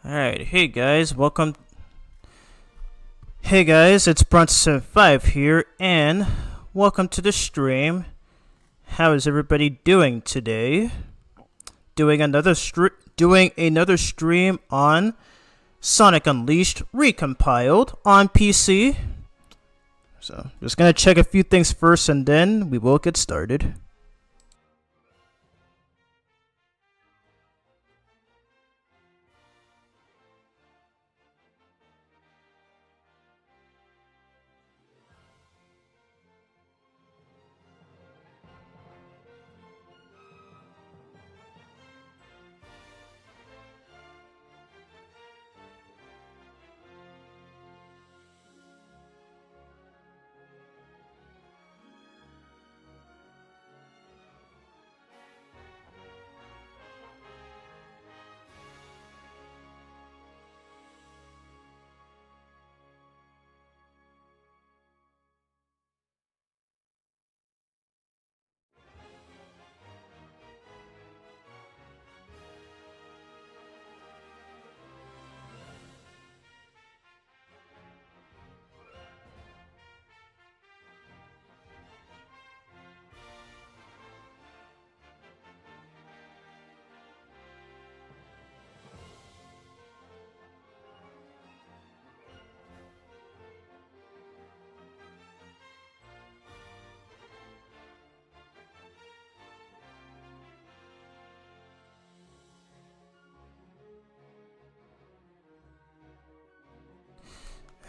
Alright, hey guys, welcome. Hey guys, it's Bronson5 here, and welcome to the stream. How is everybody doing today? Doing another stream on Sonic Unleashed Recompiled on PC. So, just gonna check a few things first, and then we will get started.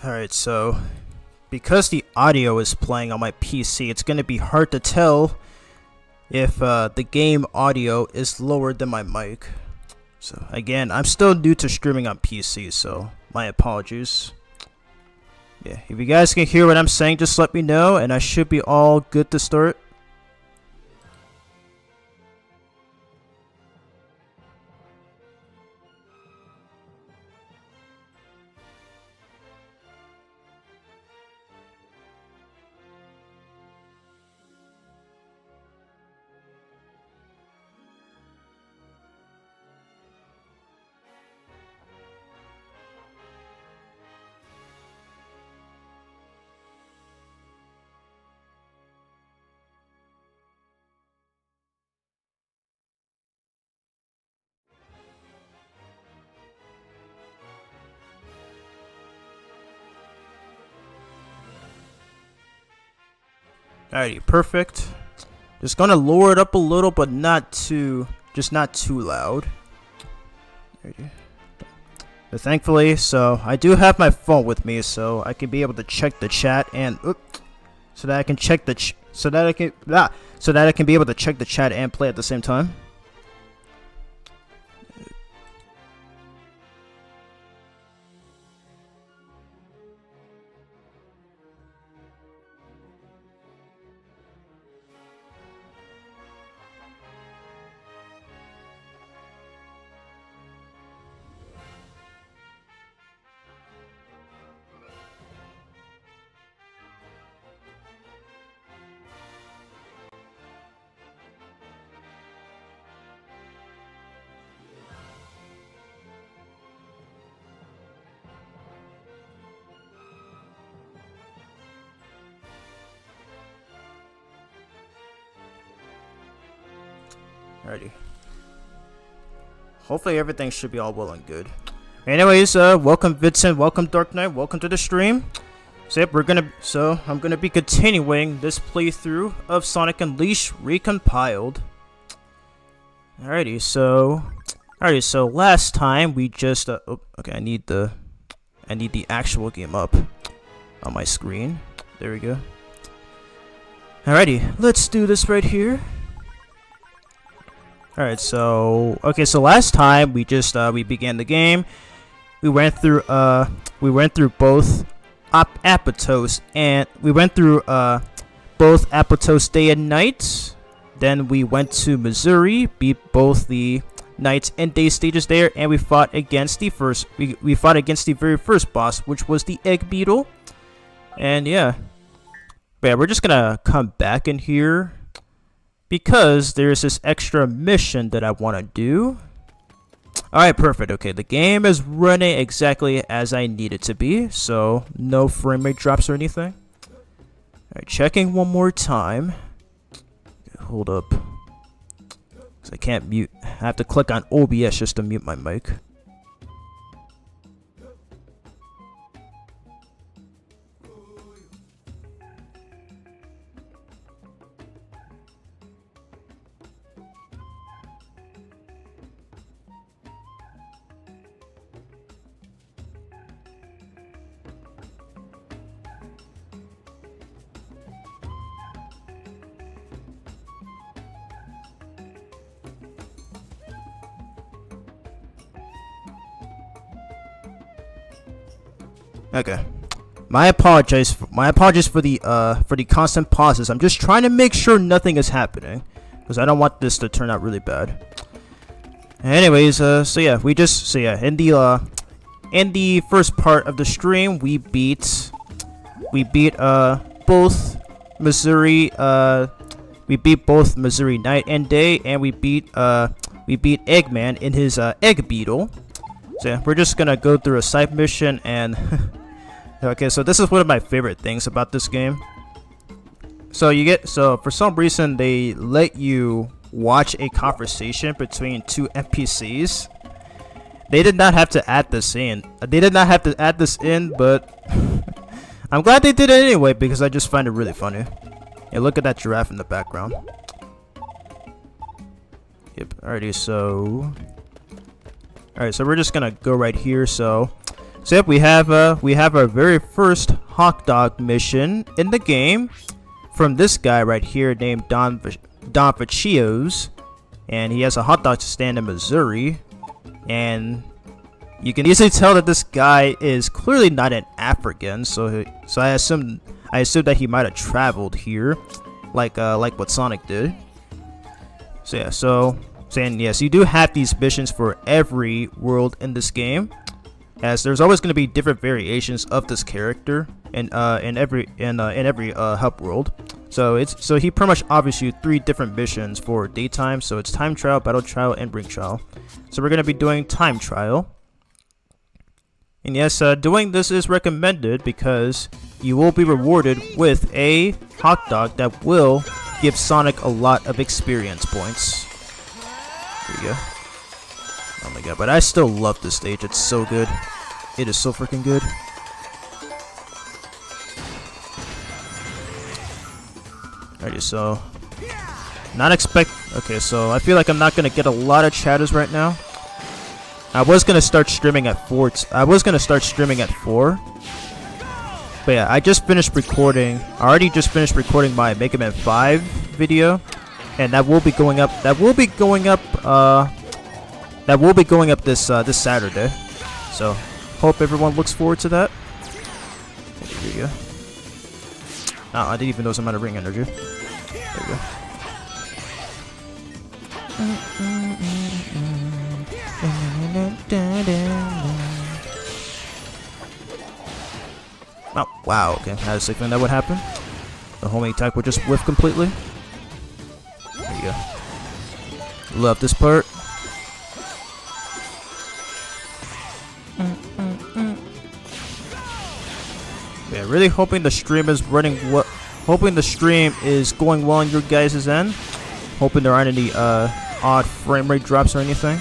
Alright, so because the audio is playing on my PC, it's going to be hard to tell if the game audio is lower than my mic. So again, I'm still new to streaming on PC, so my apologies. Yeah, if you guys can hear what I'm saying, just let me know, and I should be all good to start. Alrighty, perfect. Just gonna lower it up a little, but not too loud. Alrighty. But thankfully, so I do have my phone with me, so I can be able to check the chat and so that I can be able to check the chat and play at the same time. Alrighty. Hopefully everything should be all well and good. Anyways, welcome Vincent, welcome Dark Knight, welcome to the stream. So yep, I'm gonna be continuing this playthrough of Sonic Unleashed Recompiled. Alrighty, so last time we just okay, I need the actual game up on my screen. There we go. Alrighty, let's do this right here. Alright, so last time we just we began the game. We went through both Apatow and both Apatow Day and Night. Then we went to Missouri, beat both the night and day stages there, and we fought against the very first boss, which was the Egg Beetle. And yeah. But yeah, we're just gonna come back in here because there's this extra mission that I want to do. Alright, perfect. Okay, the game is running exactly as I need it to be, so no frame rate drops or anything. Alright, checking one more time. Hold up. Because I can't mute. I have to click on OBS just to mute my mic. Okay. My apologies for the constant pauses. I'm just trying to make sure nothing is happening, because I don't want this to turn out really bad. Anyways, in the first part of the stream, we beat both Missouri Night and Day, and we beat Eggman in his egg beetle. So yeah, we're just gonna go through a side mission and okay, so this is one of my favorite things about this game. So for some reason they let you watch a conversation between two NPCs. They did not have to add this in. But I'm glad they did it anyway, because I just find it really funny. Hey, look at that giraffe in the background. Yep. Alrighty, so we're just gonna go right here. So yep, we have our very first hot dog mission in the game from this guy right here named Don Vicios, and he has a hot dog stand in Missouri, and you can easily tell that this guy is clearly not an African. So I assume that he might have traveled here, like what Sonic did. So yeah, saying yes, you do have these missions for every world in this game, as there's always going to be different variations of this character in every hub world. So he pretty much offers you 3 different missions for daytime. So it's time trial, battle trial, and ring trial. So we're going to be doing time trial. And yes, doing this is recommended because you will be rewarded with a hot dog that will give Sonic a lot of experience points. There you go. Oh my god, but I still love this stage. It's so good. It is so freaking good. Alrighty, so okay, so I feel like I'm not gonna get a lot of chatters right now. I was gonna start streaming at 4. But yeah, I just finished recording. I already just finished recording my Mega Man 5 video, and that will be going up. That will be going up this Saturday. So hope everyone looks forward to that. Here you go. Oh, I didn't even know I'm out of ring energy. There you go. Oh, wow, okay. I had a sick feeling that would happen. The homing attack would just whiff completely. There you go. Love this part. Yeah, really hoping the stream is running hoping the stream is going well on your guys' end. Hoping there aren't any odd frame rate drops or anything.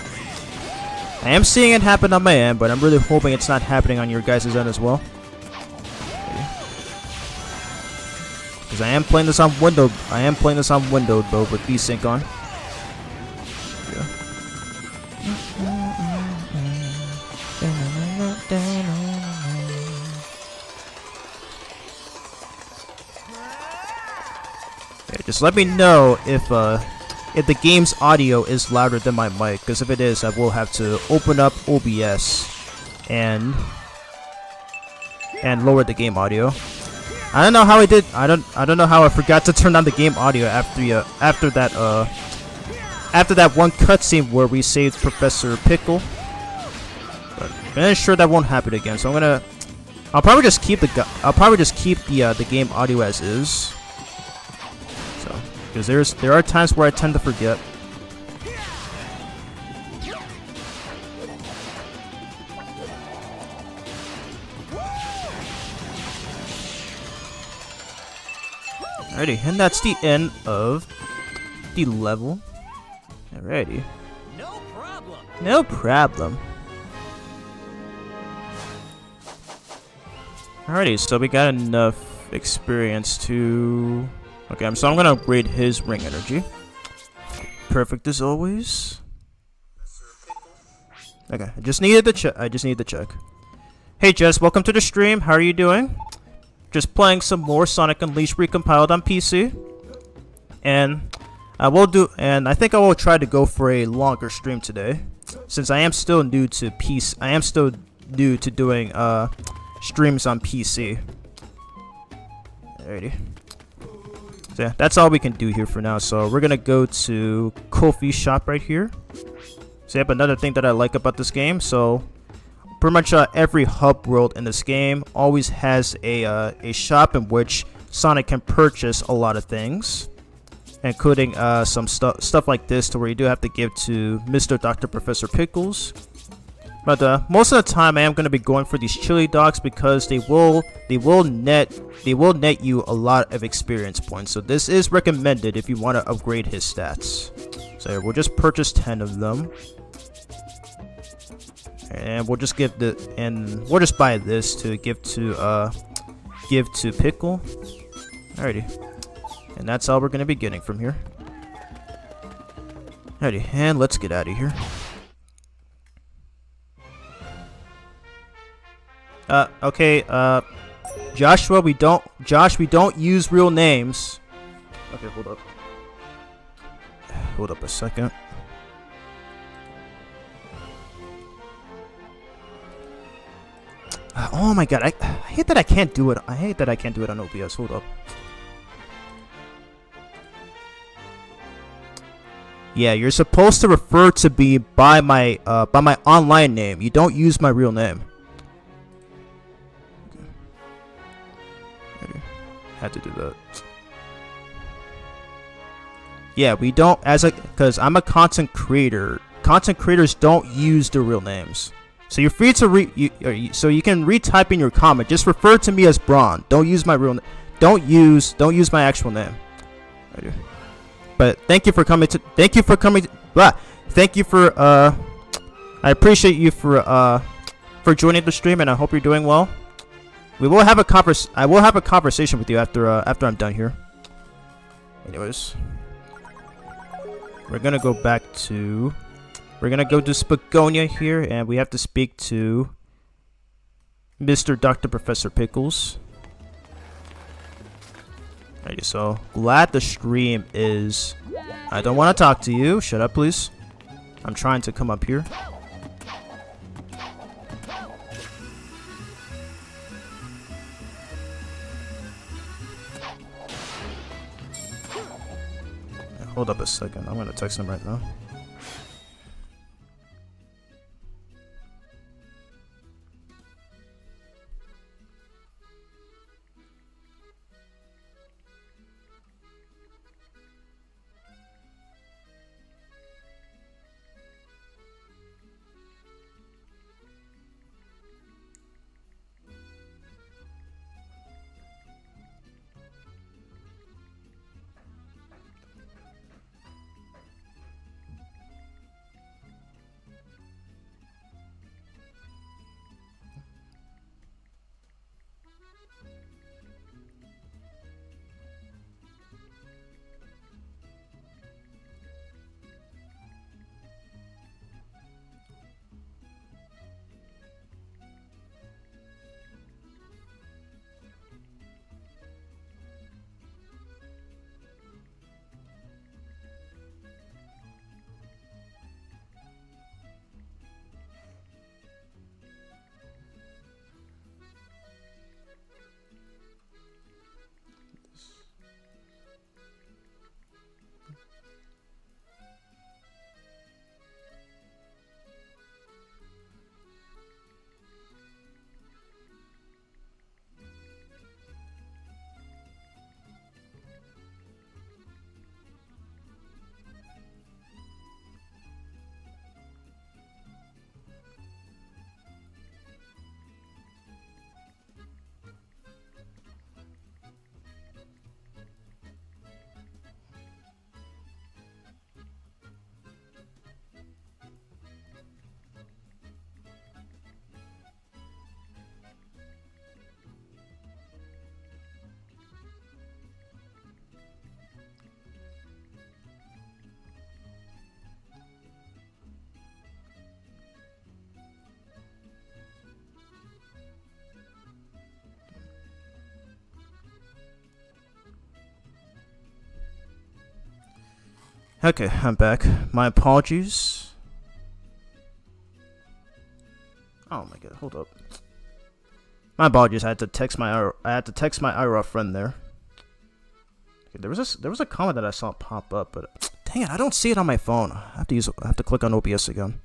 I am seeing it happen on my end, but I'm really hoping it's not happening on your guys' end as well. Because I am playing this on Windows. Though with VSync on. Yeah. Okay, just let me know if the game's audio is louder than my mic, because if it is, I will have to open up OBS and lower the game audio. I don't know how I did. I don't know how I forgot to turn on the game audio after that one cutscene where we saved Professor Pickle. But I'm sure that won't happen again. So I'll probably just keep the game audio as is. So because there are times where I tend to forget. Alrighty, and that's the end of the level. Alrighty. No problem. No problem. Alrighty, so we got enough experience to... Okay, so I'm gonna upgrade his ring energy. Perfect as always. Okay, I just needed to check. Hey Jess, welcome to the stream. How are you doing? Just playing some more Sonic Unleashed Recompiled on PC. And I think I will try to go for a longer stream today, since I am still new to PC. I am still new to doing streams on PC. Alrighty. So yeah, that's all we can do here for now. So we're gonna go to Kofi's shop right here. So yep, another thing that I like about this game. So pretty much every hub world in this game always has a shop in which Sonic can purchase a lot of things, including some stuff like this, to where you do have to give to Mr. Dr. Professor Pickles. But most of the time, I am going to be going for these chili dogs because they will net you a lot of experience points. So this is recommended if you want to upgrade his stats. So we'll just purchase 10 of them, and we'll just we'll just buy this to give to Pickle. Alrighty. And that's all we're going to be getting from here. Alrighty, and let's get out of here. Okay, Joshua, we don't use real names. Okay, hold up. Hold up a second. Oh my god, I hate that I can't do it. I hate that I can't do it on OBS. Hold up. Yeah, you're supposed to refer to me by my online name. You don't use my real name. Okay. Had to do that. Yeah, we don't, because I'm a content creator. Content creators don't use their real names. So you're free to so you can retype in your comment. Just refer to me as Braun. Don't use my real name. Don't use my actual name. But thank you for coming. Thank you for. I appreciate you for joining the stream, and I hope you're doing well. I will have a conversation with you after I'm done here. Anyways, we're gonna go to Spagonia here, and we have to speak to Mr. Dr. Professor Pickles. Alrighty, so glad the stream is... I don't want to talk to you. Shut up, please. I'm trying to come up here. Hold up a second. I'm going to text him right now. Okay, I'm back. My apologies. Oh my god, hold up. My apologies. I had to text my IRL friend there. Okay, there was a comment that I saw pop up, but dang it, I don't see it on my phone. I have to click on OBS again.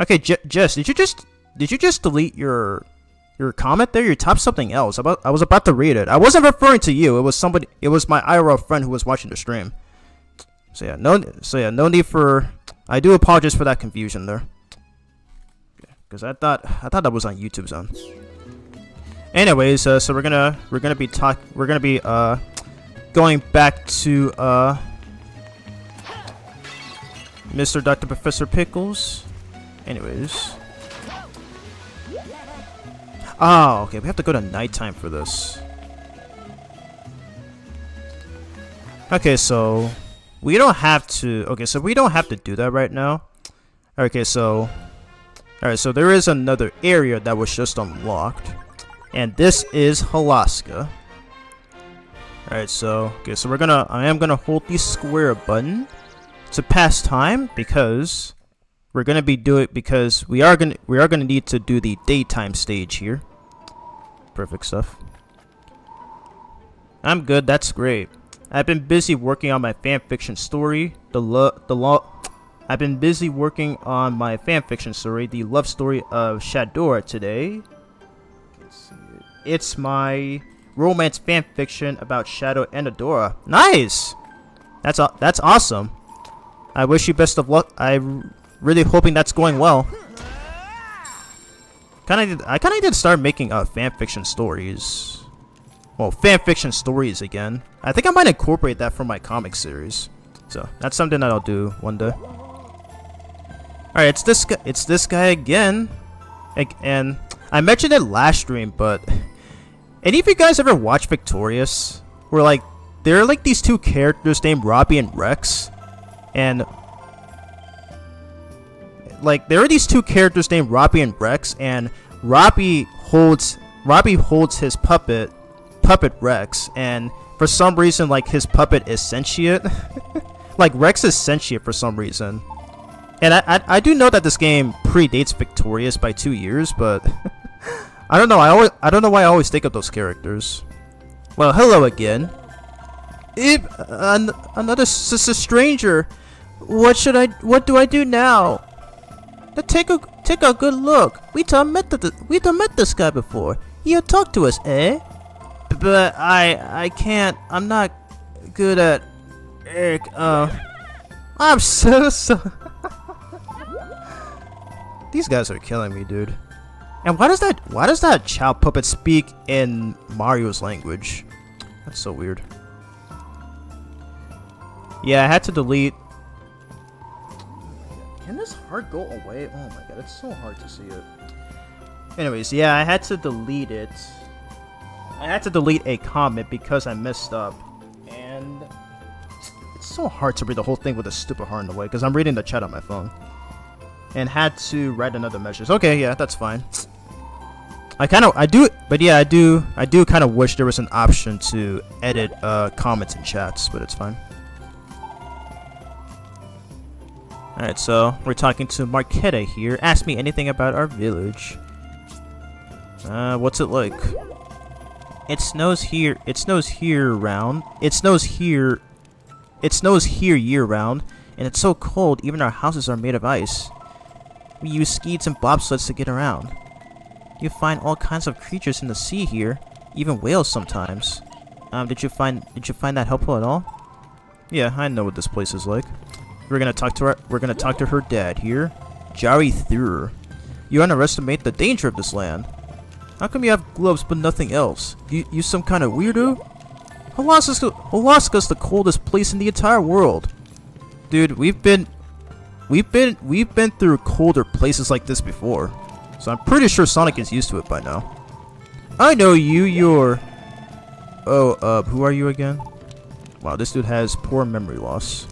Okay, Jess, did you just delete your comment there? You typed something else. I was about to read it. I wasn't referring to you. It was my IRL friend who was watching the stream. So yeah, no need for. I do apologize for that confusion there. Because I thought that was on YouTube Zone. Anyways, so we're gonna be going back to Mr. Dr. Professor Pickles. Anyways. Oh, okay, we have to go to nighttime for this. Okay, so we don't have to. Okay, so we don't have to do that right now. Okay, so alright, so there is another area that was just unlocked. And this is Halaska. Alright, so I am gonna hold the square button to pass time because we are gonna need to do the daytime stage here. Perfect stuff. I'm good, that's great. I've been busy working on my fanfiction story, the love story of Shadora today. It's my romance fanfiction about Shadow and Adora. Nice! That's awesome. I wish you best of luck. I'm really hoping that's going well. I kinda need to start making fanfiction stories. Well, fanfiction stories again. I think I might incorporate that from my comic series. So that's something that I'll do one day. Alright, it's this guy again. And I mentioned it last stream, but any of you guys ever watch Victorious? Where like there are like these two characters named Robbie and Rex, and like there are these two characters named Robbie and Rex, and Robbie holds his puppet Rex, and for some reason like his puppet is sentient. Like Rex is sentient for some reason. And I do know that this game predates Victorious by 2 years, but I don't know. I don't know why I always think of those characters. Well, hello again. Another stranger. What do I do now? Take a good look. We done met this guy before. He'll talk to us, eh? But I can't. I'm not good at Eric. I'm so. These guys are killing me, dude. And why does that child puppet speak in Mario's language? That's so weird. Yeah, I had to delete. Can this heart go away? Oh my god, it's so hard to see it. Anyways, yeah, I had to delete it. I had to delete a comment because I messed up. And it's so hard to read the whole thing with a stupid heart in the way because I'm reading the chat on my phone. And had to write another message. Okay, yeah, that's fine. I do kind of wish there was an option to edit comments and chats, but it's fine. Alright, so we're talking to Marquetta here. Ask me anything about our village. What's it like? It snows here. It snows here year round, and it's so cold. Even our houses are made of ice. We use skeets and bobsleds to get around. You find all kinds of creatures in the sea here, even whales sometimes. Did you find that helpful at all? Yeah, I know what this place is like. We're gonna talk to her dad here, Jari Thur. You underestimate the danger of this land. How come you have gloves but nothing else? You some kind of weirdo? Alaska's the coldest place in the entire world. Dude, we've been through colder places like this before, so I'm pretty sure Sonic is used to it by now. I know you're... Oh, who are you again? Wow, this dude has poor memory loss.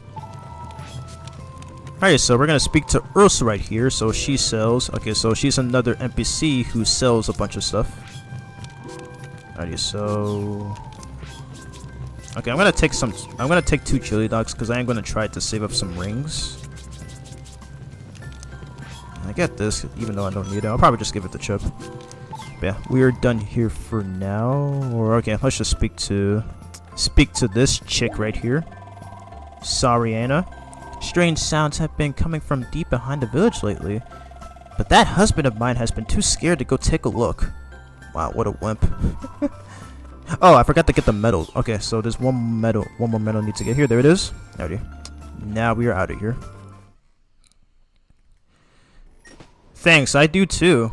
Alright, so we're gonna speak to Ursa right here. So she sells... Okay, so she's another NPC who sells a bunch of stuff. Alrighty, so... Okay, I'm gonna take 2 chili dogs because I am gonna try to save up some rings. I get this, even though I don't need it. I'll probably just give it to Chip. But yeah, we are done here for now. Or okay, let's just speak to this chick right here. Sorry, Anna. Strange sounds have been coming from deep behind the village lately, but that husband of mine has been too scared to go take a look. Wow, what a wimp. Oh, I forgot to get the medal. Okay, so there's one more medal needs to get here. There it is. Alrighty. Now we are out of here. Thanks, I do too.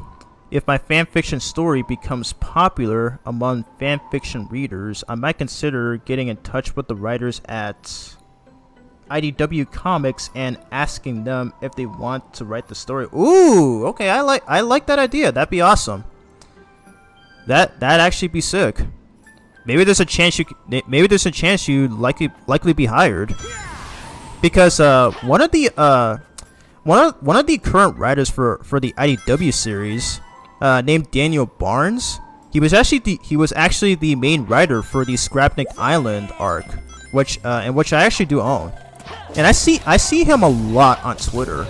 If my fanfiction story becomes popular among fanfiction readers, I might consider getting in touch with the writers at IDW Comics and asking them if they want to write the story. Ooh, okay, I like that idea. That'd be awesome. That'd actually be sick. Maybe there's a chance you likely be hired, because one of the current writers for the IDW series, named Daniel Barnes, he was actually the main writer for the Scrapnik Island arc, which I actually do own, and I see him a lot on Twitter.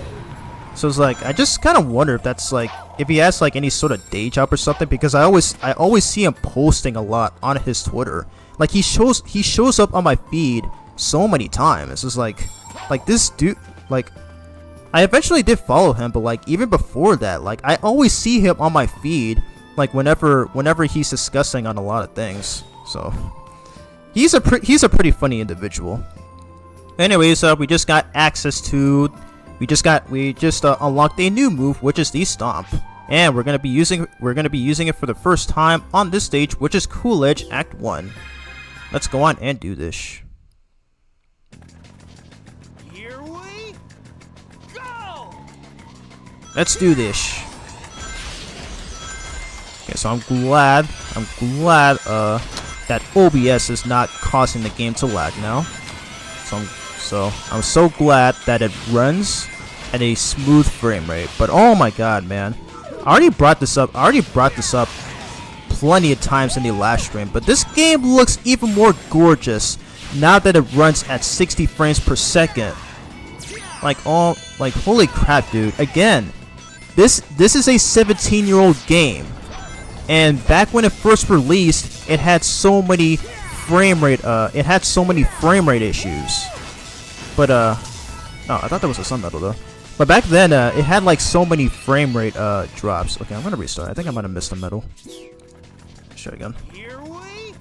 So it's like, I just kind of wonder if that's like, if he has like any sort of day job or something, because I always see him posting a lot on his Twitter. Like he shows up on my feed so many times. It's just like this dude, like, I eventually did follow him, but like even before that, like I always see him on my feed, like whenever he's discussing on a lot of things. So he's a pretty funny individual. Anyways, we just got access to. We just unlocked a new move, which is the Stomp, and we're gonna be using it for the first time on this stage, which is Cool Edge Act 1. Let's go on and do this. Here we go. Let's do this. Okay, so I'm glad that OBS is not causing the game to lag now. So I'm so glad that it runs at a smooth frame rate. But oh my god, man, I already brought this up plenty of times in the last stream, but this game looks even more gorgeous now that it runs at 60 frames per second. Like holy crap, dude. Again, this is a 17-year-old game, and back when it first released, it had so many frame rate issues. But oh, I thought that was a sun medal though. But back then, it had like so many frame rate drops. Okay, I'm gonna restart. I think I might have missed a medal. Show it again. Here we go.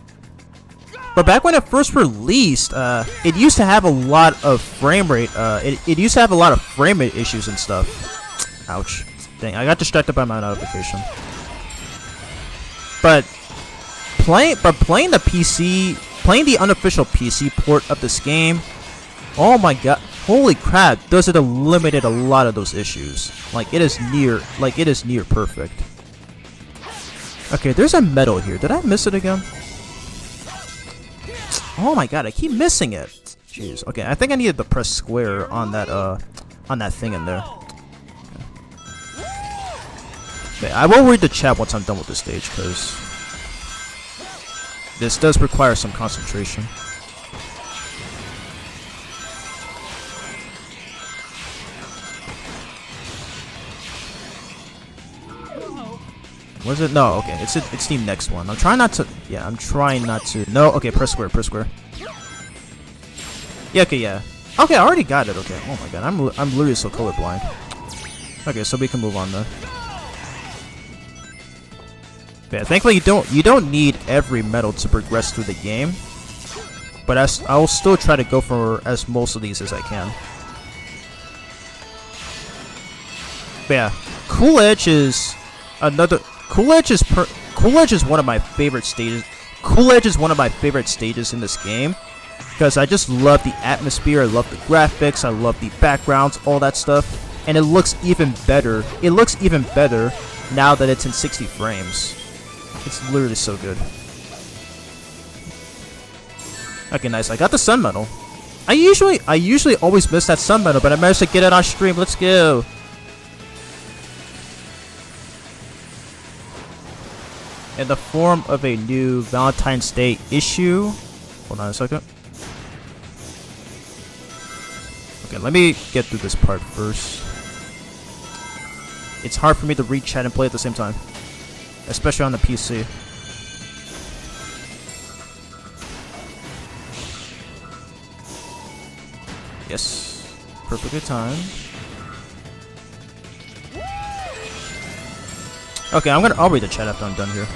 But back when it first released, it used to have a lot of frame rate. It used to have a lot of frame rate issues and stuff. Ouch! Dang, I got distracted by my notification. But playing the unofficial PC port of this game. Oh my god, holy crap, does it eliminate a lot of those issues. Like it is near perfect. Okay, there's a medal here. Did I miss it again? Oh my god, I keep missing it. Jeez. Okay, I think I needed to press square on that thing in there. Okay, I will read the chat once I'm done with this stage, because this does require some concentration. Was it? No, okay. It's the next one. I'm trying not to. Yeah, I'm trying not to. No, okay. Press square. Press square. Yeah. Okay. Yeah. Okay. I already got it. Okay. Oh my god. I'm literally so colorblind. Okay, so we can move on then. Okay. Thankfully, you don't need every medal to progress through the game, but I will still try to go for as most of these as I can. But yeah, Cool Edge is another. Cool Edge is one of my favorite stages. Cool Edge is one of my favorite stages in this game, because I just love the atmosphere, I love the graphics, I love the backgrounds, all that stuff, and it looks even better. It looks even better now that it's in 60 frames. It's literally so good. Okay, nice. I got the sun medal. I usually always miss that sun medal, but I managed to get it on stream. Let's go. In the form of a new Valentine's Day issue. Hold on a second. Okay, let me get through this part first. It's hard for me to read chat and play at the same time, especially on the PC. Yes, perfectly timed. Okay, I'll read the chat after I'm done here.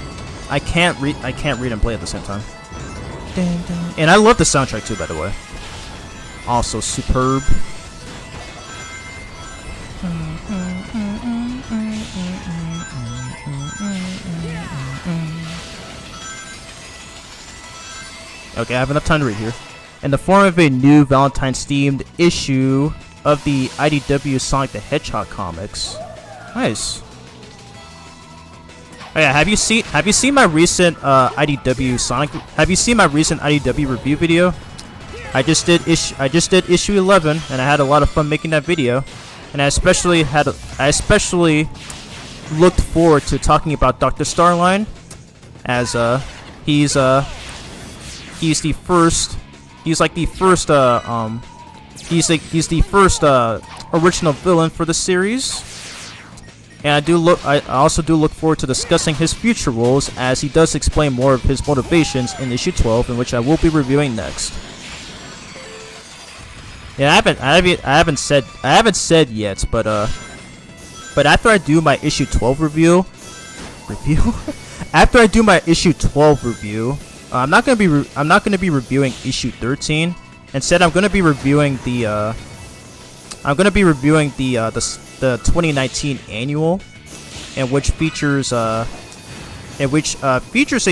I can't read and play at the same time. And I love the soundtrack too, by the way. Also superb. Okay, I have enough time to read here. In the form of a new Valentine's themed issue of the IDW Sonic the Hedgehog comics. Nice. Oh yeah, have you seen my recent IDW Sonic? Have you seen my recent IDW review video? I just did issue 11, and I had a lot of fun making that video. And I especially looked forward to talking about Dr. Starline, as he's the first original villain for the series. And I also do look forward to discussing his future roles, as he does explain more of his motivations in issue 12, in which I will be reviewing next. Yeah, I haven't said yet, but after I do my issue 12 review, after I do my issue 12 review, I'm not gonna be reviewing issue 13. Instead, I'm gonna be reviewing the 2019 annual, and which features a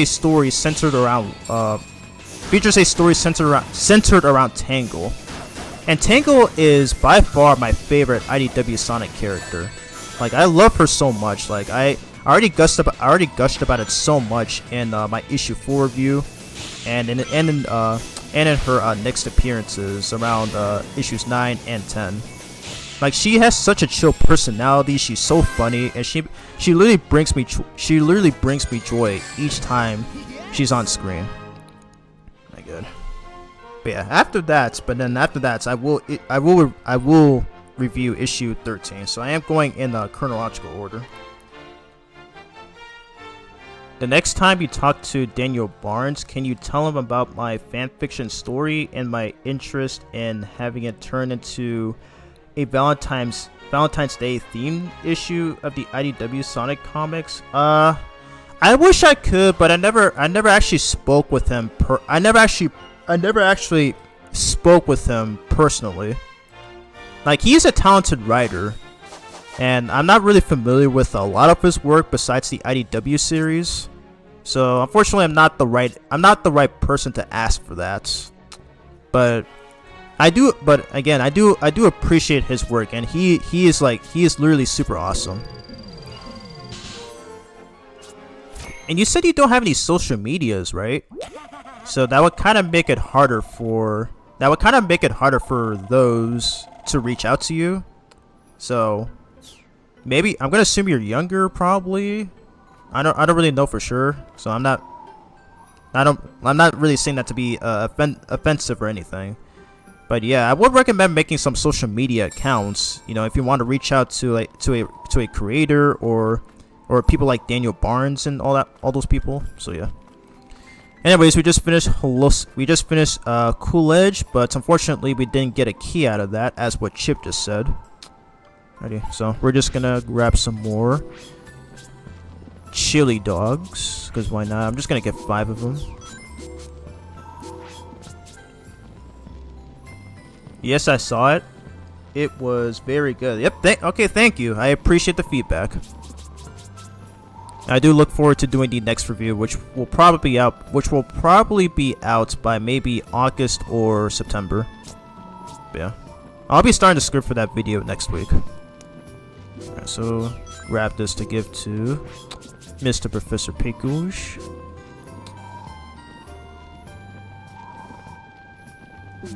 story centered around Tangle. And Tangle is by far my favorite IDW Sonic character. Like, I love her so much. Like, I already gushed about it so much in my issue 4 review, and in her next appearances around issues 9 and 10. Like, she has such a chill personality. She's so funny, and she literally brings me joy each time she's on screen. My God. But yeah, after that, I will review issue 13. So I am going in chronological order. The next time you talk to Daniel Barnes, can you tell him about my fanfiction story and my interest in having it turn into a Valentine's Day themed issue of the IDW Sonic comics? I wish I could, but I never actually spoke with him. I never actually spoke with him personally. Like, he's a talented writer, and I'm not really familiar with a lot of his work besides the IDW series. So unfortunately, I'm not the right person to ask for that. But again, I do appreciate his work, and he is literally super awesome. And you said you don't have any social medias, right? So that would kind of make it harder for those to reach out to you. So maybe I'm gonna assume you're younger, probably. I don't really know for sure. So I'm not really saying that to be offensive or anything. But yeah, I would recommend making some social media accounts. You know, if you want to reach out to a creator or people like Daniel Barnes and all those people. So yeah. Anyways, we just finished Cool Edge, but unfortunately we didn't get a key out of that, as what Chip just said. Alrighty, so we're just gonna grab some more chili dogs, because why not? I'm just gonna get 5 of them. Yes, I saw it. It was very good. Yep. Okay, thank you. I appreciate the feedback. I do look forward to doing the next review, which will probably be out by maybe August or September. But yeah, I'll be starting the script for that video next week. Alright, so grab this to give to Mr. Professor Pekush.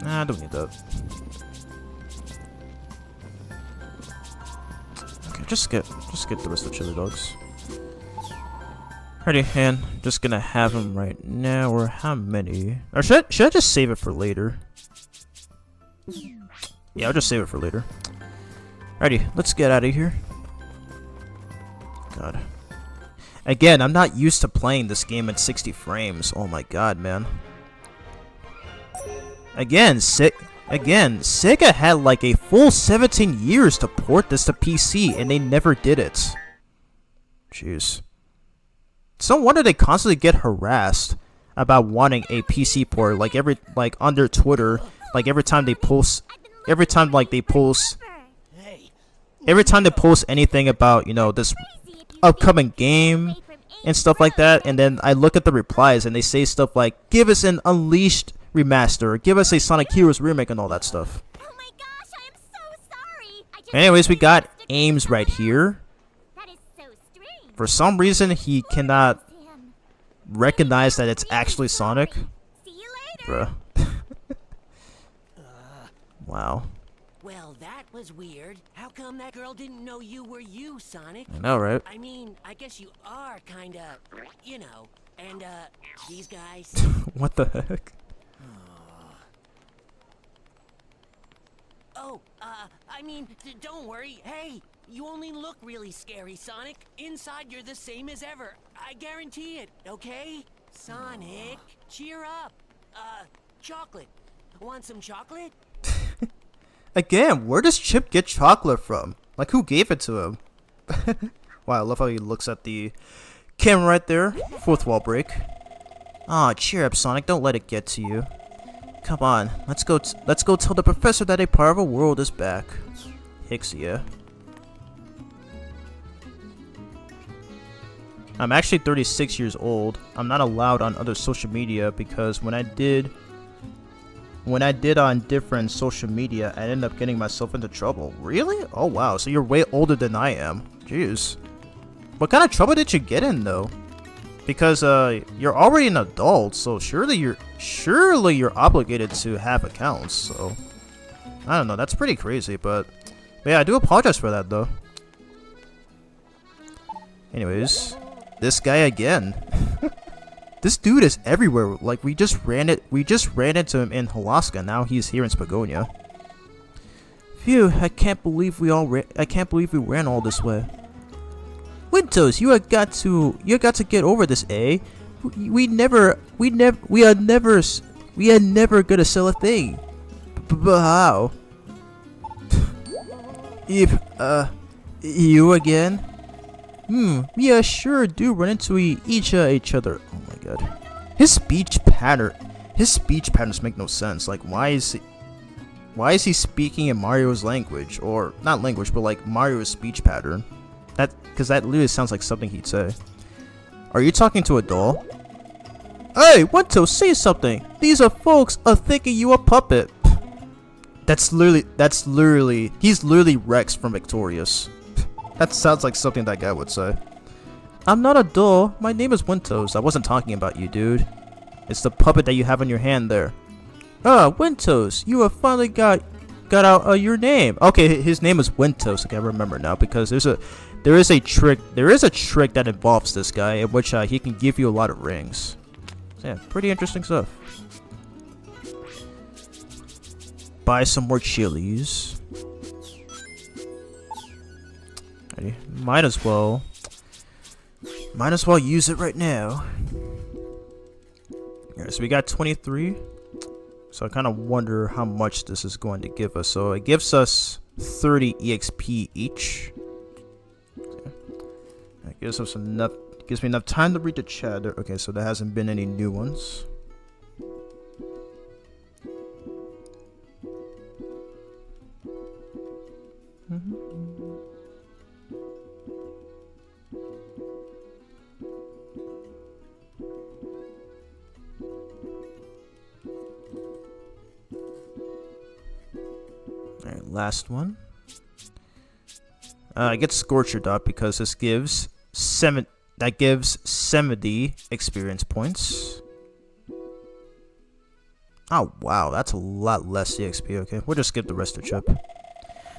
Nah, I don't need that. Okay, just get the rest of the chili dogs. Alrighty, and just gonna have them right now, or how many? Or should I just save it for later? Yeah, I'll just save it for later. Alrighty, let's get out of here. God. Again, I'm not used to playing this game at 60 frames. Oh my god, man. Again, Sega had like a full 17 years to port this to PC, and they never did it. Jeez. It's no wonder they constantly get harassed about wanting a PC port, like on their Twitter, like every time they post anything about, you know, this upcoming game and stuff like that, and then I look at the replies and they say stuff like, give us an Unleashed remaster, or give us a Sonic Heroes remake and all that stuff. Oh my gosh, I am so sorry. Anyways, we got Ames right here. That is so strange. For some reason, he cannot Sam, recognize that it's actually Sonic. see you later. Bruh. Wow. Well, that was weird. How come that girl didn't know you were you, Sonic? I know, right? I mean, I guess you are kinda, you know, and, these guys. What the heck? Oh, I mean, don't worry. Hey, you only look really scary, Sonic. Inside, you're the same as ever. I guarantee it, okay? Sonic, cheer up. Chocolate. Want some chocolate? Again, where does Chip get chocolate from? Like, who gave it to him? Wow, I love how he looks at the camera right there. Fourth wall break. Aw, cheer up, Sonic. Don't let it get to you. Come on, let's go tell the professor that a part of a world is back. Hixia. I'm actually 36 years old. I'm not allowed on other social media because when I did on different social media, I ended up getting myself into trouble. Really? Oh wow, so you're way older than I am. Jeez. What kind of trouble did you get in though? Because you're already an adult, so surely you're obligated to have accounts. So I don't know, that's pretty crazy, but yeah, I do apologize for that though. Anyways, this guy again. This dude is everywhere. Like we just ran into him in Alaska. Now he's here in Spagonia. Phew, I can't believe we ran all this way. Wintoes, you had got to get over this, eh? We are never gonna sell a thing. But how? If you again? We sure do run into each other. Oh my god. His speech patterns make no sense. Like why is he speaking in Mario's language, or not language, but like Mario's speech pattern? Because that literally sounds like something he'd say. Are you talking to a doll? Hey, Winto, say something. These folks are thinking you a puppet. He's literally Rex from Victorious. That sounds like something that guy would say. I'm not a doll. My name is Wintoes. I wasn't talking about you, dude. It's the puppet that you have on your hand there. Wintoes, you have finally got out your name. Okay, his name is Wintoes. Okay, I remember now because there is a trick that involves this guy in which he can give you a lot of rings. So, yeah, pretty interesting stuff. Buy some more chilies. Might as well use it right now. Alright, so we got 23. So I kind of wonder how much this is going to give us. So it gives us 30 EXP each. Okay. That gives me enough time to read the chat. Okay, so there hasn't been any new ones. Alright, last one. I get Scorcher Dot because this gives 70 experience points. Oh wow, that's a lot less EXP. Okay, we'll just skip the rest of the chip.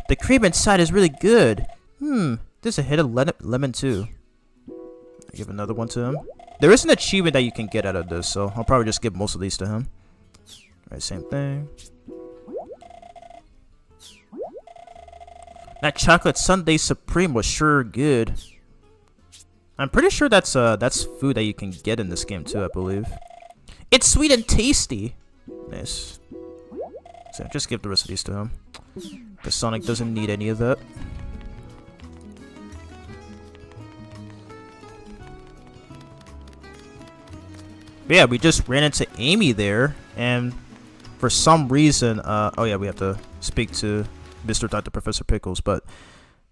The cream inside is really good. There's a hit of lemon too. I give another one to him. There is an achievement that you can get out of this, so I'll probably just give most of these to him. Alright, same thing. That chocolate sundae supreme was sure good. I'm pretty sure that's food that you can get in this game too, I believe. It's sweet and tasty. Nice. So just give the rest of these to him. Because Sonic doesn't need any of that. But yeah, we just ran into Amy there, and for some reason, oh yeah, we have to speak to Mr. Dr. Professor Pickles, but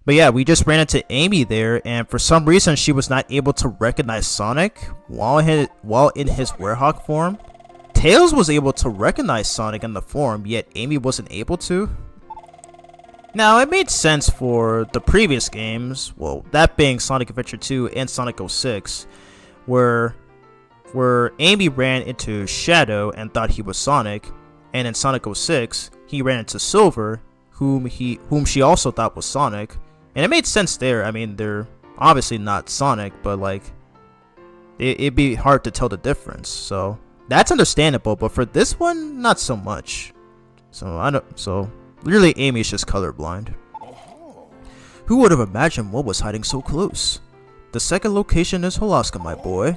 yeah, we just ran into Amy there, and for some reason, she was not able to recognize Sonic while in his Werehog form. Tails was able to recognize Sonic in the form, yet Amy wasn't able to. Now, it made sense for the previous games, well, that being Sonic Adventure 2 and Sonic 06, where Amy ran into Shadow and thought he was Sonic, and in Sonic 06, he ran into Silver, whom she also thought was Sonic, and it made sense there. I mean, they're obviously not Sonic, but like, it'd be hard to tell the difference, so that's understandable, but for this one, not so much. So really, Amy's just colorblind. Who would have imagined what was hiding so close? The second location is Halaska, my boy.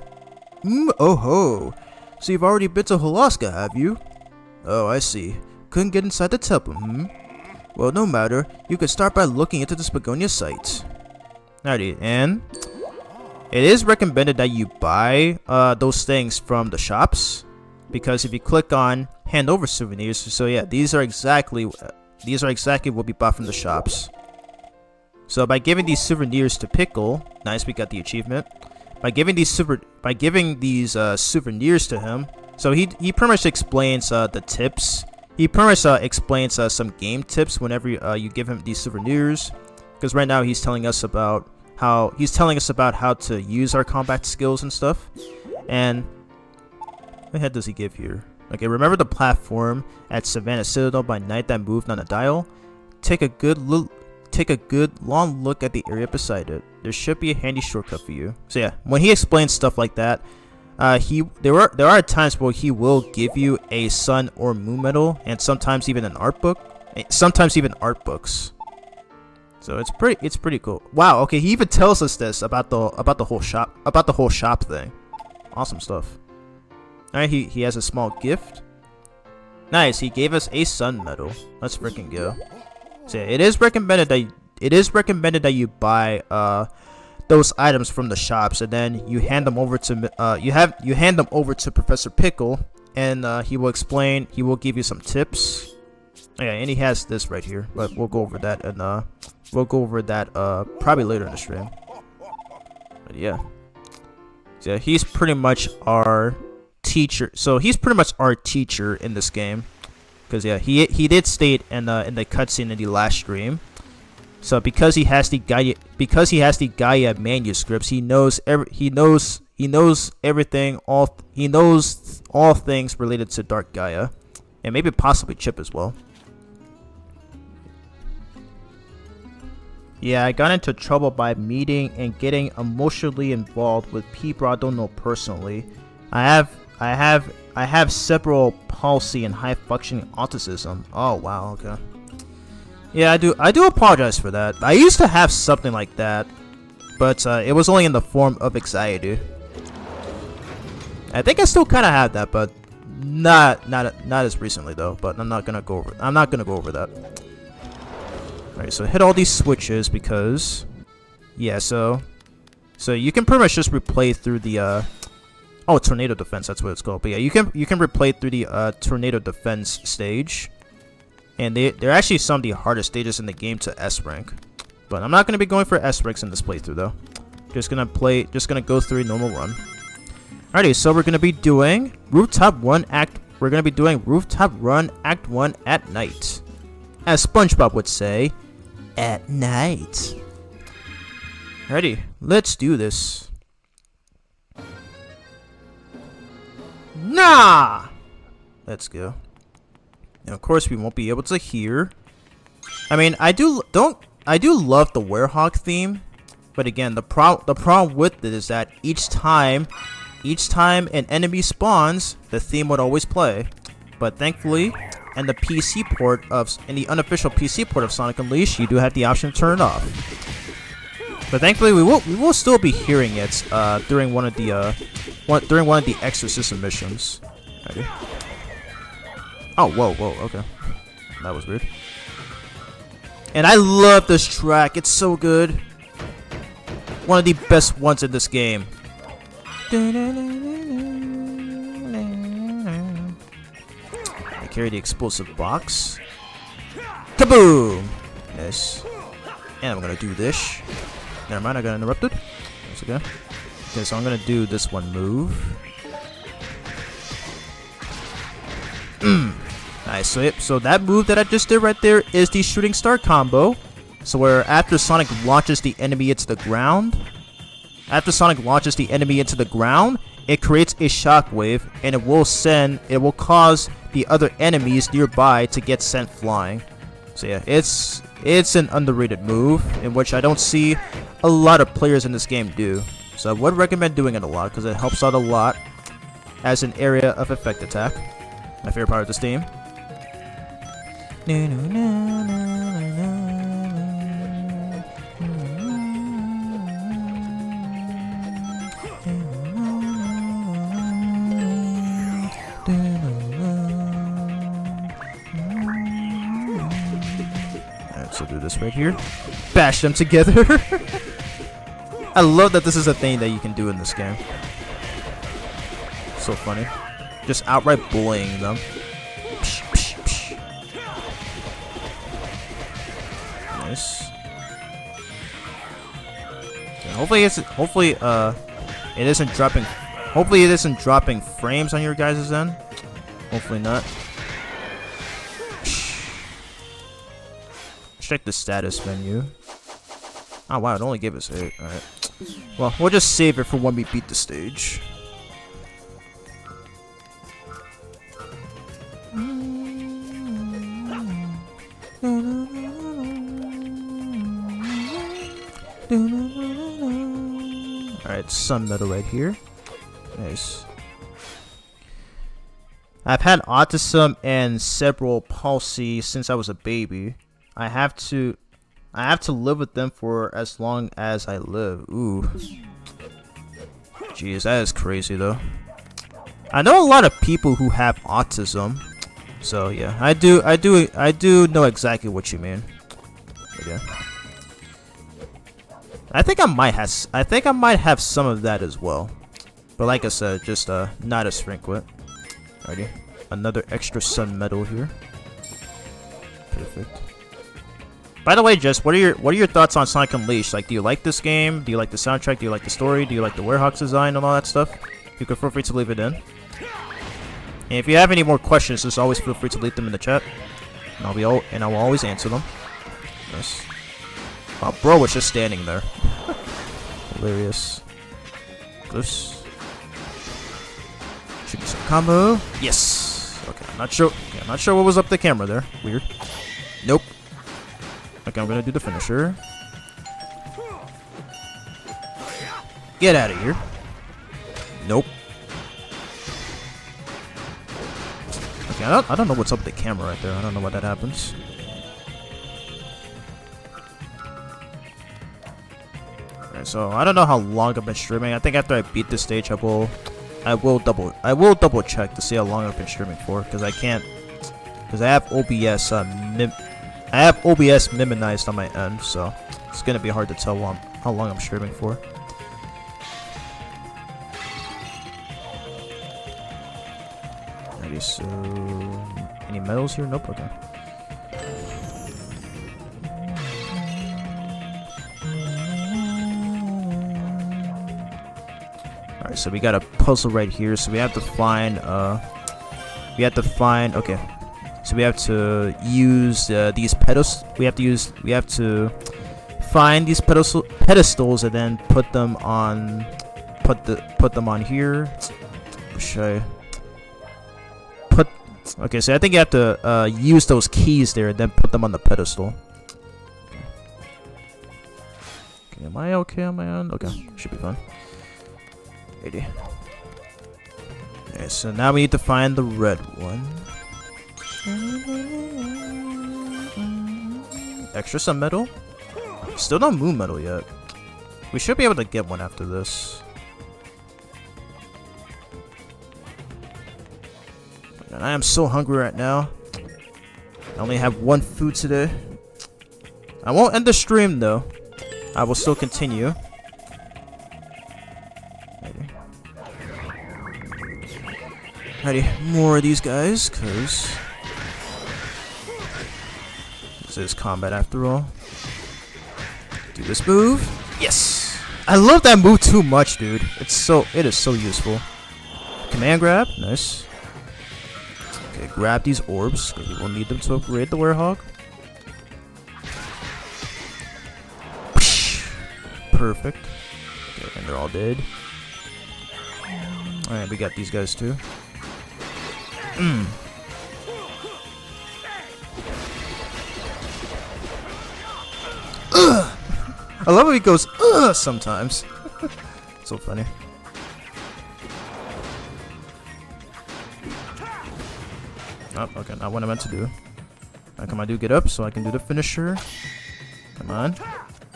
Oh ho. So you've already been to Halaska, have you? Oh, I see. Couldn't get inside the temple, Well, no matter. You could start by looking into the Spagonia site. Alrighty, and it is recommended that you buy those things from the shops, because if you click on hand over souvenirs, so yeah, these are exactly what we bought from the shops. So by giving these souvenirs to Pickle, nice, we got the achievement. By giving these souvenirs to him, so he pretty much explains the tips. He pretty much explains some game tips whenever you give him these souvenirs. Because right now he's telling us about how to use our combat skills and stuff. And what head does he give here? Okay, remember the platform at Savannah Citadel by night that moved on a dial? Take a good long look at the area beside it. There should be a handy shortcut for you. So yeah, when he explains stuff like that, there are times where he will give you a sun or moon medal, and sometimes even an art book, sometimes even art books. So it's pretty cool. Wow. Okay, he even tells us this about the whole shop thing. Awesome stuff. All right, he has a small gift. Nice. He gave us a sun medal. Let's freaking go. So yeah, it is recommended that you buy those items from the shops, and then you hand them over to Professor Pickle, and he will give you some tips. Oh, yeah, and he has this right here, but we'll go over that, and probably later in the stream. But yeah, so yeah, he's pretty much our teacher. So he's pretty much our teacher in this game, because yeah, he did state in the cutscene in the last stream. So because he has the Gaia manuscripts, he knows everything. He knows all things related to Dark Gaia, and maybe possibly Chip as well. Yeah, I got into trouble by meeting and getting emotionally involved with people I don't know personally. I have cerebral palsy and high functioning autism. Oh wow, okay. Yeah, I do apologize for that. I used to have something like that, but it was only in the form of anxiety. I think I still kind of have that, but not as recently though. But I'm not gonna go over that. Alright, so hit all these switches because, yeah, so you can pretty much just replay through the tornado defense. That's what it's called. But yeah, you can replay through the tornado defense stage. And they're actually some of the hardest stages in the game to S rank. But I'm not going to be going for S ranks in this playthrough though. Just gonna go through a normal run. Alrighty, so we're gonna be doing Rooftop Run Act 1 at night. As SpongeBob would say, at night. Alrighty, let's do this. Nah! Let's go. And of course, we won't be able to hear. I mean, I do love the Werehog theme, but again, the problem with it is that each time an enemy spawns, the theme would always play. But thankfully, and the PC port of in the unofficial PC port of Sonic Unleashed, you do have the option to turn it off. But thankfully, we will still be hearing it during one of the exorcism missions. Ready? Oh, whoa, okay, that was weird. And I love this track; it's so good. One of the best ones in this game. I carry the explosive box. Kaboom! Nice. And I'm gonna do this. Never mind, I got interrupted. That's okay. Okay, so I'm gonna do this one move. Nice. So that move that I just did right there is the shooting star combo. So where after Sonic launches the enemy into the ground, it creates a shockwave, and it will cause the other enemies nearby to get sent flying. So yeah, it's an underrated move in which I don't see a lot of players in this game do. So I would recommend doing it a lot because it helps out a lot as an area of effect attack. My favorite part of this game. Alright, so do this right here. Bash them together. I love that this is a thing that you can do in this game. So funny. Just outright bullying them. Nice. Yeah, hopefully it isn't dropping frames on your guys' end. Hopefully not. Check the status menu. Oh wow, it only gave us 8. Alright. Well, we'll just save it for when we beat the stage. Alright, Sun Metal right here. Nice. I've had autism and cerebral palsy since I was a baby. I have to live with them for as long as I live. Ooh. Jeez, that is crazy though. I know a lot of people who have autism. So yeah, I do know exactly what you mean. But yeah. I think I might have some of that as well. But like I said, just not as frequent. Alrighty. Another extra Sun Medal here. Perfect. By the way, Jess, what are your thoughts on Sonic Unleashed? Like, do you like this game? Do you like the soundtrack? Do you like the story? Do you like the Werehog design and all that stuff? You can feel free to leave it in. And if you have any more questions, just always feel free to leave them in the chat. And I will always answer them. Yes. Wow, bro was just standing there. Hilarious. Close. Should be some combo. Yes. Okay, I'm not sure. Okay, I'm not sure what was up the camera there. Weird. Nope. Okay, I'm gonna do the finisher. Get out of here. Nope. Okay, I don't know what's up with the camera right there. I don't know why that happens. Alright, so I don't know how long I've been streaming. I think after I beat this stage, I will double check to see how long I've been streaming for, because I have OBS minimized on my end, so it's gonna be hard to tell how long I'm streaming for. Alrighty, so any medals here? Nope. Okay. Alright, so we got a puzzle right here, so we have to find okay. So we have to use these pedestals. We have to find these pedestals and then put them on here. Should I put? Okay, so I think you have to use those keys there and then put them on the pedestal. Okay, am I okay on my own? Okay, should be fine. 80. Okay, so now we need to find the red one. Extra sun medal? Still no moon medal yet. We should be able to get one after this. I am so hungry right now. I only have one food today. I won't end the stream though. I will still continue. Alrighty, more of these guys, cause this is combat after all. Do this move. Yes! I love that move too much, dude. It is so useful. Command grab, nice. Okay, grab these orbs, because we will need them to upgrade the Werehog. Perfect. Okay, and they're all dead. Alright, we got these guys too. Ugh. I love how he goes ugh sometimes. So funny. Oh, okay, not what I meant to do. Now, come on, do get up so I can do the finisher. Come on.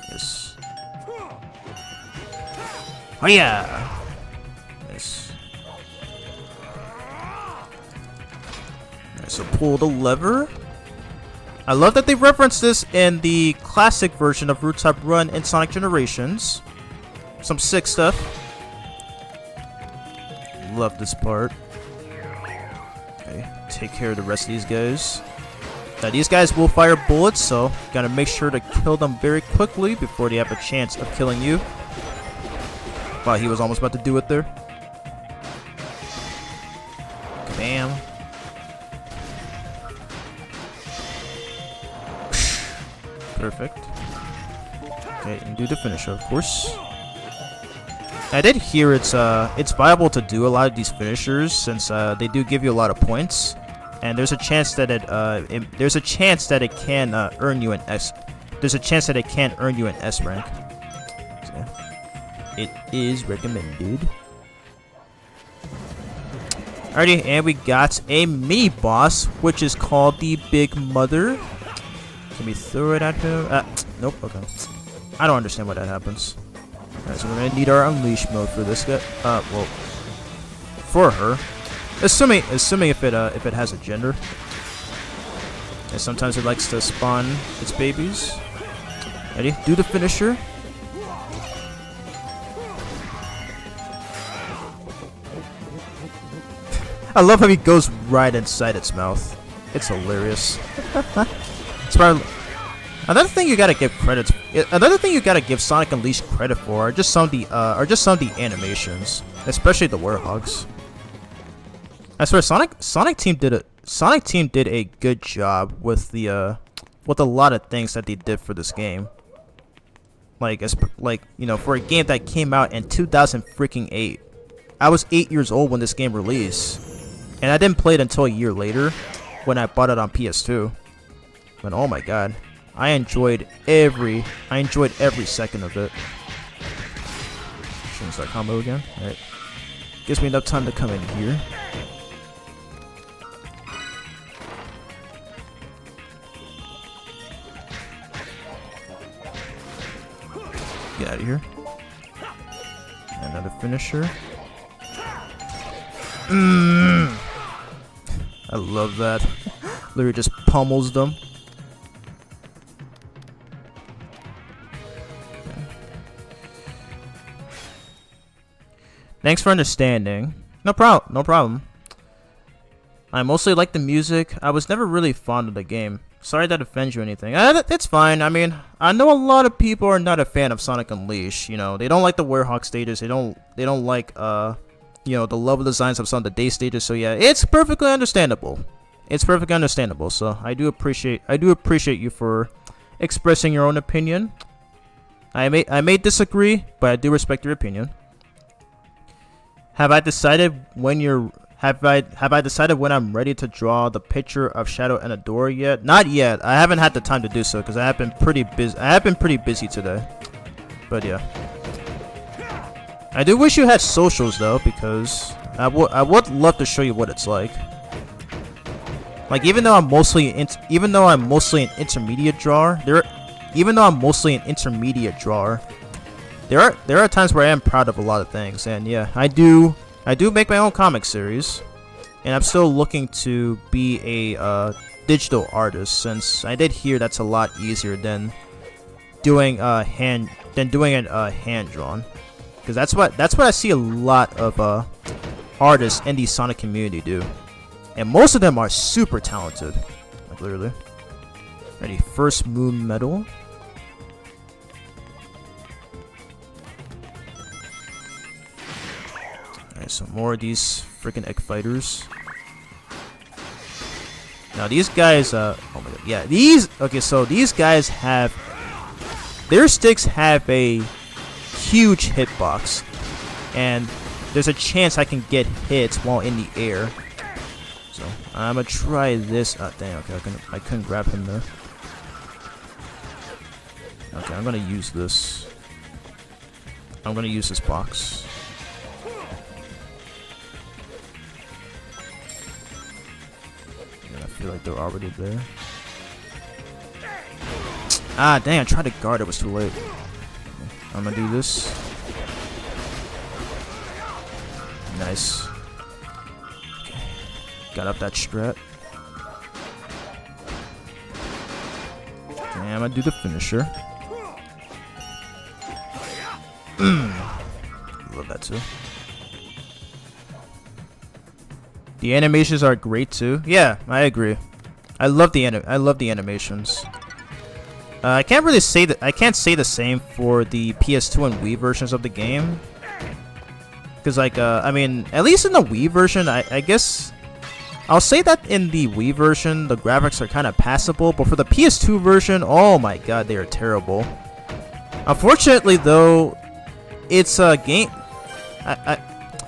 Yes. Oh yeah. Nice. Nice. So pull the lever. I love that they referenced this in the classic version of Root Type Run in Sonic Generations. Some sick stuff. Love this part. Okay, take care of the rest of these guys. Now these guys will fire bullets, so gotta make sure to kill them very quickly before they have a chance of killing you. Wow, he was almost about to do it there. Bam. Perfect. Okay, and do the finisher, of course. I did hear it's viable to do a lot of these finishers since they do give you a lot of points, and there's a chance that it can earn you an S. There's a chance that it can earn you an S rank. So, it is recommended. Alrighty, and we got a mini boss, which is called the Big Mother. Can we throw it at him? Nope. Okay. I don't understand why that happens. Alright, so we're gonna need our unleash mode for this guy. Well, for her, assuming if it has a gender. And sometimes it likes to spawn its babies. Ready? Do the finisher. I love how he goes right inside its mouth. It's hilarious. It's probably another thing you gotta give credits. Another thing you gotta give Sonic Unleashed credit for are just some of the animations, especially the Werehogs. I swear, Sonic Team did a good job with a lot of things that they did for this game. Like you know, for a game that came out in 2008, I was 8 years old when this game released, and I didn't play it until a year later when I bought it on PS2. But oh my god, I enjoyed every second of it. Change that combo again. Alright. Gives me enough time to come in here. Get out of here. Another finisher. I love that. Literally just pummels them. Thanks for understanding. No problem. I mostly like the music. I was never really fond of the game. Sorry that offends you or anything. It's fine. I mean, I know a lot of people are not a fan of Sonic Unleashed. You know, they don't like the Werehog stages. They don't like you know, the level designs of some of the day stages. So yeah, it's perfectly understandable. It's perfectly understandable. So I do appreciate you for expressing your own opinion. I may disagree, but I do respect your opinion. Have I decided when I'm ready to draw the picture of Shadow and Adora yet? Not yet. I haven't had the time to do so because I have been pretty busy today. But yeah. I do wish you had socials though, because I would love to show you what it's like. Like even though I'm mostly an intermediate drawer, there are times where I am proud of a lot of things, and yeah, I do make my own comic series, and I'm still looking to be a digital artist, since I did hear that's a lot easier than doing hand drawn, because that's what I see a lot of artists in the Sonic community do, and most of them are super talented, like literally. Ready, first moon medal. Alright, some more of these freaking egg fighters. Now these guys, oh my god, yeah, so these guys have, their sticks have a huge hitbox, and there's a chance I can get hits while in the air. So I'm gonna try this. Dang, okay, I couldn't grab him there. Okay, I'm gonna use this. I'm gonna use this box. I feel like they're already there. Ah, dang, I tried to guard, it was too late. I'm gonna do this. Nice. Okay. Got up that strat. Okay, I'm gonna do the finisher. Love that too. The animations are great too. Yeah, I agree. I love the animations. I can't really say that. I can't say the same for the PS2 and Wii versions of the game. Because like, I mean, at least in the Wii version, I guess I'll say that in the Wii version, the graphics are kind of passable. But for the PS2 version, oh my god, they are terrible. Unfortunately, though, it's a game.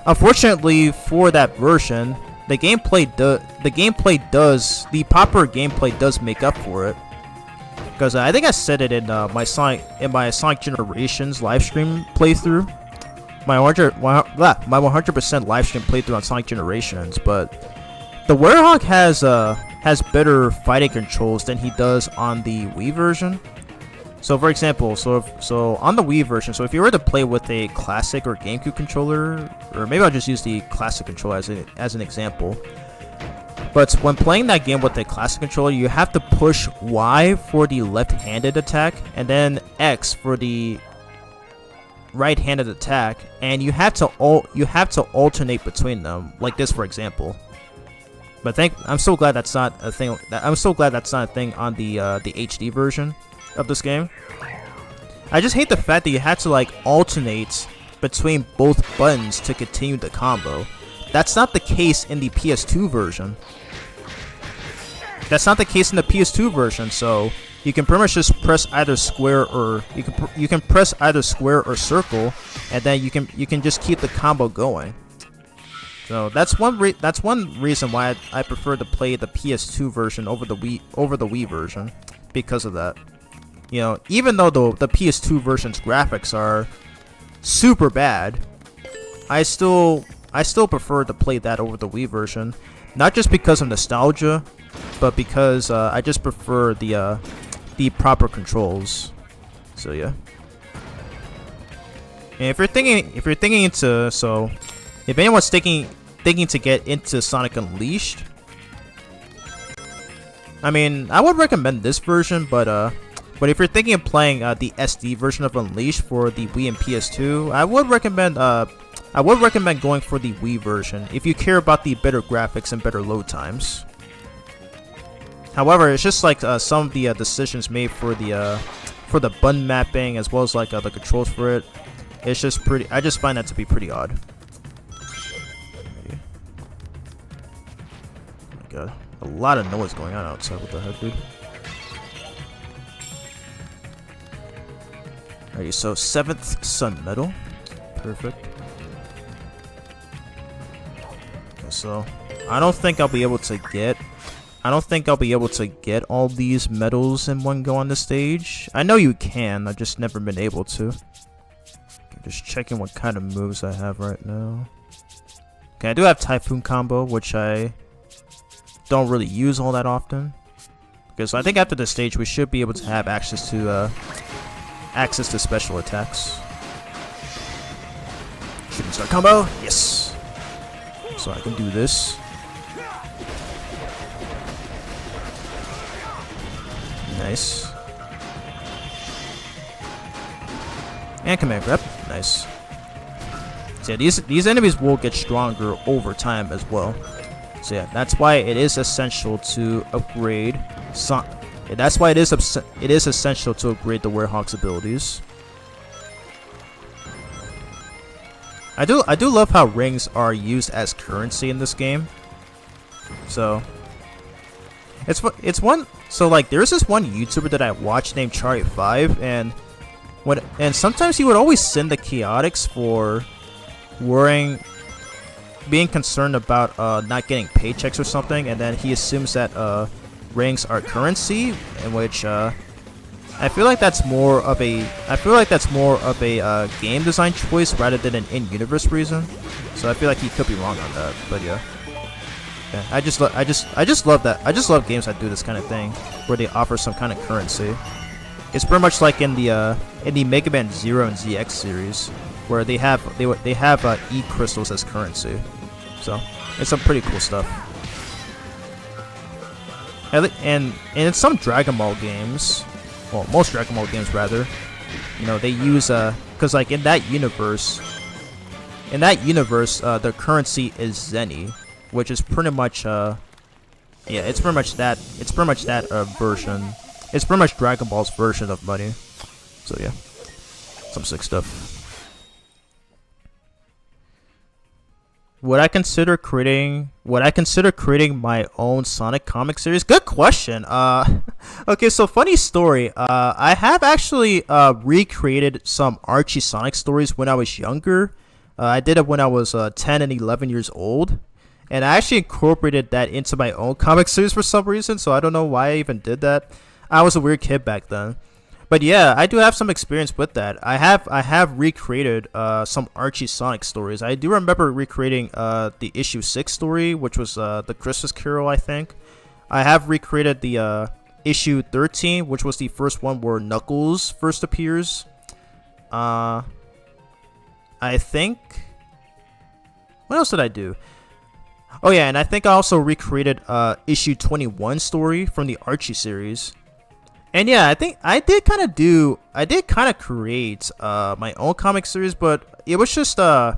Unfortunately for that version, the proper gameplay does make up for it. Because I think I said it in my Sonic Generations livestream playthrough, my 100% livestream playthrough on Sonic Generations. But the Werehog has better fighting controls than he does on the Wii version. So for example, so on the Wii version, so if you were to play with a classic or GameCube controller, or maybe I'll just use the classic controller as an example. But when playing that game with a classic controller, you have to push Y for the left-handed attack, and then X for the right-handed attack, and you have to alternate between them, like this, for example. But I'm so glad that's not a thing. I'm so glad that's not a thing on the HD version of this game. I just hate the fact that you have to like alternate between both buttons to continue the combo. That's not the case in the PS2 version. So you can pretty much just press either square or you can press either square or circle, and then you can just keep the combo going. So that's one reason why I prefer to play the PS2 version over the Wii version, because of that. You know, even though the PS2 version's graphics are super bad, I still prefer to play that over the Wii version, not just because of nostalgia, but because I just prefer the proper controls. So yeah. And if anyone's thinking to get into Sonic Unleashed, I mean, I would recommend this version, but if you're thinking of playing the SD version of Unleashed for the Wii and PS2, I would recommend going for the Wii version if you care about the better graphics and better load times. However, it's just like some of the decisions made for the button mapping, as well as like the controls for it. It's just pretty. I just find that to be pretty odd. Oh my god, a lot of noise going on outside. What the heck, dude? Alrighty, so 7th Sun Medal. Perfect. Okay, so I don't think I'll be able to get all these medals in one go on the stage. I know you can, I've just never been able to. Okay, just checking what kind of moves I have right now. Okay, I do have Typhoon combo, which I don't really use all that often. Because I think after this stage we should be able to have access to special attacks. Shooting star combo, yes. So I can do this. Nice. And command grab, nice. So yeah, these enemies will get stronger over time as well. So yeah, that's why it is essential to upgrade. That's why it is essential to upgrade the Werehog's abilities. I do love how rings are used as currency in this game. So it's one. So like there's this one YouTuber that I watched named Charlie5, and sometimes he would always send the chaotics for being concerned about not getting paychecks or something, and then he assumes that rings are currency, in which I feel like that's more of a game design choice rather than an in-universe reason. So I feel like he could be wrong on that, but yeah. Yeah, I just love that. I just love games that do this kind of thing, where they offer some kind of currency. It's pretty much like in the Mega Man 0 and ZX series, where they have E crystals as currency. So it's some pretty cool stuff. And in some Dragon Ball games, well, most Dragon Ball games rather, you know, they use because like in that universe, the currency is Zenny, which is pretty much it's pretty much that version. It's pretty much Dragon Ball's version of money. So yeah, some sick stuff. Would I consider creating my own Sonic comic series? Good question. Okay, so funny story. I have actually recreated some Archie Sonic stories when I was younger. I did it when I was 10 and 11 years old, and I actually incorporated that into my own comic series for some reason. So I don't know why I even did that. I was a weird kid back then. But yeah, I do have some experience with that. I have recreated some Archie Sonic stories. I do remember recreating the issue 6 story, which was the Christmas Carol, I think. I have recreated the issue 13, which was the first one where Knuckles first appears. I think. What else did I do? Oh yeah, and I think I also recreated issue 21 story from the Archie series. And yeah, I think I did kind of create my own comic series, but it was just my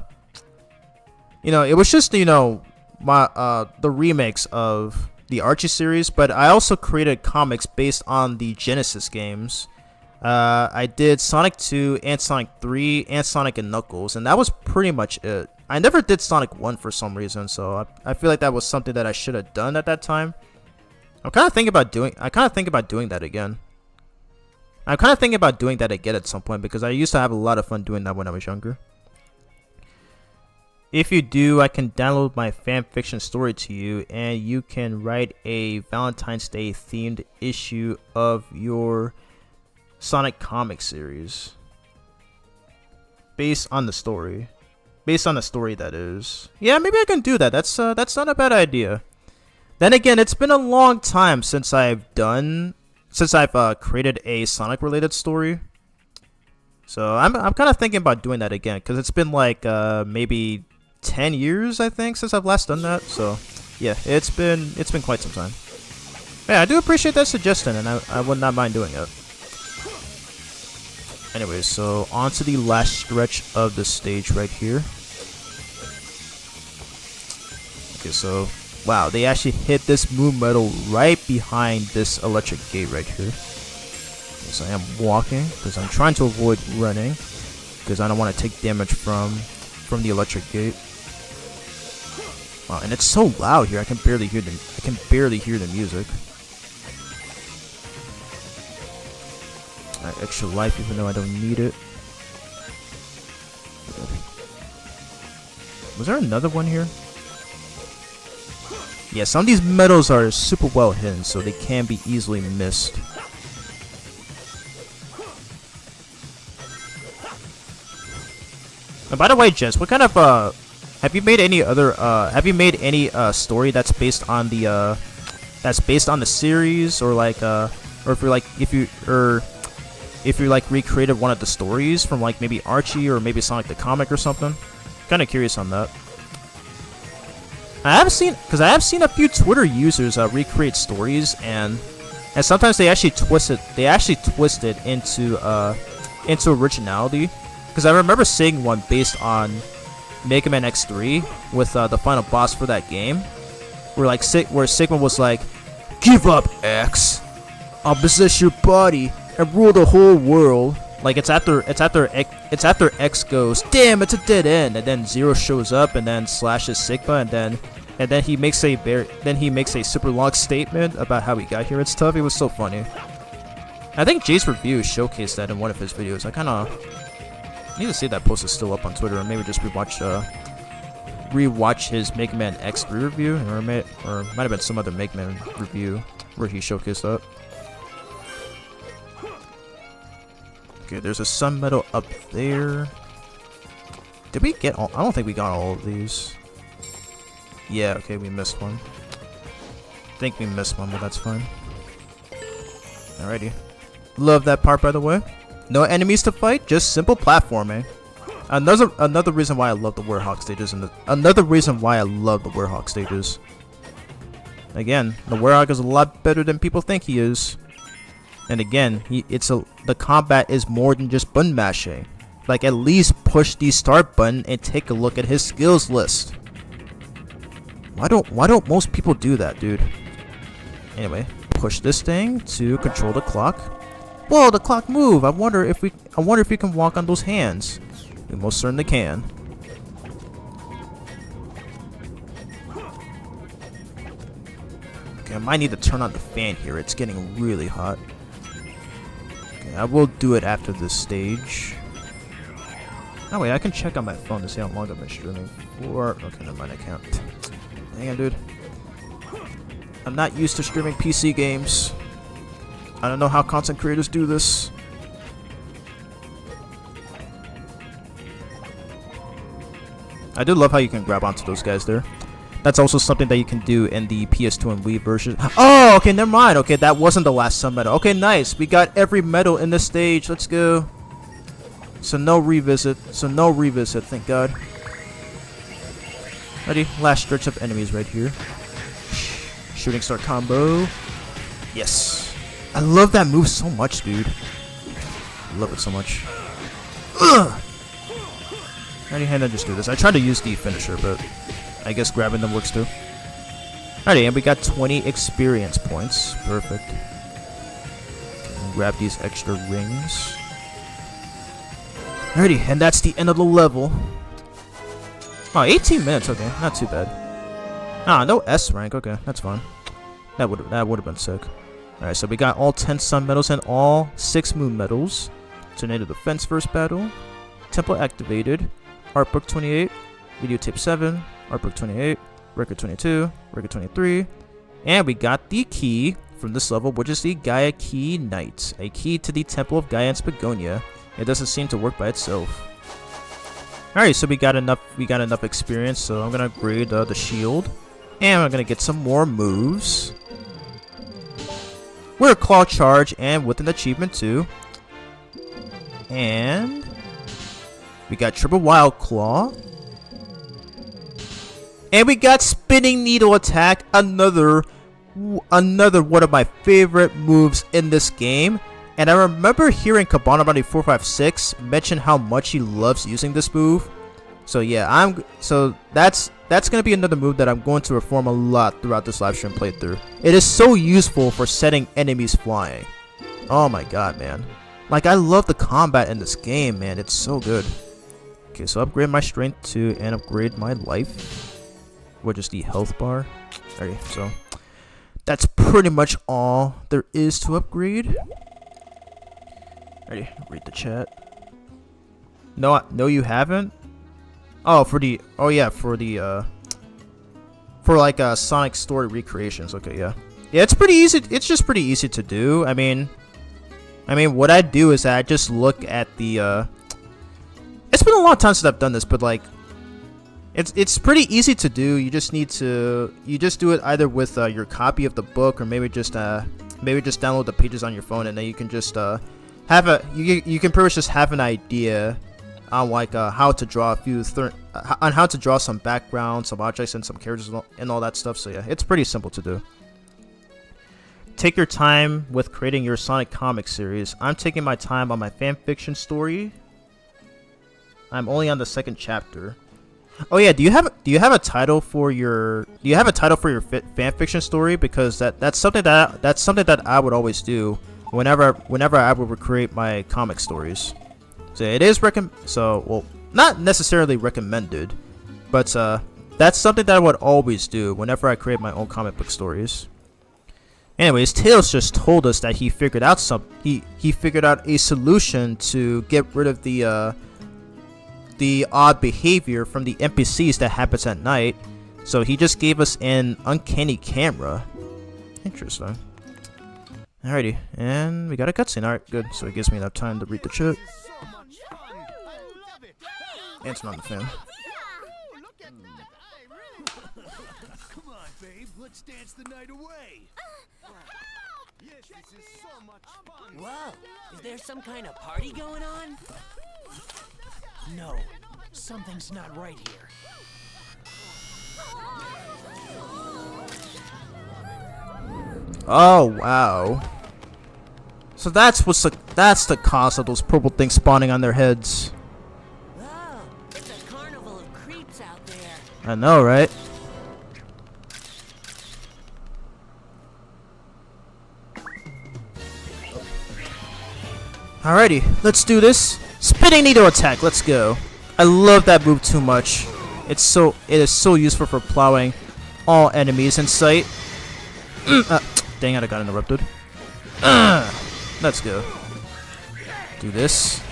the remakes of the Archie series. But I also created comics based on the Genesis games. I did Sonic 2 and Sonic 3 and Sonic and Knuckles, and that was pretty much it. I never did Sonic 1 for some reason, so I feel like that was something that I should have done at that time. I kind of think about doing that again. I'm kind of thinking about doing that again at some point, because I used to have a lot of fun doing that when I was younger. If you do, I can download my fanfiction story to you, and you can write a Valentine's Day themed issue of your Sonic comic series. Based on the story, that is. Yeah, maybe I can do that. That's not a bad idea. Then again, it's been a long time since I've created a Sonic related story. So I'm kind of thinking about doing that again, because it's been like maybe 10 years, I think, since I've last done that. So yeah, it's been quite some time. Yeah, I do appreciate that suggestion, and I would not mind doing it. Anyway, so on to the last stretch of the stage right here. Okay, so wow, they actually hit this moon metal right behind this electric gate right here. So I am walking because I'm trying to avoid running, because I don't want to take damage from the electric gate. Wow, and it's so loud here. I can barely hear the music. Alright, extra life even though I don't need it. Was there another one here? Yeah, some of these medals are super well hidden, so they can be easily missed. And by the way, Jess, what kind of have you made any other story that's based on the that's based on the series, or like or if you like recreated one of the stories from like maybe Archie or maybe Sonic the Comic or something. Kind of curious on that. I have seen a few Twitter users recreate stories, and sometimes they actually twist it into originality. Because I remember seeing one based on Mega Man X3 with the final boss for that game, where Sigma was like, "Give up, X. I'll possess your body and rule the whole world." Like it's after X goes, "Damn, it's a dead end," and then Zero shows up and then slashes Sigma, and then he makes a super long statement about how he got here and stuff. It was so funny. I think Jay's review showcased that in one of his videos. I kind of need to see if that post is still up on Twitter, or maybe just rewatch his Mega Man X3 review, or might have been some other Mega Man review where he showcased that. Okay, there's a sun medal up there. Did we get all? I don't think we got all of these. Yeah, okay, we missed one. I think we missed one, but that's fine. Alrighty. Love that part, by the way. No enemies to fight, just simple platforming. Another reason why I love the Werehog stages, and another reason why I love the Werehog stages. Again, the Werehog is a lot better than people think he is. And again, the combat is more than just button mashing. Like, at least push the start button and take a look at his skills list. Why don't most people do that, dude? Anyway, push this thing to control the clock. Whoa, the clock move. I wonder if we can walk on those hands. We most certainly can. Okay, I might need to turn on the fan here. It's getting really hot. Okay, I will do it after this stage. Oh wait, I can check on my phone to see how long I've been streaming for. Okay, never mind, I can't. Hang on, dude. I'm not used to streaming PC games. I don't know how content creators do this. I do love how you can grab onto those guys there. That's also something that you can do in the PS2 and Wii version. Oh, okay, never mind. Okay, that wasn't the last sun medal. Okay, nice. We got every medal in this stage. Let's go. So no revisit. Thank God. Ready? Last stretch of enemies right here. Shooting star combo. Yes. I love that move so much, dude. I love it so much. Ugh! Alrighty, and then just do this. I tried to use the finisher, but I guess grabbing them works too. Alrighty, and we got 20 experience points. Perfect. Okay, grab these extra rings. Alrighty, and that's the end of the level. Oh, 18 minutes. Okay, not too bad. Ah, no S rank. Okay, that's fine. That would have been sick. Alright, so we got all 10 sun medals and all 6 moon medals. Tornado Defense first battle. Temple activated. Art book 28. Videotape 7. Art book 28. Record 22. Record 23. And we got the key from this level, which is the Gaia Key Knight. A key to the Temple of Gaia and Spagonia. It doesn't seem to work by itself. Alright, so we got enough experience, so I'm gonna upgrade the shield. And I'm gonna get some more moves. We're a claw charge and with an achievement too. And we got triple wild claw. And we got spinning needle attack, another one of my favorite moves in this game. And I remember hearing Cabana9456 mention how much he loves using this move. So yeah, that's gonna be another move that I'm going to perform a lot throughout this live stream playthrough. It is so useful for setting enemies flying. Oh my god, man. Like, I love the combat in this game, man. It's so good. Okay, so upgrade my strength to and upgrade my life, which is the health bar. Alright, so that's pretty much all there is to upgrade. Ready? Read the chat. No, you haven't. Oh, for like Sonic story recreations. Okay, yeah, it's pretty easy. It's just pretty easy to do. I mean, what I do is I just look at the. It's been a long time since I've done this, but like, It's pretty easy to do. You just do it either with your copy of the book, or maybe just download the pages on your phone, and then you can just you can pretty much just have an idea on like how to draw how to draw some background, some objects, and some characters and all that stuff. So yeah, it's pretty simple to do. Take your time with creating your Sonic comic series. I'm taking my time on my fanfiction story. I'm only on the 2nd chapter. Oh yeah, do you have a title for your fanfiction story? Because that's something that I would always do whenever I would create my comic stories. So it is not necessarily recommended, but that's something that I would always do whenever I create my own comic book stories. Anyways, Tails just told us that he figured out a solution to get rid of the odd behavior from the NPCs that happens at night. So he just gave us an uncanny camera. Interesting. Alrighty, and we got a cutscene. Alright, good. So it gives me enough time to read the chat. And turn on the fan. Come on, babe. Let's dance the night away. Yes, this is so much fun. Whoa, is there some kind of party going on? No, something's not right here. Oh wow. So that's the cause of those purple things spawning on their heads. Whoa, it's a carnival of creeps out there. I know, right? Alrighty, let's do this. Spinning needle attack, let's go. I love that move too much. It is so useful for plowing all enemies in sight. Dang it, I got interrupted. Let's go. Do this.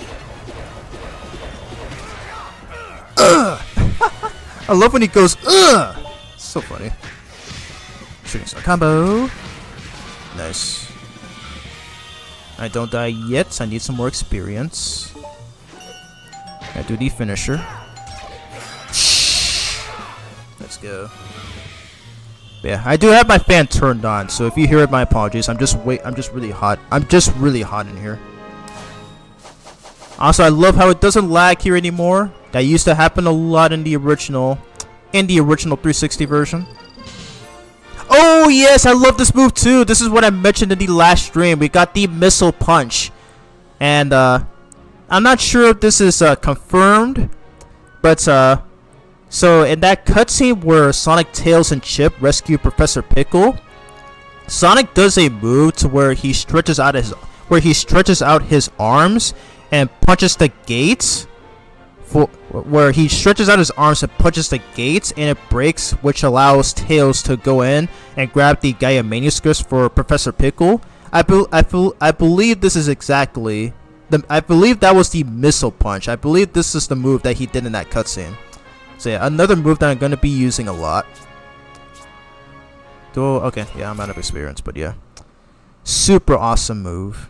I love when he goes, so funny. Shooting star combo. Nice. I don't die yet, I need some more experience. I do the finisher. Let's go. Yeah, I do have my fan turned on, so if you hear it, my apologies. I'm just really hot. I'm just really hot in here. Also, I love how it doesn't lag here anymore. That used to happen a lot in the original 360 version. Oh yes, I love this move too. This is what I mentioned in the last stream. We got the missile punch, and I'm not sure if this is confirmed, but so in that cutscene where Sonic, Tails, and Chip rescue Professor Pickle, Sonic does a move to where he stretches out his arms and punches the gates. Where he stretches out his arms and punches the gates, and it breaks, which allows Tails to go in and grab the Gaia manuscripts for Professor Pickle. I believe this is exactly I believe that was the missile punch. I believe this is the move that he did in that cutscene. So yeah, another move that I'm gonna be using a lot. Okay, yeah, I'm out of experience, but yeah, super awesome move.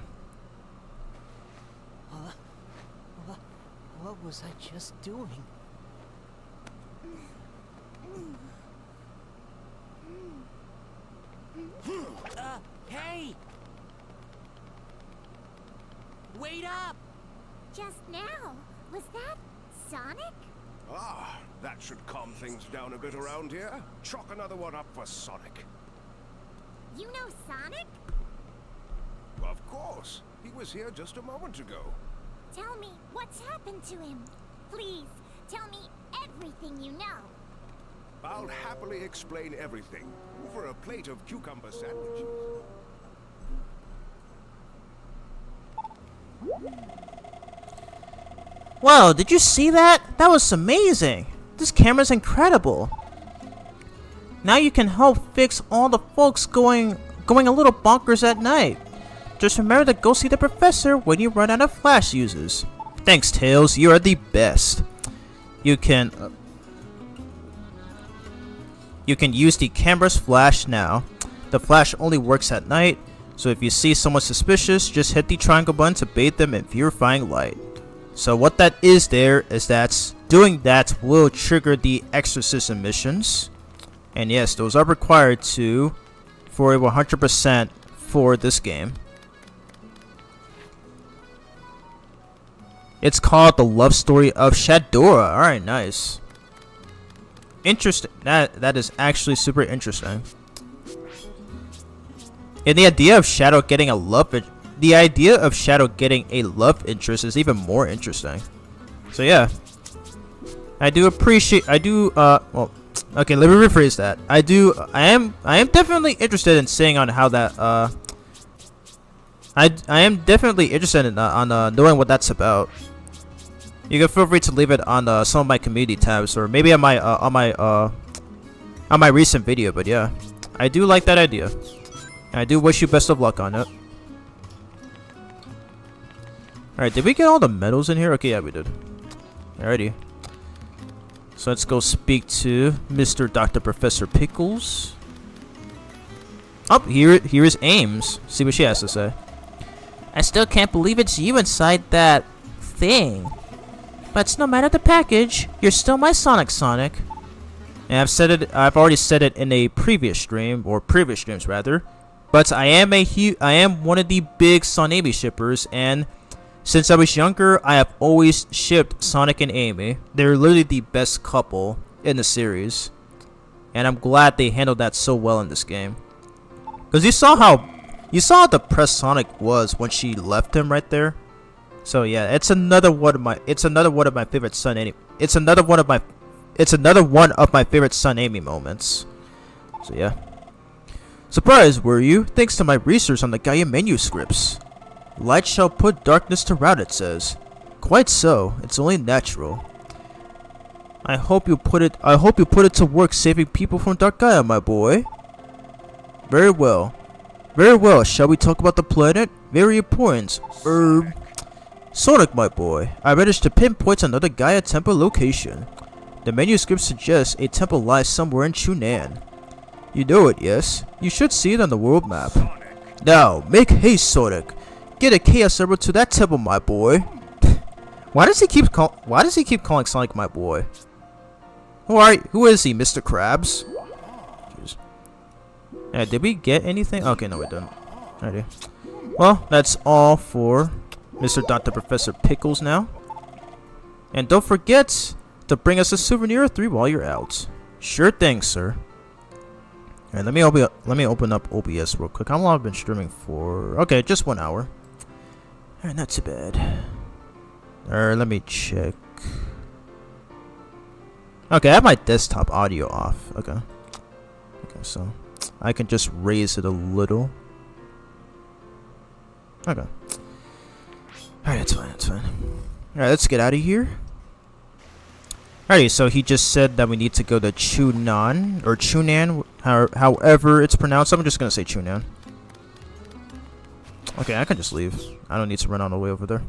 What was I just doing? Hey! Wait up! Just now. Was that Sonic? Ah, that should calm things down a bit around here. Chalk another one up for Sonic. You know Sonic? Of course. He was here just a moment ago. Tell me what's happened to him. Please, tell me everything you know. I'll happily explain everything over a plate of cucumber sandwiches. Wow, did you see that? That was amazing. This camera's incredible. Now you can help fix all the folks going a little bonkers at night. Just remember to go see the professor when you run out of flash uses. Thanks, Tails. You are the best. You can use the camera's flash now. The flash only works at night, so if you see someone suspicious, just hit the triangle button to bathe them in purifying light. So what that is there is that doing that will trigger the exorcism missions. And yes, those are required to for a 100% for this game. It's called The Love Story of Shadora. Alright, nice. Interesting. That is actually super interesting. And the idea of Shadow getting a love interest is even more interesting. So yeah. I well, okay, let me rephrase that. I am definitely interested in seeing on how that I am definitely interested in on knowing what that's about. You can feel free to leave it on some of my community tabs, or maybe on my recent video. But yeah, I do like that idea. I do wish you best of luck on it. Alright, did we get all the medals in here? Okay, yeah, we did. Alrighty. So let's go speak to Mr. Dr. Professor Pickles. Oh, here is Ames. See what she has to say. I still can't believe it's you inside that thing. But no matter the package, you're still my Sonic. And I've already said it in a previous stream, or previous streams rather. But I am one of the big Son-Amy shippers, and since I was younger, I have always shipped Sonic and Amy. They're literally the best couple in the series, and I'm glad they handled that so well in this game. Cause you saw how depressed Sonic was when she left him right there. So yeah, it's another one of my favorite Son-Amy. It's another one of my favorite Son-Amy moments. So yeah. Surprised, were you? Thanks to my research on the Gaia manuscripts. Light shall put darkness to rout, it says. Quite so. It's only natural. I hope you put it to work saving people from Dark Gaia, my boy. Very well. Very well. Shall we talk about the planet? Very important. Sonic, my boy. I managed to pinpoint another Gaia temple location. The manuscript suggests a temple lies somewhere in Chunan. You know it, yes? You should see it on the world map. Now, make haste, Sonic. Get a Chaos Emerald to that temple, my boy. Why does he keep calling Sonic my boy? Who is he, Mr. Krabs? Jeez. Yeah, did we get anything? Okay, no, we didn't. Alrighty. Well, that's all for Mr. Dr. Professor Pickles now. And don't forget to bring us a souvenir or 3 while you're out. Sure thing, sir. Alright, let me open up OBS real quick. How long have I been streaming for? Okay, just 1 hour. Alright, not too bad. Alright, let me check. Okay, I have my desktop audio off. Okay. Okay, so I can just raise it a little. Okay. Alright, that's fine, that's fine. Alright, let's get out of here. Alrighty, so he just said that we need to go to Chunan, or Chunan, however it's pronounced. I'm just gonna say Chunan. Okay, I can just leave. I don't need to run all the way over there.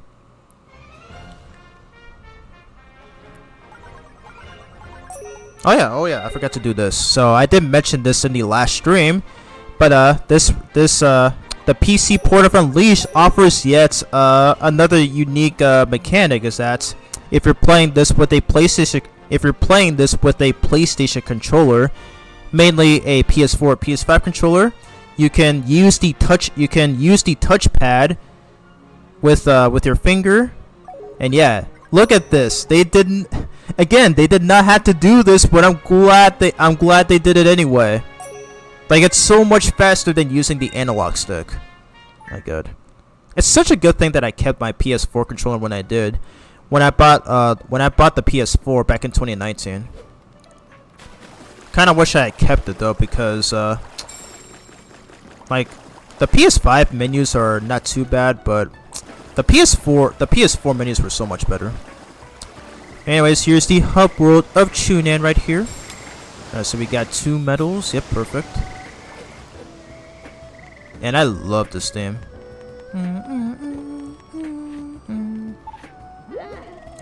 Oh yeah, I forgot to do this. So I did mention this in the last stream, but the PC port of Unleashed offers yet another unique mechanic. Is that if you're playing this with a PlayStation, controller, mainly a PS4 or PS5 controller, you can use the touchpad with your finger. And yeah, look at this. They did not have to do this, but I'm glad they did it anyway. Like, it's so much faster than using the analog stick. My god. It's such a good thing that I kept my PS4 controller when I did. When I bought the PS4 back in 2019. Kind of wish I had kept it though, because like the PS5 menus are not too bad, but the PS4 menus were so much better. Anyways, here's the hub world of Chunan right here. So we got 2 medals. Yep, perfect. And I love this theme.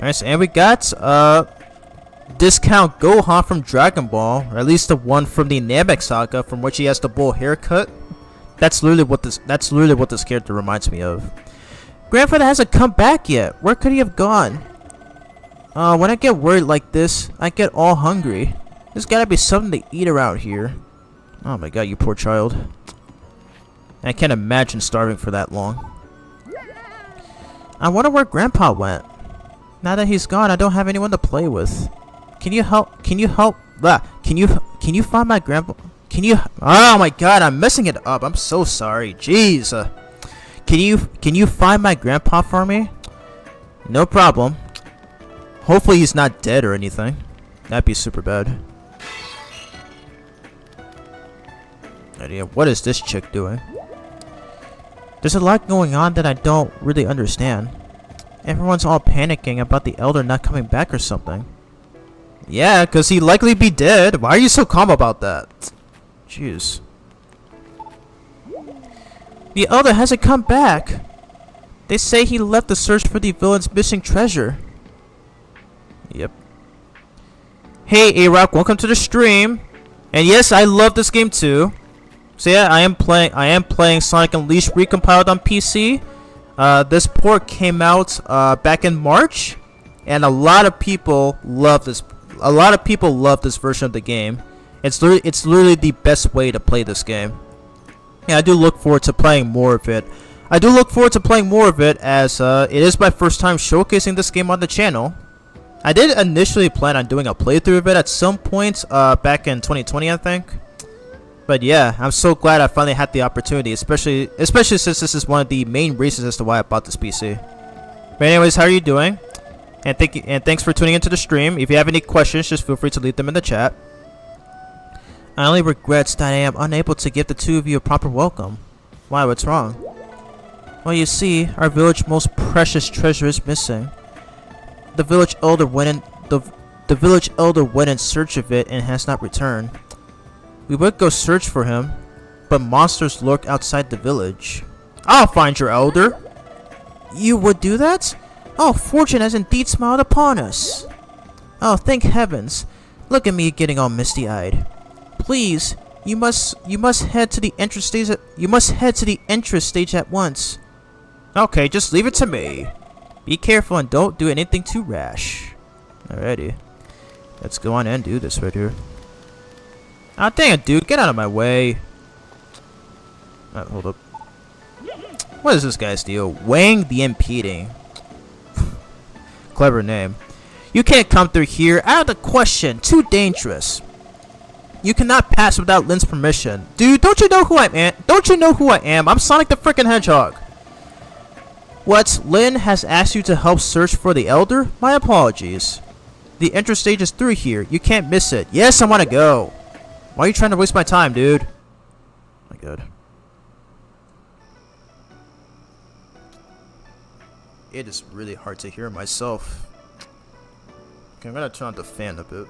Alright, so, and we got Discount Gohan from Dragon Ball, or at least the one from the Namek Saga, from which he has the bull haircut. That's literally what this character reminds me of. Grandfather hasn't come back yet. Where could he have gone? When I get worried like this, I get all hungry. There's gotta be something to eat around here. Oh my god, you poor child. I can't imagine starving for that long. I wonder where Grandpa went. Now that he's gone, I don't have anyone to play with. Can you help? Can you find my grandpa? Oh my god, I'm messing it up. I'm so sorry. Jeez. Can you find my grandpa for me? No problem. Hopefully he's not dead or anything. That'd be super bad. Idea. What is this chick doing? There's a lot going on that I don't really understand. Everyone's all panicking about the elder not coming back or something. Yeah, cause he'd likely be dead. Why are you so calm about that? Jeez. The elder hasn't come back. They say he left to search for the villain's missing treasure. Yep. Hey A-Rock, welcome to the stream. And yes, I love this game too. So yeah, I am playing Sonic Unleashed Recompiled on PC. This port came out back in March, and a lot of people love this. A lot of people love this version of the game. It's literally the best way to play this game. Yeah, I do look forward to playing more of it. As it is my first time showcasing this game on the channel. I did initially plan on doing a playthrough of it at some point back in 2020, I think. But yeah, I'm so glad I finally had the opportunity, especially since this is one of the main reasons as to why I bought this PC. But anyways, how are you doing? And thanks for tuning into the stream. If you have any questions, just feel free to leave them in the chat. I only regrets that I am unable to give the two of you a proper welcome. Why, what's wrong? Well, you see, our village's most precious treasure is missing. The village elder went in search of it and has not returned. We would go search for him, but monsters lurk outside the village. I'll find your elder. You would do that? Oh, fortune has indeed smiled upon us. Oh, thank heavens. Look at me getting all misty-eyed. Please, you must head to the entrance stage at once. Okay, just leave it to me. Be careful and don't do anything too rash. Alrighty. Let's go on and do this right here. Ah, dang it, dude. Get out of my way. Hold up. What is this guy's deal? Wang the Impeding. Clever name. You can't come through here. Out of the question. Too dangerous. You cannot pass without Lin's permission. Dude, don't you know who I am? I'm Sonic the frickin' Hedgehog. What? Lin has asked you to help search for the Elder? My apologies. The entrance stage is through here. You can't miss it. Yes, I want to go. Why are you trying to waste my time, dude? Oh my god. It is really hard to hear myself. Okay, I'm gonna turn on the fan a bit.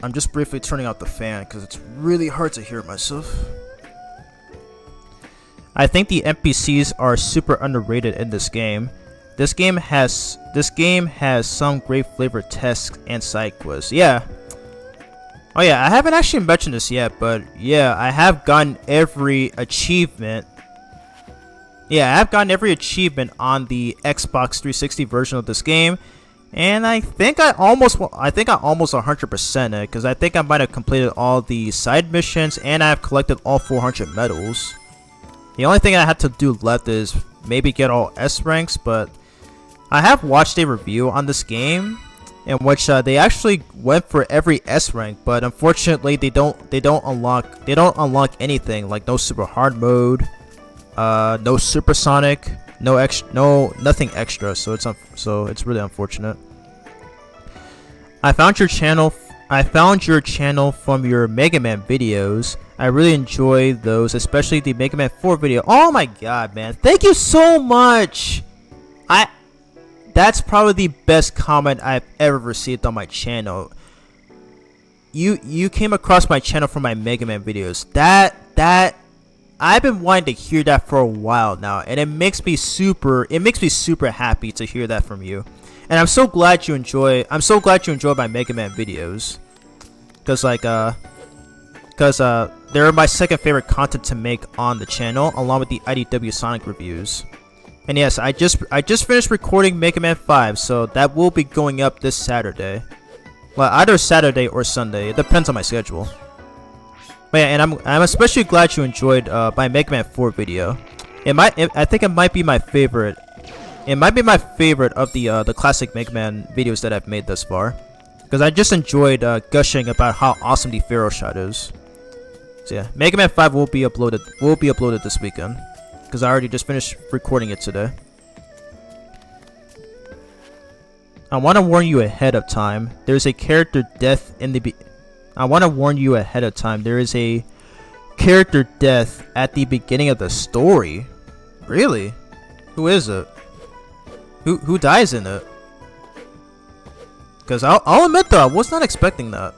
I'm just briefly turning out the fan because it's really hard to hear myself. I think the NPCs are super underrated in this game. This game has some great flavor tests and side quests. Yeah. Oh yeah, I haven't actually mentioned this yet, but yeah, I have gotten every achievement. Yeah, I have gotten every achievement on the Xbox 360 version of this game. And I think I almost 100% it, because I think I might have completed all the side missions, and I have collected all 400 medals. The only thing I have to do left is maybe get all S ranks, but I have watched a review on this game in which they actually went for every S rank, but unfortunately they don't unlock anything, like no super hard mode, no supersonic. Nothing extra, so it's really unfortunate. I found your channel from your Mega Man videos. I really enjoy those, especially the Mega Man 4 video. Oh my god, man. Thank you so much. That's probably the best comment I've ever received on my channel. You came across my channel from my Mega Man videos. That I've been wanting to hear that for a while now, and it makes me super happy to hear that from you. And I'm so glad you enjoy my Mega Man videos, cause they're my second favorite content to make on the channel, along with the IDW Sonic reviews. And yes, I just finished recording Mega Man 5, so that will be going up this Saturday. Well, either Saturday or Sunday. It depends on my schedule. But yeah, and I'm especially glad you enjoyed my Mega Man 4 video. I think it might be my favorite. It might be my favorite of the classic Mega Man videos that I've made thus far, because I just enjoyed gushing about how awesome the Pharaoh shot is. So yeah, Mega Man 5 will be uploaded this weekend, because I already just finished recording it today. I want to warn you ahead of time. There's a character death in the. I want to warn you ahead of time. There is a character death at the beginning of the story. Really? Who is it? Who dies in it? Because I'll admit though, I was not expecting that.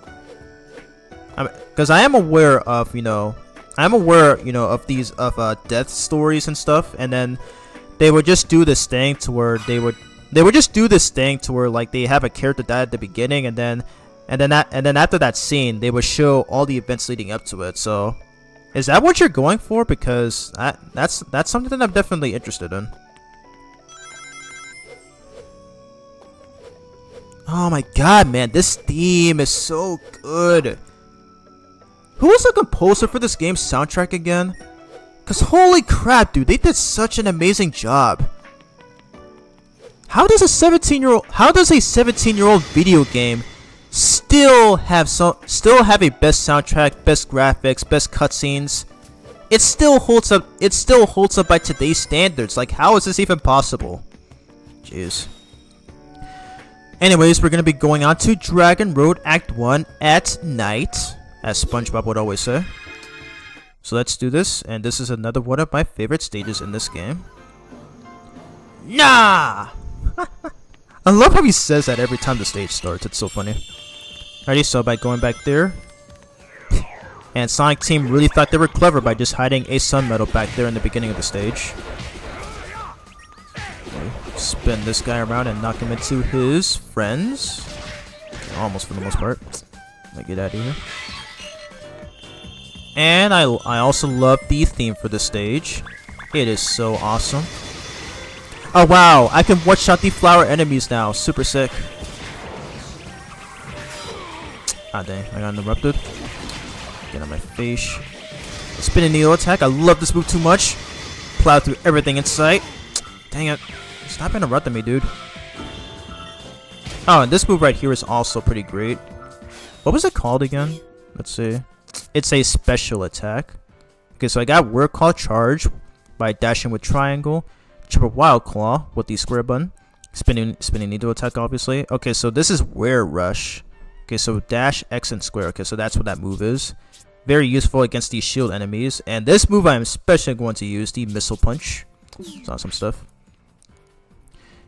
Because I am aware of of these death stories and stuff, and then they would just do this thing to where like they have a character die at the beginning, and then after that scene they would show all the events leading up to it. So is that what you're going for? Because that's something that I'm definitely interested in. Oh my god, man, this theme is so good. Who was the composer for this game's soundtrack again? Cause holy crap, dude, they did such an amazing job. How does a 17-year-old video game still have a best soundtrack, best graphics, best cutscenes? It still holds up by today's standards. Like, how is this even possible? Jeez. Anyways, we're gonna be going on to Dragon Road Act 1 at night, as SpongeBob would always say. So let's do this, and this is another one of my favorite stages in this game. Nah! I love how he says that every time the stage starts. It's so funny. Alrighty, so by going back there, and Sonic Team really thought they were clever by just hiding a Sun Medal back there in the beginning of the stage. Spin this guy around and knock him into his friends. Almost for the most part. Let me get out of here. And I also love the theme for this stage. It is so awesome. Oh wow, I can one-shot the flower enemies now. Super sick. Ah dang, I got interrupted. Get on my face. Spinning needle attack. I love this move too much. Plow through everything in sight. Dang it. Stop interrupting me, dude. Oh, and this move right here is also pretty great. What was it called again? Let's see. It's a special attack. Okay, so I got Word Call Charge by dashing with triangle. Triple Wild Claw with the square button. Spinning needle attack, obviously. Okay, so this is Were Rush. Okay, so dash, X, and square. Okay, so that's what that move is. Very useful against these shield enemies. And this move I'm especially going to use, the Missile Punch. It's awesome stuff.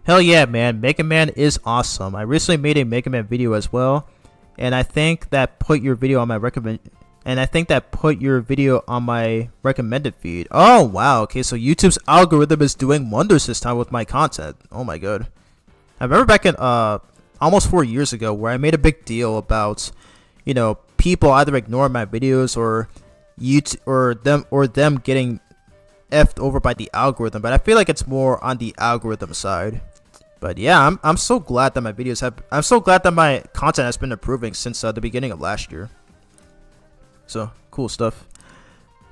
Hell yeah, man. Mega Man is awesome. I recently made a Mega Man video as well, and I think that put your video on my recommended feed. Oh wow. Okay, so YouTube's algorithm is doing wonders this time with my content. Oh my god. I remember back in almost 4 years ago where I made a big deal about, you know, people either ignoring my videos or them getting effed over by the algorithm, but I feel like it's more on the algorithm side. But yeah, I'm so glad that I'm so glad that my content has been improving since the beginning of last year. So cool stuff.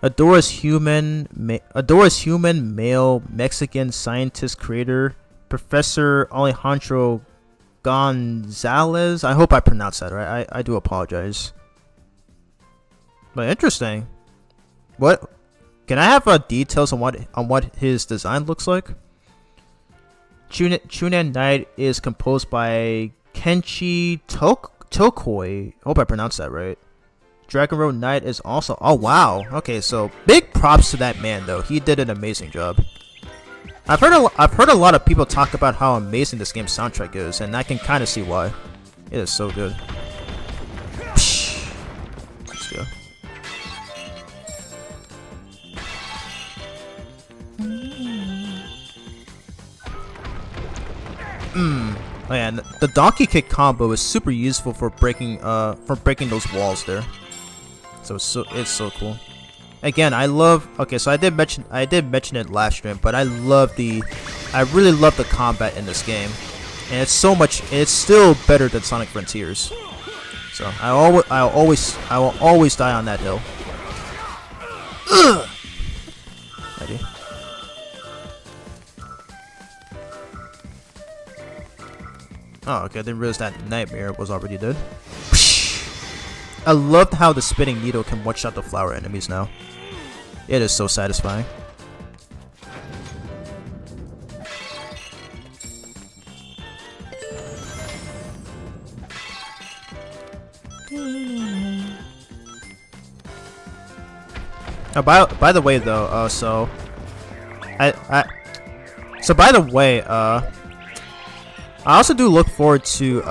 Adora's human male Mexican scientist creator Professor Alejandro Gonzalez. I hope I pronounced that right. I do apologize. But interesting. What? Can I have details on what his design looks like? Chunen Night is composed by Kenshi Tokoi. Hope I pronounced that right. Dragon Road Night is also. Oh wow. Okay, so big props to that man though. He did an amazing job. I've heard a lot of people talk about how amazing this game's soundtrack is, and I can kind of see why. It is so good. Let's go. Oh yeah, and the donkey kick combo is super useful for breaking those walls there. So it's so cool. Again, I love. Okay, so I did mention it last stream, but I really love the combat in this game, and it's so much. It's still better than Sonic Frontiers. So I will always die on that hill. Ugh. Ready? Oh, okay. I didn't realize that nightmare was already dead. I love how the spinning needle can one-shot the flower enemies now. It is so satisfying. By the way though, so by the way, I also do look forward to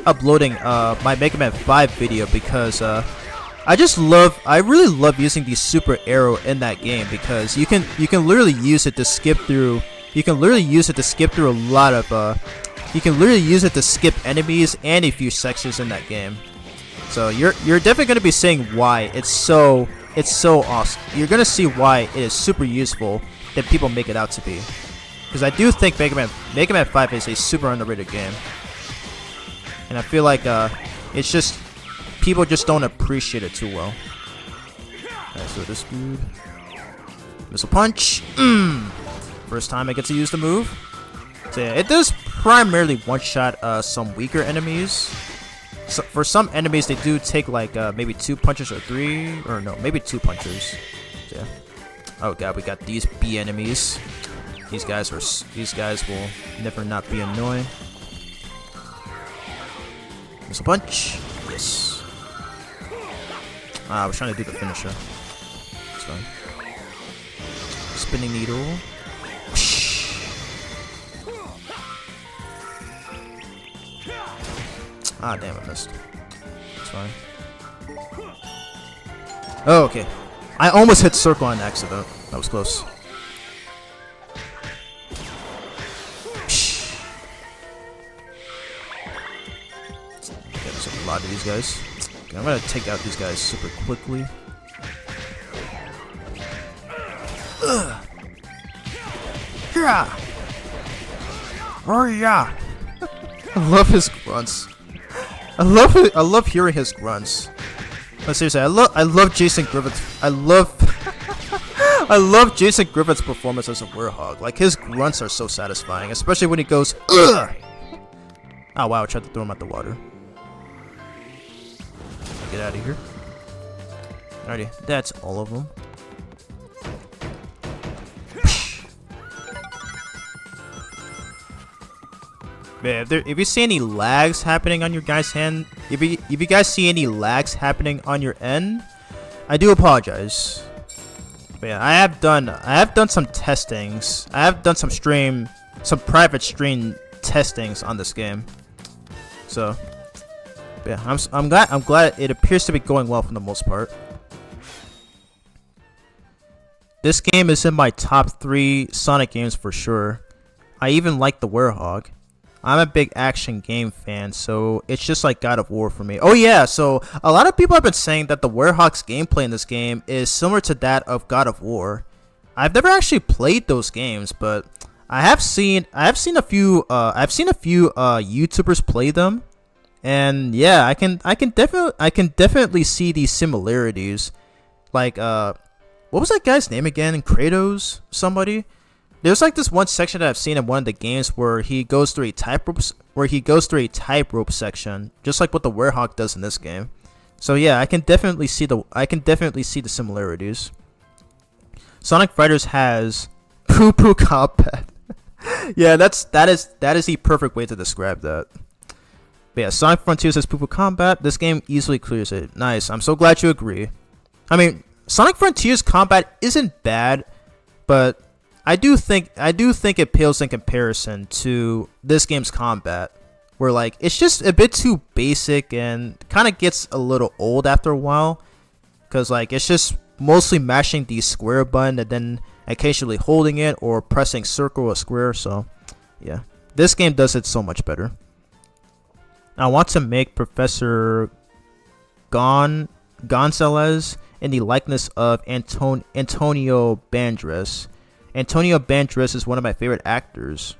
uploading my Mega Man 5 video because I really love using the super arrow in that game because you can literally use it to skip through. You can literally use it to skip through a lot of you can literally use it to skip enemies and a few sections in that game. So you're definitely gonna be seeing why it's so awesome. You're gonna see why it is super useful that people make it out to be. Because I do think Mega Man 5 is a super underrated game. And I feel like it's just people just don't appreciate it too well. Alright, so this dude. Missile punch. First time I get to use the move. So yeah, it does primarily one-shot some weaker enemies. So for some enemies, they do take like maybe 2 punches or 3, or no, maybe 2 punches. So, yeah. Oh god, we got these B enemies. These guys will never not be annoying. Missile punch. Yes. I was trying to do the finisher. It's fine. Spinning needle. Ah, damn, I missed. It's fine. Oh, okay. I almost hit circle on accident. That was close. Okay, there's a lot of these guys. Okay, I'm gonna take out these guys super quickly. Ugh. Yeah. Oh yeah. I love his grunts. I love hearing his grunts. No, seriously, I love Jason Griffith's. I love Jason Griffith's performance as a Werehog. Like his grunts are so satisfying, especially when he goes. Ugh! Oh wow! I tried to throw him at the water. Get out of here. Alrighty, that's all of them. Man, if you see any lags happening on your guys' hand, if you guys see any lags happening on your end, I do apologize. But yeah, I have done some testings. I have done some private stream testings on this game. So yeah, I'm glad it appears to be going well for the most part. This game is in my top 3 Sonic games for sure. I even like the Werehog. I'm a big action game fan, so it's just like God of War for me. Oh yeah, so a lot of people have been saying that the Werehog's gameplay in this game is similar to that of God of War. I've never actually played those games, but I have seen a few YouTubers play them, and yeah, I can definitely see these similarities. Like what was that guy's name again? Kratos? Somebody? There's like this one section that I've seen in one of the games where he goes through a tightrope section, just like what the Werehog does in this game. So yeah, I can definitely see the similarities. Sonic Fighters has poo-poo combat. Yeah, that is the perfect way to describe that. But yeah, Sonic Frontiers has poo-poo combat. This game easily clears it. Nice. I'm so glad you agree. I mean, Sonic Frontiers combat isn't bad, but I do think it pales in comparison to this game's combat, where like it's just a bit too basic and kind of gets a little old after a while, because like it's just mostly mashing the square button and then occasionally holding it or pressing circle or square. So yeah, This game does it so much better. I want to make Professor Gonzalez in the likeness of Antonio Banderas. Antonio Banderas is one of my favorite actors.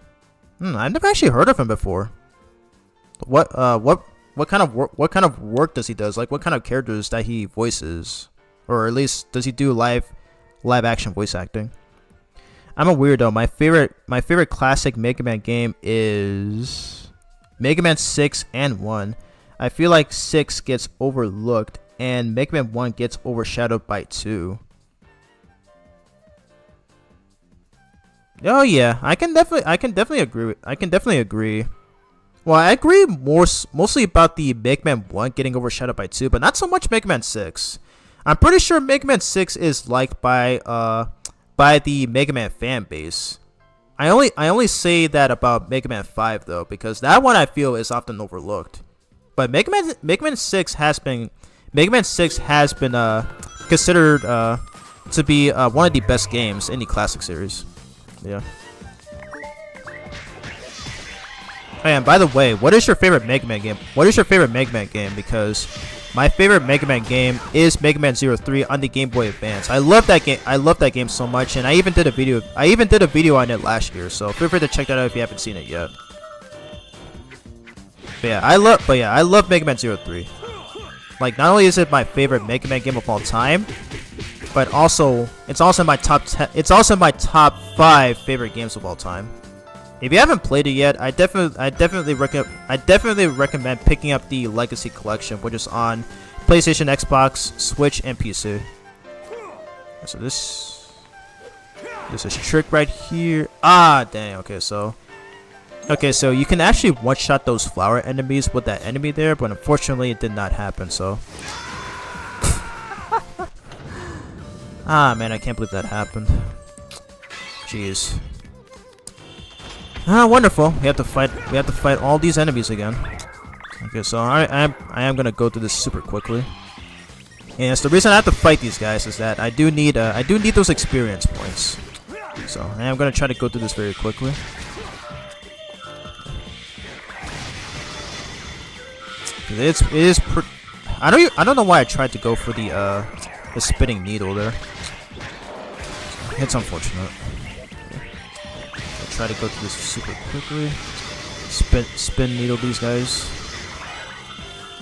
I've never actually heard of him before. What kind of work does he does? Like what kind of characters that he voices, or at least does he do live action voice acting? I'm a weirdo. My favorite classic Mega Man game is Mega Man 6 and 1. I feel like 6 gets overlooked and Mega Man 1 gets overshadowed by 2. Oh yeah, I can definitely agree. Well, I agree mostly about the Mega Man 1 getting overshadowed by 2, but not so much Mega Man 6. I'm pretty sure Mega Man 6 is liked by the Mega Man fan base. I only say that about Mega Man 5 though, because that one I feel is often overlooked. But Mega Man 6 has been considered to be one of the best games in the classic series. Yeah. And by the way, what is your favorite Mega Man game? Because my favorite Mega Man game is Mega Man 03 on the Game Boy Advance. I love that game so much, and I even did a video on it last year. So feel free to check that out if you haven't seen it yet. But yeah, I love Mega Man 03. Like, not only is it my favorite Mega Man game of all time, but it's also my top 5 favorite games of all time. If you haven't played it yet, I definitely recommend picking up the Legacy Collection, which is on PlayStation, Xbox, Switch, and PC. So this is trick right here. Ah, dang. Okay, so you can actually one-shot those flower enemies with that enemy there, but unfortunately it did not happen. So, ah, man, I can't believe that happened. Jeez. Ah, wonderful. We have to fight all these enemies again. Okay, so I am gonna go through this super quickly. And the reason I have to fight these guys is that I do need those experience points. So I am gonna try to go through this very quickly. I don't know why I tried to go for the spinning needle there. It's unfortunate. Try to go through this super quickly. Spin needle these guys.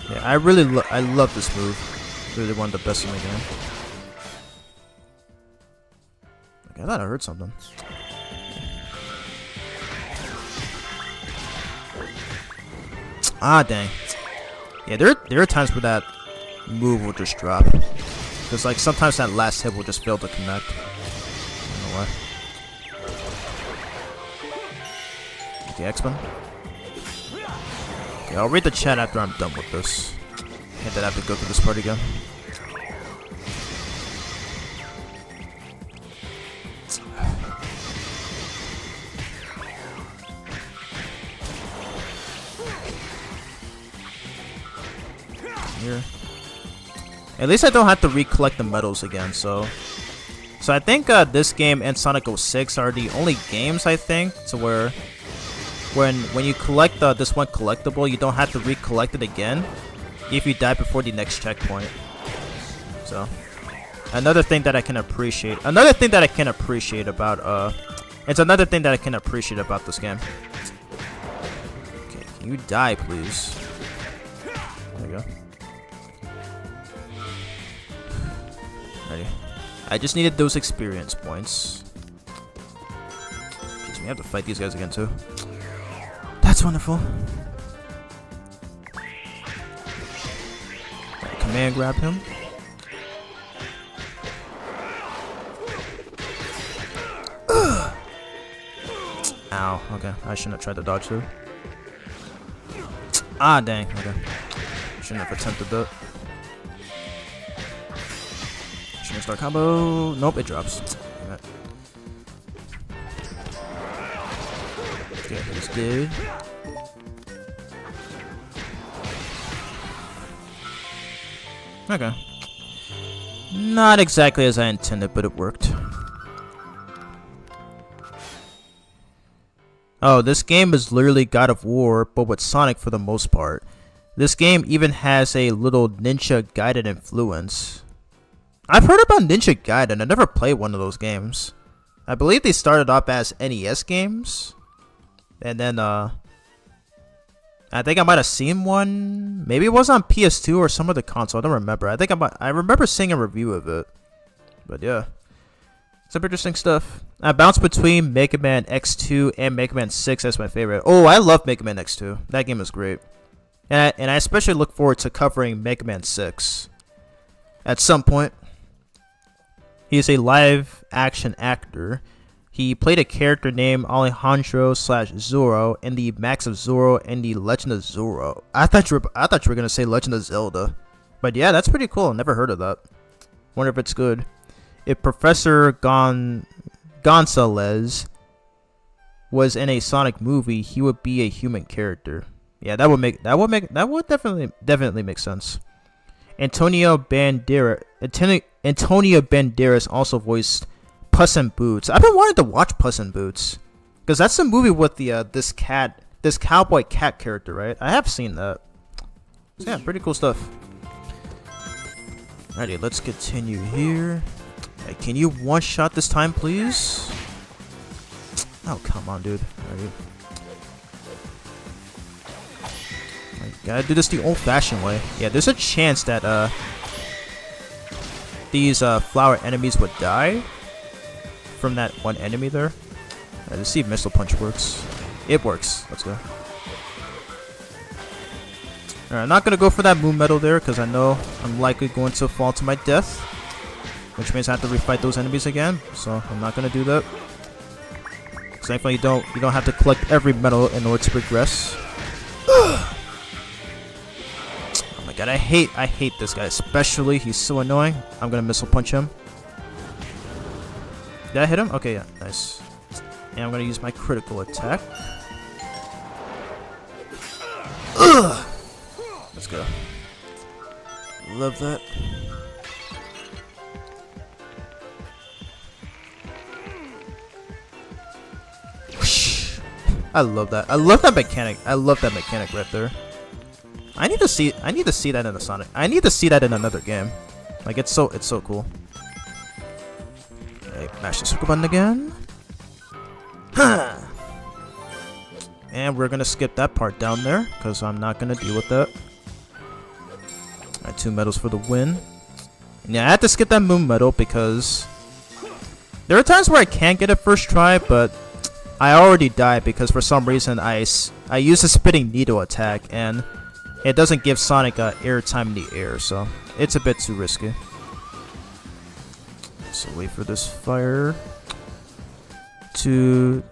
Yeah, I love this move. Really one of the best in the game. Okay, I thought I heard something. Ah, dang. Yeah, there are times where that move will just drop. Because like sometimes that last hit will just fail to connect. I don't know why. Okay, X-Men. Okay, I'll read the chat after I'm done with this. And then I have to go through this part again. Here. At least I don't have to recollect the medals again, so I think this game and Sonic 06 are the only games I think to where when you collect this one collectible, you don't have to recollect it again if you die before the next checkpoint. So another thing that I can appreciate about this game. Okay, can you die, please? There you go. Ready. I just needed those experience points. Jeez, we have to fight these guys again too. That's wonderful. Right, command grab him. Ow, okay. I shouldn't have tried to dodge through. Ah, dang, okay. Shouldn't have attempted that. Shouldn't start combo. Nope, it drops. Damn it. Okay, he's dead. Okay. Not exactly as I intended, but it worked. Oh, this game is literally God of War, but with Sonic for the most part. This game even has a little Ninja Gaiden influence. I've heard about Ninja Gaiden. I never played one of those games. I believe they started off as NES games. And then, I think I might have seen one. Maybe it was on PS2 or some other console. I don't remember. I remember seeing a review of it. But yeah. Some interesting stuff. I bounce between Mega Man X2 and Mega Man 6 as my favorite. Oh, I love Mega Man X2. That game is great. And I especially look forward to covering Mega Man 6 at some point. He is a live action actor. He played a character named Alejandro /Zorro in the Max of Zorro and the Legend of Zorro. I thought you were gonna say Legend of Zelda. But yeah, that's pretty cool. Never heard of that. Wonder if it's good. If Professor Gonzalez was in a Sonic movie, he would be a human character. Yeah, that would definitely make sense. Antonio Banderas also voiced Puss in Boots. I've been wanting to watch Puss in Boots because that's the movie with the this cowboy cat character, right? I have seen that. So yeah, pretty cool stuff. Alrighty, let's continue here. Hey, can you one-shot this time, please? Oh, come on, dude. Alright. Gotta do this the old-fashioned way. Yeah, there's a chance that these flower enemies would die from that one enemy there. Alright, let's see if Missile Punch works. It works. Let's go. Alright, I'm not gonna go for that Moon Medal there because I know I'm likely going to fall to my death, which means I have to refight those enemies again. So I'm not gonna do that. Thankfully, you don't have to collect every medal in order to progress. Oh my god, I hate this guy especially. He's so annoying. I'm gonna Missile Punch him. Did I hit him? Okay, yeah, nice. And I'm gonna use my critical attack. Ugh! Let's go. Love that. I love that. I love that mechanic. I love that mechanic right there. I need to see that in a Sonic. I need to see that in another game. Like it's so cool. Okay, mash the circle button again. Huh. And we're gonna skip that part down there because I'm not gonna deal with that. Alright, 2 medals for the win. And yeah, I had to skip that Moon Medal because there are times where I can't get it first try, but I already died because for some reason I use a spitting needle attack and it doesn't give Sonic air time in the air, so it's a bit too risky. So wait for this fire to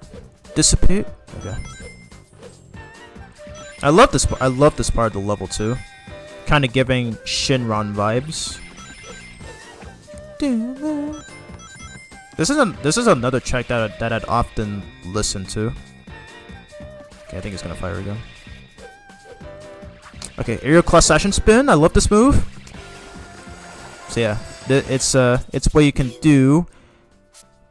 dissipate. Okay. I love this part of the level too. Kind of giving Shinron vibes. This is another track that I'd often listen to. Okay, I think it's gonna fire again. Okay, aerial claw slash and spin. I love this move. So yeah, it's what you can do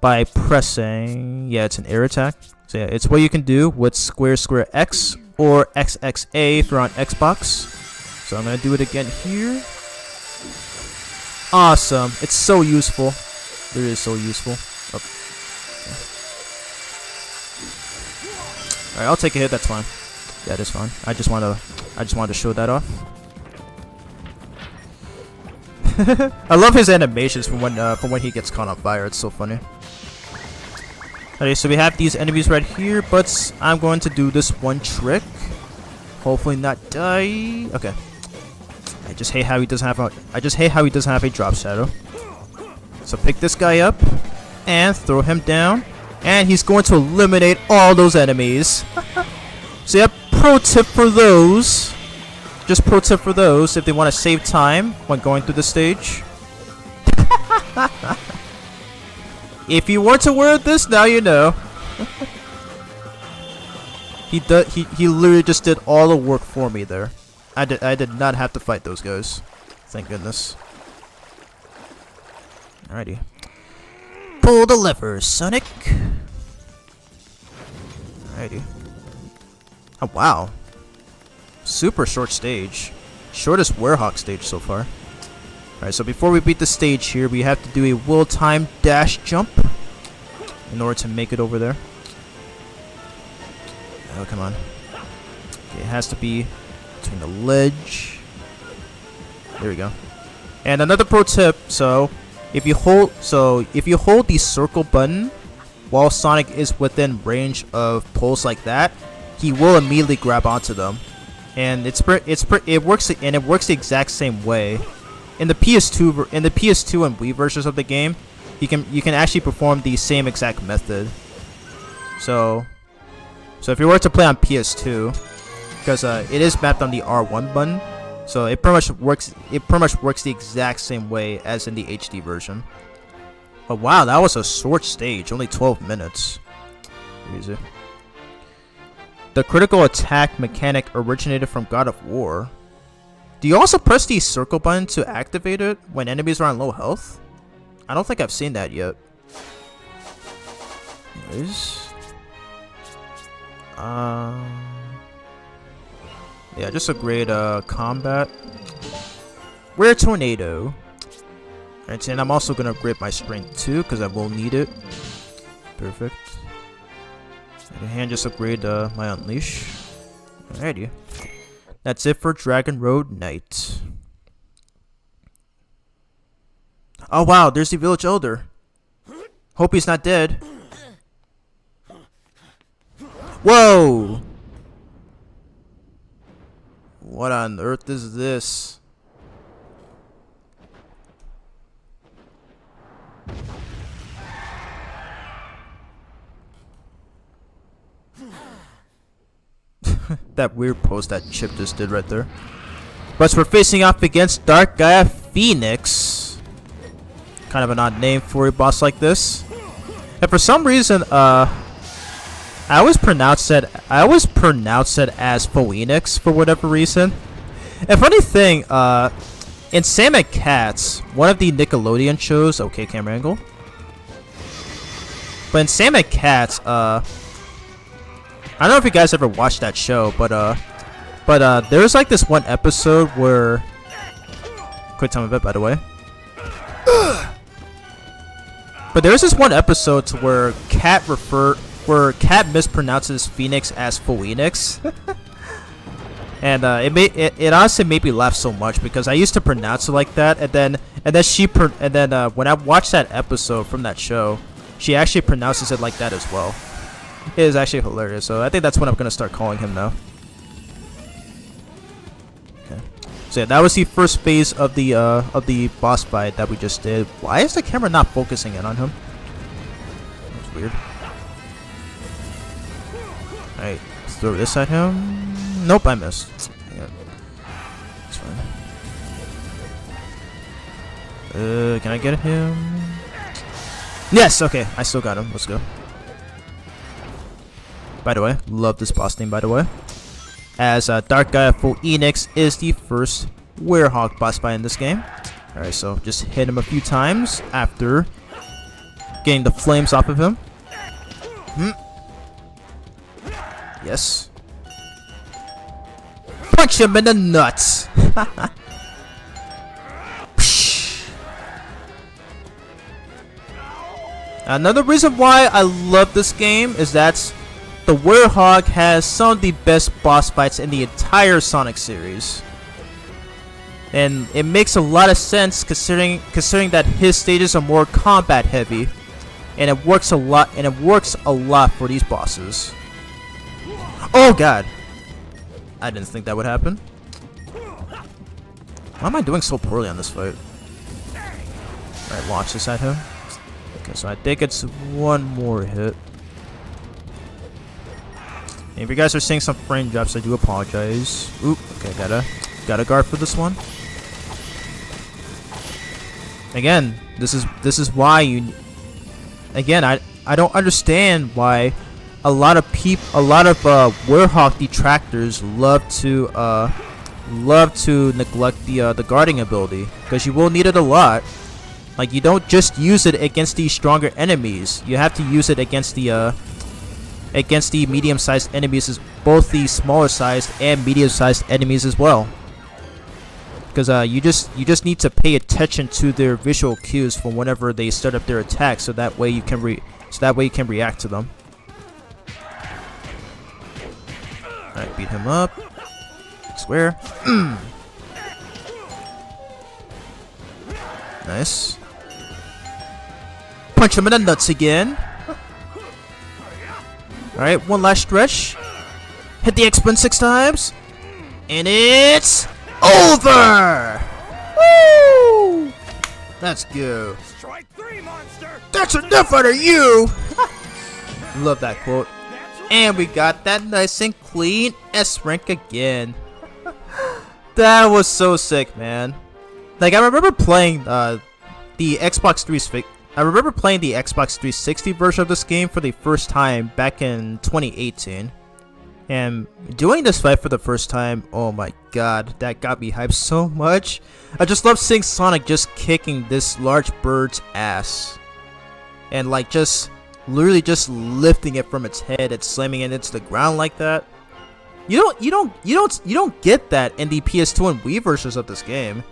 by pressing. Yeah, it's an air attack. So yeah, it's what you can do with square X or XXA if you're on Xbox. So I'm gonna do it again here. Awesome! It's so useful. It is so useful. Oh. Alright, I'll take a hit. That's fine. Yeah, that's fine. I just wanted to show that off. I love his animations from when he gets caught on fire. It's so funny. Okay, so we have these enemies right here, but I'm going to do this one trick. Hopefully not die. Okay. I just hate how he doesn't have a drop shadow. So pick this guy up and throw him down, and he's going to eliminate all those enemies. So yeah, pro tip for those. Just pro tip for those if they want to save time when going through the stage. If you weren't aware of this, now you know. He literally just did all the work for me there. I did not have to fight those guys. Thank goodness. Alrighty. Pull the levers, Sonic. Alrighty. Oh wow. Super short stage. Shortest Werehog stage so far. Alright, so before we beat the stage here, we have to do a will-time dash jump in order to make it over there. Oh, come on. Okay, it has to be between the ledge. There we go. And another pro tip, so if you hold the circle button while Sonic is within range of poles like that, he will immediately grab onto them. And it works the exact same way. In the PS2 and Wii versions of the game, you can actually perform the same exact method. So if you were to play on PS2, because it is mapped on the R1 button, so it pretty much works the exact same way as in the HD version. But wow, that was a short stage, only 12 minutes. Easy. The critical attack mechanic originated from God of War. Do you also press the circle button to activate it when enemies are on low health? I don't think I've seen that yet. Anyways. Yeah, just a great combat. Rare Tornado. Alright, and I'm also gonna upgrade my strength too, because I will need it. Perfect. And just upgrade my Unleash. Alrighty. That's it for Dragon Road Knight. Oh wow, there's the village elder. Hope he's not dead. Whoa! What on earth is this? That weird pose that Chip just did right there. But we're facing off against Dark Gaia Phoenix. Kind of an odd name for a boss like this. And for some reason, I always pronounce it as Phoenix for whatever reason. And funny thing, in Sam and Cats, one of the Nickelodeon shows, okay, camera angle. But in Sam and Cats, I don't know if you guys ever watched that show, but there's like this one episode where, quick time event by the way. But there's this one episode to where Cat mispronounces Phoenix as Phoenix. And it honestly made me laugh so much because I used to pronounce it like that, and then when I watched that episode from that show, she actually pronounces it like that as well. It is actually hilarious, so I think that's what I'm gonna start calling him now. Okay. So yeah, that was the first phase of the boss fight that we just did. Why is the camera not focusing in on him? That's weird. Alright, let's throw this at him. Nope, I missed. Yeah. That's fine. Can I get him? Yes, okay, I still got him. Let's go. By the way, love this boss name, by the way. As Dark Gaia Phoenix is the first Werehog boss fight in this game. Alright, so just hit him a few times after getting the flames off of him. Yes. Punch him in the nuts! Another reason why I love this game is that the Werehog has some of the best boss fights in the entire Sonic series. And it makes a lot of sense considering that his stages are more combat heavy. And it works a lot for these bosses. Oh god! I didn't think that would happen. Why am I doing so poorly on this fight? Alright, launch this at him. Okay, so I think it's one more hit. And if you guys are seeing some frame drops, I do apologize. Oop, okay, gotta guard for this one. Again, this is why you. Again, I don't understand why a lot of Werehog detractors love to neglect the guarding ability, because you will need it a lot. Like, you don't just use it against the stronger enemies. You have to use it against the against the medium-sized enemies, both the smaller-sized and medium-sized enemies as well. Because you just need to pay attention to their visual cues from whenever they start up their attack, so that way you can react to them. Alright, beat him up. Square. Nice. Punch him in the nuts again. Alright, one last stretch. Hit the X-Button 6 times. And it's over! Woo! Let's go. Strike 3, monster! That's enough out of you! Love that quote. And we got that nice and clean S rank again. That was so sick, man. Like, I remember playing the Xbox 360. I remember playing the Xbox 360 version of this game for the first time back in 2018. And doing this fight for the first time, oh my god, that got me hyped so much. I just love seeing Sonic just kicking this large bird's ass. And like just literally just lifting it from its head and slamming it into the ground like that. You don't get that in the PS2 and Wii versions of this game.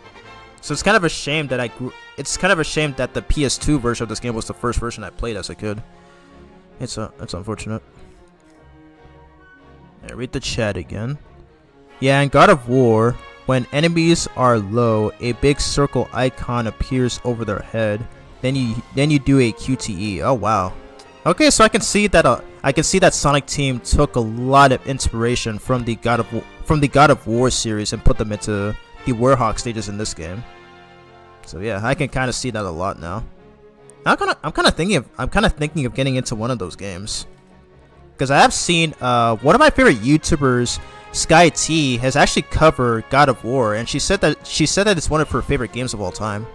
So it's kind of a shame that it's kind of a shame that the PS2 version of this game was the first version I played as a kid. It's unfortunate. Yeah, read the chat again. Yeah, in God of War, when enemies are low, a big circle icon appears over their head. Then you do a QTE. Oh wow. Okay, so I can see that Sonic Team took a lot of inspiration from the God of War series and put them into the Werehog stages in this game. So yeah, I can kind of see that a lot now. I'm kind of thinking of getting into one of those games. Because I have seen one of my favorite YouTubers, Sky T, has actually covered God of War, and she said that it's one of her favorite games of all time.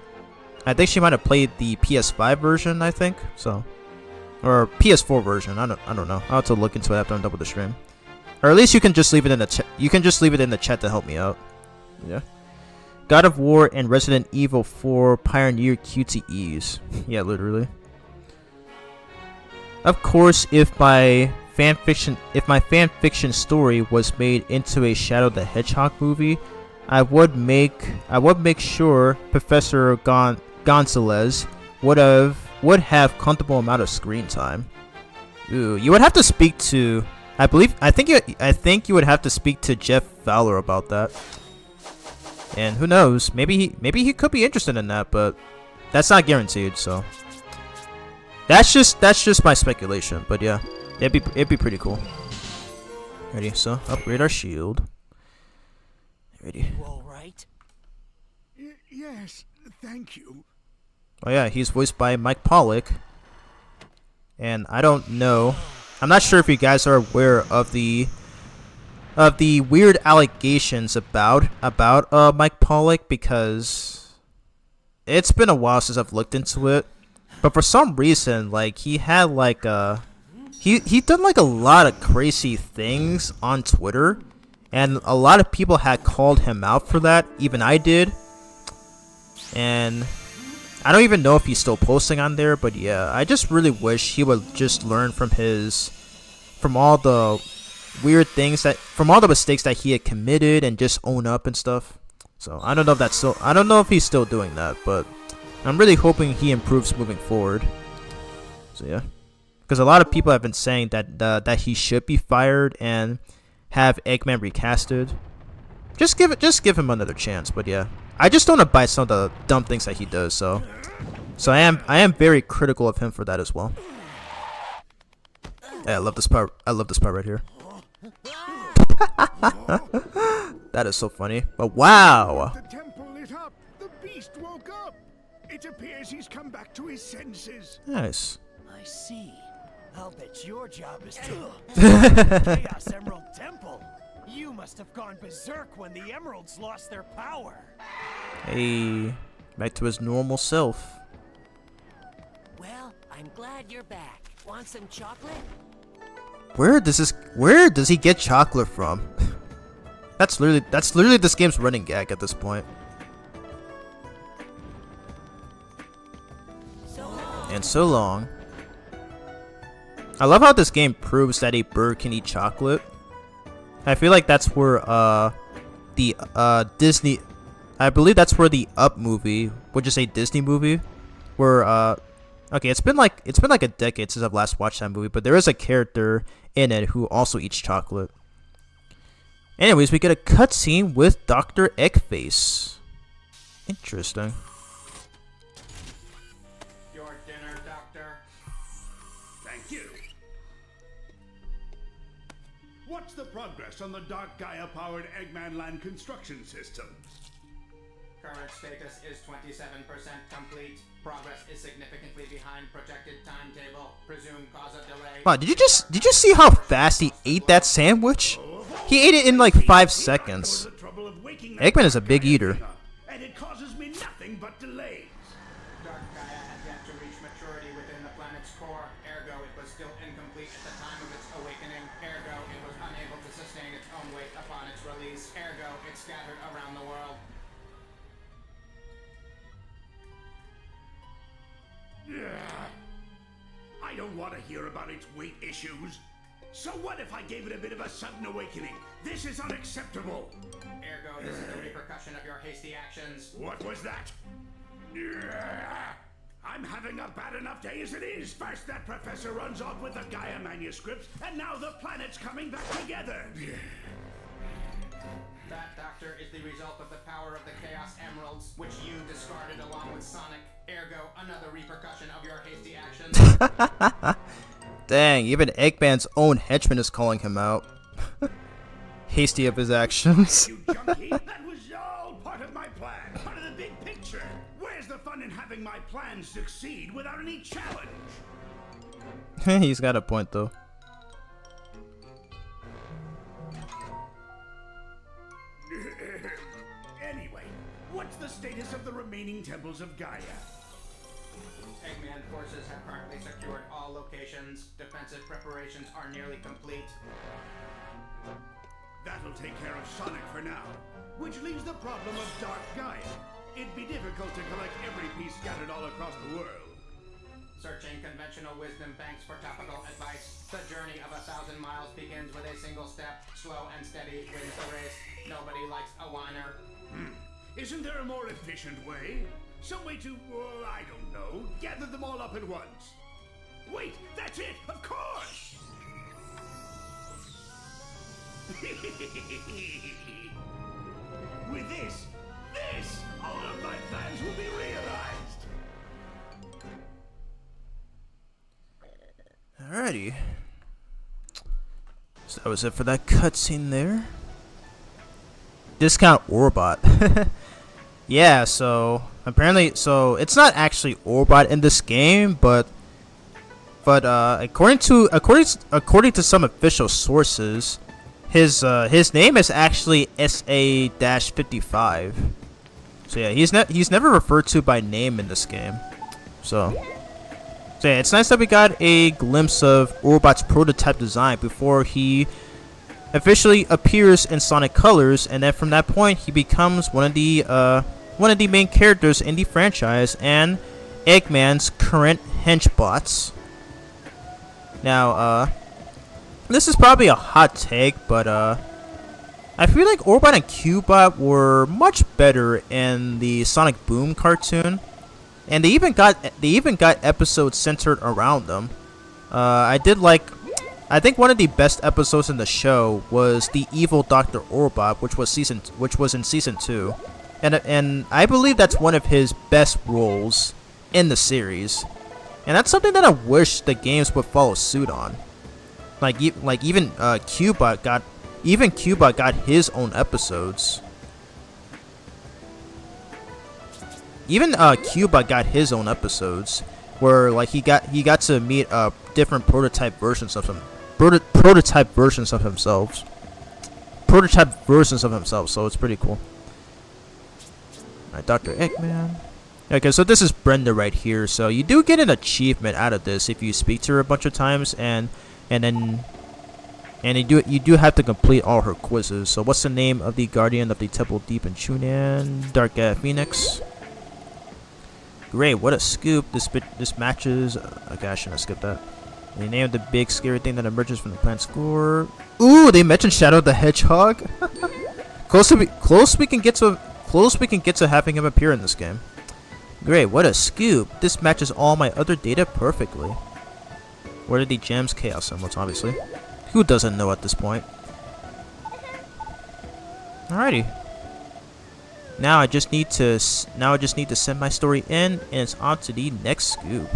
I think she might have played the PS5 version, I think, so, or PS4 version. I don't know. I'll have to look into it after I'm done with the stream, or at least you can just leave it in the chat. You can just leave it in the chat to help me out. Yeah. God of War and Resident Evil 4 pioneer QTEs. Yeah, literally. Of course, if my fan fiction story was made into a Shadow the Hedgehog movie, I would make sure Professor Gonzalez would have comfortable amount of screen time. Ooh, you would have to speak to I think you would have to speak to Jeff Fowler about that. And who knows, maybe he could be interested in that, but that's not guaranteed, so that's just my speculation, but yeah. It'd be pretty cool. Ready, so upgrade our shield. Ready. You all right? Yes, thank you. Oh yeah, he's voiced by Mike Pollock. And I don't know. I'm not sure if you guys are aware of the weird allegations about Mike Pollock, because it's been a while since I've looked into it. But for some reason, like, he had like he done like a lot of crazy things on Twitter, and a lot of people had called him out for that. Even I did. And I don't even know if he's still posting on there, but yeah, I just really wish he would just learn from all the weird things from all the mistakes that he had committed and just own up and stuff. So I don't know if he's still doing that, but I'm really hoping he improves moving forward. So yeah. Because a lot of people have been saying that he should be fired and have Eggman recasted. Just give him another chance. But yeah, I just don't buy some of the dumb things that he does. So I am very critical of him for that as well. Yeah, I love this part. I love this part right here. That is so funny. But wow. The temple lit up. The beast woke up. It appears he's come back to his senses. Nice. I see. I'll bet your job is to Chaos Emerald Temple. You must have gone berserk when the emeralds lost their power. Hey, back to his normal self. Well, I'm glad you're back. Want some chocolate? Where does he get chocolate from? That's literally this game's running gag at this point. And so long. I love how this game proves that a bird can eat chocolate. I feel like that's where the Disney, I believe that's where the Up movie, which is a Disney movie, where okay, it's been like a decade since I've last watched that movie, but there is a character in it who also eats chocolate. Anyways, we get a cutscene with Dr. Eggface. Interesting. Your dinner, Doctor. Thank you. What's the progress on the Dark Gaia-powered Eggman Land construction system? Current status is 27% complete. Progress is significantly behind projected timetable. Presumed cause of delay. Wow, did you see how fast he ate that sandwich? He ate it in like 5 seconds. Eggman is a big eater. And it causes me nothing but delays. Dark Gaia had yet to reach maturity within the planet's core. Ergo, it was still incomplete at the time of its awakening. Ergo, it was unable to sustain its own weight upon its release. Ergo, it scattered around the world. I don't want to hear about its weight issues. So what if I gave it a bit of a sudden awakening? This is unacceptable. Ergo, this is the repercussion of your hasty actions. What was that? I'm having a bad enough day as it is. First that professor runs off with the Gaia manuscripts, and now the planet's coming back together. That, Doctor, is the result of the power of the Chaos Emeralds, which you discarded along with Sonic. Ergo, another repercussion of your hasty actions. Dang, even Eggman's own henchman is calling him out. Hasty of his actions. You junkie, that was all part of my plan. Part of the big picture. Where's the fun in having my plans succeed without any challenge? He's got a point though. Anyway, what's the status of the remaining temples of Gaia? Eggman forces have currently secured all locations. Defensive preparations are nearly complete. That'll take care of Sonic for now, which leaves the problem of Dark Gaia. It'd be difficult to collect every piece scattered all across the world. Searching conventional wisdom banks for topical advice. The journey of 1,000 miles begins with a single step. Slow and steady wins the race. Nobody likes a whiner. Isn't there a more efficient way? Some way to, I don't know, gather them all up at once. Wait, that's it, of course! With this, all of my plans will be realized! Alrighty. So that was it for that cutscene there. Discount Orbot. Yeah, so apparently, so it's not actually Orbot in this game, but according to some official sources, his name is actually SA-55. So yeah, he's never referred to by name in this game. So yeah, it's nice that we got a glimpse of Orbot's prototype design before he officially appears in Sonic Colors, and then from that point he becomes one of the main characters in the franchise and Eggman's current henchbots. Now, this is probably a hot take, but I feel like Orbot and Cubot were much better in the Sonic Boom cartoon, and they even got episodes centered around them. I think one of the best episodes in the show was the evil Dr. Orbot, which was in season 2, and I believe that's one of his best roles in the series, and that's something that I wish the games would follow suit on. Like even Cubot got his own episodes. Even Cubot got his own episodes where like he got to meet different prototype versions of himself. So it's pretty cool. Alright, Dr. Eggman. Okay, so this is Brenda right here. So you do get an achievement out of this if you speak to her a bunch of times, and you do have to complete all her quizzes. So what's the name of the guardian of the Temple Deep in Chunan? Dark Phoenix. Great, what a scoop. This matches. Okay, I shouldn't have skipped that. They named the big scary thing that emerges from the planet's core. Ooh, they mentioned Shadow the Hedgehog. Close we can get to having him appear in this game. Great, what a scoop. This matches all my other data perfectly. What are the gems? Chaos emeralds, obviously. Who doesn't know at this point? Alrighty. Now I just need to send my story in, and it's on to the next scoop.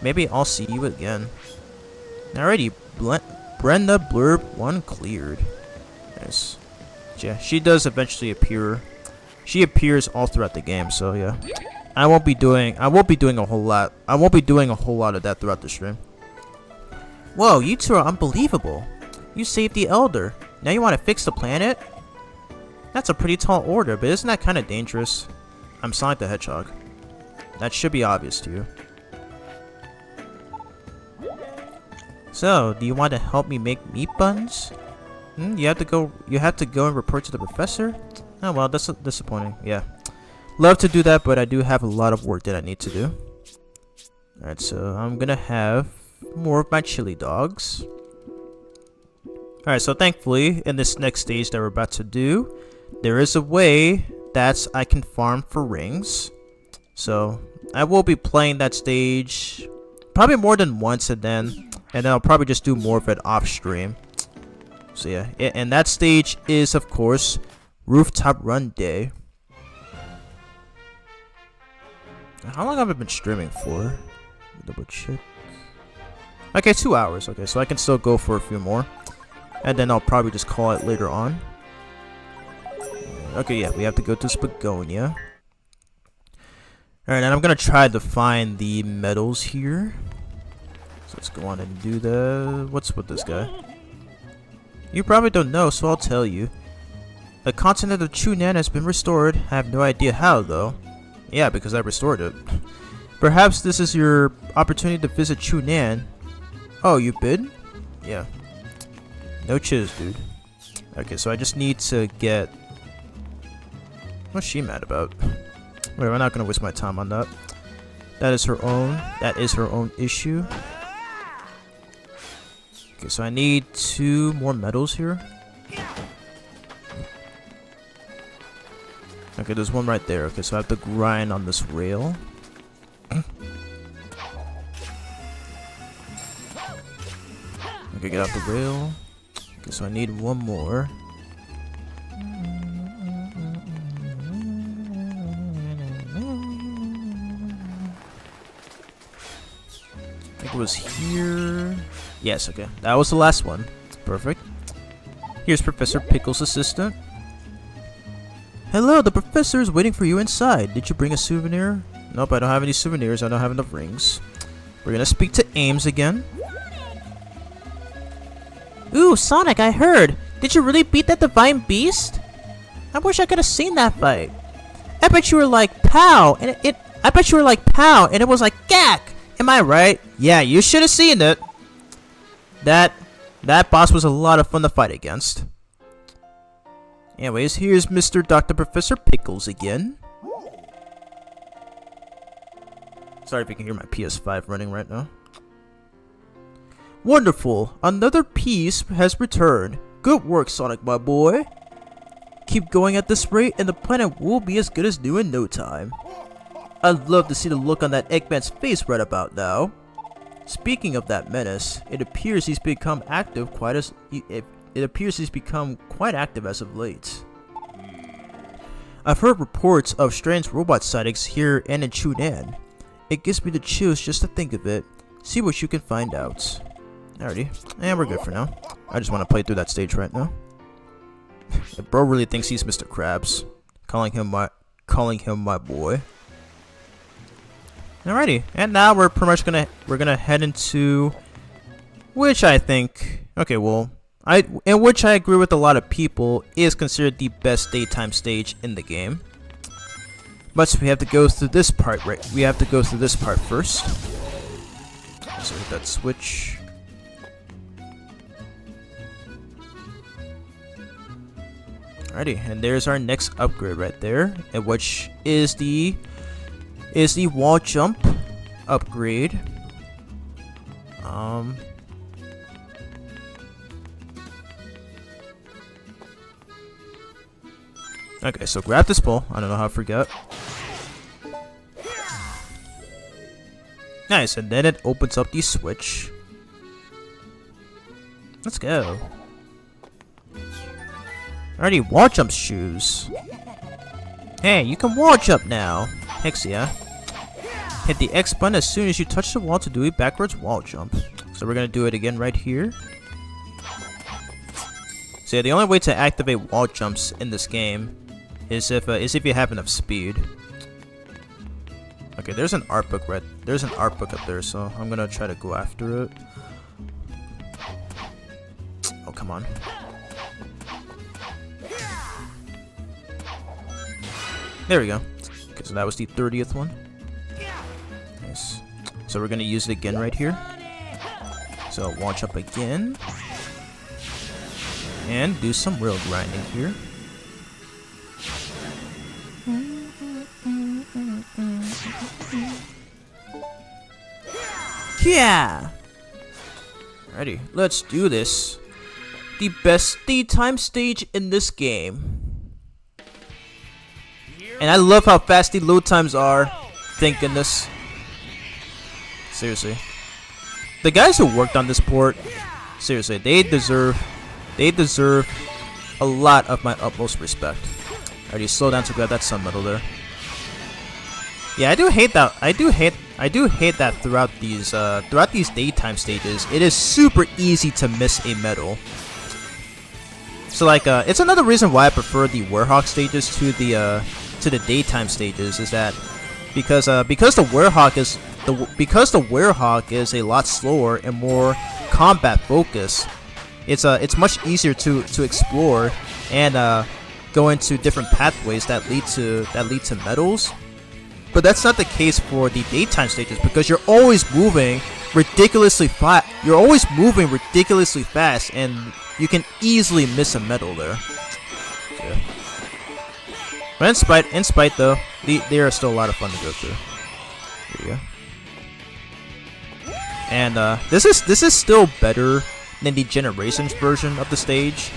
Maybe I'll see you again. Alrighty, Brenda Blurb 1 cleared. Nice. Yeah, she does eventually appear. She appears all throughout the game, so yeah. I won't be doing a whole lot of that throughout the stream. Whoa, you two are unbelievable. You saved the Elder. Now you want to fix the planet? That's a pretty tall order, but isn't that kind of dangerous? I'm Sonic the Hedgehog. That should be obvious to you. So, do you want to help me make meat buns? You have to go and report to the professor? Oh well, that's disappointing. Yeah. Love to do that, but I do have a lot of work that I need to do. Alright, so I'm gonna have more of my chili dogs. Alright, so thankfully, in this next stage that we're about to do, there is a way that I can farm for rings. So, I will be playing that stage probably more than once, and then I'll probably just do more of it off stream. So yeah, and that stage is, of course, Rooftop Run Day. How long have I been streaming for? Double check. Okay, 2 hours. Okay, so I can still go for a few more. And then I'll probably just call it later on. Okay, yeah, we have to go to Spagonia. Alright, and I'm gonna try to find the medals here. So let's go on and do the... What's with this guy? You probably don't know, so I'll tell you. The continent of Chunan has been restored. I have no idea how, though. Yeah, because I restored it. Perhaps this is your opportunity to visit Chunan. Oh, you bid? Yeah. No chiz, dude. Okay, so I just need to get... What's she mad about? Wait, we're not gonna waste my time on that. That is her own issue. Okay, so I need 2 more medals here. Okay, there's one right there. Okay, so I have to grind on this rail. Okay, get off the rail. Okay, so I need 1 more. I think it was here. Yes, okay. That was the last one. Perfect. Here's Professor Pickle's assistant. Hello, the professor is waiting for you inside. Did you bring a souvenir? Nope, I don't have any souvenirs. I don't have enough rings. We're gonna speak to Ames again. Ooh, Sonic, I heard. Did you really beat that divine beast? I wish I could have seen that fight. I bet you were like, pow, and I bet you were like, pow, and it was like, gack. Am I right? Yeah, you should have seen it. That boss was a lot of fun to fight against. Anyways, here's Mr. Dr. Professor Pickles again. Sorry if you can hear my PS5 running right now. Wonderful! Another piece has returned. Good work, Sonic, my boy. Keep going at this rate, and the planet will be as good as new in no time. I'd love to see the look on that Eggman's face right about now. Speaking of that menace, it appears he's become active as of late. I've heard reports of strange robot sightings here and in Chunan. It gives me the chills just to think of it. See what you can find out. Alrighty, and we're good for now. I just want to play through that stage right now. The bro really thinks he's Mr. Krabs, calling him my boy. Alrighty, and now we're pretty much gonna head into, which I think, okay, well, in which I agree with a lot of people, is considered the best daytime stage in the game. But we have to go through this part, right? We have to go through this part first. So hit that switch. Alrighty, and there's our next upgrade right there, and which is the wall jump upgrade. Okay, so grab this ball. I don't know how I forgot. Nice, and then it opens up the switch. Let's go. Already wall jump shoes. Hey, you can wall jump now. Hex yeah. Hit the X button as soon as you touch the wall to do a backwards wall jump. So we're gonna do it again right here. So yeah, the only way to activate wall jumps in this game is if you have enough speed. Okay, there's an art book there's an art book up there, so I'm gonna try to go after it. Oh, come on. There we go. Okay, so that was the 30th one. Nice. So we're gonna use it again right here. So launch up again. And do some real grinding here. Yeah! Alrighty, let's do this. The best daytime stage in this game. And I love how fast the load times are. Thank goodness. Seriously. The guys who worked on this port, seriously, they deserve a lot of my utmost respect. Already slow down to grab that sun medal there. Yeah, I do hate that. I do hate that throughout these daytime stages, it is super easy to miss a medal. So like, it's another reason why I prefer the Werehog stages to the daytime stages, is that because the Werehog is a lot slower and more combat focused. It's much easier to explore and go into different pathways that lead to medals. But that's not the case for the daytime stages, because you're always moving ridiculously fast. And you can easily miss a medal there. Yeah. But in spite though, they are still a lot of fun to go through. There you go. And this is still better than the Generations version of the stage.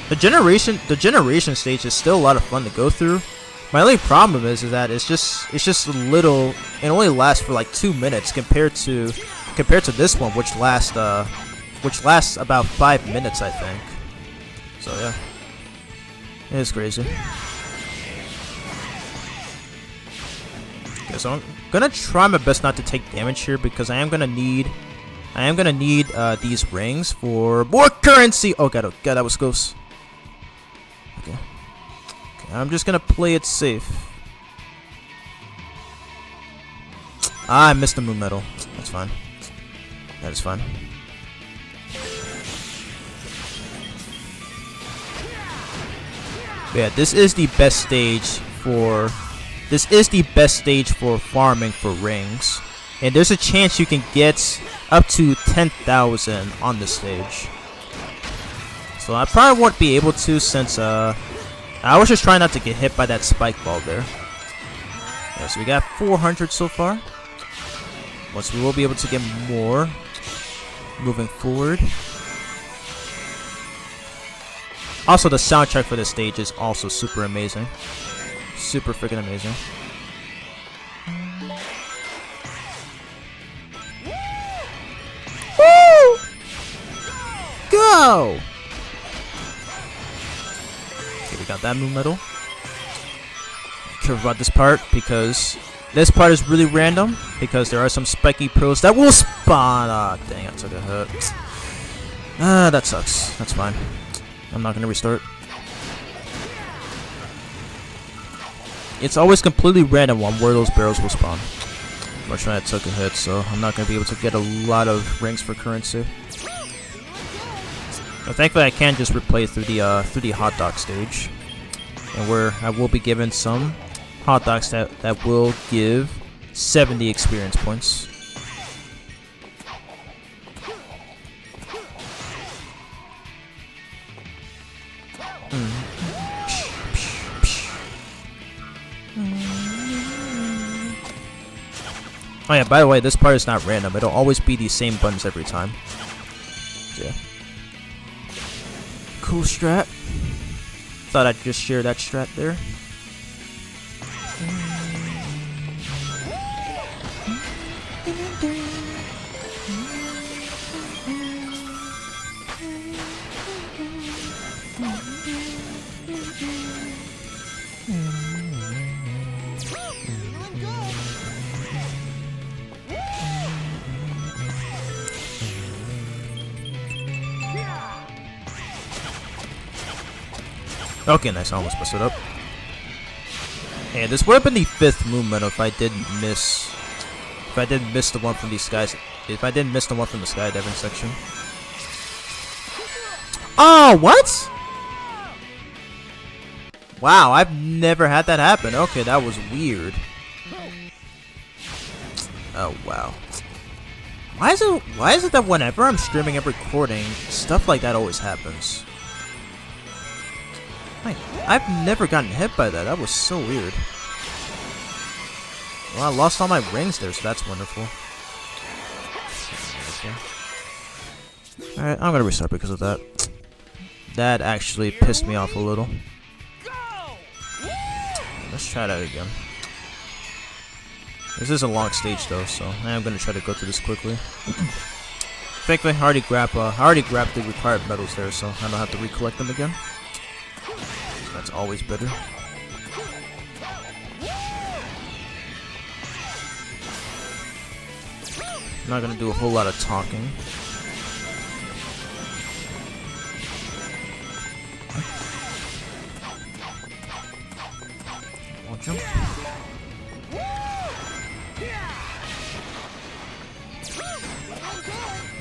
The generation stage is still a lot of fun to go through. My only problem is that it's just a little. It only lasts for like 2 minutes compared to this one, which lasts about 5 minutes, I think. So yeah, it's crazy. Okay, so I'm gonna try my best not to take damage here, because I am gonna need these rings for more currency. Oh god, that was close. Okay. I'm just gonna play it safe. I missed the moon medal. That's fine. That is fine. Yeah, this is the best stage for farming for rings, and there's a chance you can get up to 10,000 on this stage. So I probably won't be able to, since I was just trying not to get hit by that spike ball there. Yeah, so we got 400 so far. Once we will be able to get more moving forward. Also, the soundtrack for this stage is also super amazing. Super freaking amazing. Woo! Go! Got that moon medal. Care about this part, because this part is really random, because there are some spiky pearls that will spawn. Ah, dang, I took a hit. That sucks. That's fine. I'm not gonna restart. It's always completely random on where those barrels will spawn. Unfortunately, I took a hit, so I'm not gonna be able to get a lot of rings for currency. But thankfully, I can just replay through the hot dog stage, and where I will be given some hot dogs that will give 70 experience points. Oh yeah, by the way, this part is not random. It'll always be these same buttons every time. Yeah. Cool strat. Thought I'd just share that strat there. Okay, nice. I almost messed it up. Yeah, this would have been the 5th movement if I didn't miss. If I didn't miss the one from these guys. If I didn't miss the one from the skydiving section. Oh, what? Wow, I've never had that happen. Okay, that was weird. Oh wow. Why is it that whenever I'm streaming and recording, stuff like that always happens? I've never gotten hit by that. That was so weird. Well, I lost all my rings there, so that's wonderful. Alright, I'm gonna restart because of that. That actually pissed me off a little. Let's try that again. This is a long stage though, so I am gonna try to go through this quickly. Thankfully, I already grabbed the required medals there, so I don't have to recollect them again. That's always better. I'm not gonna do a whole lot of talking. Watch him.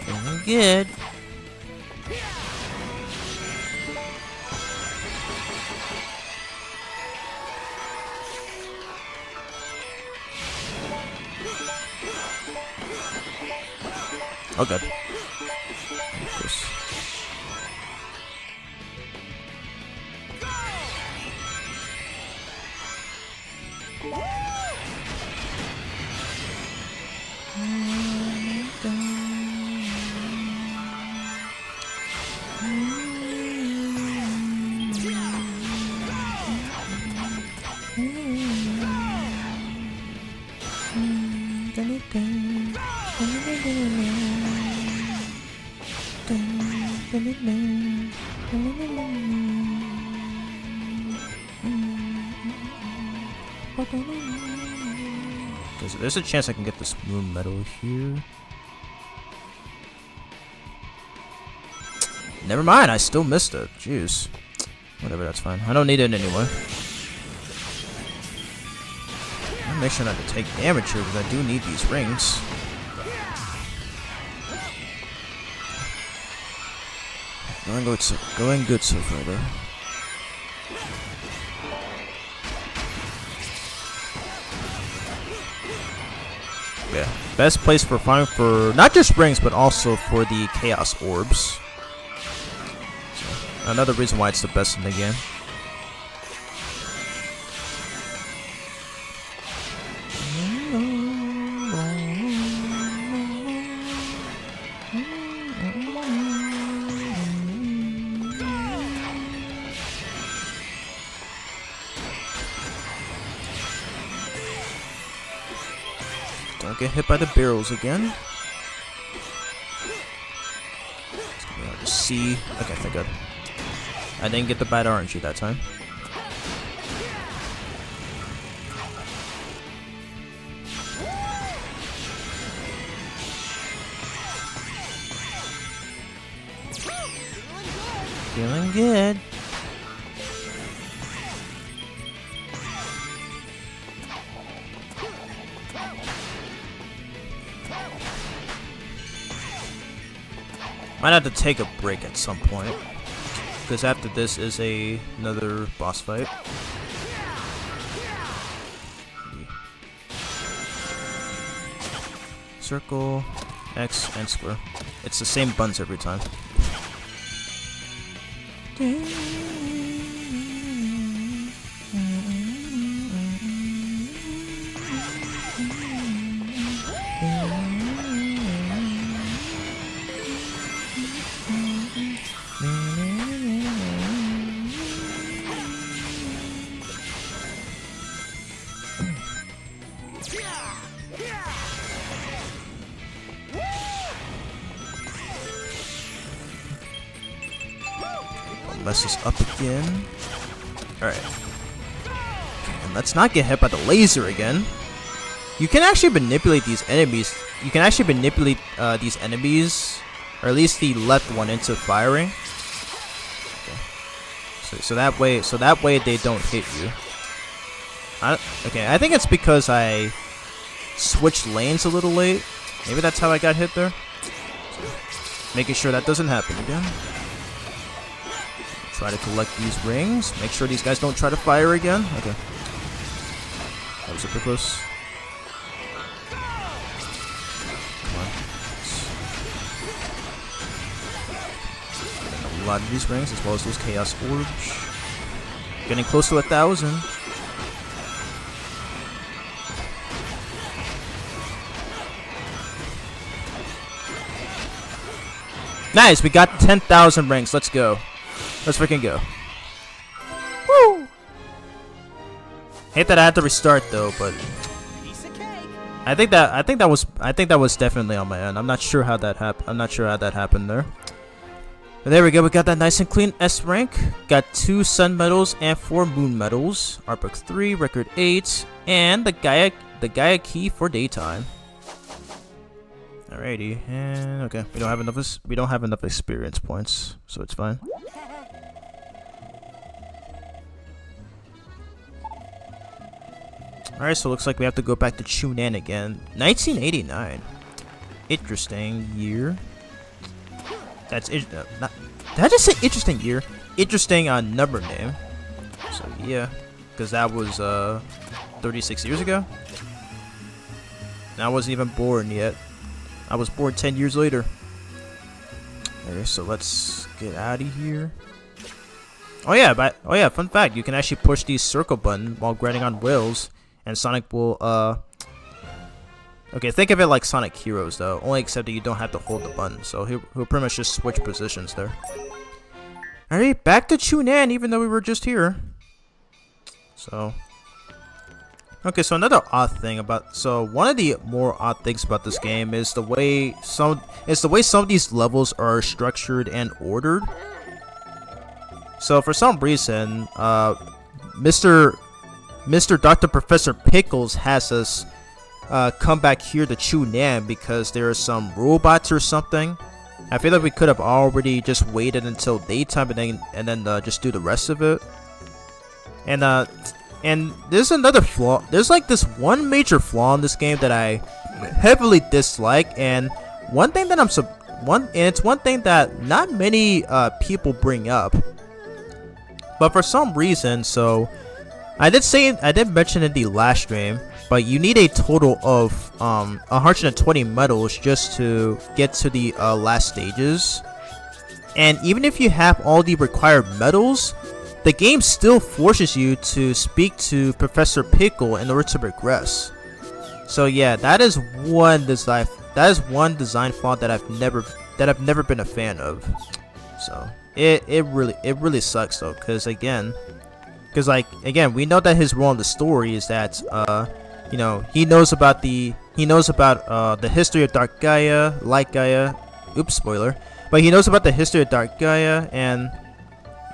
Feeling good. Oh god. There's a chance I can get this moon medal here. Never mind, I still missed it. Jeez. Whatever, that's fine. I don't need it anyway. I'll make sure not to take damage here because I do need these rings. Going good so far though. Yeah, best place for farming for not just rings but also for the chaos orbs. So, another reason why it's the best in the game. Don't get hit by the barrels again. It's gonna be hard to see. Okay, thank God. I didn't get the bad RNG that time. Feeling good. Might have to take a break at some point, because after this is another boss fight. Circle, X, and square. It's the same buttons every time. mess this up again. Alright. And let's not get hit by the laser again. You can actually manipulate these enemies. You can actually manipulate these enemies, or at least the left one, into firing. Okay. So that way they don't hit you. Okay, I think it's because I switched lanes a little late. Maybe that's how I got hit there. Making sure that doesn't happen again. Try to collect these rings. Make sure these guys don't try to fire again. Okay. That was super close. Come on. A lot of these rings, as well as those chaos orbs. Getting close to 1,000. Nice, we got 10,000 rings. Let's go. Let's freaking go. Woo! Hate that I had to restart though, but I think that was definitely on my end. I'm not sure how that happened there. But there we go. We got that nice and clean S rank. Got 2 sun medals and 4 moon medals. Art book 3, record 8, and the Gaia key for daytime. Alrighty, and okay, we don't have enough experience points, so it's fine. Alright, so it looks like we have to go back to Chunan again. 1989. Interesting year. Did I just say interesting year? Interesting number name. So yeah, because that was 36 years ago. And I wasn't even born yet. I was born 10 years later. Okay, so let's get out of here. Oh yeah, fun fact, you can actually push the circle button while grinding on whales, and Sonic will okay, think of it like Sonic Heroes though, only except that you don't have to hold the button, so he'll pretty much just switch positions there. Alright, back to Chunan, even though we were just here. So okay, so another odd thing one of the more odd things about this game is the way some of these levels are structured and ordered. So for some reason, Mr. Dr. Professor Pickles has us come back here to Chunan because there are some robots or something. I feel like we could have already just waited until daytime and then just do the rest of it. And there's another flaw. There's like this one major flaw in this game that I heavily dislike, and one thing that it's one thing that not many people bring up. But for some reason, so I did mention in the last stream, but you need a total of 120 medals just to get to the last stages. And even if you have all the required medals, the game still forces you to speak to Professor Pickle in order to progress. So yeah, that is one design flaw that I've never been a fan of. So it really sucks though, because again, we know that his role in the story is that you know, he knows about the history of Dark Gaia, Light Gaia. Oops, spoiler. But he knows about the history of Dark Gaia, and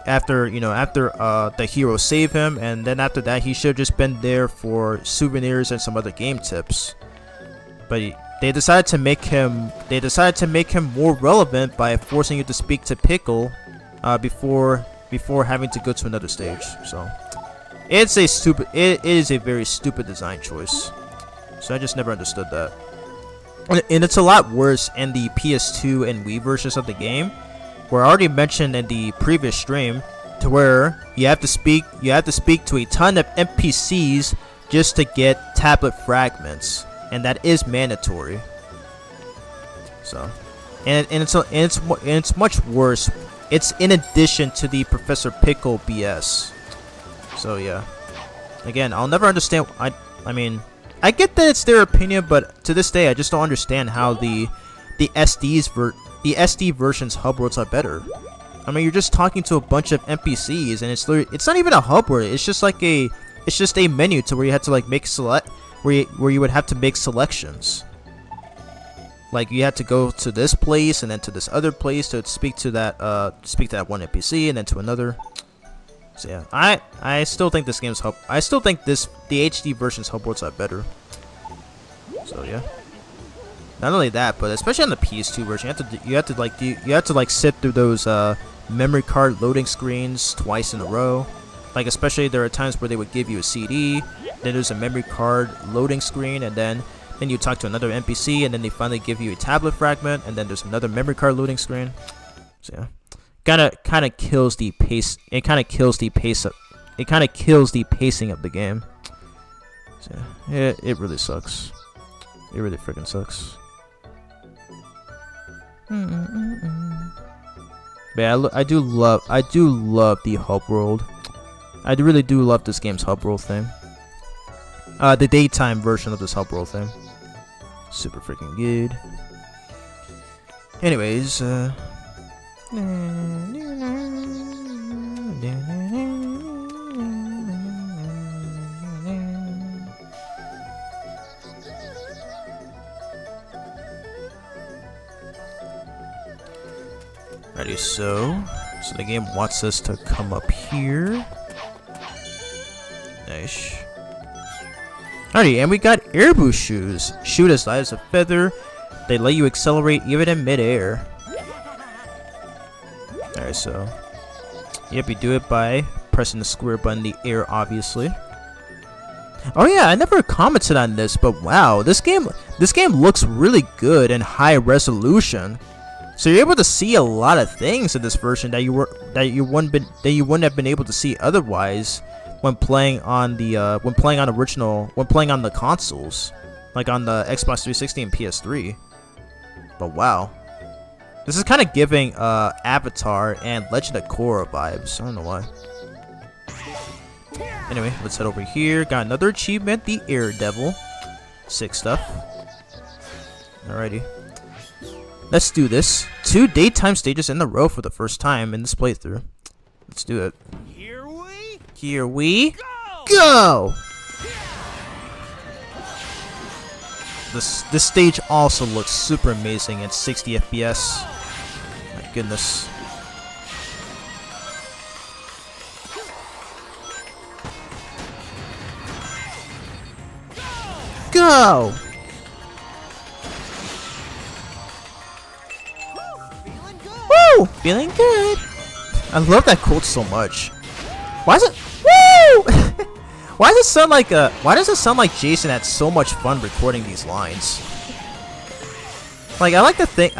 after the hero save him, and then after that he should have just been there for souvenirs and some other game tips. But they decided to make him more relevant by forcing you to speak to Pickle before having to go to another stage. So it is a very stupid design choice. So I just never understood that. And it's a lot worse in the PS2 and Wii versions of the game, where I already mentioned in the previous stream, to where you have to speak to a ton of NPCs just to get tablet fragments, and that is mandatory. So, and it's much worse. It's in addition to the Professor Pickle BS. So yeah, again, I'll never understand. I mean, I get that it's their opinion, but to this day, I just don't understand how the SD version's hub worlds are better. I mean, you're just talking to a bunch of NPCs, and it's not even a hub world. It's just a menu to where you have to like make where you would have to make selections. Like you had to go to this place and then to this other place to speak to that one NPC and then to another. So yeah, I still think this game's I still think the HD version's hub worlds are better. So yeah. Not only that, but especially on the PS2 version, you have to like sit through those memory card loading screens twice in a row. Like especially there are times where they would give you a CD, then there's a memory card loading screen, and then you talk to another NPC, and then they finally give you a tablet fragment, and then there's another memory card loading screen. So yeah, kind of kills the pace. It kind of kills the pacing of the game. So yeah, it really sucks. It really freaking sucks. But yeah, I do love the hub world. I really do love this game's hub world thing. The daytime version of this hub world thing. Super freaking good. Anyways, Alrighty, so the game wants us to come up here. Nice. Alrighty, and we got air boost shoes. Shoot as light as a feather. They let you accelerate even in midair. Alright, so yep, you do it by pressing the square button in the air, obviously. Oh yeah, I never commented on this, but wow, this game looks really good in high resolution. So you're able to see a lot of things in this version that you wouldn't have been able to see otherwise when playing on the consoles, like on the Xbox 360 and PS3. But wow, this is kind of giving Avatar and Legend of Korra vibes. I don't know why. Anyway, let's head over here. Got another achievement, the Air Devil. Sick stuff. Alrighty. Let's do this. 2 daytime stages in a row for the first time in this playthrough. Let's do it. Here we go! This stage also looks super amazing at 60 FPS. My goodness. Go! Woo! Feeling good. I love that quote so much. Why is it? Woo! Why does it sound like Jason had so much fun recording these lines? Like I like to think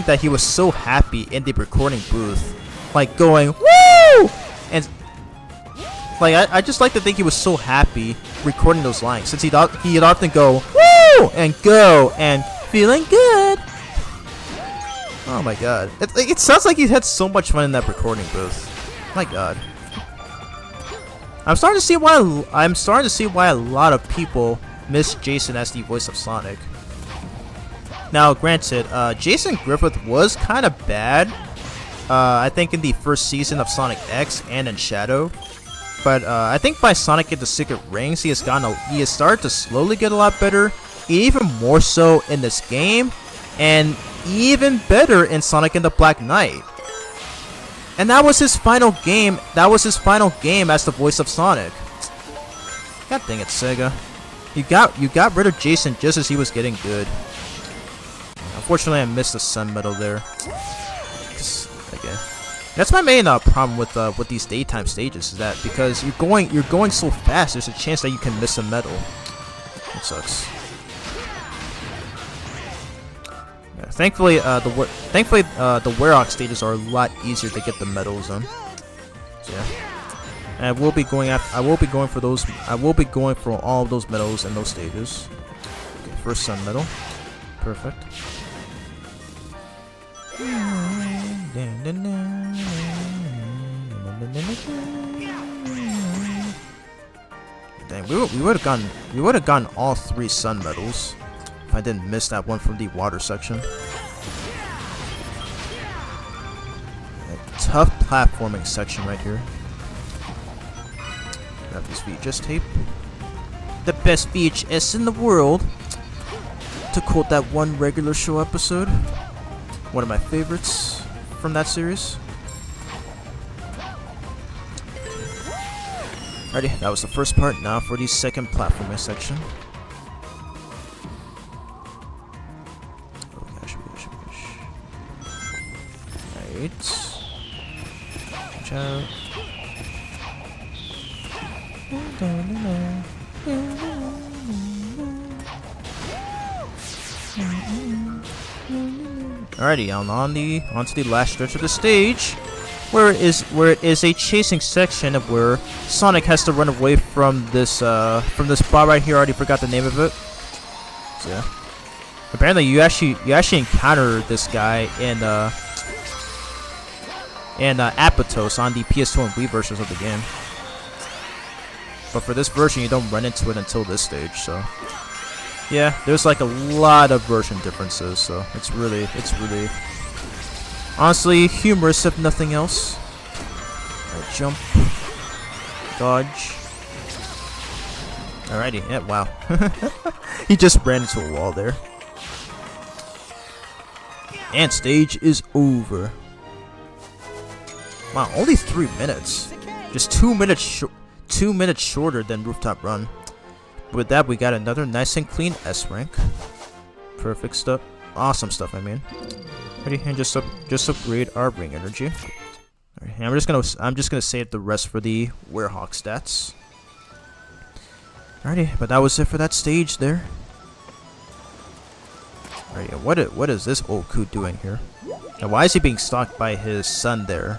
that he was so happy in the recording booth, like going woo, and like I just like to think he was so happy recording those lines, since he'd often go woo and go and feeling good. Oh my god, it sounds like he had so much fun in that recording booth. My god. I'm starting to see why a lot of people miss Jason as the voice of Sonic. Now, granted, Jason Griffith was kind of bad, I think in the first season of Sonic X and in Shadow. But I think by Sonic and the Secret Rings, he has started to slowly get a lot better, even more so in this game, and even better in Sonic and the Black Knight. And that was his final game. That was his final game as the voice of Sonic. God dang it, Sega! You got rid of Jason just as he was getting good. Unfortunately, I missed the Sun Medal there. Okay, that's my main problem with these daytime stages, is that because you're going so fast, there's a chance that you can miss a medal. It sucks. Yeah, thankfully, the Werehog stages are a lot easier to get the medals on. So yeah, and I will be going for those. I will be going for all of those medals in those stages. Okay, first Sun Medal, perfect. Dang, we would have gotten all 3 Sun Medals if I didn't miss that one from the water section. Tough platforming section right here. Grab this VHS tape. The best VHS in the world. To quote that one regular show episode, one of my favorites from that series. Alrighty, that was the first part. Now for the second platforming section. Oh gosh, Right. Watch out. Alrighty, onto the last stretch of the stage, where it is a chasing section of where Sonic has to run away from this spot right here. I already forgot the name of it. So, yeah. Apparently, you actually encounter this guy in Apatos on the PS2 and Wii versions of the game. But for this version, you don't run into it until this stage. So. Yeah, there's like a lot of version differences, so it's really honestly humorous if nothing else. Right, jump, dodge. Alrighty, yeah, wow. He just ran into a wall there. And stage is over. Wow, only 3 minutes. Just 2 minutes 2 minutes shorter than Rooftop Run. With that, we got another nice and clean S rank. Perfect stuff. Awesome stuff, I mean. Ready? And just upgrade our ring energy. Alright, and I'm just gonna save the rest for the Werehog stats. Alrighty, but that was it for that stage there. Alright, what is this old coot doing here? And why is he being stalked by his son there?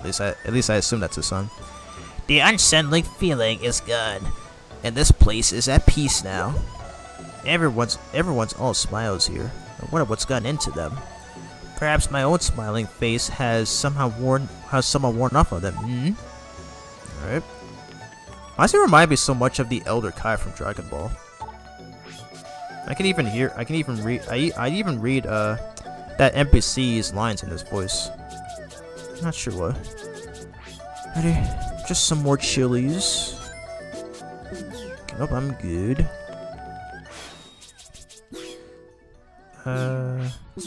At least I assume that's his son. The unsettling feeling is gone. And this place is at peace now. Everyone's all smiles here. I wonder what's gotten into them. Perhaps my own smiling face has somehow worn off of them. Alright. Why does he remind me so much of the Elder Kai from Dragon Ball? I can even read that NPC's lines in his voice. Not sure what. Ready? Just some more chilies. Nope, I'm good.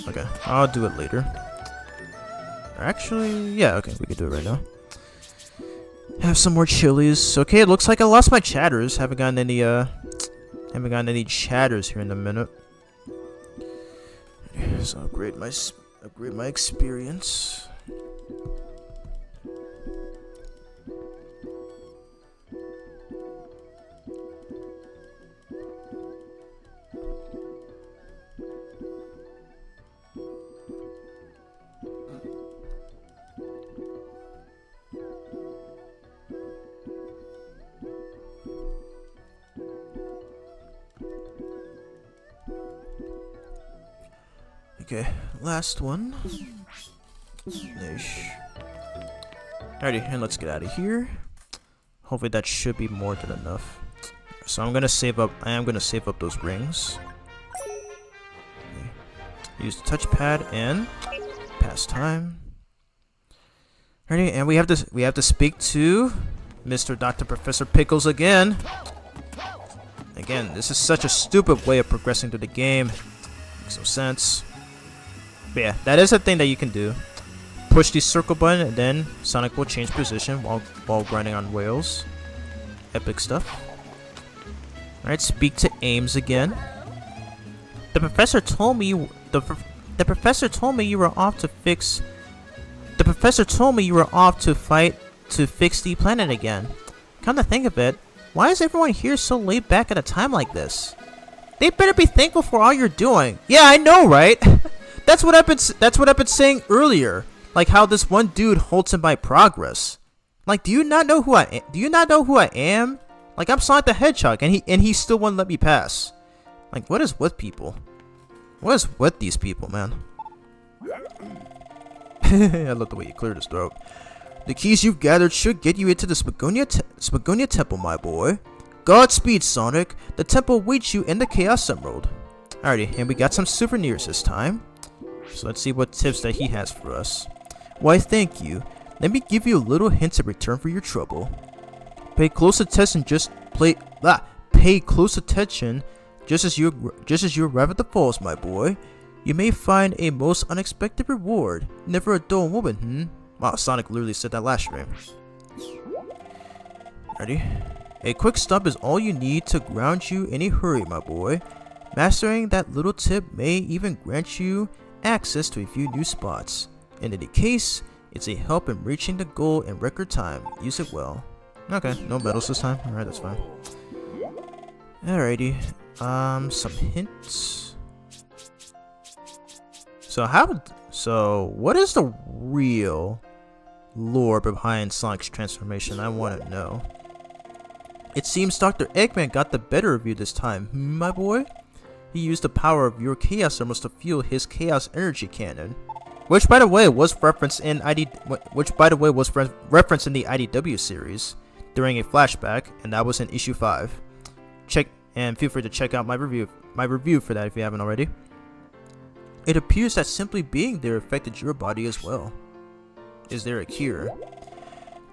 Okay, I'll do it later. Actually, yeah, okay, we can do it right now. Have some more chilies. Okay, it looks like I lost my chatters. Haven't gotten any chatters here in a minute. So upgrade my experience. Okay, last one. Nice. Alrighty, and let's get out of here. Hopefully that should be more than enough. So I am gonna save up those rings. Okay. Use the touchpad and pass time. Alrighty, and we have to speak to Mr. Dr. Professor Pickles again. Again, this is such a stupid way of progressing through the game. Makes no sense. But yeah, that is a thing that you can do. Push the circle button and then Sonic will change position while grinding on whales. Epic stuff. Alright, speak to Ames again. The professor told me you were off to fix. The professor told me you were off to fight to fix the planet again. Come to think of it, why is everyone here so laid back at a time like this? They better be thankful for all you're doing. Yeah, I know, right? That's what I've been saying earlier. Like how this one dude holds in my progress. Like, do you not know who I am? Do you not know who I am? Like, I'm Sonic the Hedgehog, and he still wouldn't let me pass. Like, what is with people? What is with these people, man? I love the way you cleared his throat. The keys you've gathered should get you into the Spagonia Temple, my boy. Godspeed, Sonic. The temple waits you in the Chaos Emerald. Alrighty, and we got some souvenirs this time. So let's see what tips that he has for us. Why, thank you. Let me give you a little hint in return for your trouble. Pay close attention Just as you arrive at the falls, my boy, you may find a most unexpected reward. Never a dull moment, Wow, Sonic literally said that last stream. Ready? A quick stop is all you need to ground you in a hurry, my boy. Mastering that little tip may even grant you access to a few new spots. In any case, it's a help in reaching the goal in record time. Use it well. Okay, no medals this time. Alright, that's fine. Alrighty. Some hints. So what is the real lore behind Sonic's transformation? I want to know. It seems Dr. Eggman got the better of you this time, my boy. He used the power of your Chaos Emeralds to fuel his Chaos Energy Cannon, which, by the way, was referenced in the IDW series during a flashback, and that was in issue 5. Check and feel free to check out my review for that if you haven't already. It appears that simply being there affected your body as well. Is there a cure?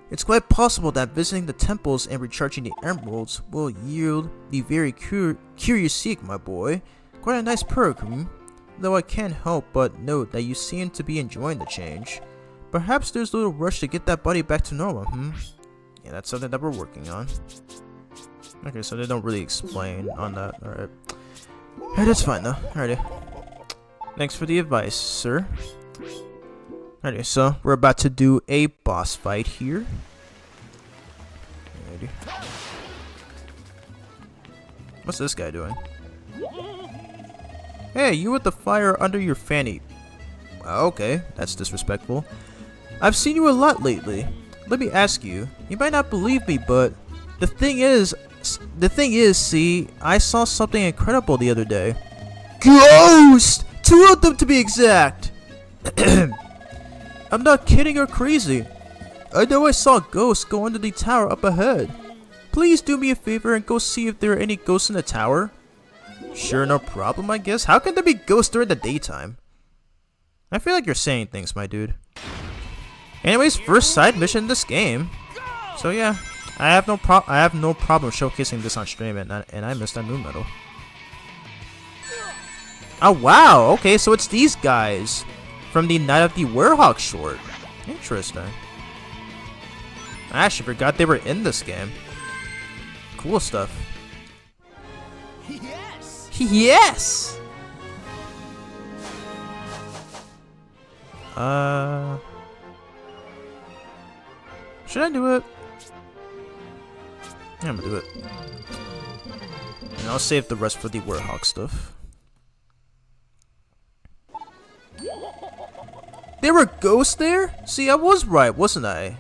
It's quite possible that visiting the temples and recharging the emeralds will yield the very cure you seek, my boy. Quite a nice perk, Though I can't help but note that you seem to be enjoying the change. Perhaps there's a little rush to get that body back to normal, Yeah, that's something that we're working on. Okay, so they don't really explain on that. Alright. Alright, that's fine though. Alrighty. Thanks for the advice, sir. Alrighty, so we're about to do a boss fight here. Alrighty. What's this guy doing? Hey, you with the fire under your fanny. Okay, that's disrespectful. I've seen you a lot lately. Let me ask you. You might not believe me, but the thing is, see, I saw something incredible the other day. Ghost! 2 of them to be exact! I'm not kidding or crazy. I know I saw ghosts go under the tower up ahead. Please do me a favor and go see if there are any ghosts in the tower. Sure, no problem, I guess. How can there be ghosts during the daytime? I feel like you're saying things, my dude. Anyways, first side mission in this game. So yeah, I have no problem showcasing this on stream, and I missed that moon medal. Oh wow, okay, so it's these guys from the Night of the Werehog short. Interesting. I actually forgot they were in this game. Cool stuff. Yes! Yes! Should I do it? Yeah, I'm gonna do it. And I'll save the rest for the Werehog stuff. There were ghosts there? See, I was right, wasn't I?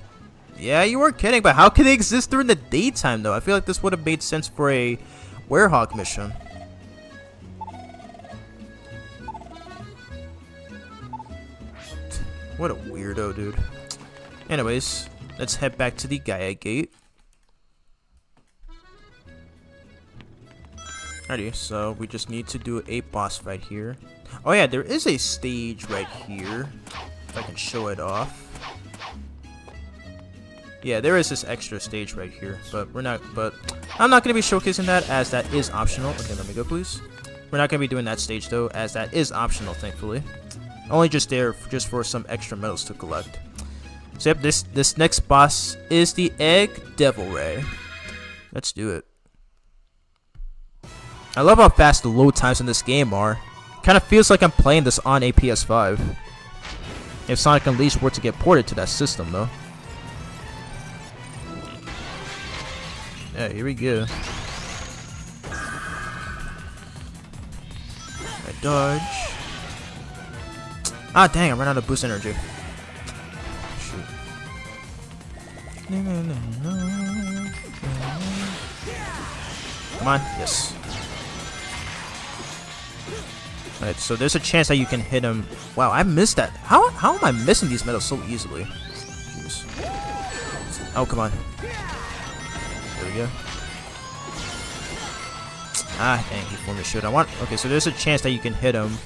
Yeah, you weren't kidding, but how can they exist during the daytime, though? I feel like this would have made sense for a Werehog mission. What a weirdo, dude. Anyways, let's head back to the Gaia Gate. Alrighty, so we just need to do a boss fight here. Oh yeah, there is a stage right here. If I can show it off. Yeah, there is this extra stage right here, but I'm not gonna be showcasing that, as that is optional. Okay, let me go, please. We're not gonna be doing that stage though, as that is optional, thankfully. Only just there, just for some extra medals to collect. So yep, this next boss is the Egg Devil Ray. Let's do it. I love how fast the load times in this game are. Kind of feels like I'm playing this on a PS5. If Sonic Unleashed were to get ported to that system, though. Yeah, here we go. I dodge. Ah, dang, I ran out of boost energy. Shoot. Come on, yes. Alright, so there's a chance that you can hit him. Wow, I missed that. How am I missing these medals so easily? Jeez. Oh, come on. There we go. Ah, dang, he formed a shield. Okay, so there's a chance that you can hit him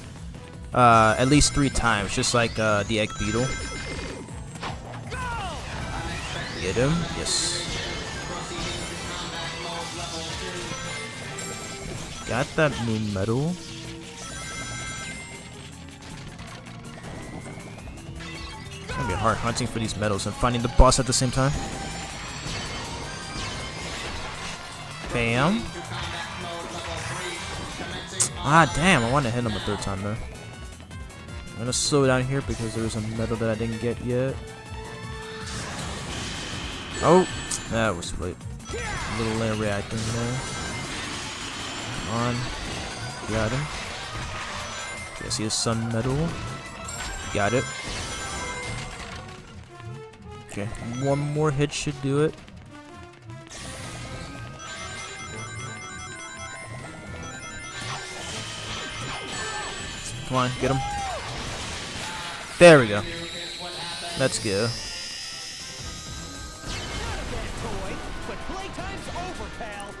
at least 3 times, just like the Egg Beetle. Get him. Yes. got that moon medal. It's gonna be hard hunting for these medals and finding the boss at the same time. Bam. Ah, damn, I want to hit him a third time there. I'm gonna slow down here because there's a medal that I didn't get yet. Oh, that was late. A little late reacting there. Come on. Got him. Okay, I see a sun medal. Got it. Okay, one more hit should do it. Come on, get him. There we go. Let's go.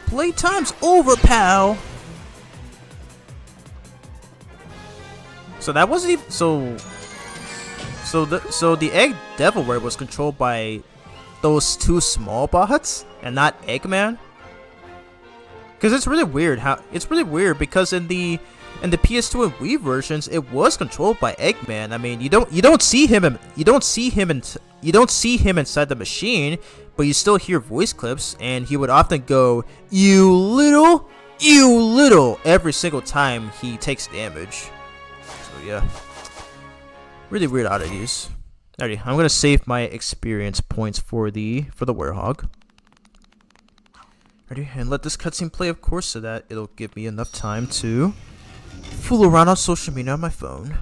Playtime's over, pal. So that wasn't even so the egg devilware was controlled by those two small bots and not Eggman. Because it's really weird because in the PS2 and Wii versions it was controlled by Eggman. I mean, you don't see him inside the machine, but you still hear voice clips, and he would often go, you little, every single time he takes damage. So yeah, really weird oddities. Alrighty, I'm gonna save my experience points for the Werehog. Alrighty, and let this cutscene play, of course, so that it'll give me enough time to fool around on social media on my phone.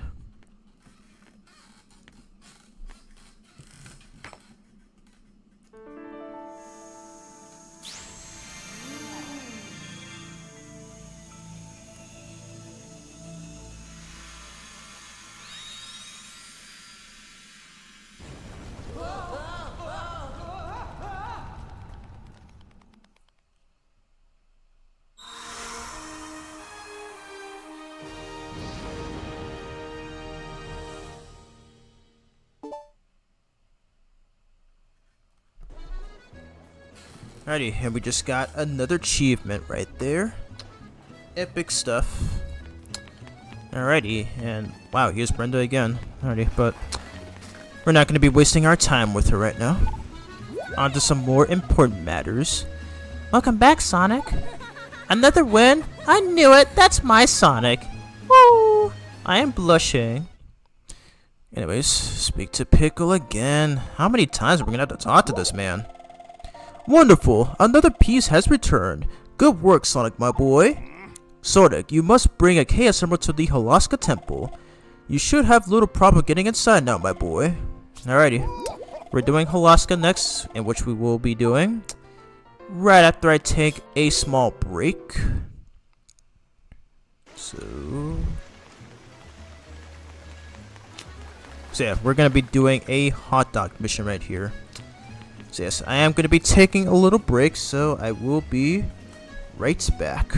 Alrighty, and we just got another achievement right there. Epic stuff. Alrighty, and wow, here's Brenda again. Alrighty, but we're not going to be wasting our time with her right now. On to some more important matters. Welcome back, Sonic. Another win? I knew it! That's my Sonic! Woo! I am blushing. Anyways, speak to Pickle again. How many times are we going to have to talk to this man? Wonderful! Another piece has returned. Good work, Sonic, my boy. Sonic, you must bring a Chaos Emerald to the Halaska Temple. You should have little problem getting inside now, my boy. Alrighty. We're doing Halaska next, in which we will be doing right after I take a small break. So yeah, we're gonna be doing a hot dog mission right here. So yes, I am gonna be taking a little break, so I will be right back.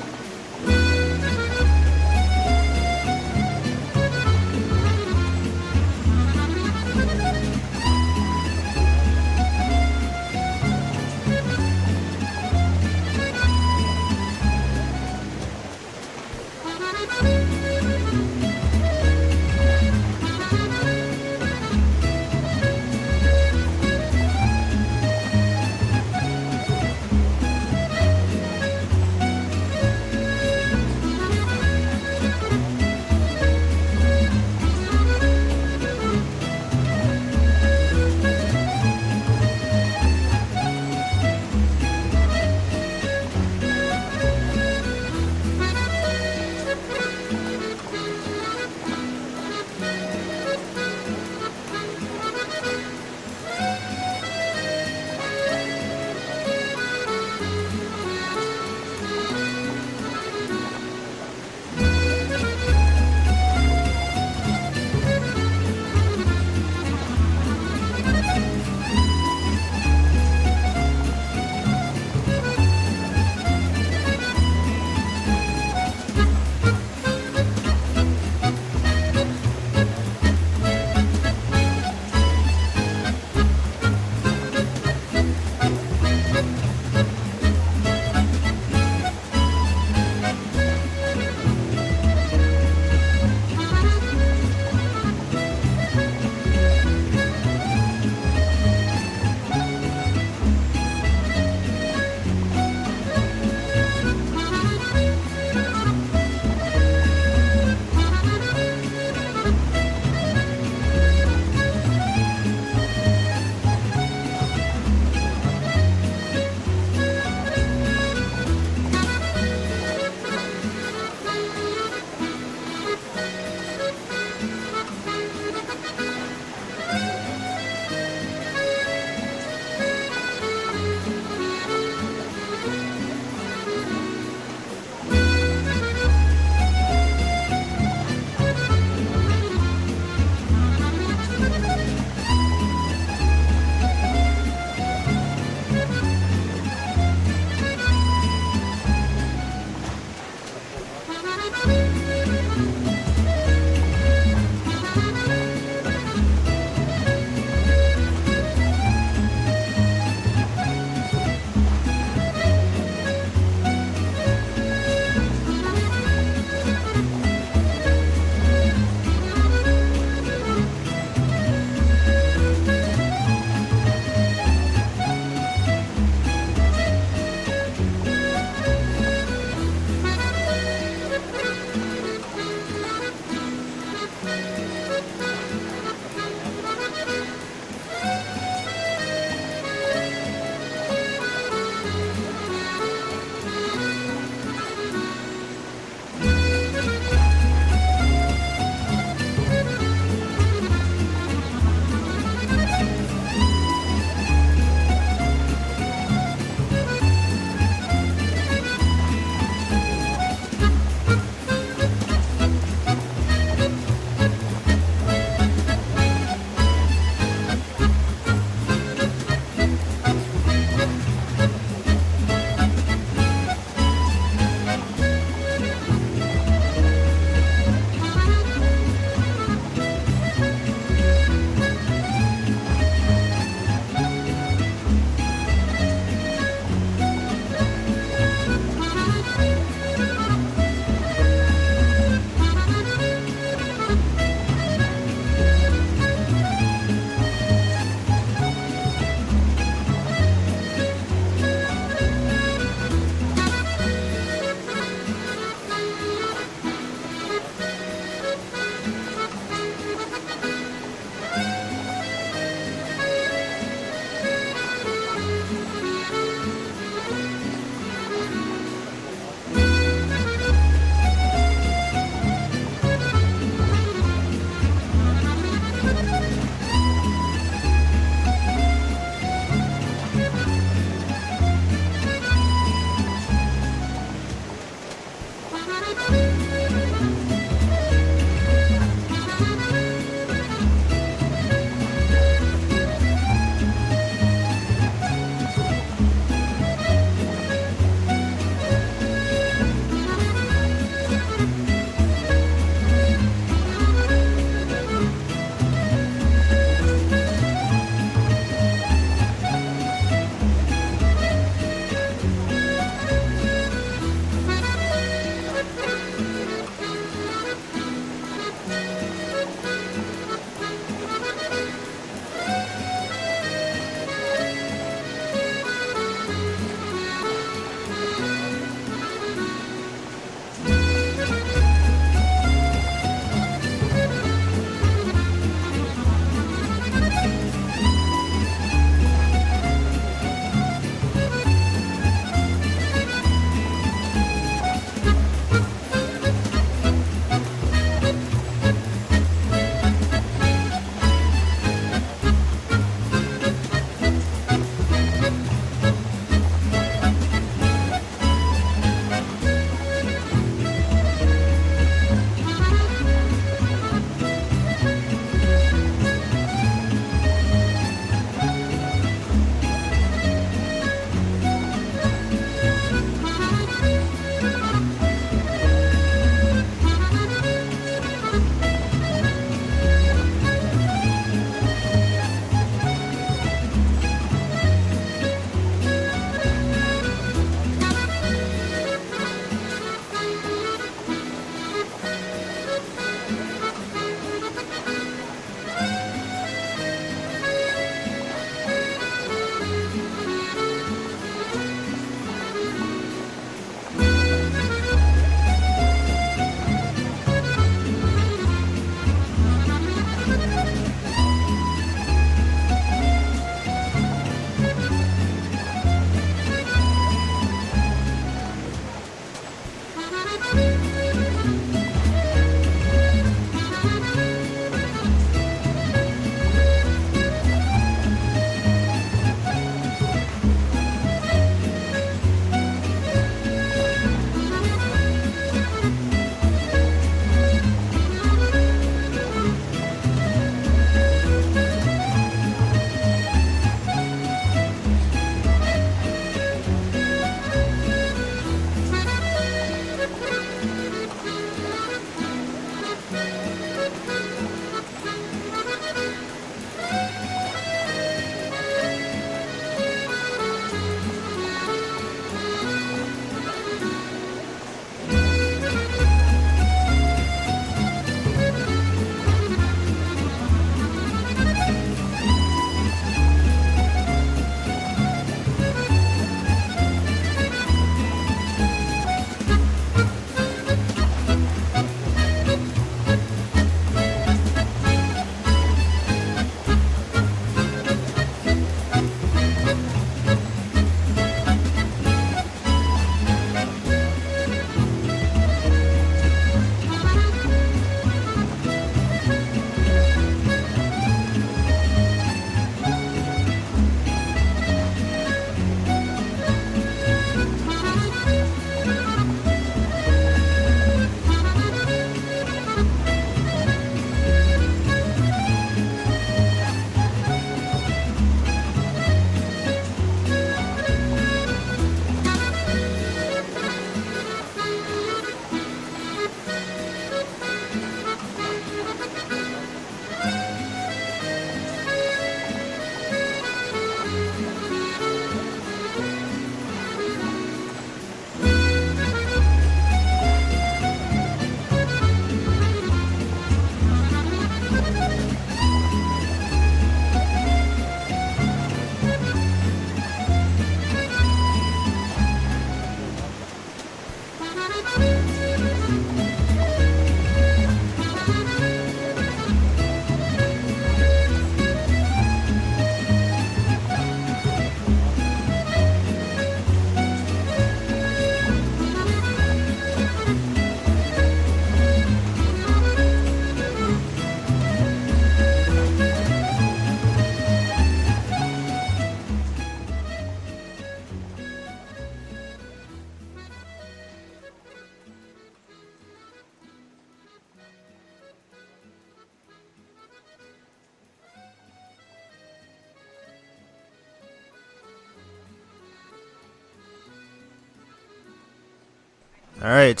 Alright.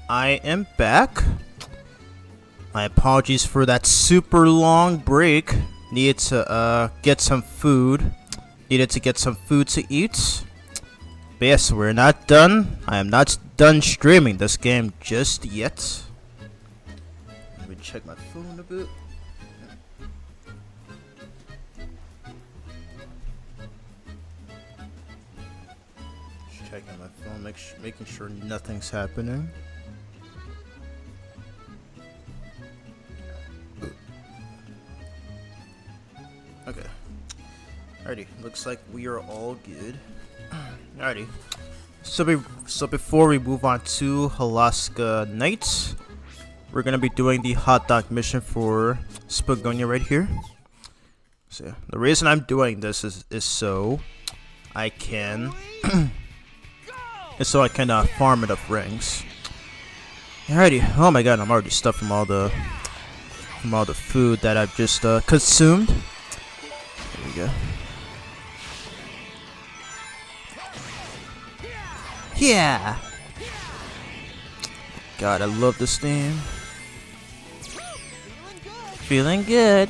I am back. My apologies for that super long break. Needed to get some food. Needed to get some food to eat. But yes, we're not done. I am not done streaming this game just yet. Let me check my phone a bit. Just checking my phone, making sure nothing's happening. Okay. Alrighty, looks like we are all good. Alrighty. So before we move on to Alaska Nights, we're gonna be doing the hot dog mission for Spagonia right here. So the reason I'm doing this is so I can farm enough rings. Alrighty. Oh my god, I'm already stuffed from all the food that I've just consumed. There we go. Yeah! God, I love this game. Feeling good.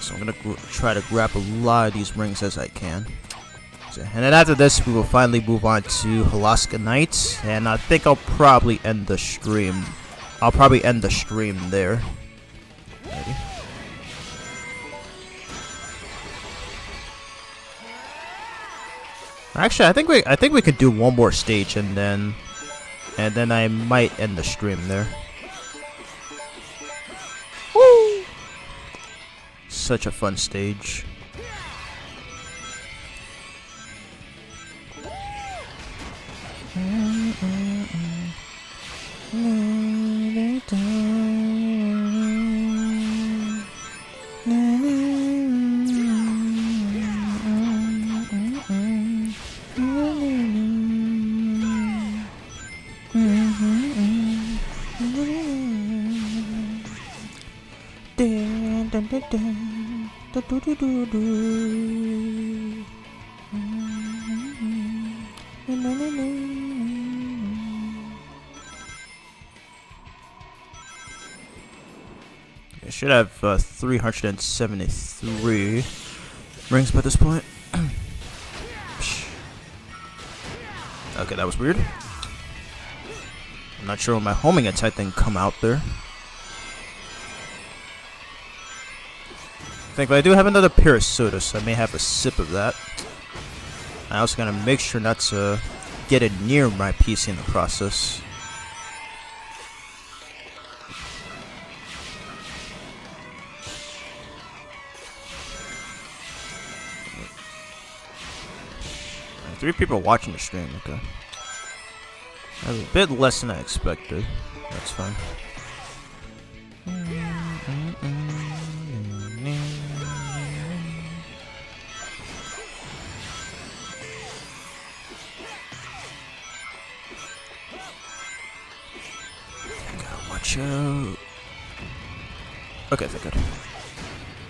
So I'm gonna try to grab a lot of these rings as I can. So, and then after this, we will finally move on to Alaska Nights, and I think I'll probably end the stream. I'll probably end the stream there. Ready? Actually, I think we could do one more stage and then I might end the stream there. Woo! Such a fun stage. I should have 373 rings by this point. Okay, that was weird. I'm not sure when my homing attack thing come out there. But I do have another pair of sodas, so I may have a sip of that. I also gotta make sure not to get it near my PC in the process. Three people watching the stream, okay. That's a bit less than I expected. That's fine. Watch out. Okay, they're good.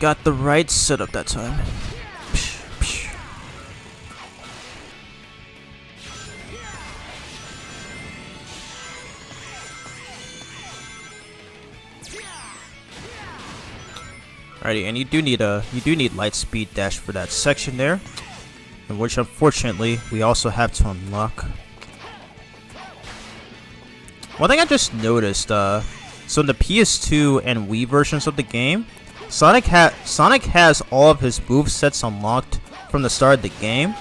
Got the right setup that time. Alrighty, and you do need light speed dash for that section there, and which unfortunately we also have to unlock. One thing I just noticed, so in the PS2 and Wii versions of the game, Sonic has all of his movesets unlocked from the start of the game,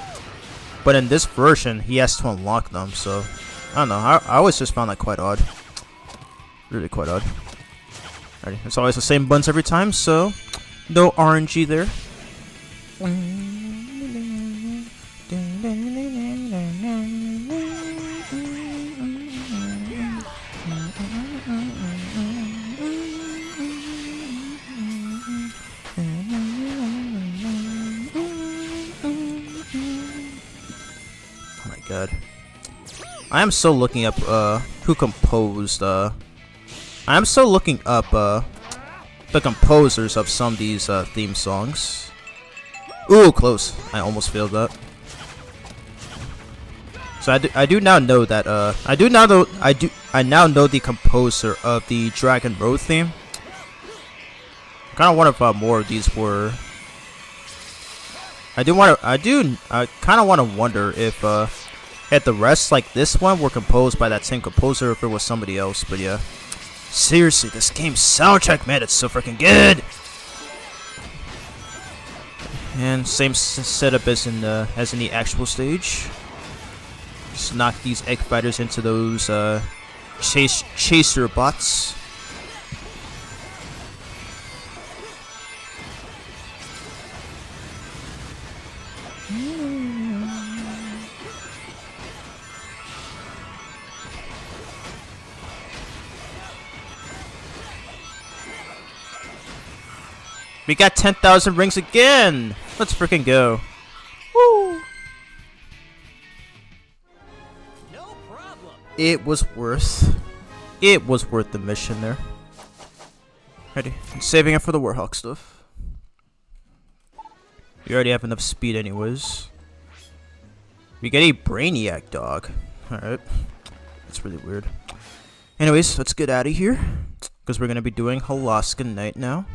but in this version he has to unlock them. So I don't know. I always just found that quite odd. Really quite odd. Alrighty, it's always the same buttons every time, so no RNG there. Oh my god. I am still looking up who composed I'm still looking up the composers of some of these theme songs. Ooh, close. I almost failed that. So I do now know that I now know the composer of the Dragon Road theme. I kind of wonder if more of these were. I kind of want to wonder if the rest like this one were composed by that same composer, or if it was somebody else. But yeah, seriously, this game's soundtrack, man, it's so freaking good. And same setup as in the actual stage. Just knock these egg fighters into those chaser bots. We got 10,000 rings again! Let's freaking go. Woo! No problem. It was worth the mission there. Ready? I'm saving it for the Werehog stuff. We already have enough speed anyways. We get a Brainiac dog. Alright. That's really weird. Anyways, let's get out of here. Because we're going to be doing Alaska Night now.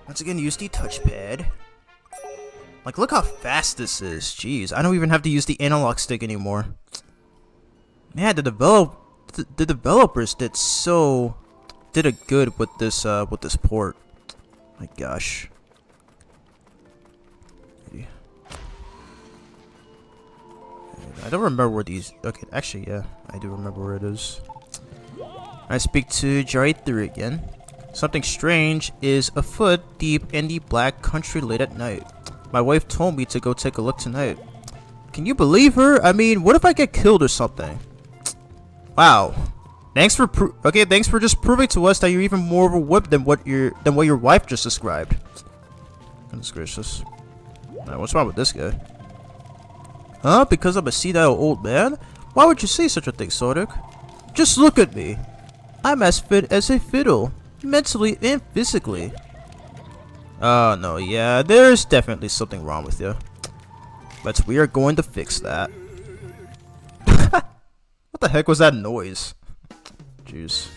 Once again, use the touchpad. Like, look how fast this is. Jeez, I don't even have to use the analog stick anymore. Man, the developers did a good with this port. My gosh. I don't remember where these. Okay, actually, yeah, I do remember where it is. I speak to J3 again. Something strange is afoot deep in the black country late at night. My wife told me to go take a look tonight. Can you believe her? I mean, what if I get killed or something? Wow. Thanks for just proving to us that you're even more of a whip than what your wife just described. Goodness gracious. Now, what's wrong with this guy? Huh? Because I'm a senile old man? Why would you say such a thing, Sonic? Just look at me. I'm as fit as a fiddle. Mentally and physically. Oh no, yeah, there's definitely something wrong with you. But we are going to fix that. What the heck was that noise? Jeez.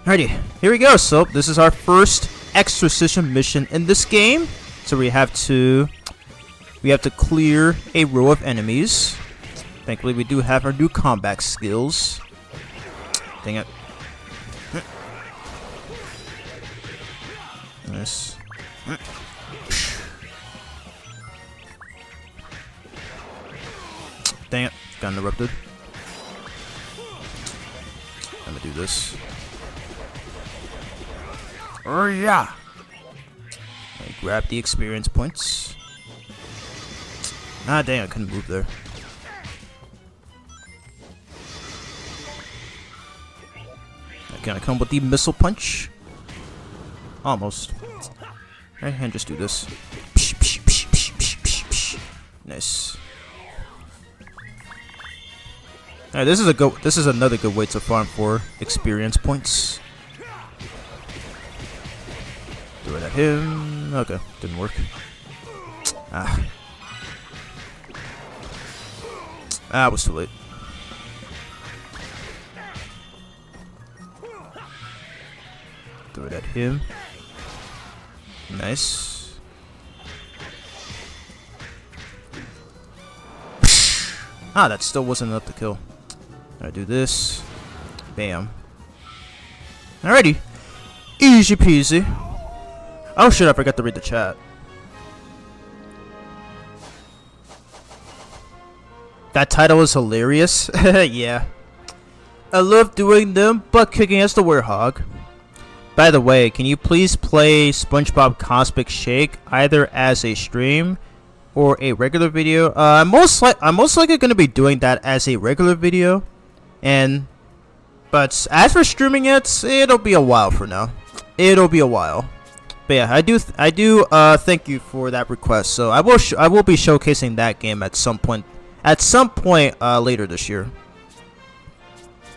Alrighty, here we go. So this is our first exorcism mission in this game. So we have to clear a row of enemies. Thankfully, we do have our new combat skills. Dang it. Nice. Dang it, got interrupted. I'm gonna do this. Oh yeah! Grab the experience points. Ah dang, I couldn't move there. Can I come with the missile punch? Almost. Right, and just do this. Nice. Alright, this is another good way to farm for experience points. Do it at him. Okay, didn't work. Ah, it was too late. Do it at him. Nice. Ah, that still wasn't enough to kill. I do this. Bam. Alrighty. Easy peasy. Oh shit, I forgot to read the chat. That title is hilarious. Yeah. I love doing them, butt kicking as the Werehog. By the way, can you please play SpongeBob Cosmic Shake either as a stream or a regular video? I'm most likely going to be doing that as a regular video, but as for streaming it, it'll be a while for now. It'll be a while. But yeah, I do thank you for that request. So I will be showcasing that game at some point later this year.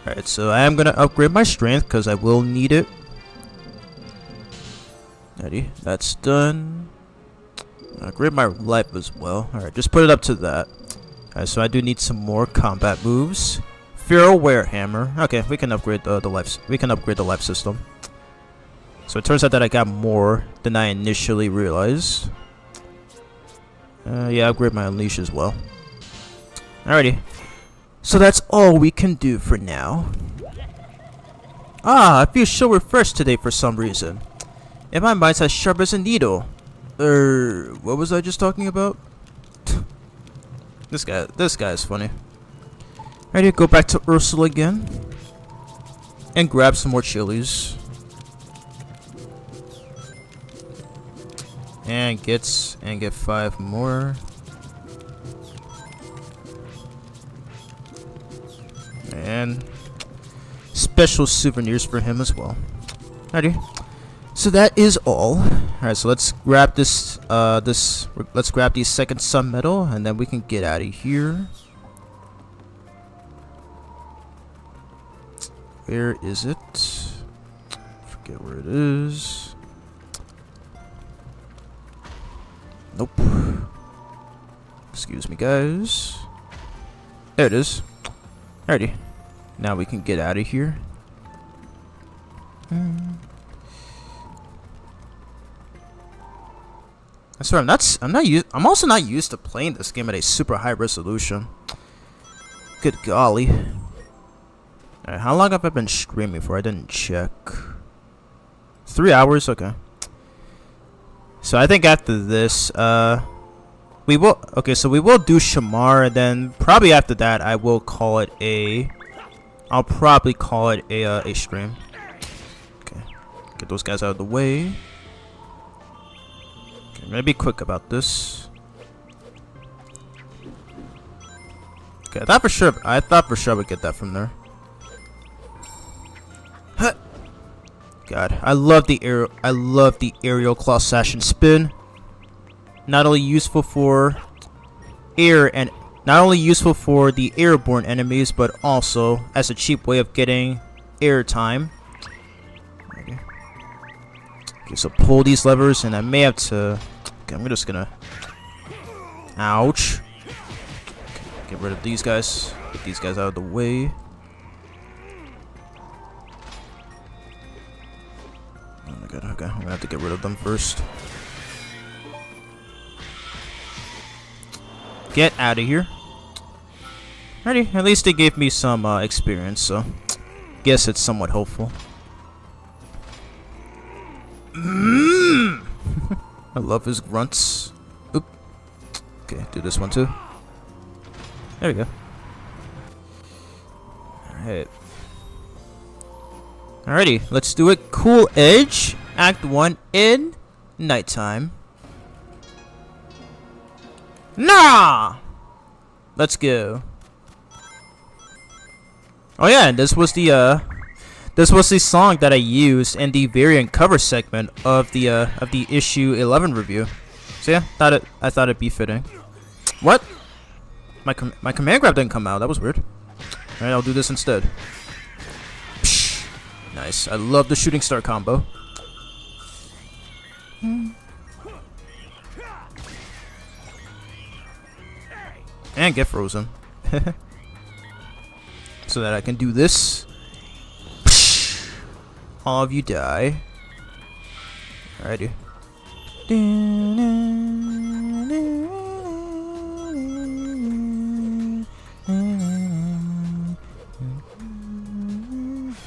All right, so I am gonna upgrade my strength because I will need it. Ready? That's done. Upgrade my life as well. Alright, just put it up to that. So I do need some more combat moves. Feral Werehammer. Okay, we can upgrade the life. We can upgrade the life system. So it turns out that I got more than I initially realized. Yeah, upgrade my unleash as well. Alrighty. So that's all we can do for now. I feel so refreshed today for some reason. And my mind's as sharp as a needle. What was I just talking about? This guy is funny. Ready to go back to Ursula again. And grab some more chilies. And get 5 more. And special souvenirs for him as well. Alrighty. So that is all. Alright, so let's grab this let's grab the second sun medal and then we can get out of here. Where is it? Forget where it is. Nope. Excuse me, guys. There it is. Alrighty. Now we can get out of here. I swear I'm also not used to playing this game at a super high resolution. Good golly. Alright, how long have I been streaming for? I didn't check. 3 hours? Okay. So I think after this, we will do Shamar, and then probably after that I'll probably call it a stream. Okay. Get those guys out of the way. Okay, I'm gonna be quick about this. Okay, I thought for sure I would get that from there. God, I love the aerial claw slash and spin. Not only useful for the airborne enemies, but also as a cheap way of getting air time. Okay, so pull these levers, and I may have to. Okay, I'm just gonna. Ouch. Okay, get rid of these guys. Get these guys out of the way. Oh my god, okay, I'm gonna have to get rid of them first. Get out of here. Alrighty, at least they gave me some experience, so guess it's somewhat hopeful. I love his grunts. Oop. Okay, do this one too. There we go. Alright. Alrighty, let's do it. Cool Edge, Act 1 in nighttime. Nah! Let's go. Oh yeah, and this was the song that I used in the variant cover segment of the issue 11 review. So yeah, I thought it'd be fitting. What? My command grab didn't come out. That was weird. Alright, I'll do this instead. Nice. I love the shooting star combo. And get frozen. So that I can do this. All of you die. Alrighty.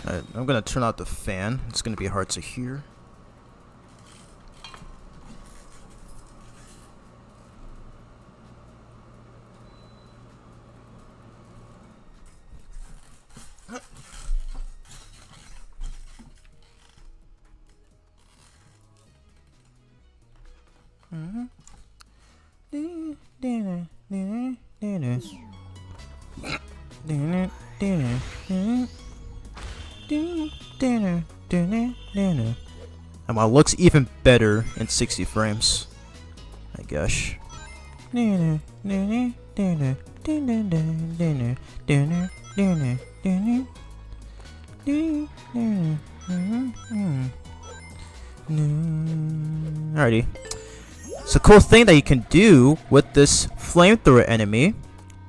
Alright, I'm gonna turn out the fan. It's gonna be hard to hear. And while it looks even better in 60 frames, my gosh. Alrighty. So cool thing that you can do with this flamethrower enemy.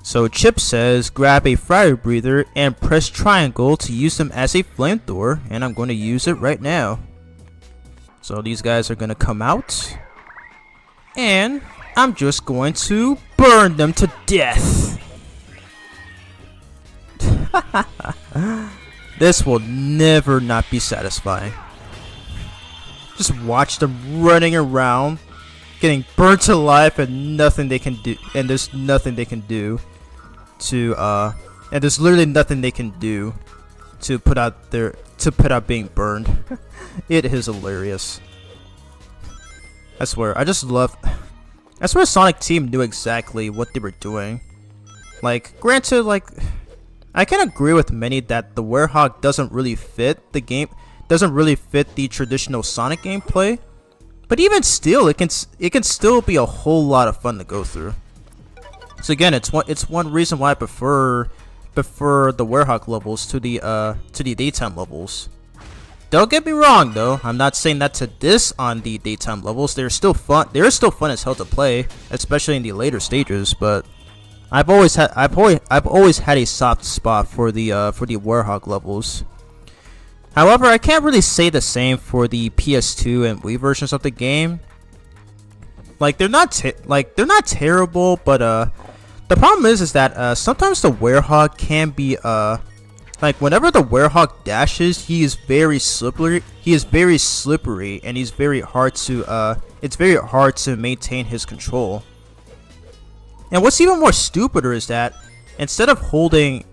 So Chip says grab a fire breather and press triangle to use them as a flamethrower, and I'm going to use it right now. So these guys are going to come out, and I'm just going to burn them to death. This will never not be satisfying. Just watch them running around, getting burnt to life, and nothing they can do. And there's nothing they can do to and there's literally nothing they can do to put out being burned. It is hilarious. I swear, I swear Sonic Team knew exactly what they were doing. Like, granted, like, I can agree with many that the Werehog doesn't really fit the game, doesn't really fit the traditional Sonic gameplay. But even still, it can still be a whole lot of fun to go through. So again, it's one reason why I prefer the Werehog levels to the daytime levels. Don't get me wrong though, I'm not saying that to diss on the daytime levels. They're still fun. They're still fun as hell to play, especially in the later stages. But I've always had a soft spot for the Werehog levels. However, I can't really say the same for the PS2 and Wii versions of the game. Like they're not terrible, but the problem is that sometimes the Werehog can be like whenever the Werehog dashes, he is very slippery. He is very slippery, and he's very hard to it's very hard to maintain his control. And what's even more stupider is that instead of holding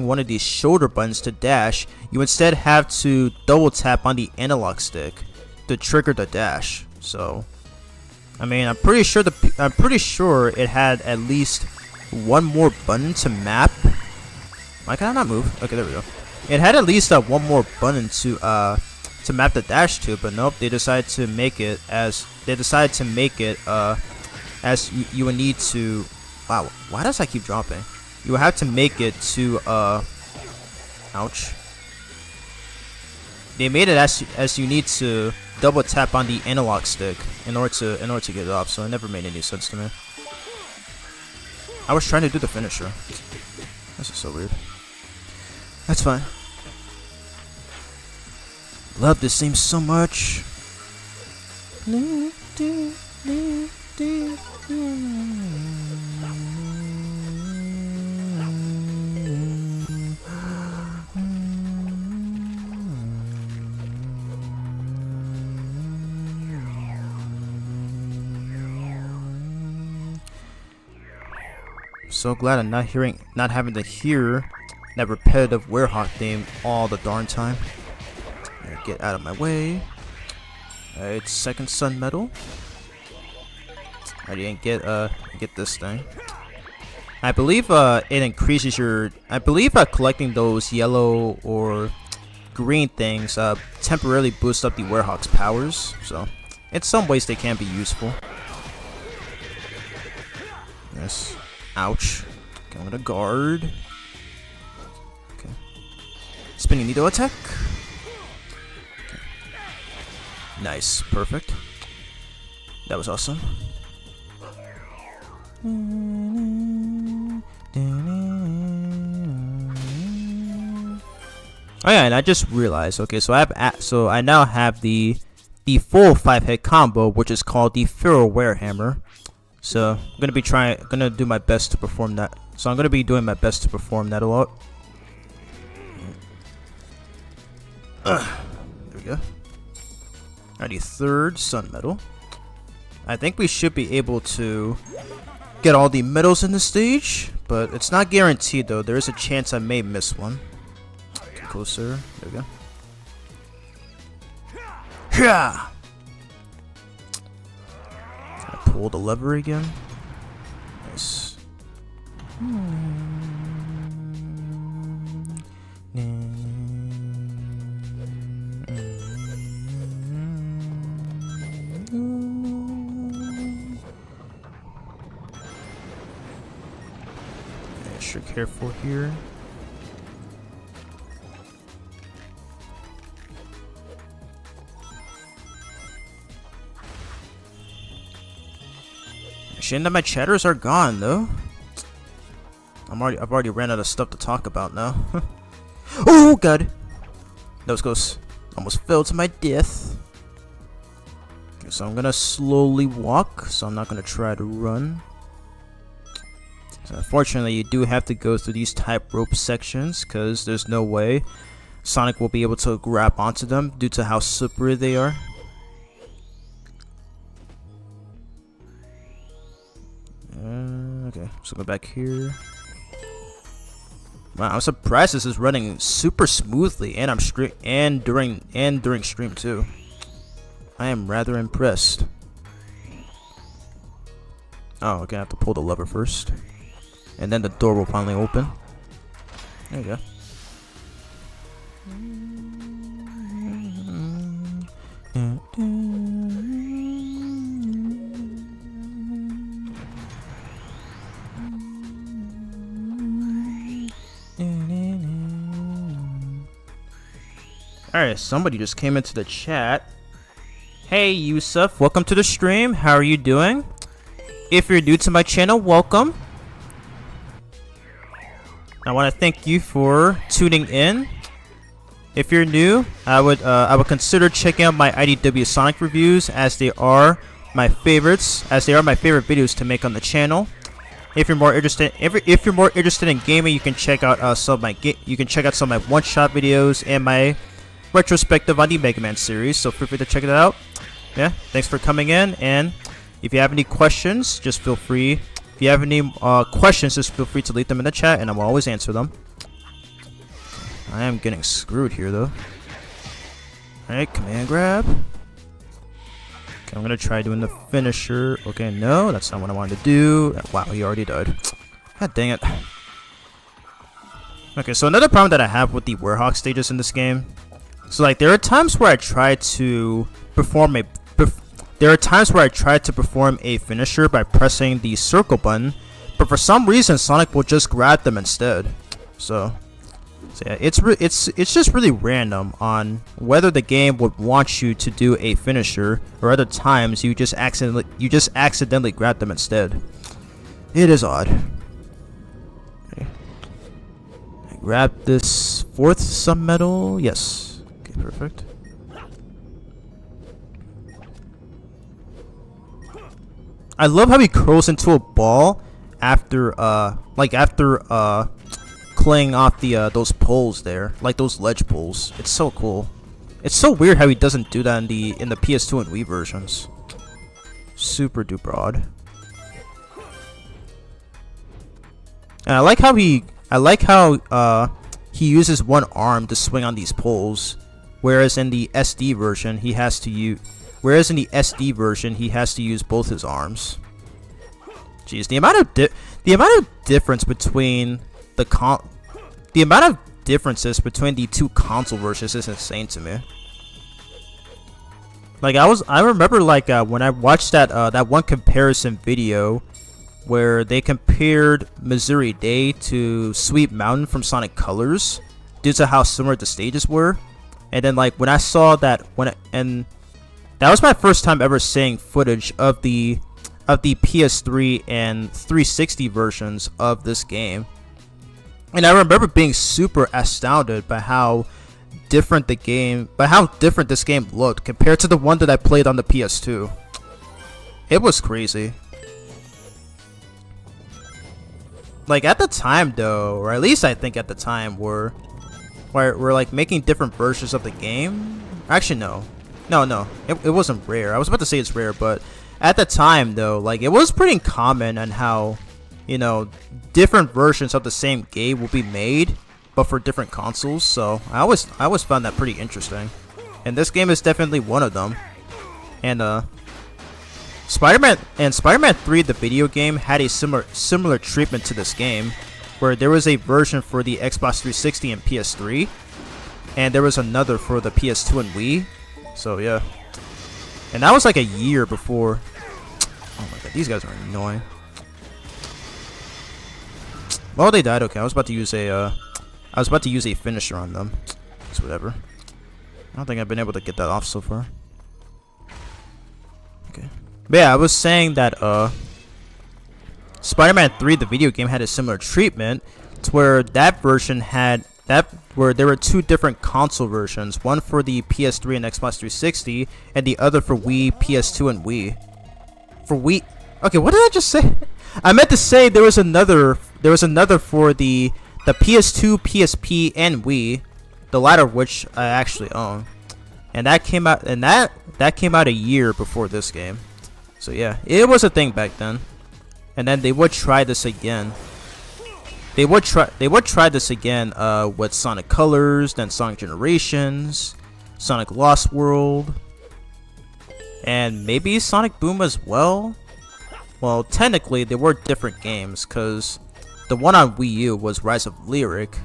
one of these shoulder buttons to dash, you instead have to double tap on the analog stick to trigger the dash. So, I mean, I'm pretty sure it had at least one more button to map. Why can I not move? Okay, there we go. It had at least one more button to map the dash to, but nope, they decided to make it as you would need to. Wow, why does I keep dropping? You will have to make it to ouch. They made it as you need to double tap on the analog stick in order to get it off, so it never made any sense to me. I was trying to do the finisher. This is so weird. That's fine. Love this theme so much. So glad I'm not having to hear that repetitive Werehog theme all the darn time. Get out of my way. Alright, second sun medal. I didn't get this thing. I believe it increases your. I believe collecting those yellow or green things temporarily boosts up the Werehog's powers. So in some ways they can be useful. Yes. Ouch. Okay, I'm gonna guard. Okay. Spinning needle attack. Okay. Nice. Perfect. That was awesome. Oh yeah, and I just realized. Okay, so I now have the full 5-hit combo, which is called the Feral Werehammer. So I'm gonna do my best to perform that. So I'm gonna be doing my best to perform that a lot. There we go. Alrighty, third sun medal. I think we should be able to get all the medals in the stage, but it's not guaranteed though. There is a chance I may miss one. Get closer. There we go. Yeah. Pull the lever again. Nice. Extra careful here. Shame that my chatters are gone though. I've already ran out of stuff to talk about now. Oh god. Nose goes. Almost fell to my death. Okay, so I'm gonna slowly walk, so I'm not gonna try to run. So unfortunately, you do have to go through these tightrope sections, because there's no way Sonic will be able to grab onto them due to how slippery they are. Okay, so go back here. Wow, I'm surprised this is running super smoothly, and during stream too. I am rather impressed. Oh, okay, I have to pull the lever first, and then the door will finally open. There you go. Alright, somebody just came into the chat. Hey Yusuf, welcome to the stream. How are you doing? If you're new to my channel, welcome. I want to thank you for tuning in. If you're new, I would consider checking out my IDW Sonic reviews, as they are my favorites, videos to make on the channel. If you're more interested, in gaming, you can check out some of my one-shot videos and my retrospective on the Mega Man series. So feel free to check it out. Yeah, thanks for coming in. And if you have any questions, just feel free. If you have any questions, just feel free to leave them in the chat, and I will always answer them. I am getting screwed here, though. Alright, command grab. Okay, I'm gonna try doing the finisher. Okay, no, that's not what I wanted to do. Wow, he already died. God dang it. Okay, so another problem that I have with the Werehog stages in this game. So, like, there are times where I try to perform a finisher by pressing the circle button, but for some reason Sonic will just grab them instead. So yeah, it's just really random on whether the game would want you to do a finisher, or other times you just accidentally grab them instead. It is odd. Okay. I grab this fourth sub medal. Yes. Okay, perfect. I love how he curls into a ball after claying off the those poles there, like those ledge poles. It's so cool. It's so weird how he doesn't do that in the PS2 and Wii versions. Super duper odd. And I like how he uses one arm to swing on these poles, whereas in the SD version he has to use both his arms. Jeez, the amount of differences between the two console versions is insane to me. Like I remember like when I watched that one comparison video where they compared Missouri Day to Sweet Mountain from Sonic Colors due to how similar the stages were, and then like when I saw that that was my first time ever seeing footage of the PS3 and 360 versions of this game. And I remember being super astounded by how different this game looked compared to the one that I played on the PS2. It was crazy. Like at the time though, or at least I think at the time, we're like making different versions of the game. Actually no, it wasn't rare. I was about to say it's rare, but at the time though, like it was pretty common on how, you know, different versions of the same game will be made but for different consoles. So I always found that pretty interesting, and this game is definitely one of them. And Spider-Man 3, the video game, had a similar treatment to this game, where there was a version for the Xbox 360 and PS3, and there was another for the PS2 and Wii. So yeah, and that was like a year before. Oh my god, these guys are annoying. Well, they died. Okay, I was about to use a finisher on them. It's whatever. I don't think I've been able to get that off so far. Okay. But yeah, I was saying that Spider-Man 3, the video game, had a similar treatment to where that version had where there were two different console versions, one for the PS3 and Xbox 360, and the other for Wii, PS2, and Wii. For Wii, okay, what did I just say? I meant to say there was another for the PS2, PSP, and Wii, the latter of which I actually own, and that came out a year before this game. So yeah, it was a thing back then, and then they would try this again. They would try this again with Sonic Colors, then Sonic Generations, Sonic Lost World, and maybe Sonic Boom as well. Well, technically they were different games, because the one on Wii U was Rise of Lyric,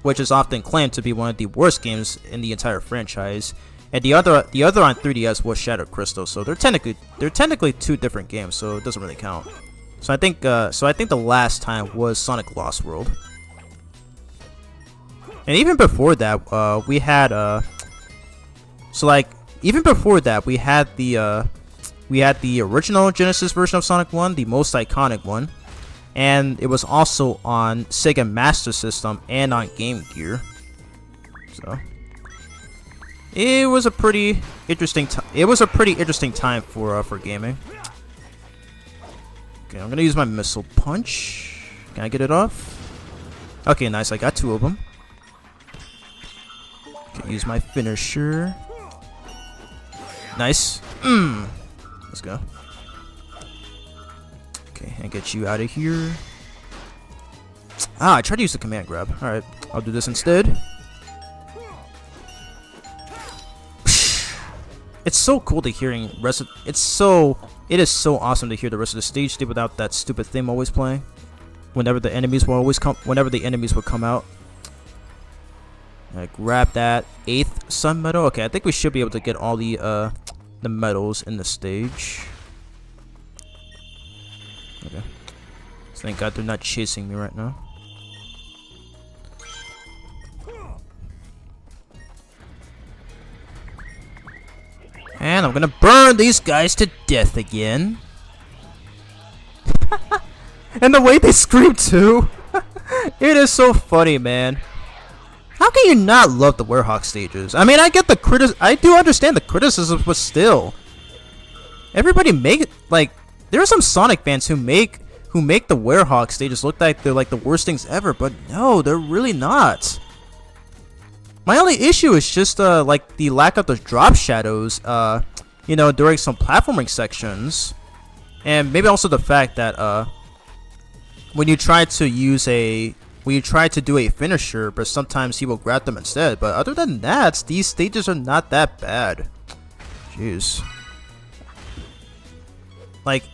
which is often claimed to be one of the worst games in the entire franchise, and the other on 3DS was Shadow Crystal. So they're technically two different games, so it doesn't really count. So I think the last time was Sonic Lost World, and even before that, we had the original Genesis version of Sonic 1, the most iconic one, and it was also on Sega Master System and on Game Gear. So it was a pretty interesting time for gaming. Okay, I'm gonna use my missile punch. Can I get it off? Okay, nice. I got two of them. Okay, use my finisher. Nice. Let's go. Okay, and get you out of here. I tried to use the command grab. Alright, I'll do this instead. It's so cool to hearing it is so awesome to hear the rest of the stage theme without that stupid theme always playing. Whenever the enemies would come out. I grab that 8th sun medal. Okay, I think we should be able to get all the medals in the stage. Okay. Thank God they're not chasing me right now. And I'm gonna burn these guys to death again. And the way they scream too. It is so funny, man. How can you not love the Werehog stages? I mean, I get the I do understand the criticism, but still. Everybody there are some Sonic fans who make the Werehog stages look like they're like the worst things ever, but no, they're really not. My only issue is just like the lack of the drop shadows, you know, during some platforming sections, and maybe also the fact that when you try to do a finisher, but sometimes he will grab them instead. But other than that, these stages are not that bad. Jeez. Like,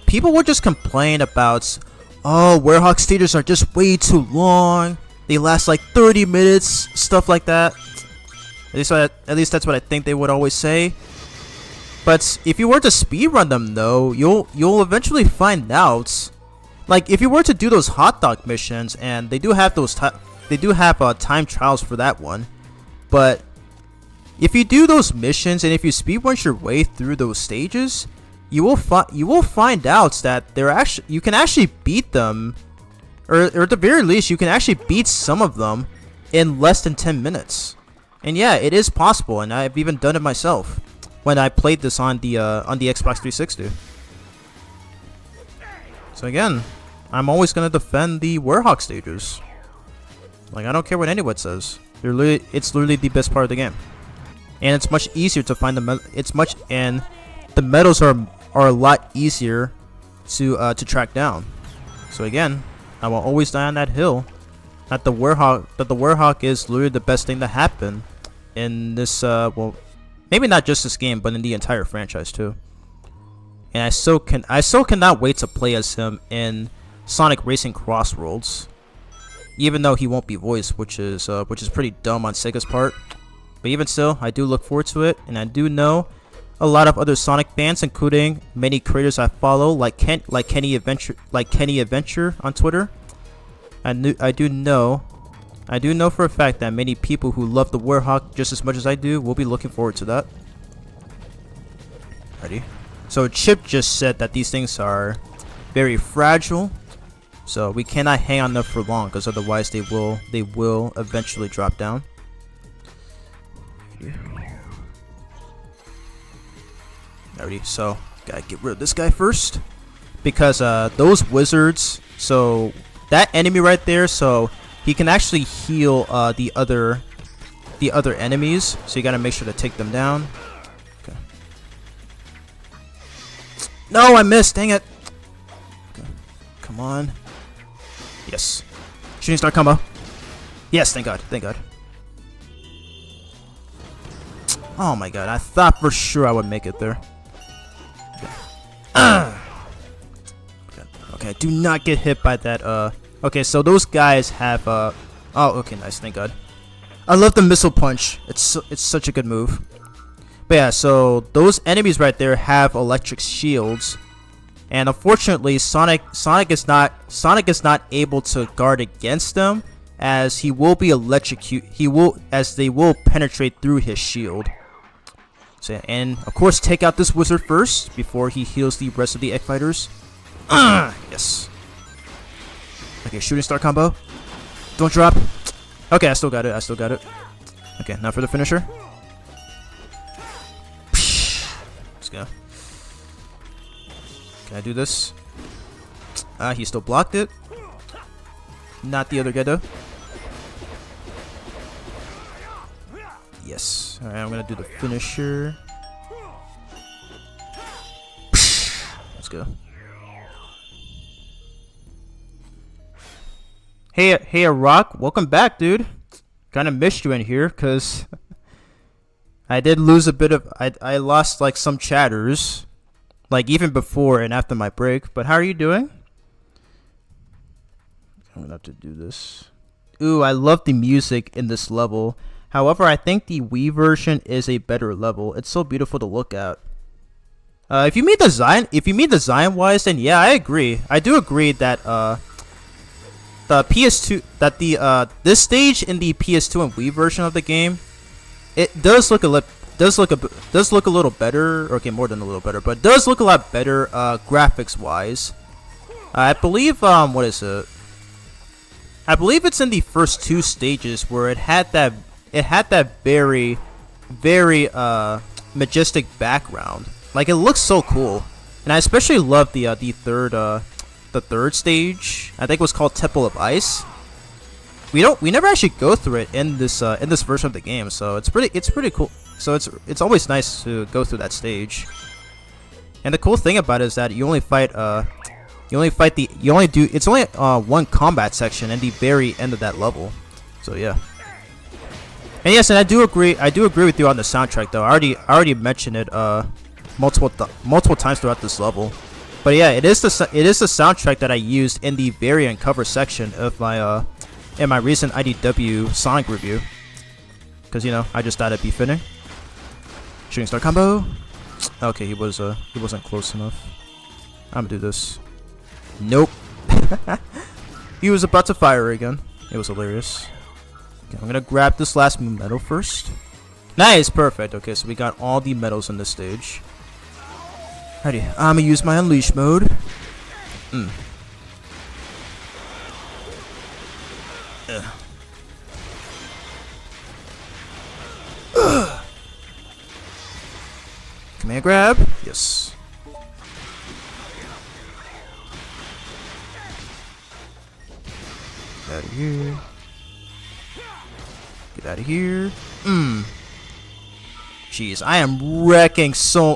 people would just complain about, oh, Werehog stages are just way too long. They last like 30 minutes, stuff like that. At least that's what I think they would always say. But if you were to speedrun them, though, you'll eventually find out. Like, if you were to do those hot dog missions, and they do have time trials for that one. But if you do those missions and if you speedrun your way through those stages, you will find out that you can actually beat them. Or at the very least, you can actually beat some of them in less than 10 minutes. And yeah, it is possible, and I've even done it myself when I played this on the Xbox 360. So again, I'm always gonna defend the Werehog stages. Like, I don't care what anyone says. It's literally the best part of the game, and it's much easier to find and the medals are a lot easier to track down. So again, I will always die on that hill. That the Werehog is literally the best thing to happen in this. Well, maybe not just this game, but in the entire franchise too. And I so cannot wait to play as him in Sonic Racing Crossroads. Even though he won't be voiced, which is pretty dumb on Sega's part. But even still, I do look forward to it, and I do know a lot of other Sonic fans, including many creators I follow, like Kenny Adventure on Twitter. I do know for a fact that many people who love the Werehog just as much as I do will be looking forward to that. Ready? So Chip just said that these things are very fragile So we cannot hang on them for long, because otherwise they will eventually drop down. Alrighty, so gotta get rid of this guy first, because those wizards. So that enemy right there, so he can actually heal the other enemies. So you gotta make sure to take them down. Okay. No, I missed. Dang it. Okay. Come on. Yes. Shooting star combo. Yes, thank God. Thank God. Oh my God, I thought for sure I would make it there. Okay, do not get hit by that. Okay, so those guys have oh, okay, nice, thank God. I love the missile punch. It's such a good move. But yeah, so those enemies right there have electric shields, and unfortunately, Sonic is not able to guard against them, as he will be as they will penetrate through his shield. So yeah, and of course, take out this wizard first before he heals the rest of the egg fighters. Yes. Okay, shooting star combo. Don't drop. Okay, I still got it. Okay, now for the finisher. Let's go. Can I do this? He still blocked it. Not the other guy though. Yes. Alright, I'm gonna do the finisher. Let's go. Hey, Rock, welcome back, dude. Kinda missed you in here, cause I did lose a bit of. I lost like some chatters, like even before and after my break. But how are you doing? I'm gonna have to do this. Ooh, I love the music in this level. However, I think the Wii version is a better level. It's so beautiful to look at. If you mean design wise, then yeah, I agree. I do agree that the PS2 that the this stage in the PS2 and Wii version of the game, it does look a little better. Okay, more than a little better, but it does look a lot better graphics wise. I believe what is it? I believe it's in the first two stages where it had that very majestic background. Like, it looks so cool, and I especially love the third stage. I think it was called Temple of Ice. We never actually go through it in this version of the game, so it's pretty cool. So it's always nice to go through that stage. And the cool thing about it is that it's only one combat section in the very end of that level. So yeah. And yes, and I do agree with you on the soundtrack though. I already mentioned it multiple times throughout this level. But yeah, it is the soundtrack that I used in the variant cover section of my in my recent IDW Sonic review. Cause you know, I just thought it'd be fitting. Shooting star combo. Okay, he wasn't close enough. I'm gonna do this. Nope. He was about to fire again. It was hilarious. Okay, I'm gonna grab this last medal first. Nice, perfect. Okay, so we got all the medals in this stage. Alrighty, I'm gonna use my unleash mode. Command grab. Yes. Get out of here. Get out of here. Jeez, I am wrecking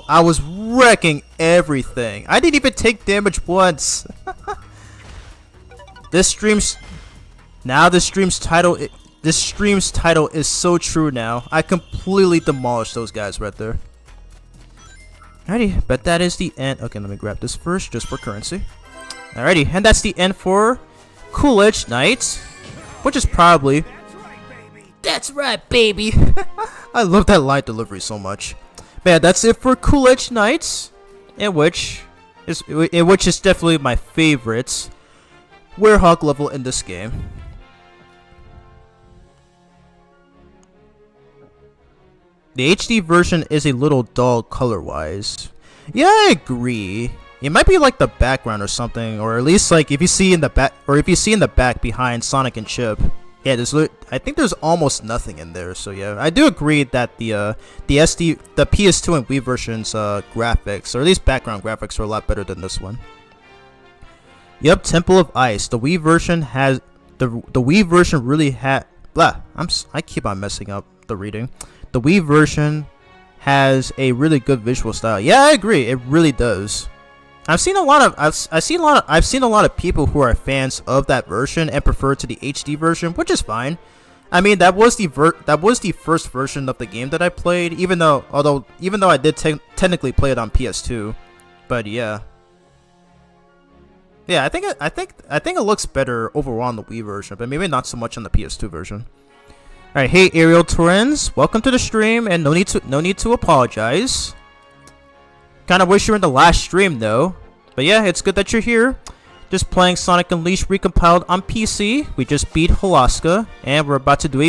I was wrecking everything. I didn't even take damage once. This stream's title is so true now. I completely demolished those guys right there. Alrighty, but that is the end. Okay, let me grab this first, just for currency. Alrighty, and that's the end for Coolidge Night, which is probably... That's right, baby. I love that line delivery so much. Man, that's it for Coolidge Nights, in which is definitely my favorite Werehog level in this game. The HD version is a little dull color-wise. Yeah, I agree. It might be like the background or something, or at least like if you see in the back behind Sonic and Chip. Yeah, I think there's almost nothing in there. So yeah, I do agree that the PS2 and Wii versions graphics, or at least background graphics, are a lot better than this one. Yep, Temple of Ice. The Wii version has the Wii version really had I keep on messing up the reading. The Wii version has a really good visual style. Yeah, I agree. It really does. I've seen a lot of people who are fans of that version and prefer to the HD version, which is fine. I mean, that was the first version of the game that I played, even though I did technically play it on PS2. But yeah. Yeah, I think it looks better overall on the Wii version, but maybe not so much on the PS2 version. All right, hey Ariel Torrens, welcome to the stream, and no need to apologize. Kind of wish you were in the last stream though, but yeah, it's good that you're here. Just playing Sonic Unleashed Recompiled on PC. We just beat Halaska, and we're about to do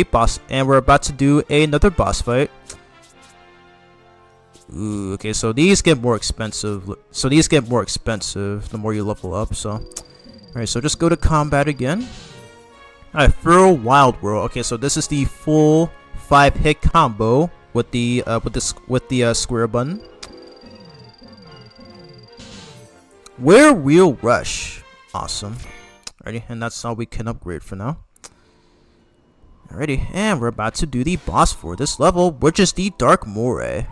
another boss fight. Ooh, okay, so these get more expensive. The more you level up. So, all right, so just go to combat again. All right, Feral Wild World. Okay, so this is the full 5-hit combo with the square button. Wheel Rush. Awesome. Alrighty, and that's all we can upgrade for now. Alrighty, and we're about to do the boss for this level, which is the Dark Moray.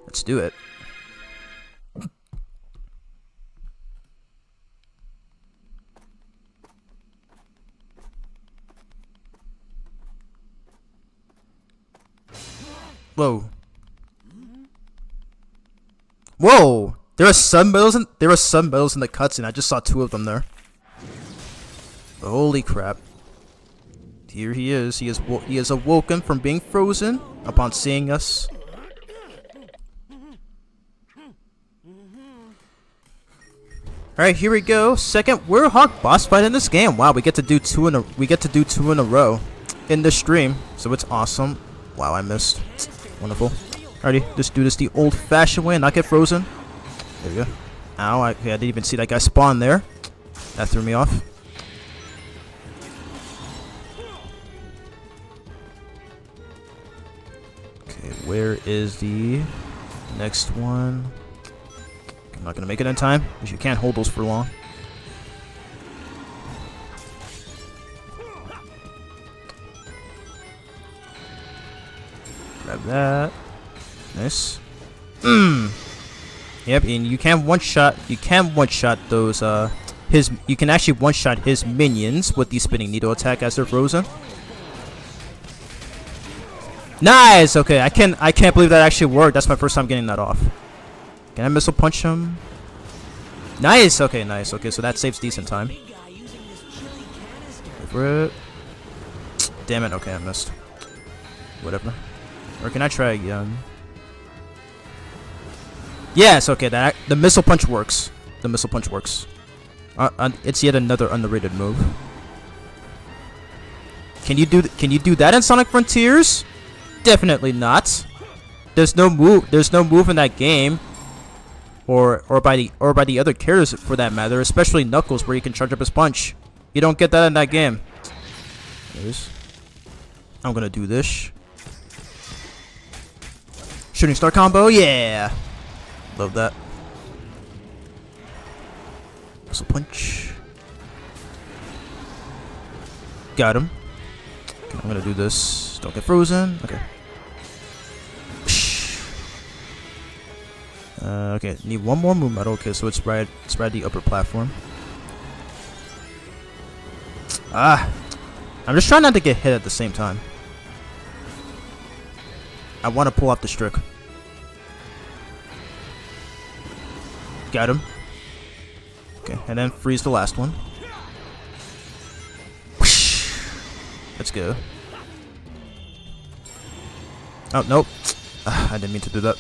Let's do it. Whoa. Whoa! There are submetals in the cutscene. I just saw 2 of them there. Holy crap. Here he is. He is awoken from being frozen upon seeing us. Alright, here we go. Second Werehog boss fight in this game. Wow, we get to do 2 in a row in this stream. So it's awesome. Wow, I missed. Wonderful. Alrighty, just do this the old-fashioned way and not get frozen. There we go. Ow, I didn't even see that guy spawn there. That threw me off. Okay, where is the next one? I'm not gonna make it in time, because you can't hold those for long. Grab that. Nice. Yep, and you can one-shot those you can actually one-shot his minions with the spinning needle attack as they're frozen. Nice! Okay, I can't believe that actually worked. That's my first time getting that off. Can I missile punch him? Nice! Okay, nice. Okay, so that saves decent time. Go for it. Damn it, okay, I missed. Whatever. Or can I try again? Yes, okay, the missile punch works. The missile punch works. It's yet another underrated move. Can you do that in Sonic Frontiers? Definitely not. There's no move in that game, or by the other characters for that matter, especially Knuckles, where you can charge up his punch. You don't get that in that game. I'm gonna do this. Shooting star combo, yeah. Love that. Missile punch. Got him. Okay, I'm gonna do this. Don't get frozen. Okay. Okay, need one more move medal. Okay, so it's right the upper platform. Ah, I'm just trying not to get hit at the same time. I want to pull off the trick. Got him. Okay, and then freeze the last one. Let's go. Oh, nope. I didn't mean to do that.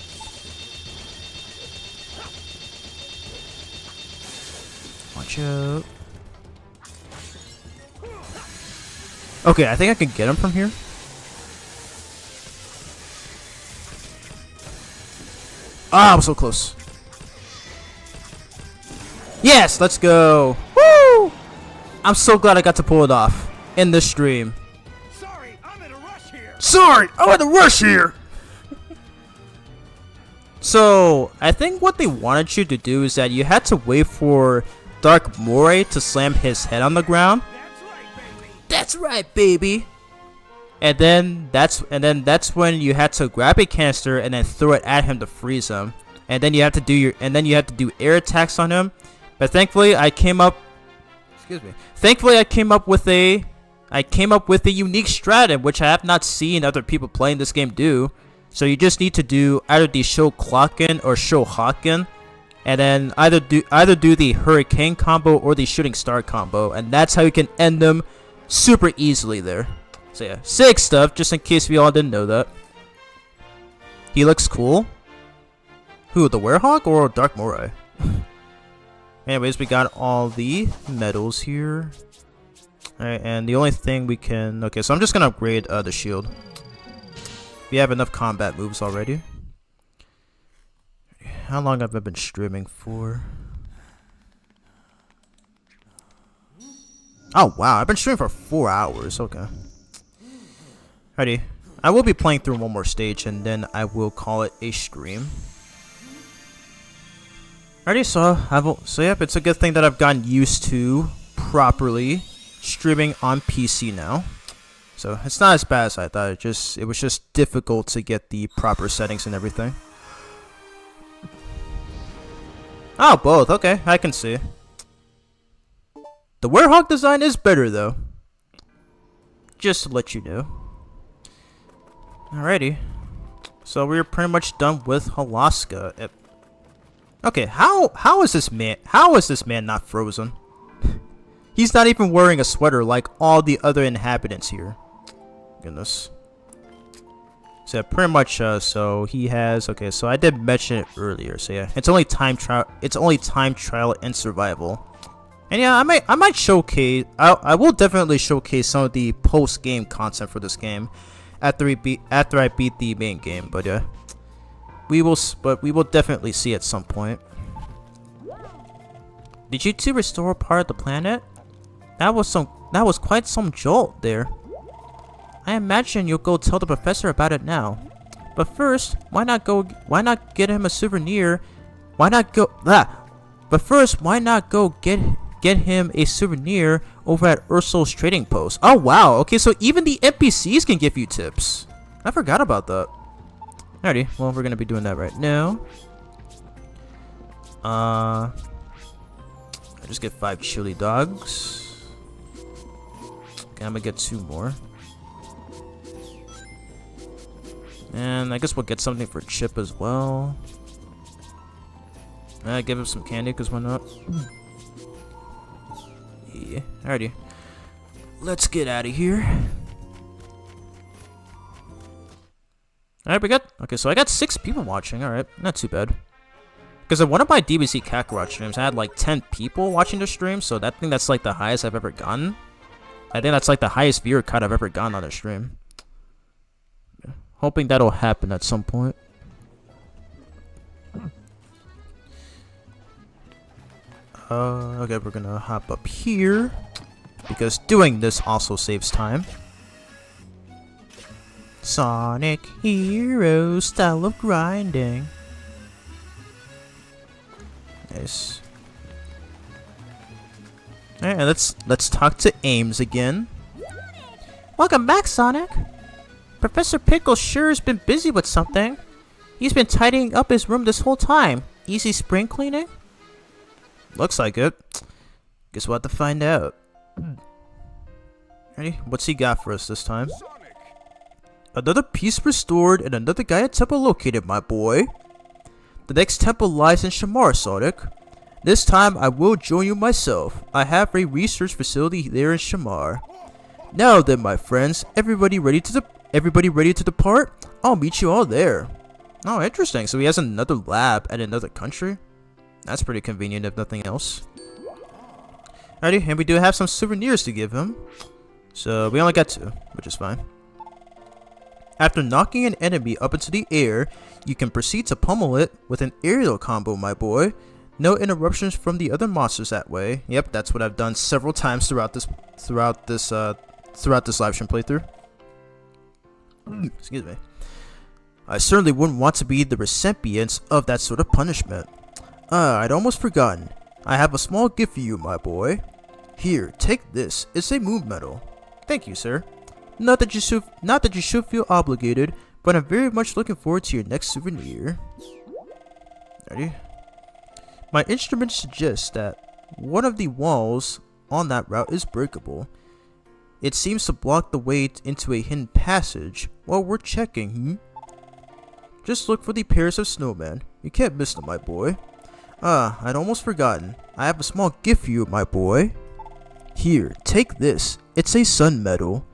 Watch out. Okay, I think I can get him from here. Ah, I was so close. Yes, let's go. Woo! I'm so glad I got to pull it off in this stream. Sorry, I'm in a rush here. Sorry, I'm in a rush here. So, I think what they wanted you to do is that you had to wait for Dark Moray to slam his head on the ground. That's right, baby. And then that's when you had to grab a canister and then throw it at him to freeze him. And then you have to do air attacks on him. But thankfully I came up with a unique strat which I have not seen other people playing this game do. So you just need to do either the show clockin or show hawkin, and then either do the hurricane combo or the shooting star combo, and that's how you can end them super easily there. So yeah, sick stuff, just in case we all didn't know that. He looks cool. Who, the Werehog or Dark Moray? Anyways, we got all the medals here. Alright, and the only thing we can... Okay, so I'm just gonna upgrade the shield. We have enough combat moves already. How long have I been streaming for? Oh wow, I've been streaming for 4 hours. Okay. Alrighty. I will be playing through one more stage and then I will call it a stream. Alrighty, so yep, it's a good thing that I've gotten used to properly streaming on PC now. So it's not as bad as I thought. It was just difficult to get the proper settings and everything. Oh, both. Okay, I can see. The Werehog design is better though. Just to let you know. Alrighty. So we're pretty much done with Alaska. Okay, how is this man not frozen? He's not even wearing a sweater like all the other inhabitants here. Goodness. So pretty much so he has, okay, so I did mention it earlier, so yeah, it's only time trial and survival. And yeah, I might showcase, I will definitely showcase some of the post game content for this game after I beat the main game, but yeah, we will definitely see at some point. Did you two restore part of the planet? That was quite some jolt there. I imagine you'll go tell the professor about it now. But first, why not get him a souvenir? But first, why not go get him a souvenir over at Ursul's trading post? Oh wow, okay, so even the NPCs can give you tips. I forgot about that. Alrighty, well we're gonna be doing that right now. I just get 5 chili dogs. Okay, I'm gonna get 2 more. And I guess we'll get something for Chip as well. Give him some candy, because why not? Yeah, alrighty. Let's get out of here. Alright, we got... Okay, so I got 6 people watching. Alright, not too bad. Because in one of my DBC Kakarot streams, I had like 10 people watching the stream, so I think that's like the highest I've ever gotten. I think that's like the highest viewer cut I've ever gotten on a stream. Hoping that'll happen at some point. Okay, we're gonna hop up here because doing this also saves time. Sonic Hero style of grinding. Nice. Alright, let's talk to Ames again. Welcome back, Sonic. Professor Pickle sure has been busy with something. He's been tidying up his room this whole time. Easy spring cleaning? Looks like it. Guess we'll have to find out. Ready? What's he got for us this time? Another piece restored and another Gaia temple located, my boy. The next temple lies in Shamar, Sonic. This time I will join you myself. I have a research facility there in Shamar. Now then, my friends, everybody ready to depart? I'll meet you all there. Oh, interesting. So he has another lab at another country? That's pretty convenient if nothing else. Alrighty, and we do have some souvenirs to give him. So we only got 2, which is fine. After knocking an enemy up into the air, you can proceed to pummel it with an aerial combo, my boy. No interruptions from the other monsters that way. Yep, that's what I've done several times throughout this live stream playthrough. Excuse me. I certainly wouldn't want to be the recipients of that sort of punishment. I'd almost forgotten. I have a small gift for you, my boy. Here, take this. It's a moon medal. Thank you, sir. Not that you should feel obligated, but I'm very much looking forward to your next souvenir. Ready? My instrument suggests that one of the walls on that route is breakable. It seems to block the way into a hidden passage while we're checking, Just look for the pairs of snowmen. You can't miss them, my boy. I'd almost forgotten. I have a small gift for you, my boy. Here, take this. It's a sun medal.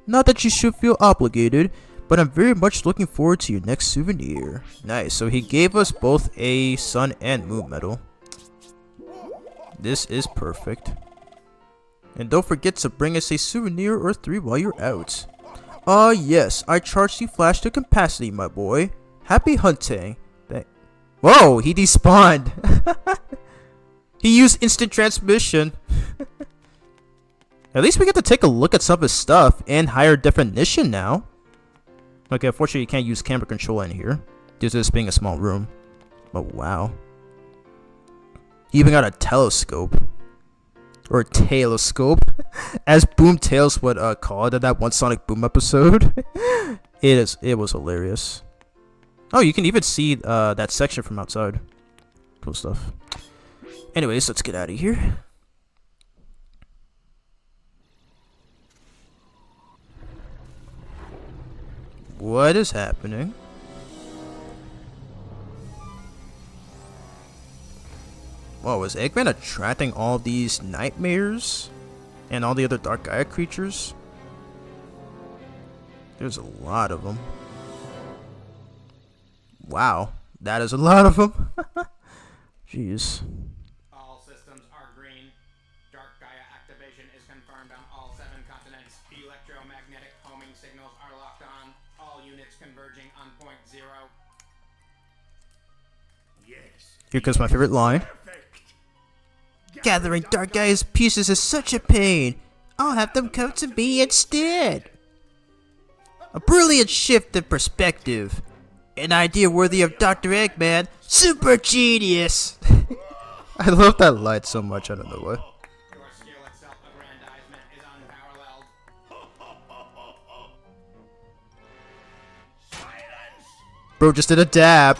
Not that you should feel obligated, but I'm very much looking forward to your next souvenir. Nice, so he gave us both a sun and moon medal. This is perfect. And don't forget to bring us a souvenir or 3 while you're out. Yes, I charged the flash to capacity, my boy. Happy hunting. Whoa, he despawned. He used instant transmission. At least we get to take a look at some of his stuff in higher definition now. Okay, unfortunately you can't use camera control in here due to this being a small room. But wow. He even got a telescope. Or telescope, as Boom Tales would call it in that one Sonic Boom episode. It was hilarious. Oh, you can even see that section from outside. Cool stuff. Anyways, let's get out of here. What is happening? Whoa, was Eggman attracting all these nightmares? And all the other Dark Gaia creatures? There's a lot of them. Wow, that is a lot of them. Jeez. All systems are green. Dark Gaia activation is confirmed on all 7 continents. Electromagnetic homing signals are locked on. All units converging on point 0. Yes. Here comes my favorite line. Gathering Dark Gaia's pieces is such a pain. I'll have them come to me instead. A brilliant shift in perspective. An idea worthy of Dr. Eggman. Super genius. I love that line so much, I don't know why. Your skill at self-aggrandizement is unparalleled. Silence! Bro just did a dab.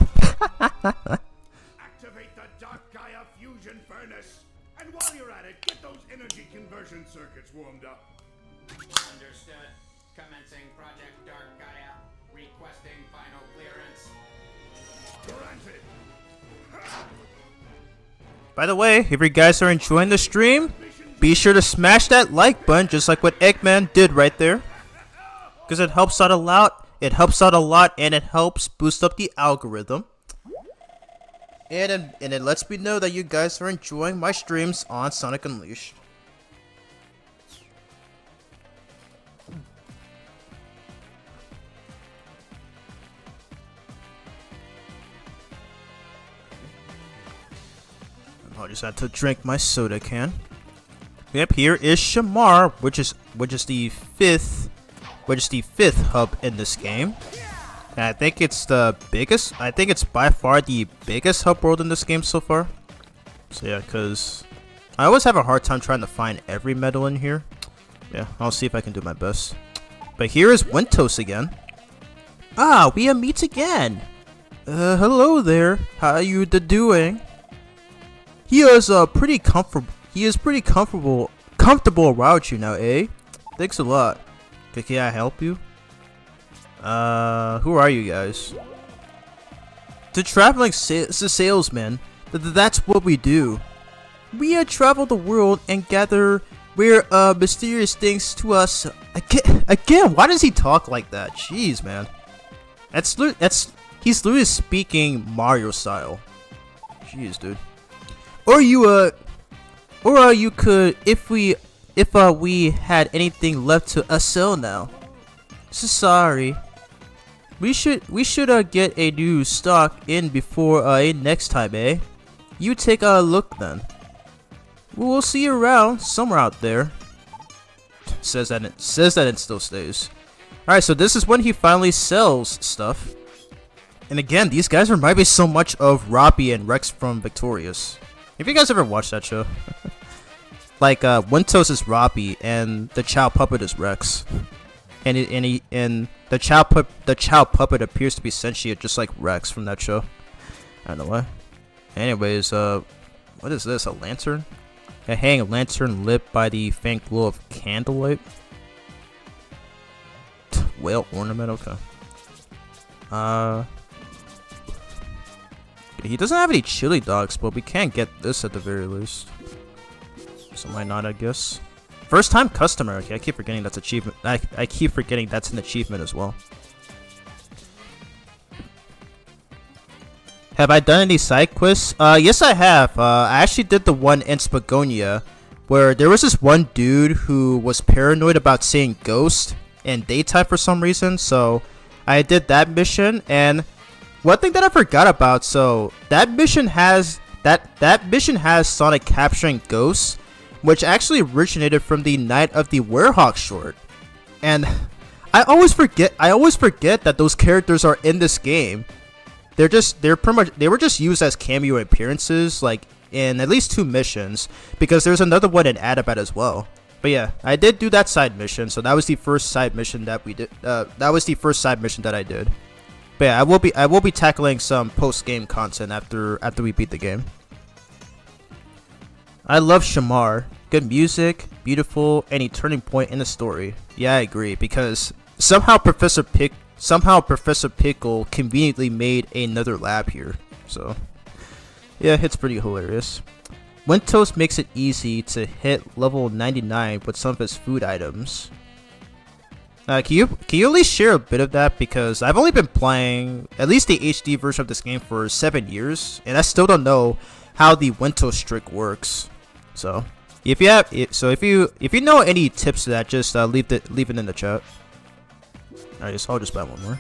Activate the Dark Gaia fusion furnace. And while you're at it, get those energy conversion circuits warmed up. Understood. Commencing Project Dark Gaia. Requesting final clearance. Granted. By the way, if you guys are enjoying the stream, be sure to smash that like button just like what Eggman did right there. Because it helps out a lot. It helps out a lot and it helps boost up the algorithm. And it lets me know that you guys are enjoying my streams on Sonic Unleashed. I just had to drink my soda can. Yep, here is Shamar, which is the fifth hub in this game. And I think it's the biggest. I think it's by far the biggest hub world in this game so far. So yeah, cause I always have a hard time trying to find every medal in here. Yeah, I'll see if I can do my best. But here is Wintos again. Ah, we meet again. Hello there. How are you doing? He is pretty comfortable. He is pretty comfortable around you now, eh? Thanks a lot. Can I help you? Who are you guys? The traveling salesman. That's what we do. We travel the world and gather rare mysterious things to us. Again, why does he talk like that? Jeez, man. He's literally speaking Mario style. Jeez, dude. Or you could, if we had anything left to sell now. So sorry. We should get a new stock in before next time, eh? you take a look then. We'll see you around somewhere out there. Says that it still stays. Alright, so this is when he finally sells stuff. And again, these guys remind me so much of Robbie and Rex from Victorious. Have you guys ever watched that show? Like, Wintos is Robbie and the child puppet is Rex. And the child puppet appears to be sentient just like Rex from that show. I don't know why. Anyways, what is this? A lantern? A hang lantern lit by the faint glow of candlelight. Whale ornament, okay. He doesn't have any chili dogs, but we can get this at the very least. So why not, I guess. First time customer. Okay, I keep forgetting that's achievement. I keep forgetting that's an achievement as well. Have I done any side quests? Yes I have. I actually did the one in Spagonia, where there was this one dude who was paranoid about seeing ghosts in daytime for some reason. So I did that mission, and one thing that I forgot about. So that mission has Sonic capturing ghosts, which actually originated from the Night of the Werehog short. And I always forget that those characters are in this game. They were just used as cameo appearances, like in at least 2 missions, because there's another one in Adabat as well. But yeah, I did do that side mission, so that was the first side mission that we did. That was the first side mission that I did. But yeah, I will be tackling some post-game content after we beat the game. I love Shamar. Good music, beautiful, and a turning point in the story. Yeah, I agree, because somehow Professor Pickle conveniently made another lab here. So yeah, it's pretty hilarious. Wintos makes it easy to hit level 99 with some of his food items. Can you at least share a bit of that, because I've only been playing at least the HD version of this game for 7 years, and I still don't know how the Wintos trick works. So if you know any tips to that, just leave it in the chat. Alright, so I'll just buy one more.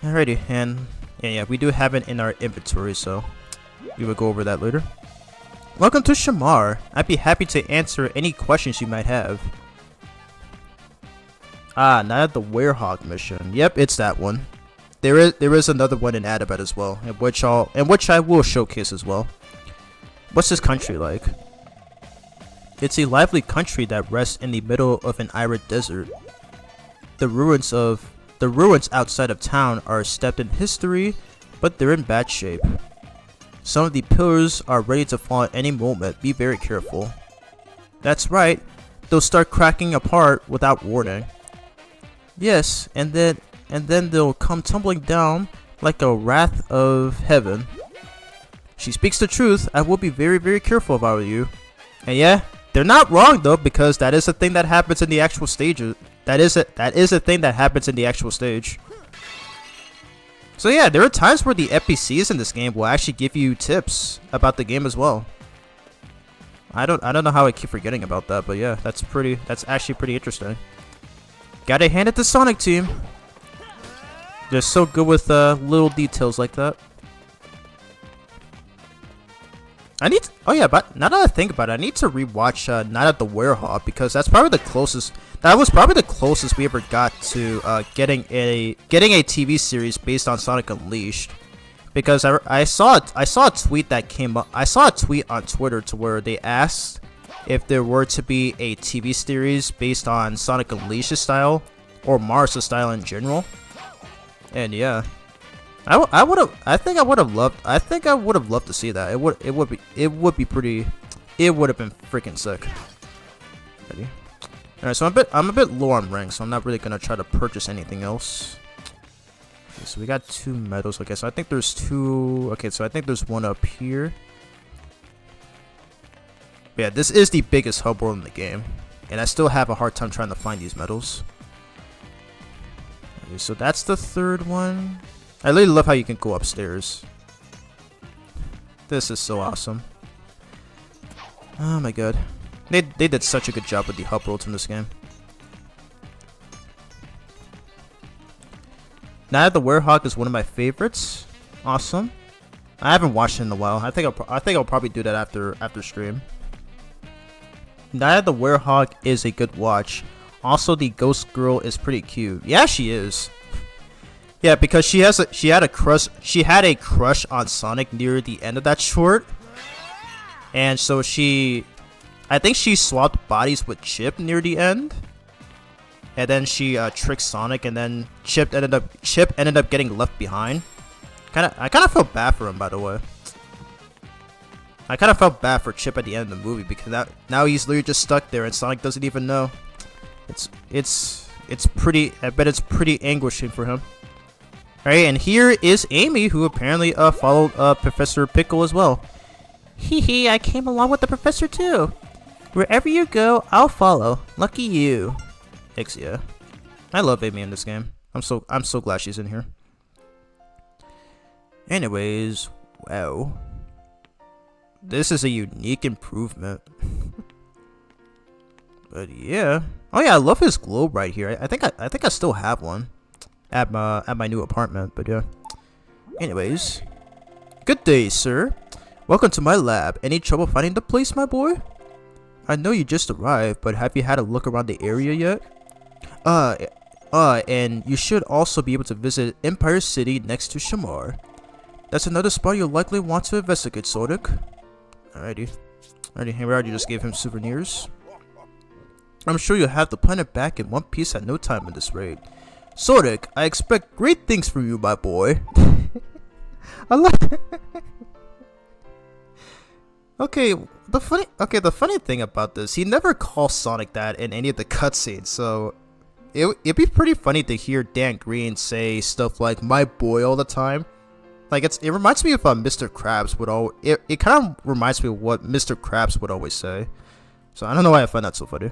Alrighty, and yeah, we do have it in our inventory, so we will go over that later. Welcome to Shamar. I'd be happy to answer any questions you might have. Ah, not the Werehog mission. Yep, it's that one. There is another one in Adabat as well, in which I will showcase as well. What's this country like? It's a lively country that rests in the middle of an arid desert. The ruins outside of town are steeped in history, but they're in bad shape. Some of the pillars are ready to fall at any moment. Be very careful. That's right. They'll start cracking apart without warning. Yes, and then they'll come tumbling down like a wrath of heaven. She speaks the truth. I will be very, very careful if I were you. And yeah, they're not wrong though, because that is a thing that happens in the actual stages. That is a thing that happens in the actual stage. So yeah, there are times where the NPCs in this game will actually give you tips about the game as well. I don't know how I keep forgetting about that, but yeah, that's actually pretty interesting. Gotta hand it to Sonic Team. They're so good with little details like that. Oh yeah, but now that I think about it, I need to rewatch Night at the Werehog, because that's probably the closest. That was probably the closest we ever got to getting a TV series based on Sonic Unleashed. Because I saw a tweet that came up. I saw a tweet on Twitter to where they asked if there were to be a TV series based on Sonic Unleashed's style or Mars' style in general. And yeah. I think I would have loved to see that. It would be pretty. It would have been freaking sick. Ready? Alright, so I'm a bit low on rank, so I'm not really gonna try to purchase anything else. Okay, so we got 2 medals. Okay, so I think there's 2. Okay, so I think there's one up here. Yeah, this is the biggest hub world in the game, and I still have a hard time trying to find these medals. Okay, so that's the 3rd one. I really love how you can go upstairs. This is so awesome. Oh my god. They did such a good job with the hub worlds in this game. Night of the Werehog is one of my favorites. Awesome. I haven't watched it in a while. I think I'll probably do that after stream. Night of the Werehog is a good watch. Also, the ghost girl is pretty cute. Yeah, she is. Yeah, because she had a crush on Sonic near the end of that short, and so I think she swapped bodies with Chip near the end, and then she tricked Sonic, and then Chip ended up getting left behind. I kind of felt bad for him, by the way. I kind of felt bad for Chip at the end of the movie because now he's literally just stuck there, and Sonic doesn't even know. It's pretty. I bet it's pretty anguishing for him. Alright, and here is Amy, who apparently followed Professor Pickle as well. Hee, I came along with the professor too. Wherever you go, I'll follow. Lucky you. Yeah. I love Amy in this game. I'm so glad she's in here. Anyways, wow. This is a unique improvement. But yeah. Oh yeah, I love his globe right here. I think I still have one at my new apartment, but yeah. Anyways, good day, sir. Welcome to my lab. Any trouble finding the place, my boy? I know you just arrived, but have you had a look around the area yet? And you should also be able to visit Empire City next to Shamar. That's another spot you'll likely want to investigate, Sonic. Alrighty. We already just gave him souvenirs. I'm sure you'll have the planet back in one piece at no time in this raid. Sonic, I expect great things from you, my boy. I love Okay, the funny thing about this, he never calls Sonic that in any of the cutscenes, so it'd be pretty funny to hear Dan Green say stuff like "my boy" all the time. Like it reminds me of Mr. Krabs would it kind of reminds me of what Mr. Krabs would always say. So I don't know why I find that so funny.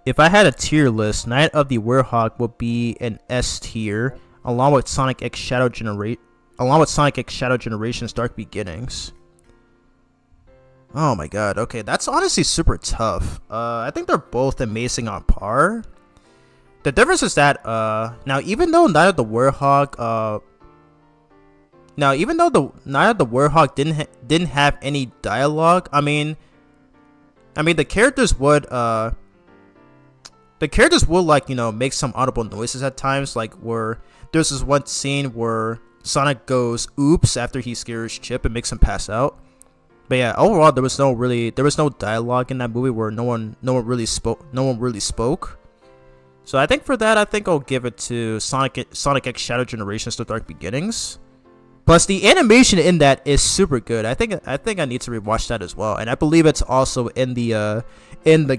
If I had a tier list, Night of the Werehog would be an S tier, along with Sonic X Shadow Generation's Dark Beginnings. Oh my god, okay, that's honestly super tough. I think they're both amazing on par. The difference is that, now even though Night of the Werehog, didn't have any dialogue, I mean the characters would like, you know, make some audible noises at times, like where there's this one scene where Sonic goes oops after he scares Chip and makes him pass out. But yeah, overall there was no dialogue in that movie where no one really spoke. So I think for that, I think I'll give it to Sonic X Shadow Generations: The Dark Beginnings. Plus the animation in that is super good. I think I need to rewatch that as well, and I believe it's also in the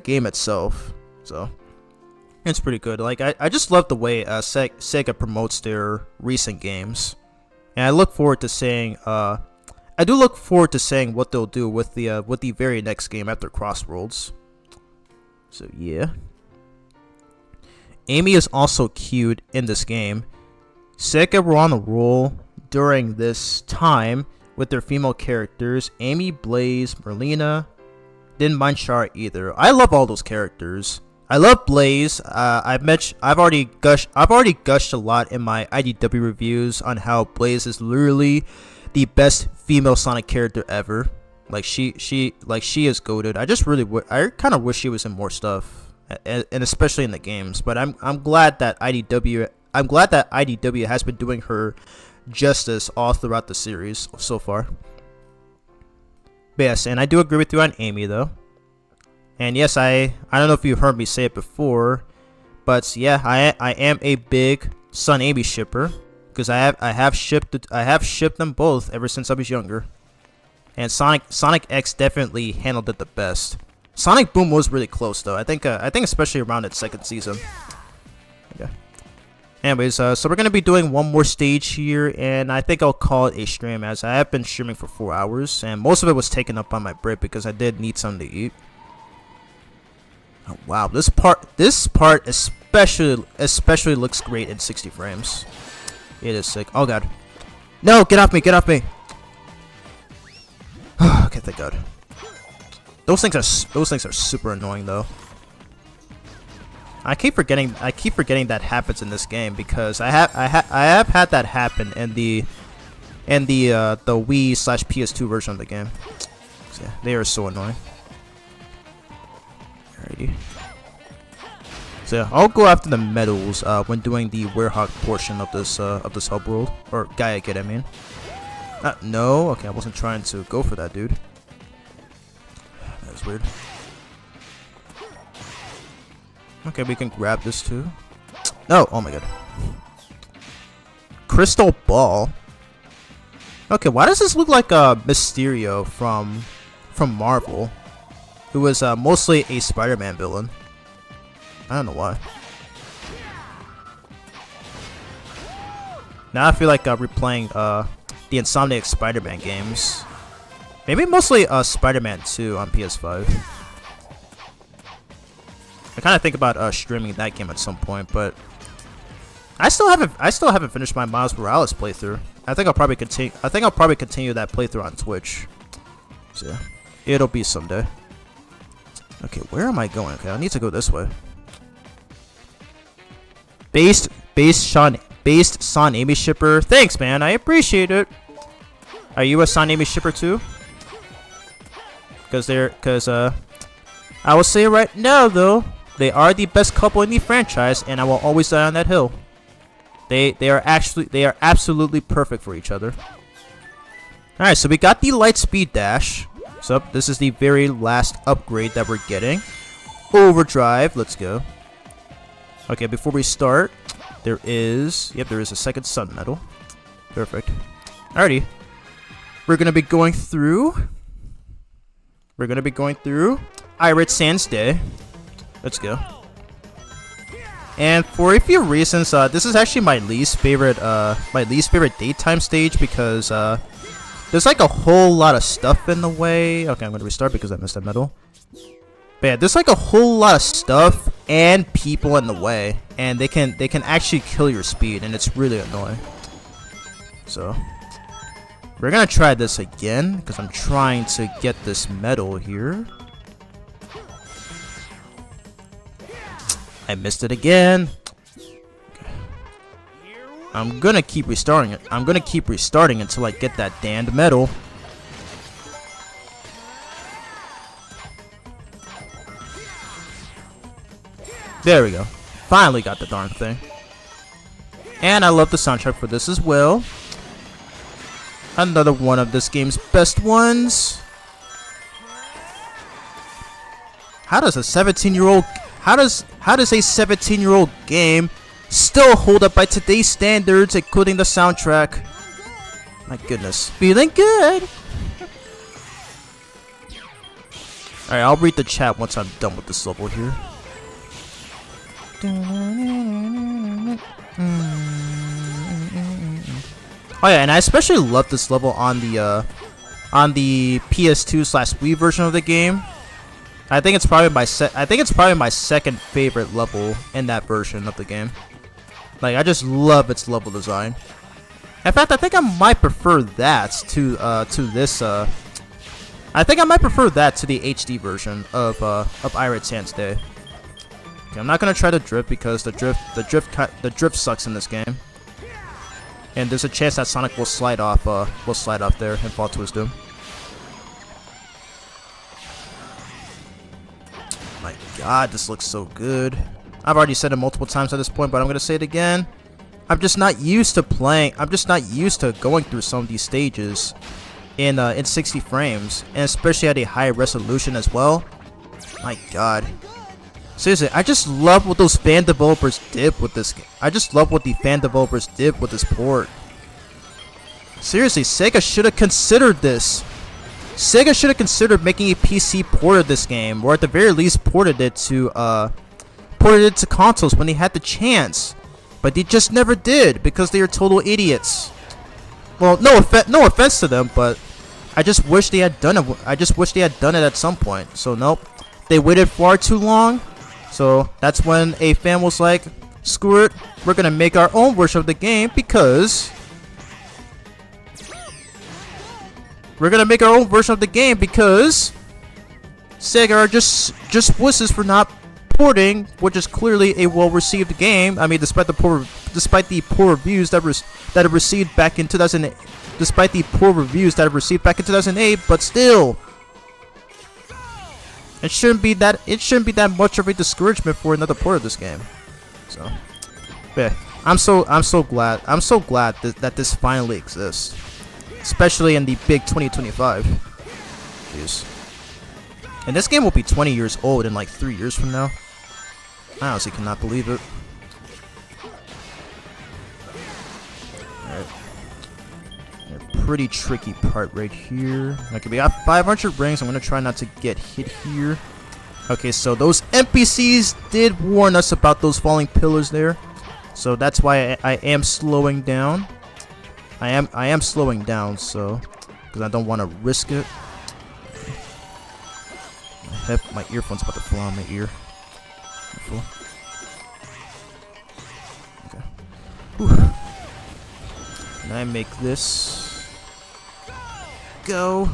game itself. So it's pretty good. Like I just love the way Sega promotes their recent games, and I look forward to seeing what they'll do with the very next game after Crossroads. So yeah. Amy is also cute in this game. Sega were on a roll during this time with their female characters. Amy, Blaze, Merlina. Didn't mind Char either. I love all those characters. I love Blaze. I've already gushed a lot in my IDW reviews on how Blaze is literally the best female Sonic character ever. Like she is goated. I kind of wish she was in more stuff, and especially in the games. But I'm glad that IDW has been doing her justice all throughout the series so far. But yes, and I do agree with you on Amy though. And yes, I don't know if you've heard me say it before, but yeah, I am a big Sun Amy shipper. Because I have shipped them both ever since I was younger, and Sonic X definitely handled it the best. Sonic Boom was really close though. I think especially around its second season. Yeah. Anyways, so we're gonna be doing one more stage here, and I think I'll call it a stream as I have been streaming for 4 hours, and most of it was taken up by my break because I did need something to eat. Oh, wow, this part especially looks great in 60 frames. It is sick. Oh god. No, get off me, get off me. Okay, thank god. Those things are super annoying though. I keep forgetting that happens in this game because I have had that happen in the and the Wii/PS2 version of the game. So, yeah, they are so annoying. Alrighty. So yeah, I'll go after the medals when doing the Werehog portion of this hub world, or Gaia Kid, I mean. No, okay, I wasn't trying to go for that, dude. That's weird. Okay, we can grab this too. No, oh my god. Crystal Ball. Okay, why does this look like Mysterio from Marvel, who was mostly a Spider-Man villain? I don't know why. Now I feel like replaying the Insomniac Spider-Man games. Maybe mostly Spider-Man 2 on PS5. I kind of think about streaming that game at some point, but I still haven't finished my Miles Morales playthrough. I think I'll probably continue that playthrough on Twitch. So yeah, it'll be someday. Okay, where am I going? Okay, I need to go this way. Based Son Amy shipper. Thanks, man. I appreciate it. Are you a Son Amy shipper too? Because I will say right now though, they are the best couple in the franchise, and I will always die on that hill. They are absolutely perfect for each other. All right, so we got the light speed dash. So this is the very last upgrade that we're getting. Overdrive. Let's go. Okay, before we start, there is a second sun medal. Perfect. Alrighty. We're gonna be going through Irate Sands Day. Let's go. And for a few reasons, this is actually my least favorite daytime stage because there's like a whole lot of stuff in the way. Okay, I'm gonna restart because I missed that medal. But yeah, there's like a whole lot of stuff and people in the way, and they can actually kill your speed, and it's really annoying. So we're gonna try this again because I'm trying to get this medal here. I missed it again. Okay. I'm gonna keep restarting it. I'm gonna keep restarting until I get that damned medal. There we go. Finally got the darn thing. And I love the soundtrack for this as well. Another one of this game's best ones. How does a 17-year-old how does a 17-year-old game still hold up by today's standards, including the soundtrack? My goodness. Feeling good. Alright, I'll read the chat once I'm done with this level here. Oh yeah, and I especially love this level on the PS2/Wii version of the game. I think it's probably my second favorite level in that version of the game. Like, I just love its level design. In fact, I think I might prefer that to this. I think I might prefer that to the HD version of Irate Sands Day. Okay, I'm not gonna try to drift because the drift sucks in this game, and there's a chance that Sonic will slide off there and fall to his doom. My God, this looks so good. I've already said it multiple times at this point, but I'm gonna say it again. I'm just not used to going through some of these stages in 60 frames, and especially at a high resolution as well. My God. Seriously, I just love what those fan developers did with this game. I just love what the fan developers did with this port. Seriously, Sega should have considered this. Sega should have considered making a PC port of this game, or at the very least ported it to consoles when they had the chance. But they just never did because they are total idiots. Well, no offense to them, but I just wish they had done it. I just wish they had done it at some point. So nope, they waited far too long. So that's when a fan was like, screw it, we're gonna make our own version of the game because Sega are just wusses for not porting, which is clearly a well-received game. I mean, despite the poor reviews that it received back in 2008, despite the poor reviews that it received back in 2008, but still, it shouldn't be that much of a discouragement for another port of this game. So, yeah, I'm so glad that this finally exists, especially in the big 2025. Jeez. And this game will be 20 years old in like 3 years from now. I honestly cannot believe it. Alright. A pretty tricky part right here. Okay, we got 500 rings. I'm going to try not to get hit here. Okay, so those NPCs did warn us about those falling pillars there. So that's why I am slowing down. I am slowing down, so because I don't want to risk it. My earphone's about to fall on my ear. Careful. Okay. Whew. And I make this go.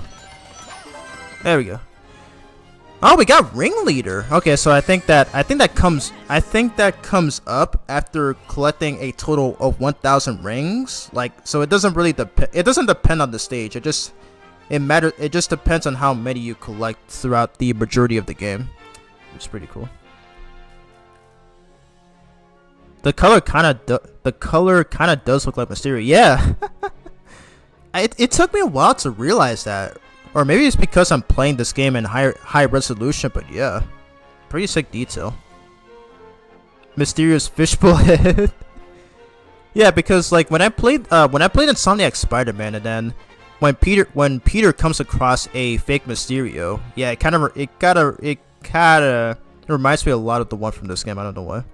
There we go. Oh, we got ringleader. Okay, so I think that comes up after collecting a total of 1,000 rings. Like, so it doesn't really depend on the stage. It just depends on how many you collect throughout the majority of the game, which is pretty cool. The color kind of does look like Mysterio. Yeah. It took me a while to realize that, or maybe it's because I'm playing this game in high resolution. But yeah, pretty sick detail. Mysterio's fishbowl head. Yeah, because like when I played Insomniac Spider-Man, and then when Peter comes across a fake Mysterio, yeah, it kind of reminds me a lot of the one from this game. I don't know why.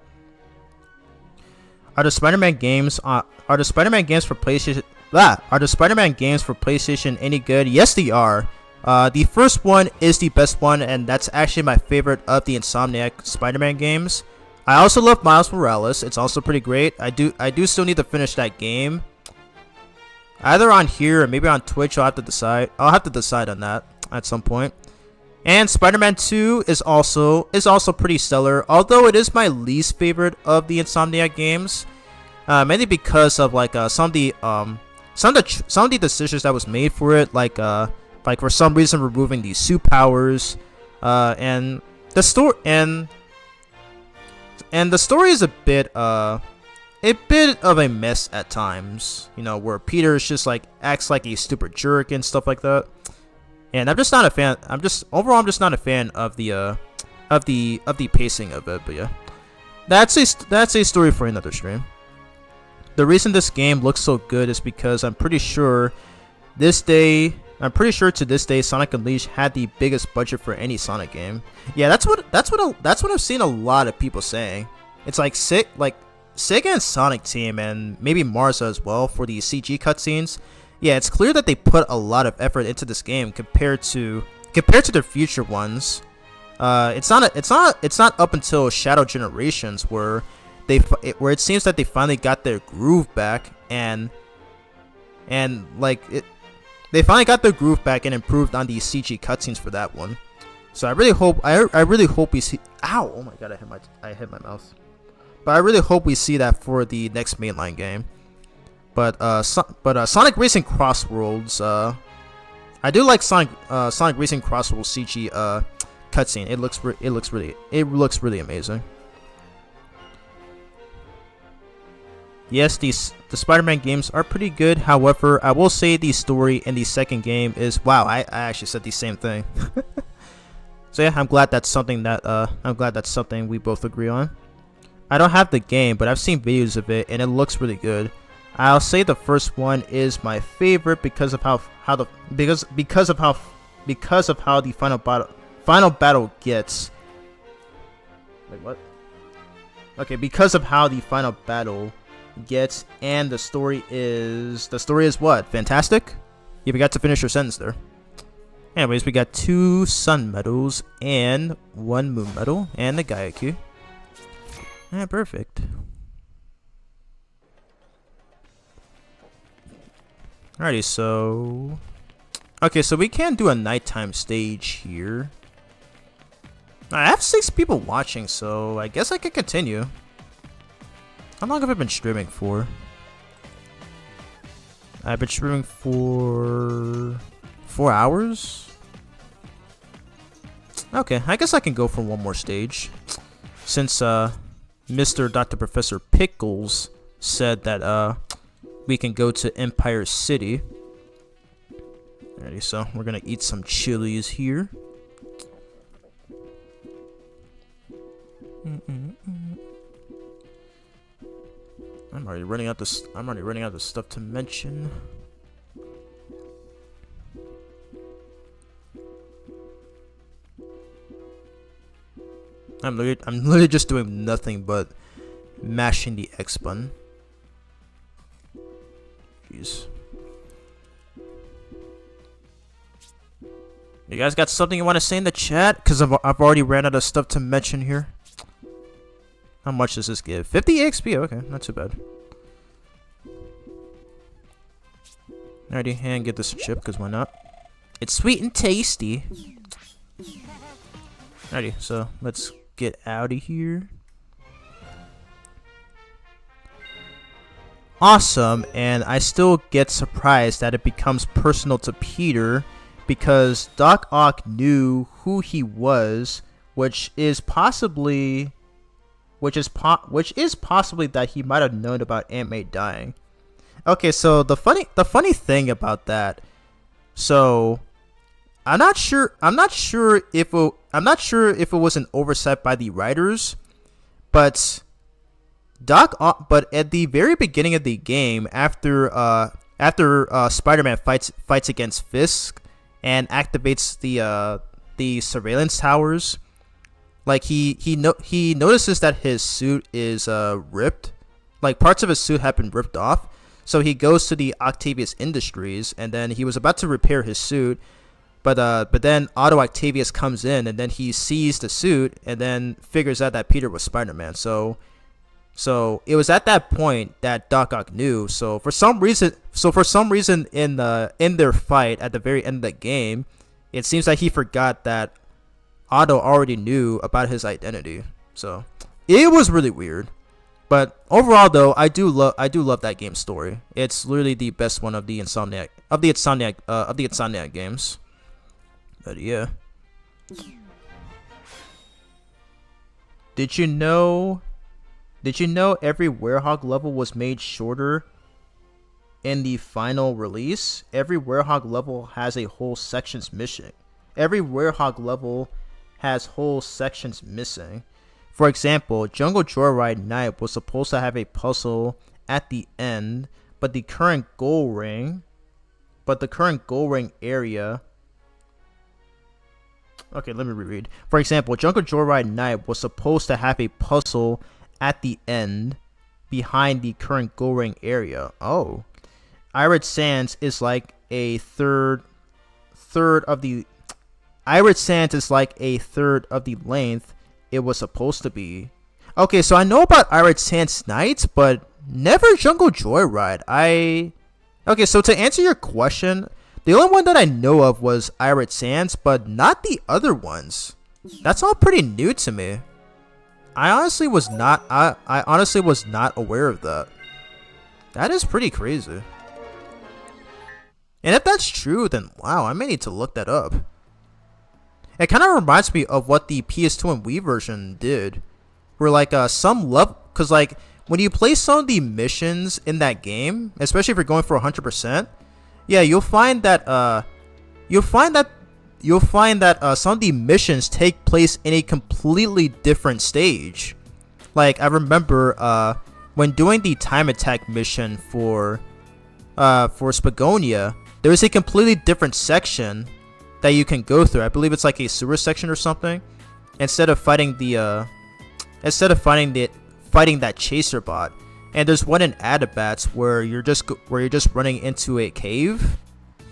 Are the Spider-Man games for PlayStation? Are the Spider-Man games for PlayStation any good? Yes, they are. The first one is the best one, and that's actually my favorite of the Insomniac Spider-Man games. I also love Miles Morales. It's also pretty great. I do still need to finish that game. Either on here or maybe on Twitch. I'll have to decide on that at some point. And Spider-Man 2 is also pretty stellar, although it is my least favorite of the Insomniac games, mainly because of like some of the decisions that was made for it, like for some reason removing the suit powers, and the story is a bit of a mess at times, you know, where Peter is just like acts like a stupid jerk and stuff like that. And I'm just not a fan. I'm just not a fan of the pacing of it. But yeah, that's a story for another stream. The reason this game looks so good is because I'm pretty sure to this day Sonic Unleashed had the biggest budget for any Sonic game. Yeah, that's what I've seen a lot of people saying. It's like Sega and Sonic Team, and maybe Marza as well, for the CG cutscenes. Yeah, it's clear that they put a lot of effort into this game compared to their future ones. It's not up until Shadow Generations where it seems that they finally got their groove back and they finally got their groove back and improved on the CG cutscenes for that one. So I really hope we see. Ow! Oh my god! I hit my mouth. But I really hope we see that for the next mainline game. But Sonic Racing Crossworlds, I do like Sonic Racing Crossworlds CG cutscene. It looks really amazing. Yes, the Spider-Man games are pretty good. However, I will say the story in the second game is wow. I actually said the same thing. So yeah, I'm glad that's something we both agree on. I don't have the game, but I've seen videos of it, and it looks really good. I'll say the first one is my favorite because of how the final battle gets. Wait, what? Okay, because of how the final battle gets, and the story is what? Fantastic? You forgot to finish your sentence there. Anyways, we got 2 sun medals and 1 moon medal and the Gaia Q. Yeah, perfect. Alrighty, so we can do a nighttime stage here. I have 6 people watching, so I guess I can continue. How long have I been streaming for? I've been streaming for 4 hours. Okay, I guess I can go for one more stage, since Mr. Dr. Professor Pickles said that we can go to Empire City. Alrighty, so we're gonna eat some chilies here. I'm already running out this. I'm already running out of stuff to mention. I'm literally just doing nothing but mashing the X button. Jeez. You guys got something you want to say in the chat? Because I've already ran out of stuff to mention here. How much does this give? 50 XP? Okay, not too bad. Alrighty, and get this chip, because why not? It's sweet and tasty. Alrighty, so let's get out of here. Awesome, and I still get surprised that it becomes personal to Peter, because Doc Ock knew who he was, which is possibly that he might have known about Aunt May dying. Okay, so the funny thing about that, so I'm not sure if it was an oversight by the writers, but at the very beginning of the game, after Spider-Man fights against Fisk and activates the surveillance towers, like he notices that his suit is ripped, like parts of his suit have been ripped off. So he goes to the Octavius Industries, and then he was about to repair his suit, but then Otto Octavius comes in, and then he sees the suit, and then figures out that Peter was Spider-Man. So it was at that point that Doc Ock knew. So for some reason in their fight at the very end of the game, it seems like he forgot that Otto already knew about his identity. So it was really weird. But overall, though, I do love that game's story. It's literally the best one of the Insomniac games. But yeah. Did you know every Werehog level was made shorter in the final release? Every Werehog level has a whole sections missing. Every Werehog level has whole sections missing. For example, Jungle Joyride Night was supposed to have a puzzle at the end, but the current goal ring area. Okay, let me reread. For example, Jungle Joyride Night was supposed to have a puzzle at the end behind the current goal ring area. Oh. Irid Sands is like a third of the length it was supposed to be. Okay, so I know about Irid Sands Nights, but never Jungle Joyride. Okay, so to answer your question, the only one that I know of was Irid Sands, but not the other ones. That's all pretty new to me. I honestly was not aware of that. That is pretty crazy. And if that's true, then wow, I may need to look that up. It kind of reminds me of what the PS2 and Wii version did, where like some level, cause like when you play some of the missions in that game, especially if you're going for 100%, yeah, you'll find that some of the missions take place in a completely different stage. Like I remember when doing the time attack mission for Spagonia, there was a completely different section that you can go through. I believe it's like a sewer section or something. Instead of fighting that chaser bot, and there's one in Adabats where you're just running into a cave.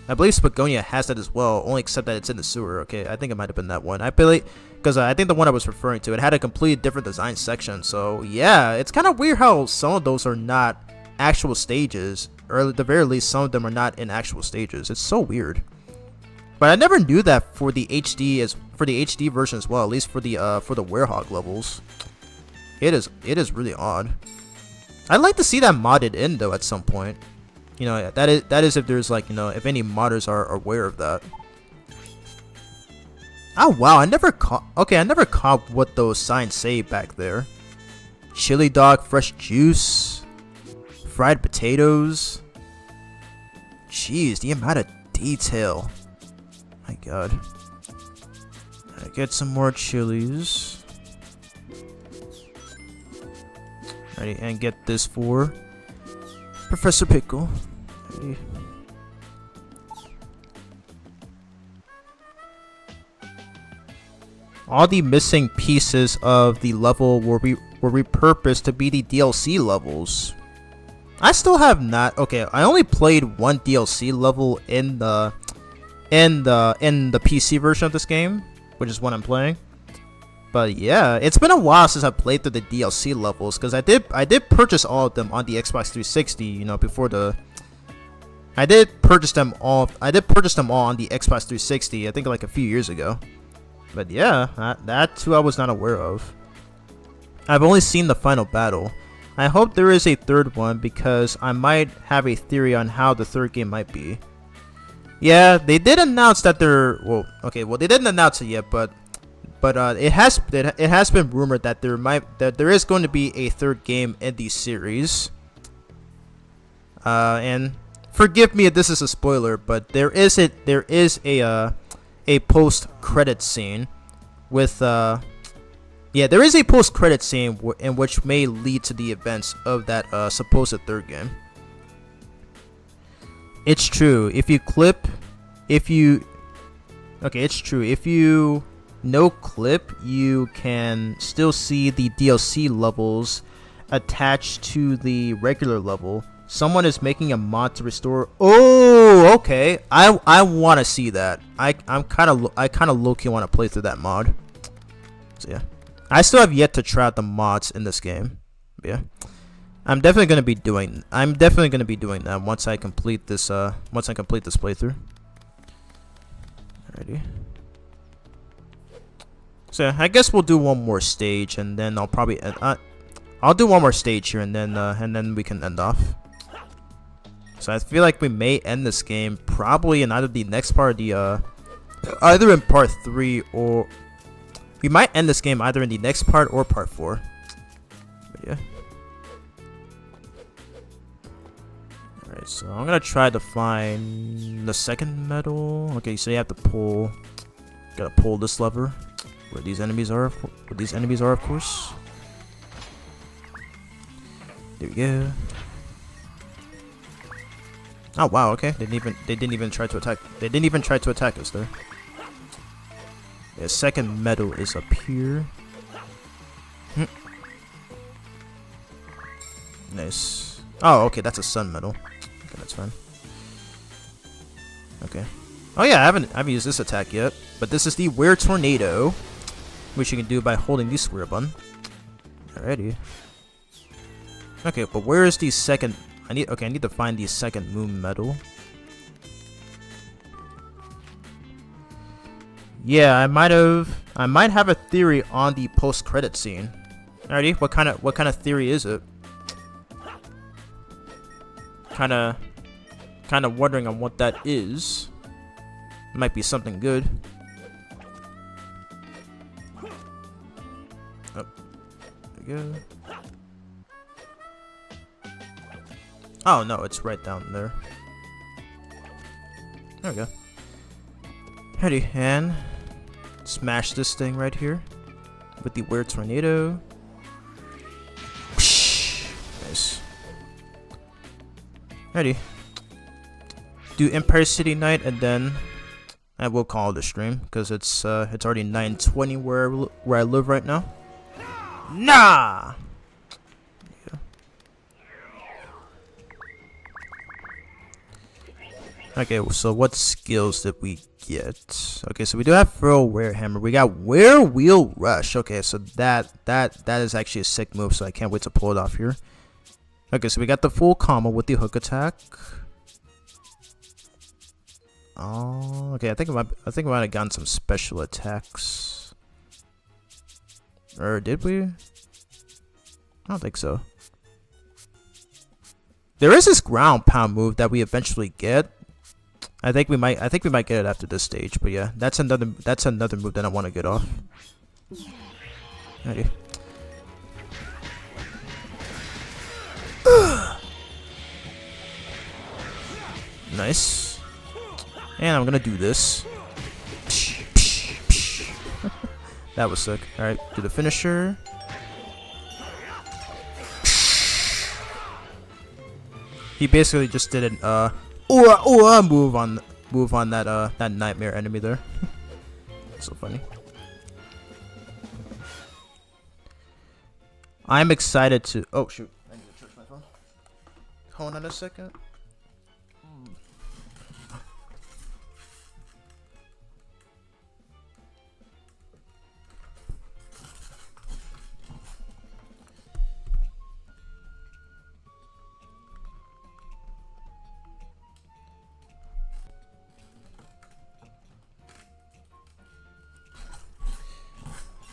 I believe Spagonia has that as well, only except that it's in the sewer. Okay, I think it might have been that one. I believe because I think the one I was referring to, it had a completely different design section. So yeah, it's kind of weird how some of those are not actual stages, or at the very least, some of them are not in actual stages. It's so weird. But I never knew that for the HD for the HD version as well. At least for the Werehog levels. It is really odd. I'd like to see that modded in though at some point. You know, that is if there's like, you know, if any modders are aware of that. Oh wow, I never caught what those signs say back there. Chili dog, fresh juice, fried potatoes. Jeez, the amount of detail. My god. I get some more chilies. Ready, and get this for Professor Pickle. Ready. All the missing pieces of the level were repurposed to be the DLC levels. I still have not. Okay, I only played one DLC level in the PC version of this game, which is what I'm playing. But yeah, it's been a while since I played through the DLC levels, because I did purchase all of them on the Xbox 360. You know, before the I did purchase them all on the Xbox 360. I think like a few years ago. But yeah, that too I was not aware of. I've only seen the final battle. I hope there is a third one, because I might have a theory on how the third game might be. Yeah, they did announce that they didn't announce it yet, but it has been rumored that there is going to be a third game in the series. And forgive me if this is a spoiler, but there is a post-credit scene with there is a post-credit scene in which may lead to the events of that supposed third game. It's true. If you no clip, you can still see the DLC levels attached to the regular level. Someone is making a mod to restore. Oh, okay. I want to see that. I kind of low-key want to play through that mod. So yeah, I still have yet to try out the mods in this game. But yeah, I'm definitely gonna be doing that once I complete this playthrough. Alrighty. So I guess we'll do one more stage, and then I'll probably I'll do one more stage here, and then we can end off. So I feel like we may end this game probably in either the next part of either in part 3, or we might end this game either in the next part or part 4. But yeah. Alright, so I'm gonna try to find the second medal. Okay, so you have to gotta pull this lever where these enemies are. Of course. There we go. Oh wow, okay. They didn't even try to attack us there. The second medal is up here. Nice. Oh, okay, that's a sun medal. Okay, that's fine. Okay. Oh yeah, I haven't used this attack yet, but this is the Were Tornado, which you can do by holding the square button. Alrighty. Okay, but where is the second? I need to find the second moon medal. Yeah, I might have a theory on the post-credit scene. Alrighty, what kind of theory is it? Kind of wondering on what that is. Might be something good. Oh, there we go. Oh no, it's right down there. There we go. Ready, and smash this thing right here with the Were Tornado. Nice. Ready. Do Empire City Night, and then I will call it a stream because it's already 9:20 where I live right now. Nah. Okay, so what skills did we get? Okay, so we do have Throw Werehammer. We got Wheel Rush. Okay, so that is actually a sick move, so I can't wait to pull it off here. Okay, so we got the full combo with the hook attack. Oh, okay. I think we might have gotten some special attacks. Or did we? I don't think so. There is this ground pound move that we eventually get. I think we might get it after this stage. But yeah, that's another move that I want to get off. Ready. Nice. And I'm gonna do this. That was sick. Alright, do the finisher. He basically just did an move on that that nightmare enemy there. So funny. I'm excited to shoot. I need to charge my phone. Hold on a second.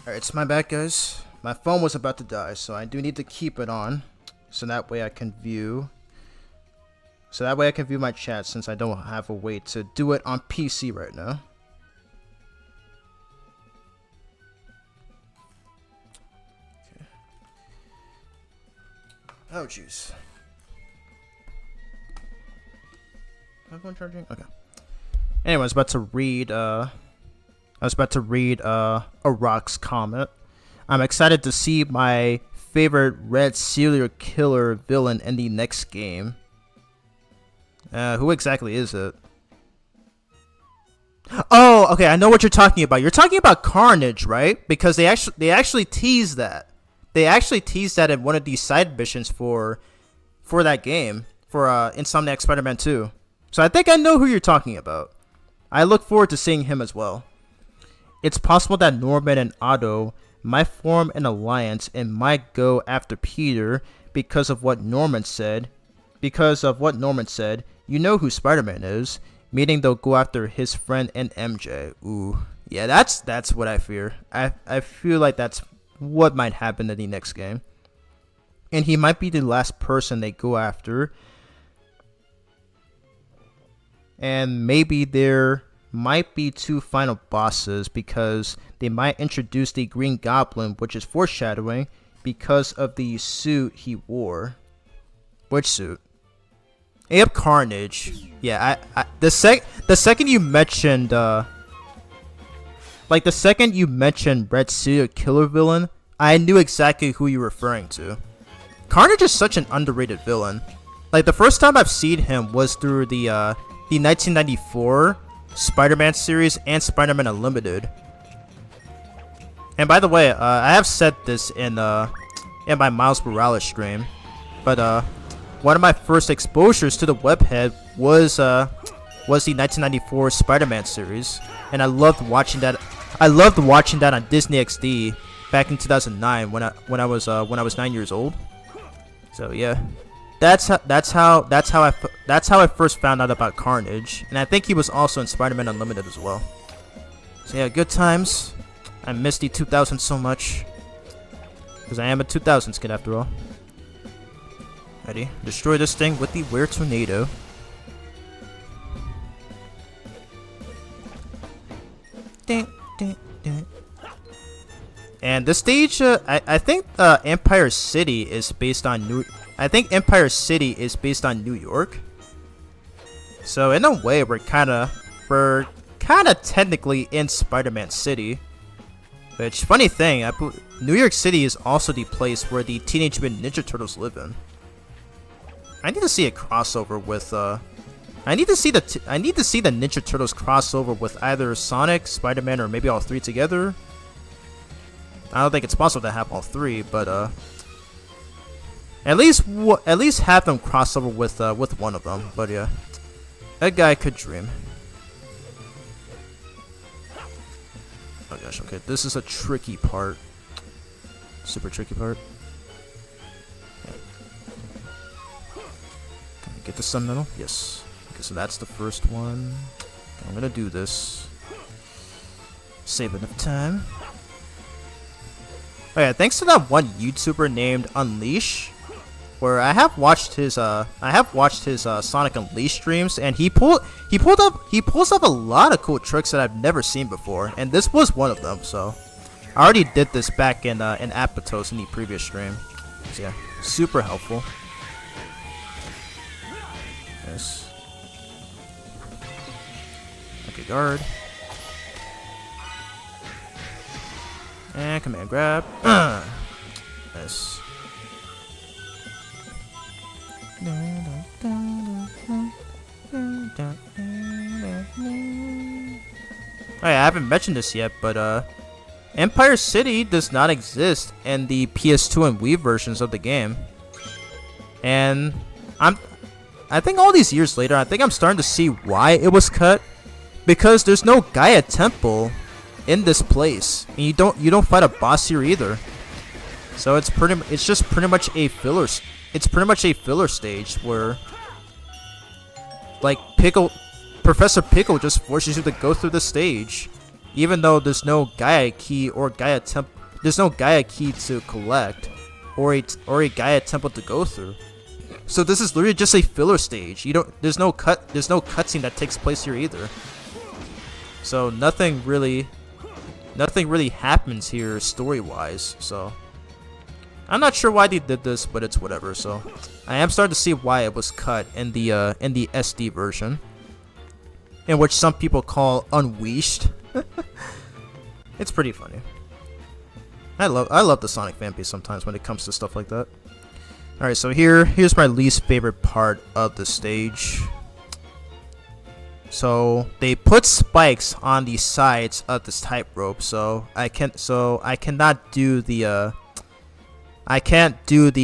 Alright, it's my bad, guys. My phone was about to die, so I do need to keep it on, so that way I can view my chat, since I don't have a way to do it on PC right now. Okay. Oh jeez. My phone charging? Okay. Anyway, I was about to read a Rock's comment. I'm excited to see my favorite red serial killer villain in the next game. Who exactly is it? Oh, okay, I know what you're talking about. You're talking about Carnage, right? Because they actually teased that. They actually teased that in one of these side missions for that game, for Insomniac Spider-Man 2. So I think I know who you're talking about. I look forward to seeing him as well. It's possible that Norman and Otto might form an alliance and might go after Peter because of what Norman said. You know who Spider-Man is, meaning they'll go after his friend and MJ. Ooh, yeah, that's what I fear. I feel like that's what might happen in the next game. And he might be the last person they go after. And maybe there might be 2 final bosses, because they might introduce the Green Goblin, which is foreshadowing because of the suit he wore. Which suit? Yep, Carnage. Yeah, the second you mentioned Red Serial Killer villain, I knew exactly who you were referring to. Carnage is such an underrated villain. Like, the first time I've seen him was through the 1994 Spider-Man series and Spider-Man Unlimited. And by the way, I have said this in my Miles Morales stream, but one of my first exposures to the webhead was the 1994 Spider-Man series, and I loved watching that. I loved watching that on Disney XD back in 2009 when I was 9 years old. So yeah. That's how I first found out about Carnage, and I think he was also in Spider-Man Unlimited as well. So yeah, good times. I miss the 2000s so much, because I am a 2000s kid after all. Ready? Destroy this thing with the Were Tornado. Ding, ding, ding. And this stage, I think Empire City is based on New York. So in a way, we're kind of technically in Spider-Man City. Which, funny thing, New York City is also the place where the Teenage Mutant Ninja Turtles live in. I need to see a crossover with I need to see the Ninja Turtles crossover with either Sonic, Spider-Man, or maybe all 3 together. I don't think it's possible to have all 3, but at least have them cross over with one of them. But yeah, that guy could dream. Oh gosh, okay, this is a tricky part. Super tricky part. Okay. Can I get the Sun Medal? Yes. Okay, so that's the first one. I'm gonna do this. Save enough time. Oh yeah, thanks to that one YouTuber named Unleash, where I have watched his Sonic Unleashed streams, and he pulls up a lot of cool tricks that I've never seen before, and this was one of them. So I already did this back in Apatow in the previous stream. So yeah, super helpful. Yes. Okay, guard. And command grab. Nice. I haven't mentioned this yet, but Empire City does not exist in the PS2 and Wii versions of the game. And I think all these years later, I think I'm starting to see why it was cut, because there's no Gaia Temple in this place, and you don't fight a boss here either. So it's just pretty much a filler. It's pretty much a filler stage where, like, Professor Pickle just forces you to go through the stage, even though there's no Gaia key or there's no Gaia key to collect, or a Gaia temple to go through. So this is literally just a filler stage. There's no cutscene that takes place here either. So nothing really happens here story-wise. So I'm not sure why they did this, but it's whatever. So I am starting to see why it was cut in the SD version, in which some people call Unleashed. It's pretty funny. I love the Sonic fan base sometimes when it comes to stuff like that. Alright, so here's my least favorite part of the stage. So they put spikes on the sides of this tightrope, so I cannot do the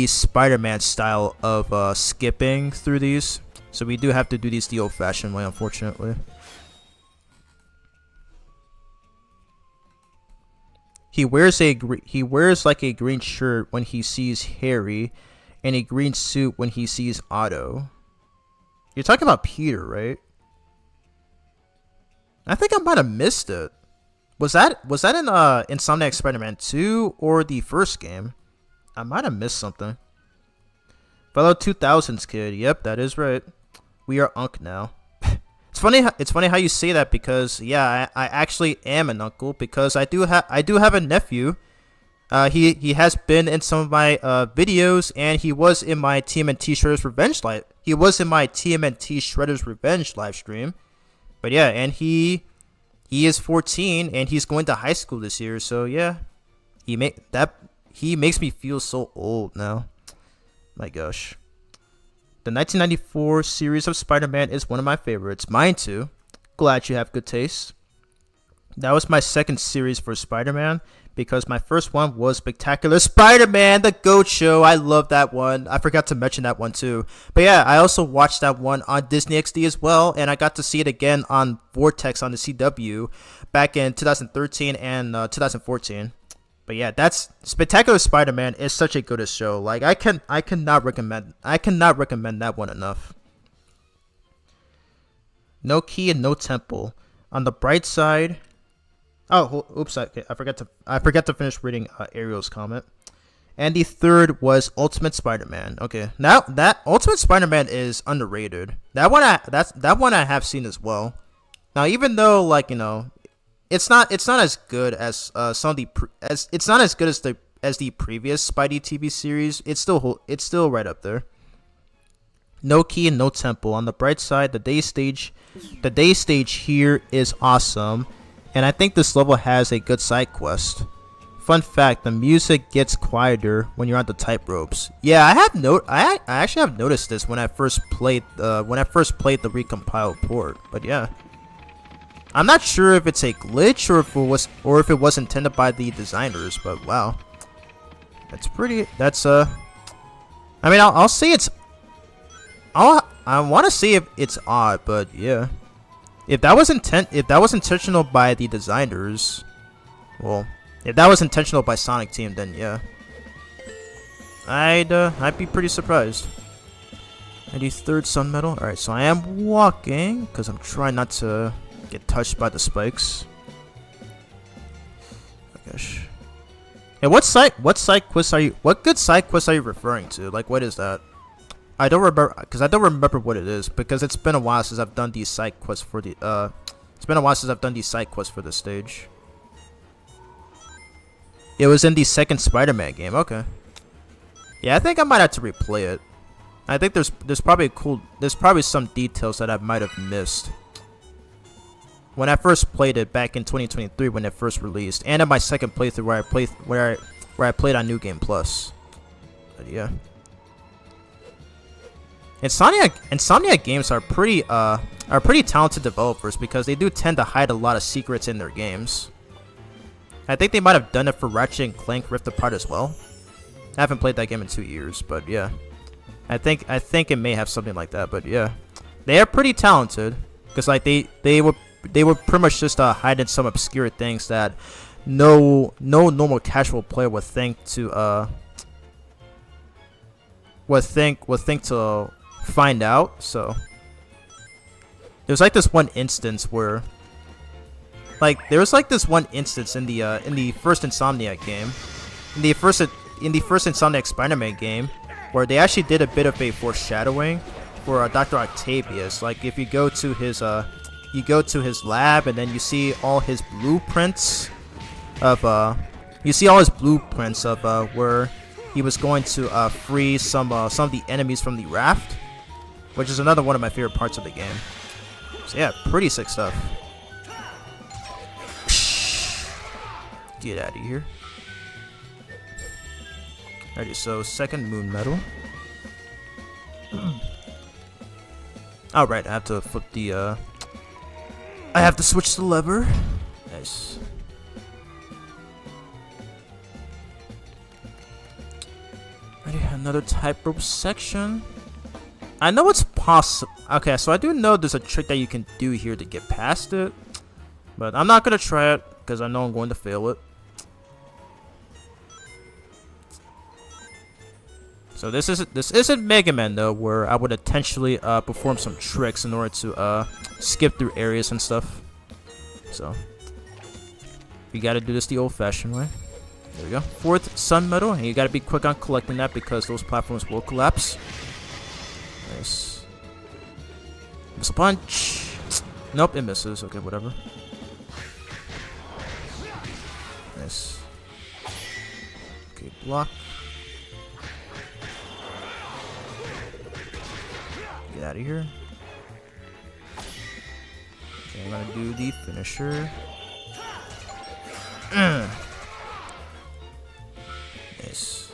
Spider-Man style of skipping through these. So we do have to do these the old-fashioned way, unfortunately. He wears like a green shirt when he sees Harry, and a green suit when he sees Otto. You're talking about Peter, right? I think I might have missed it. Was that in Insomniac Spider-Man 2 or the first game? I might have missed something. Fellow 2000s kid. Yep, that is right. We are Unc now. It's funny how you say that, because yeah, I actually am an uncle, because I do have a nephew. He has been in some of my videos, and he was in my TMNT Shredder's Revenge live. He was in my TMNT Shredder's Revenge live stream. But yeah, and he is 14, and he's going to high school this year. So yeah, he makes me feel so old now. My gosh. The 1994 series of Spider-Man is one of my favorites. Mine too. Glad you have good taste. That was my second series for Spider-Man, because my first one was Spectacular Spider-Man, the Goat Show. I love that one. I forgot to mention that one too. But yeah, I also watched that one on Disney XD as well, and I got to see it again on Vortex on the CW back in 2013 and 2014. But yeah, that's Spectacular Spider-Man is such a good show. Like I cannot recommend that one enough. No key and no temple. On the bright side. Oh, oops! I forgot to finish reading Ariel's comment. And the third was Ultimate Spider-Man. Okay, now that Ultimate Spider-Man is underrated. That one I have seen as well. Now, even though, like, you know, it's not as good as it's not as good as the previous Spidey TV series. It's still right up there. No key and no temple. On the bright side, the day stage here is awesome. And I think this level has a good side quest. Fun fact: the music gets quieter when you're on the tightropes. Yeah, I actually have noticed this when I first played the Recompiled port. But yeah, I'm not sure if it's a glitch or if it was intended by the designers. But wow, that's pretty. That's I mean, I'll say it's. I want to say if it's odd, but yeah. If that was intentional by the designers, well, if that was intentional by Sonic Team, then yeah, I'd be pretty surprised. 93rd Sun Medal. All right, so I am walking because I'm trying not to get touched by the spikes. Oh gosh. Hey, what side quest are you? What good side quest are you referring to? Like, what is that? I don't remember, because I don't remember what it is, because it's been a while since I've done these side quests for the It's been a while since I've done these side quests for this stage. It was in the second Spider-Man game. Okay. Yeah, I think I might have to replay it. I think there's probably some details that I might have missed when I first played it back in 2023 when it first released, and in my second playthrough where I played on New Game Plus. But yeah. Insomniac games are pretty talented developers because they do tend to hide a lot of secrets in their games. I think they might have done it for Ratchet and Clank Rift Apart as well. I haven't played that game in 2 years, but yeah. I think it may have something like that, but yeah. They are pretty talented because like they were pretty much just hiding some obscure things that no normal casual player would think to find out. So there's like this one instance where in the first Insomniac game, in the first Insomniac Spider-Man game, where they actually did a bit of a foreshadowing for Dr. Octavius. Like if you go to his lab and then you see all his blueprints of where he was going to free some of the enemies from the raft, which is another one of my favorite parts of the game. So yeah, pretty sick stuff. Get out of here. Alrighty, so second moon medal. Alright, I have to flip the I have to switch the lever. Nice. Alrighty, another tightrope section. I know it's possible. Okay, so I do know there's a trick that you can do here to get past it, but I'm not gonna try it because I know I'm going to fail it. So this isn't Mega Man though, where I would intentionally perform some tricks in order to skip through areas and stuff. So you gotta do this the old-fashioned way. There we go. Fourth sun medal, and you gotta be quick on collecting that because those platforms will collapse. Nice. Missile punch. Nope, it misses. Okay, whatever. Nice. Okay, block. Get out of here. Okay, I'm gonna do the finisher. Nice.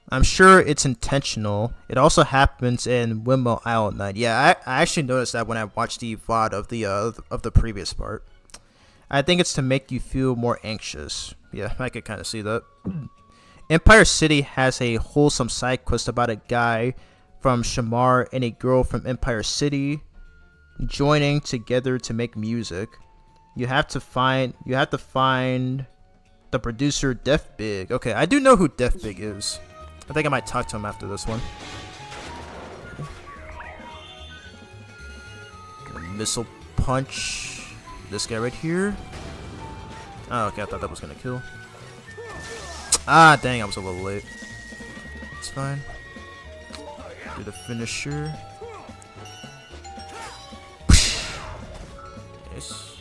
I'm sure it's intentional. It also happens in Windmill Isle 9. Yeah, I actually noticed that when I watched the VOD of the previous part. I think it's to make you feel more anxious. Yeah, I could kind of see that. Empire City has a wholesome side quest about a guy from Shamar and a girl from Empire City joining together to make music. You have to find the producer Def Big. Okay, I do know who Def Big is. I think I might talk to him after this one. Missile punch this guy right here. Oh, okay, I thought that was gonna kill. Ah, dang, I was a little late. It's fine. Do the finisher. Yes.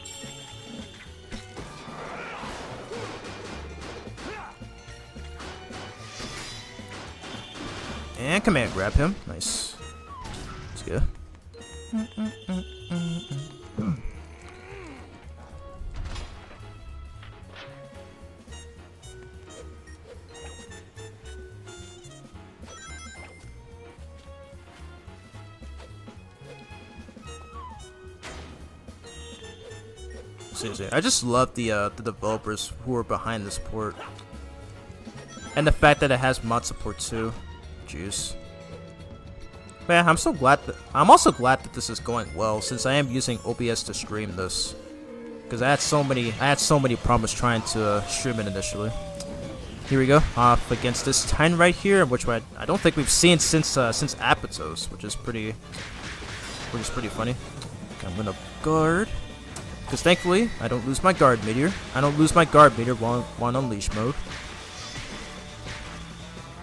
And command grab him. Nice. That's good. Seriously, I just love the developers who are behind this port, and the fact that it has mod support too. Juice. Man, I'm also glad that this is going well, since I am using OBS to stream this, because I had so many problems trying to stream it initially. Here we go, off against this Titan right here, which I don't think we've seen since Apatos, which is pretty which is pretty funny. Okay, I'm gonna guard. Because thankfully, I don't lose my guard meteor. I don't lose my guard meteor while on unleash mode.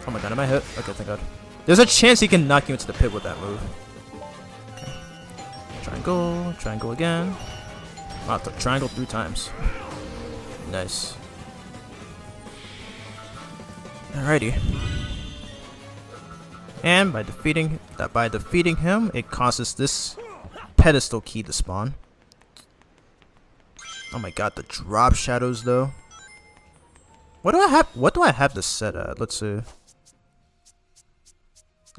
Oh my god, am I hit? Okay, thank god. There's a chance he can knock you into the pit with that move. Okay. Triangle, triangle again. Wow, triangle 3 times. Nice. Alrighty. And by defeating him, it causes this pedestal key to spawn. Oh my god, the drop shadows though. What do I have this set at? Let's see.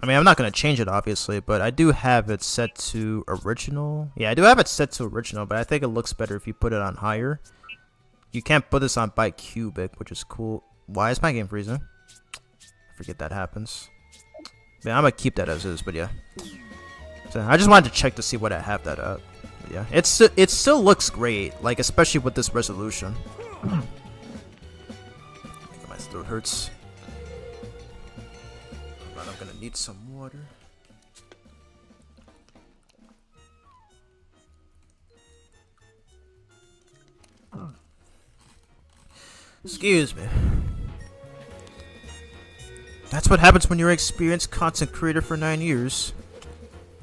I mean, I'm not gonna change it obviously, but I do have it set to original. Yeah, I do have it set to original, but I think it looks better if you put it on higher. You can't put this on bicubic, which is cool. Why is my game freezing? I forget that happens. Yeah, I'm gonna keep that as is, but yeah. So I just wanted to check to see what I have that at. But yeah, it still looks great, like especially with this resolution. My throat hurts. But I'm gonna need some water. Excuse me. That's what happens when you're an experienced content creator for 9 years.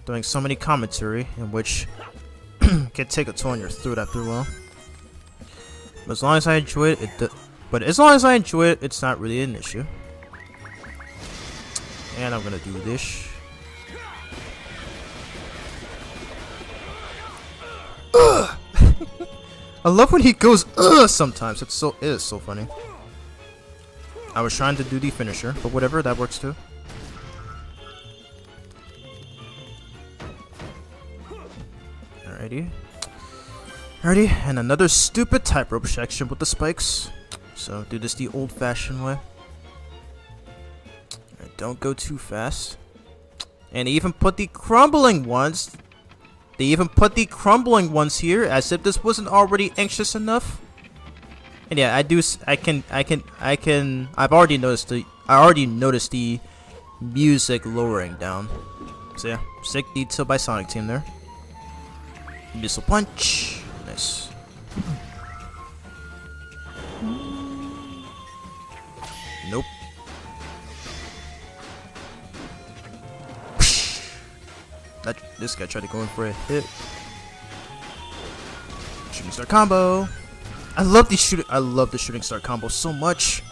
Doing so many commentary in which can take a toll on your throat after a while. But as long as I enjoy it, it's not really an issue. And I'm gonna do this. I love when he goes sometimes. It is so funny. I was trying to do the finisher, but whatever, that works too. Alrighty. Alrighty, and another stupid tightrope section with the spikes. So do this the old-fashioned way. Alright, don't go too fast. And they even put the crumbling ones. They even put the crumbling ones here, as if this wasn't already anxious enough. And yeah, I've already noticed the music lowering down. So yeah, sick detail by Sonic Team there. Missile punch, nice. Nope. This guy tried to go in for a hit. Shooting star combo. I love the shooting star combo so much.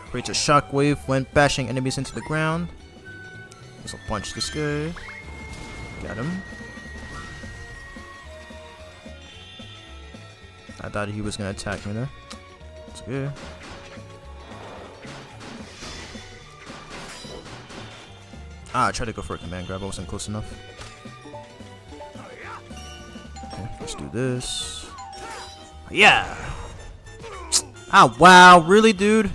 Creates a shockwave when bashing enemies into the ground. Missile punch this guy. Got him. I thought he was gonna attack me there. It's good. I tried to go for a command grab, I wasn't close enough. Okay, let's do this. Yeah! Ah, wow, really, dude?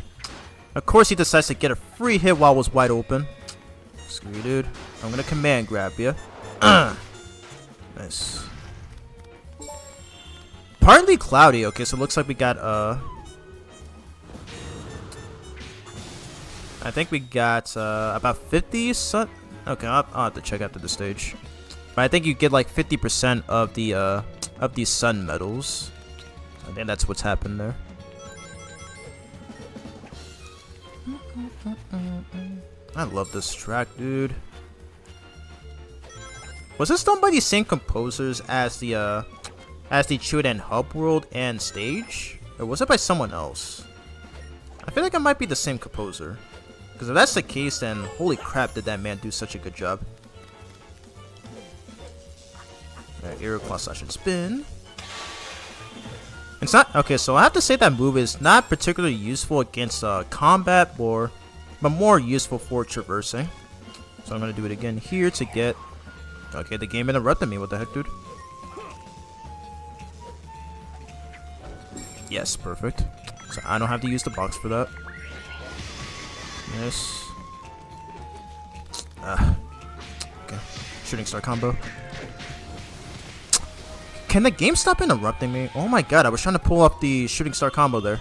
Of course he decides to get a free hit while I was wide open. Screw you, dude. I'm gonna command grab you. Nice. Partly cloudy. Okay, so it looks like we got I think we got about 50 sun. Okay, I'll have to check after the stage. But I think you get like 50% of the sun medals. I think that's what's happened there. I love this track, dude. Was this done by the same composers as the Chudan Hub World and stage? Or was it by someone else? I feel like it might be the same composer. Because if that's the case, then holy crap did that man do such a good job. Alright, Aero Claw Slash and Spin. It's not okay, so I have to say that move is not particularly useful against combat, but more useful for traversing. So I'm gonna do it again here to get. Okay, the game interrupted me. What the heck, dude? Yes, perfect. So I don't have to use the box for that. Yes. Okay. Shooting star combo. Can the game stop interrupting me? Oh my god, I was trying to pull off the shooting star combo there.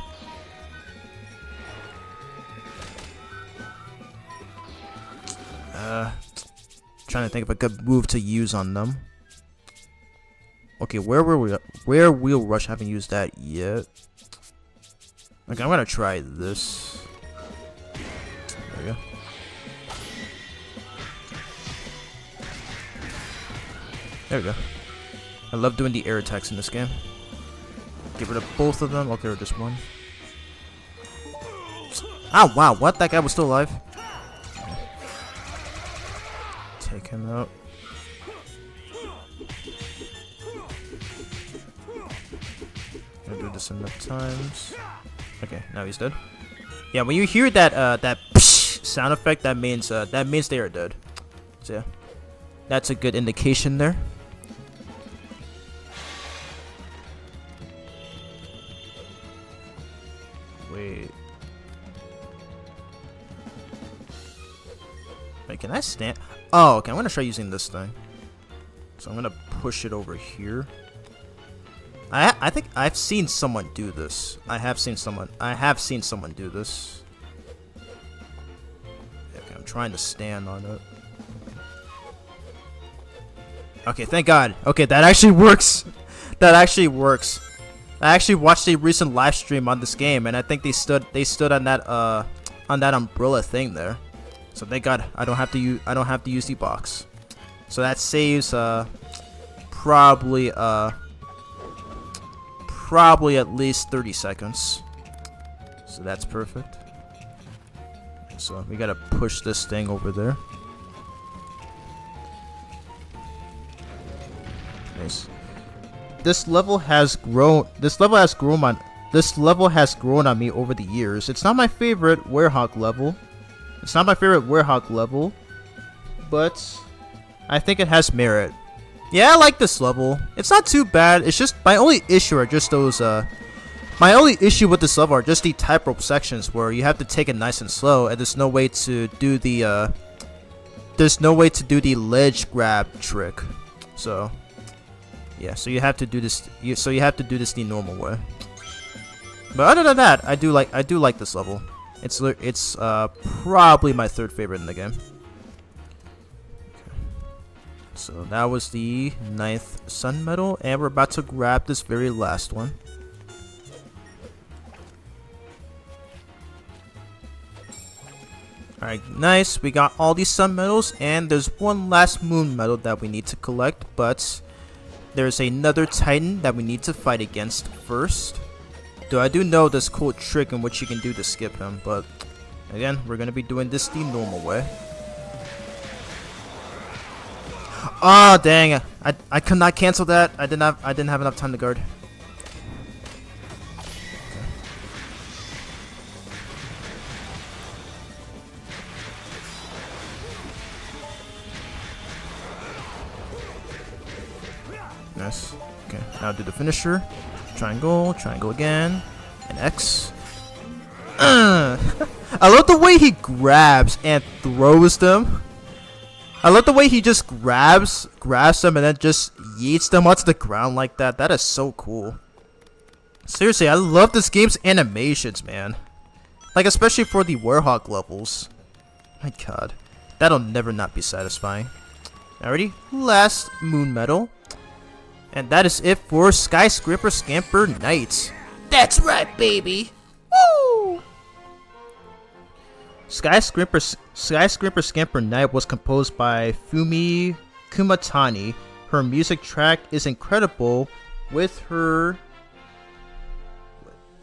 Trying to think of a good move to use on them. Okay, where wheel rush? I haven't used that yet. Okay, I'm gonna try this. There we go. There we go. I love doing the air attacks in this game. Get rid of both of them. Okay, or just one. Oh wow, what? That guy was still alive? Take him out. Gonna do this enough times. Okay, now he's dead. Yeah, when you hear that that psh sound effect, that means they are dead. So yeah, that's a good indication there. Wait. Wait, can I stand? Oh, okay. I'm gonna try using this thing. So I'm gonna push it over here. I think I've seen someone do this. I have seen someone do this. Okay, I'm trying to stand on it. Okay, thank God. Okay, that actually works. That actually works. I actually watched a recent live stream on this game, and I think they stood on that umbrella thing there. So thank God I don't have to use the box. So that saves probably at least 30 seconds. So that's perfect. So we gotta push this thing over there. Nice. This level has grown on me over the years. It's not my favorite Werehog level. But I think it has merit. Yeah, I like this level. It's not too bad. It's just my only issue with this level are just the tightrope sections where you have to take it nice and slow, and there's no way to do the ledge grab trick. So yeah, so you have to do this. The normal way. But other than that, I do like this level. It's probably my third favorite in the game. So that was the 9th Sun Medal, and we're about to grab this very last one. Alright, nice. We got all these Sun Medals, and there's one last Moon Medal that we need to collect, but there's another Titan that we need to fight against first. Though I do know this cool trick in which you can do to skip him, but again, we're gonna be doing this the normal way. Ah, oh, dang! I could not cancel that. I didn't have enough time to guard. Nice. Okay, now do the finisher. Triangle, triangle again, and X. I love the way he grabs and throws them. I love the way he just grabs them and then just yeets them onto the ground like that. That is so cool. Seriously, I love this game's animations, man. Like, especially for the Werehog levels. My God, that'll never not be satisfying. Alrighty, last Moon Medal. And that is it for Skyscraper Scamper Night. That's right, baby! Woo! Skyscraper Scamper Night was composed by Fumi Kumatani. Her music track is incredible with her...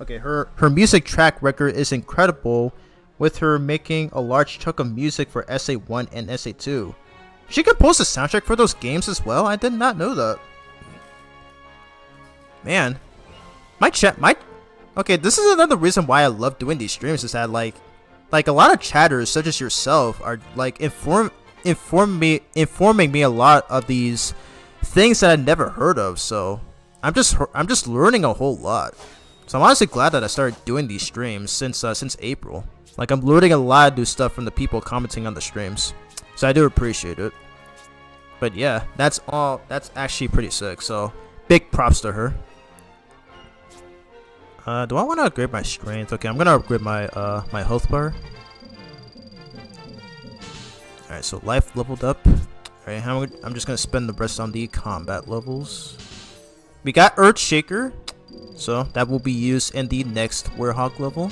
Okay, her music track record is incredible with her making a large chunk of music for SA1 and SA2. She composed the soundtrack for those games as well? I did not know that. Man, okay, this is another reason why I love doing these streams, is that like a lot of chatters such as yourself are like informing me a lot of these things that I never heard of. So I'm just learning a whole lot. So I'm honestly glad that I started doing these streams since April. Like, I'm learning a lot of new stuff from the people commenting on the streams. So I do appreciate it. But yeah, that's actually pretty sick. So big props to her. Do I want to upgrade my strength? Okay, I'm gonna upgrade my my health bar. Alright, so life leveled up. Alright, I'm just gonna spend the rest on the combat levels. We got Earthshaker, so that will be used in the next Werehog level.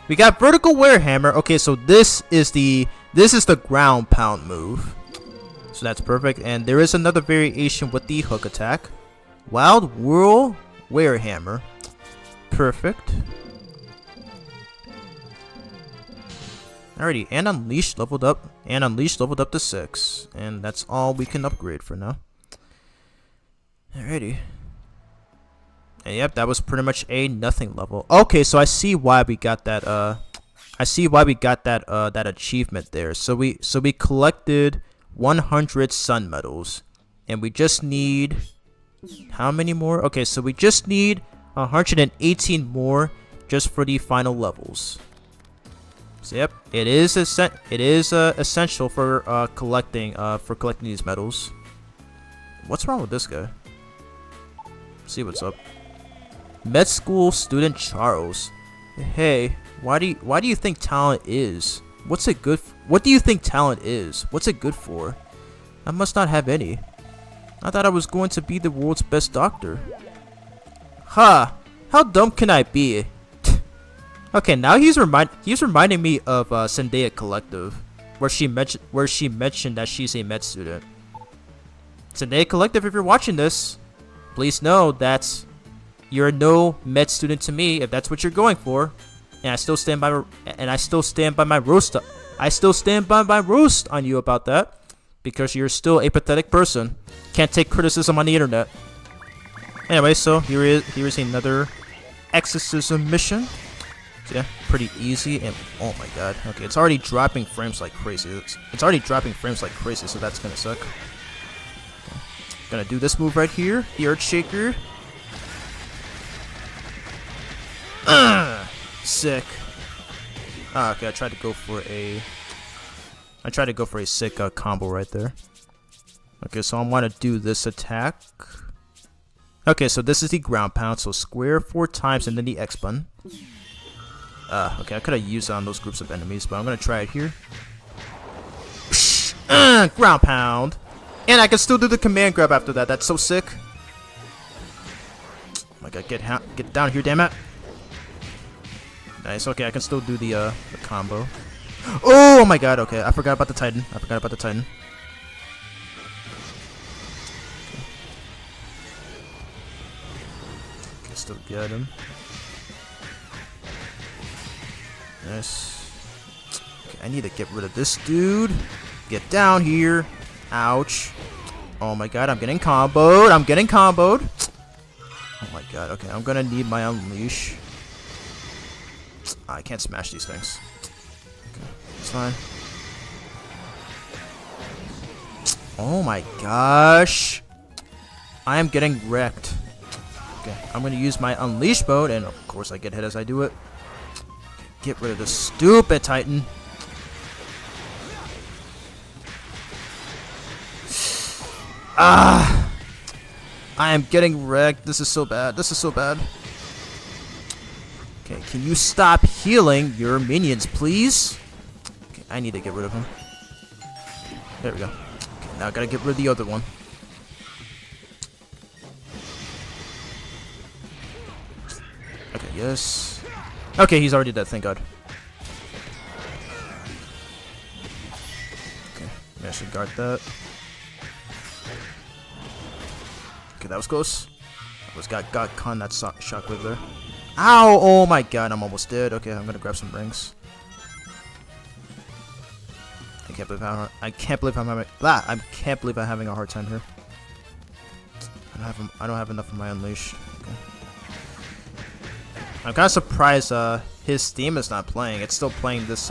We got Vertical Werehammer. Okay, so this is the ground pound move. So that's perfect. And there is another variation with the hook attack. Wild Whirl Werehammer. Perfect. Alrighty, and Unleash leveled up. And Unleash leveled up to 6. And that's all we can upgrade for now. Alrighty. And yep, that was pretty much a nothing level. Okay, so I see why we got that that achievement there. So we collected 100 sun medals. And we just need how many more? Okay, so we just need 118 more just for the final levels. So yep, it is essential for collecting these medals. What's wrong with this guy? Let's see what's up. Med school student Charles. Hey, why do you think talent is? What's it good? What do you think talent is? What's it good for? I must not have any. I thought I was going to be the world's best doctor. Ha! How dumb can I be? Okay, now he's reminding me of Zendaya Collective, where she mentioned that she's a med student. Zendaya Collective, if you're watching this, please know that you're no med student to me if that's what you're going for, and I still stand by my roast. I still stand by my roast on you about that because you're still a pathetic person. Can't take criticism on the internet. Anyway, so here is another exorcism mission. So yeah, pretty easy, and oh my god, okay, it's already dropping frames like crazy. It's already dropping frames like crazy, so that's gonna suck. Okay. Gonna do this move right here, the Earthshaker. Sick. Okay, I tried to go for a sick combo right there. Okay, so I want to do this attack. Okay, so this is the ground pound, so square 4 times and then the X button. Okay, I could have used on those groups of enemies, but I'm gonna try it here. Ground pound, and I can still do the command grab after that. That's so sick. Oh my god, get down here, damn it! Nice. Okay, I can still do the combo. Oh my god. Okay, I forgot about the Titan. Okay, still get him. Nice. Okay, I need to get rid of this dude. Get down here. Ouch. Oh my god, I'm getting comboed. Oh my god, okay, I'm gonna need my Unleash. I can't smash these things. Okay, it's fine. Oh my gosh. I am getting wrecked. Okay, I'm gonna use my Unleash mode, and of course I get hit as I do it. Get rid of this stupid Titan. I am getting wrecked. This is so bad. Okay, can you stop healing your minions, please? Okay, I need to get rid of him. There we go. Okay, now I gotta get rid of the other one. Okay, yes. Okay, he's already dead, thank god. Okay, I should guard that. Okay, that was close. Got caught in that shockwave there. Ow! Oh my god, I'm almost dead. Okay, I'm gonna grab some rings. I can't believe I'm having a hard time here. I don't have enough of my Unleash. Okay. I'm kind of surprised his theme is not playing. It's still playing this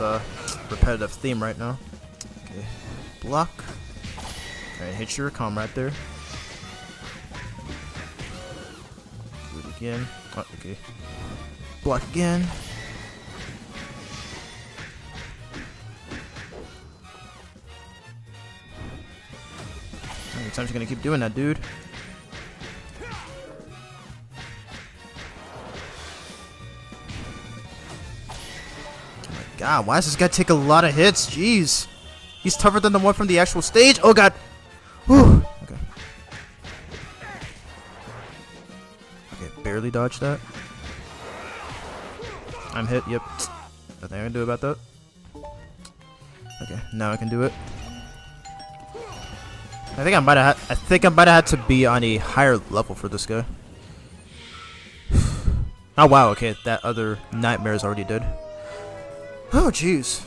repetitive theme right now. Okay, block. Alright, hit your comm right there. Do it again. Oh, okay. Block again. How many times you gonna keep doing that, dude? Oh my god, why does this guy take a lot of hits? Jeez. He's tougher than the one from the actual stage. Oh god. Whew. Okay. barely dodged that. I'm hit. Yep. Nothing I can do about that. Okay, now I can do it. I think I might have had to be on a higher level for this guy. Oh wow, okay, that other nightmare is already dead. Oh jeez.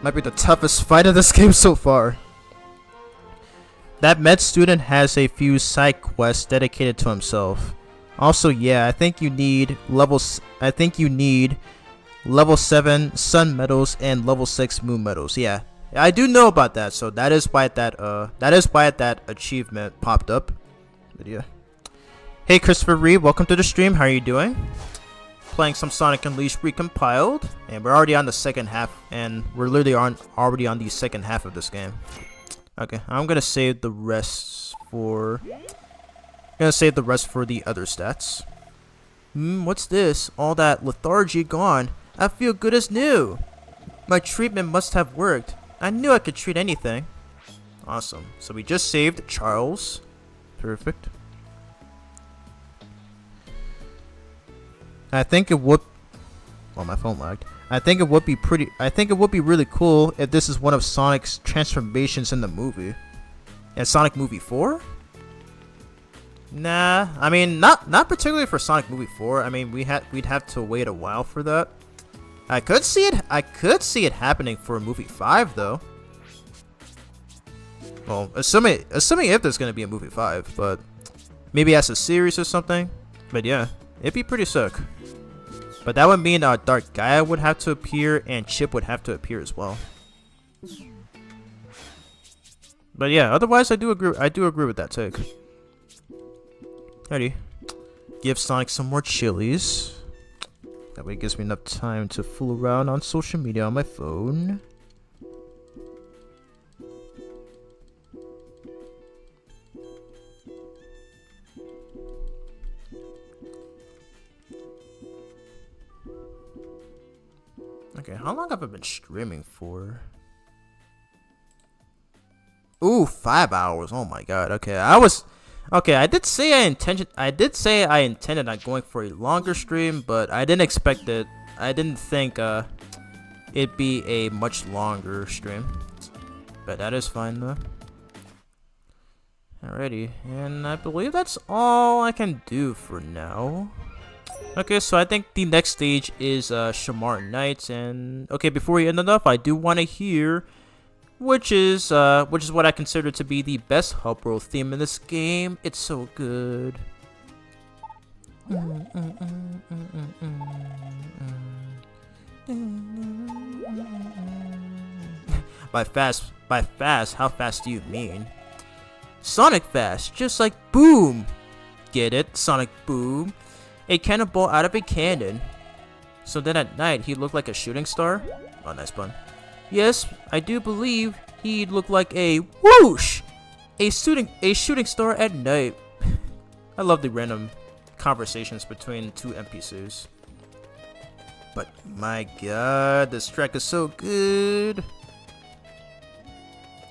Might be the toughest fight of this game so far. That med student has a few side quests dedicated to himself. Also, yeah, I think you need level 7 sun medals and level 6 moon medals. Yeah. I do know about that, so that is why that achievement popped up. But yeah. Hey Christopher Reed, welcome to the stream. How are you doing? Playing some Sonic Unleashed Recompiled, and we're already on the second half, and we're literally already on the second half of this game. Okay, I'm gonna save the rest for the other stats. What's this? All that lethargy gone. I feel good as new. My treatment must have worked. I knew I could treat anything. Awesome. So we just saved Charles. Perfect. I think it would. Oh, my phone lagged. I think it would be really cool if this is one of Sonic's transformations in the movie. In Sonic Movie 4? Nah, I mean not particularly for Sonic Movie 4. I mean we'd have to wait a while for that. I could see it happening for Movie 5 though. Well, assuming if there's gonna be a Movie 5, but maybe as a series or something. But yeah, it'd be pretty sick. But that would mean Dark Gaia would have to appear and Chip would have to appear as well. But yeah, otherwise I do agree with that take. Alrighty. Give Sonic some more chilies. That way it gives me enough time to fool around on social media on my phone. Okay, how long have I been streaming for? Ooh, 5 hours. Oh my god. Okay, I did say I intended on going for a longer stream, but I didn't expect it. I didn't think it'd be a much longer stream. But that is fine though. Alrighty, and I believe that's all I can do for now. Okay, so I think the next stage is Shamar Nights, and okay, before we end it up, I do want to hear which is what I consider to be the best hub world theme in this game. It's so good. By fast, how fast do you mean? Sonic fast, just like Boom. Get it? Sonic Boom. A cannonball out of a cannon. So then at night, he looked like a shooting star? Oh, nice pun. Yes, I do believe he'd look like a whoosh! A shooting star at night. I love the random conversations between two NPCs. But my god, this track is so good.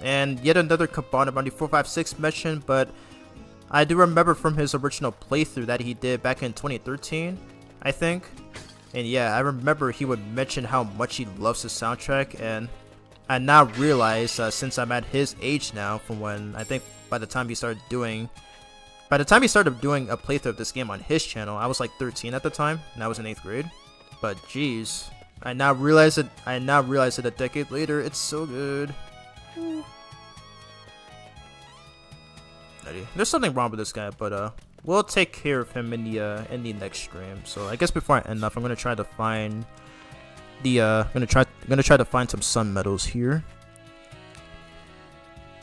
And yet another component on the 456 mention, but I do remember from his original playthrough that he did back in 2013, I think. And yeah, I remember he would mention how much he loves the soundtrack, and I now realize, since I'm at his age now, from when I think by the time he started doing a playthrough of this game on his channel, I was like 13 at the time, and I was in 8th grade. But jeez, I now realize it a decade later. It's so good. There's something wrong with this guy, but we'll take care of him in the next stream. So I guess before I end off, I'm gonna try to find some sun medals here.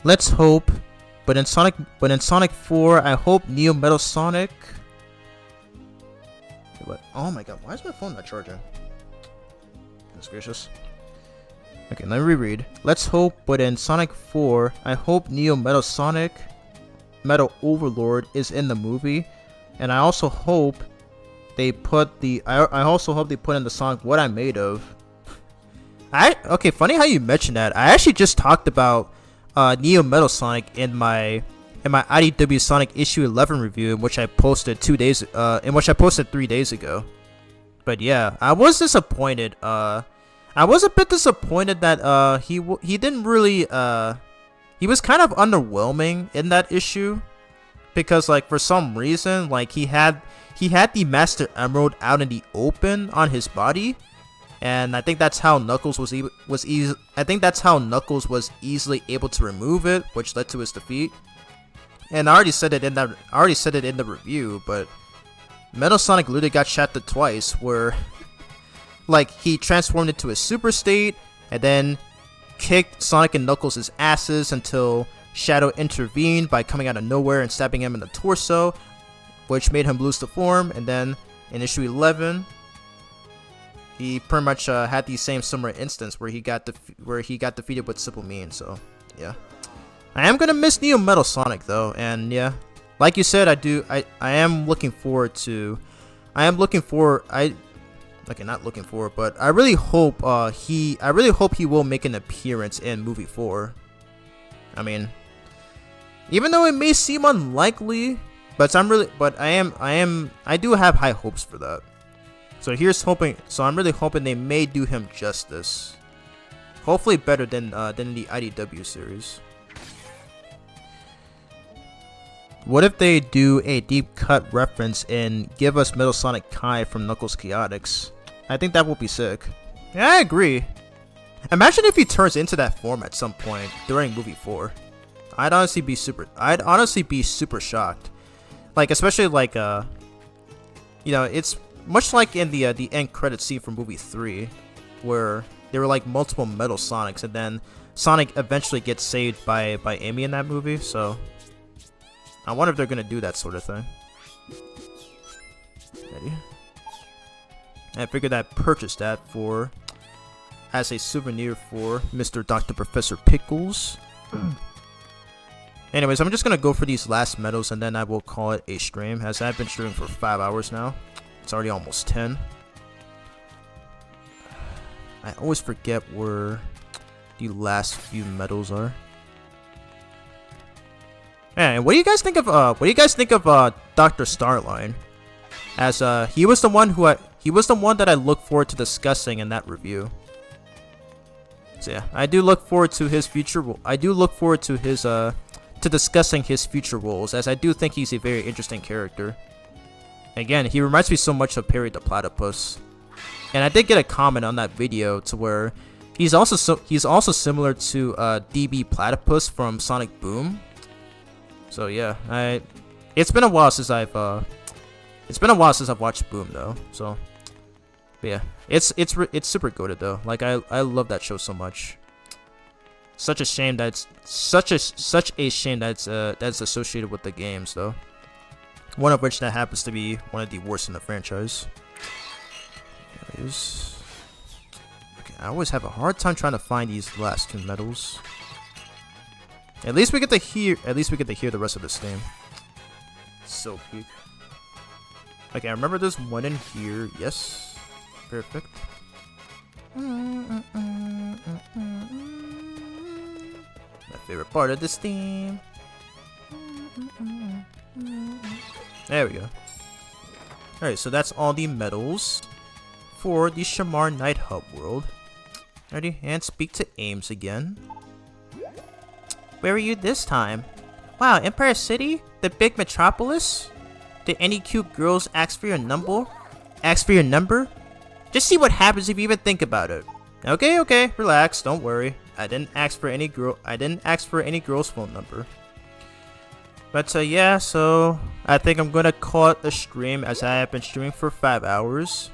Let's hope. But in Sonic 4, I hope Neo Metal Sonic. What? Oh my god, why is my phone not charging? That's gracious. Okay, let me reread. Let's hope, but in Sonic 4, I hope Neo Metal Sonic Metal Overlord is in the movie, and I also hope they put in the song What I'm Made Of. Okay, funny how you mentioned that. I actually just talked about Neo Metal Sonic in my in my IDW Sonic issue 11 review, in which I posted 3 days ago. But yeah, I was disappointed. I was a bit disappointed that he didn't really he was kind of underwhelming in that issue, because like for some reason like he had the Master Emerald out in the open on his body, and I think that's how Knuckles was easily able to remove it, which led to his defeat. And I already said it in the review, but Metal Sonic literally got shattered twice, where like he transformed into a super state and then kicked Sonic and Knuckles' asses until Shadow intervened by coming out of nowhere and stabbing him in the torso, which made him lose the form. And then in issue 11, he pretty much had the same similar instance where he got defeated with simple means. So yeah, I am gonna miss Neo Metal Sonic though, and yeah, like you said, I am looking forward to. Okay, not looking forward, but I really hope he will make an appearance in movie 4. I mean, even though it may seem unlikely, but I do have high hopes for that. So I'm really hoping they may do him justice. Hopefully better than the IDW series. What if they do a deep cut reference and give us Metal Sonic Kai from Knuckles Chaotix? I think that would be sick. Yeah, I agree. Imagine if he turns into that form at some point during movie 4. I'd honestly be super shocked. Like, especially like it's much like in the end credit scene from movie 3, where there were like multiple Metal Sonics, and then Sonic eventually gets saved by Amy in that movie. So I wonder if they're gonna do that sort of thing. Ready? I figured I'd purchase that as a souvenir for Mr. Dr. Professor Pickles. Anyways, I'm just gonna go for these last medals and then I will call it a stream, as I've been streaming for 5 hours now. It's already almost 10. I always forget where the last few medals are. And what do you guys think of Dr. Starline? As he was the one that I look forward to discussing in that review. So yeah, I do look forward to his future. I do look forward to his to discussing his future roles, as I do think he's a very interesting character. Again, he reminds me so much of Perry the Platypus, and I did get a comment on that video to where he's also similar to DB Platypus from Sonic Boom. So yeah, it's been a while since I've watched Boom though. So but yeah, it's super goated though. Like I love that show so much. Such a shame that that's associated with the games though. One of which that happens to be one of the worst in the franchise. Anyways, okay, I always have a hard time trying to find these last two medals. At least we get to hear the rest of this theme. So peak. Okay, I remember there's one in here. Yes. Perfect. My favorite part of this theme. There we go. Alright, so that's all the medals for the Shamar Night Hub world. Ready? And speak to Ames again. Where are you this time? Wow, Empire City? The big metropolis? Did any cute girls ask for your number? Just see what happens if you even think about it. Okay, relax, don't worry. I didn't ask for any girl's phone number. But yeah, so I think I'm gonna call it a stream, as I have been streaming for 5 hours.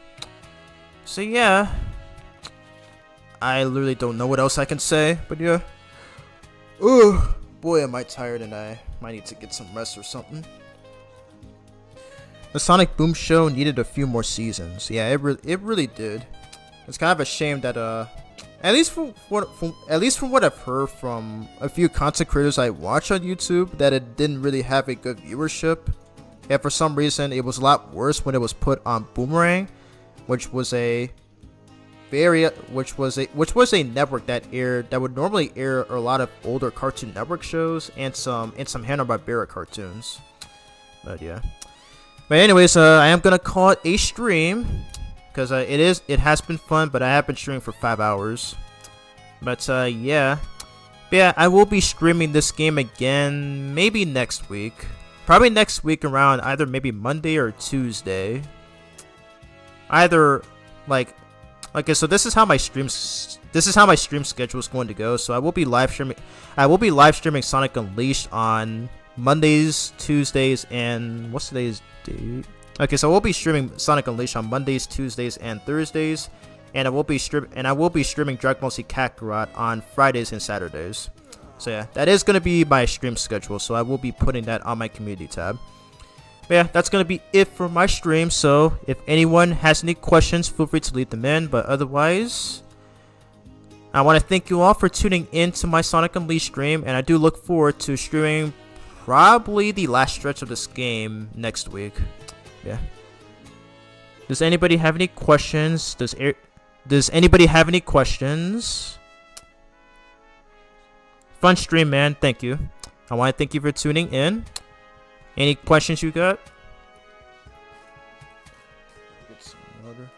So yeah, I literally don't know what else I can say, but yeah. Oh boy, am I tired, and I might need to get some rest or something. The Sonic Boom show needed a few more seasons. Yeah, it really did. It's kind of a shame that at least from what I've heard from a few content creators I watch on YouTube, that it didn't really have a good viewership. Yeah, for some reason it was a lot worse when it was put on Boomerang, which was a which was a network that would normally air a lot of older Cartoon Network shows and some Hanna-Barbera cartoons. But yeah. But anyways, I am gonna call it a stream because it has been fun, but I have been streaming for 5 hours. But yeah. But yeah, I will be streaming this game again maybe next week. Probably next week around either maybe Monday or Tuesday. Either like okay, so this is how my stream schedule is going to go. So I will be live streaming Sonic Unleashed on Mondays, Tuesdays, and what's today's date? Okay, so I will be streaming Sonic Unleashed on Mondays, Tuesdays, and Thursdays, and I will be streaming Dragon Ball Z Kakarot on Fridays and Saturdays. So yeah, that is gonna be my stream schedule. So I will be putting that on my community tab. But yeah, that's gonna be it for my stream. So if anyone has any questions, feel free to leave them in. But otherwise, I want to thank you all for tuning in to my Sonic Unleashed stream, and I do look forward to streaming probably the last stretch of this game next week. Yeah. Does anybody have any questions? Does anybody have any questions? Fun stream, man. Thank you. I want to thank you for tuning in. Any questions you got? Get some water.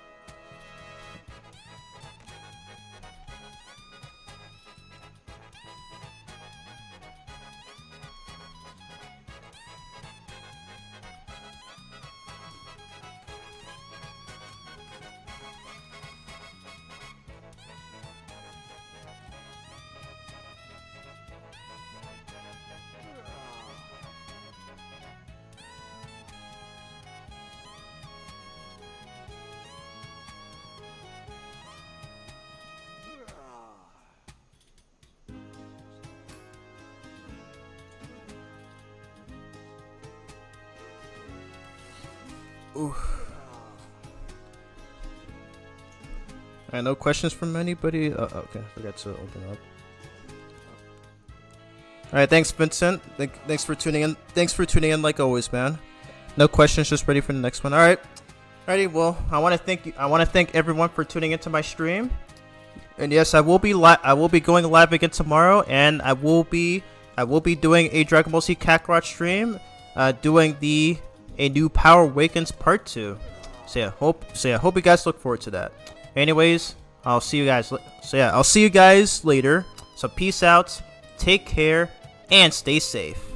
Alright, no questions from anybody? Okay, forgot to open up. Alright, thanks Vincent. Thanks for tuning in. Thanks for tuning in like always, man. No questions, just ready for the next one. Alright. Alrighty, well, I want to thank everyone for tuning into my stream. And yes, I will be going live again tomorrow, and I will be doing a Dragon Ball Z Kakarot stream, doing a new Power Awakens Part 2. So yeah, hope you guys look forward to that. Anyways, I'll see you guys later. So peace out, take care, and stay safe.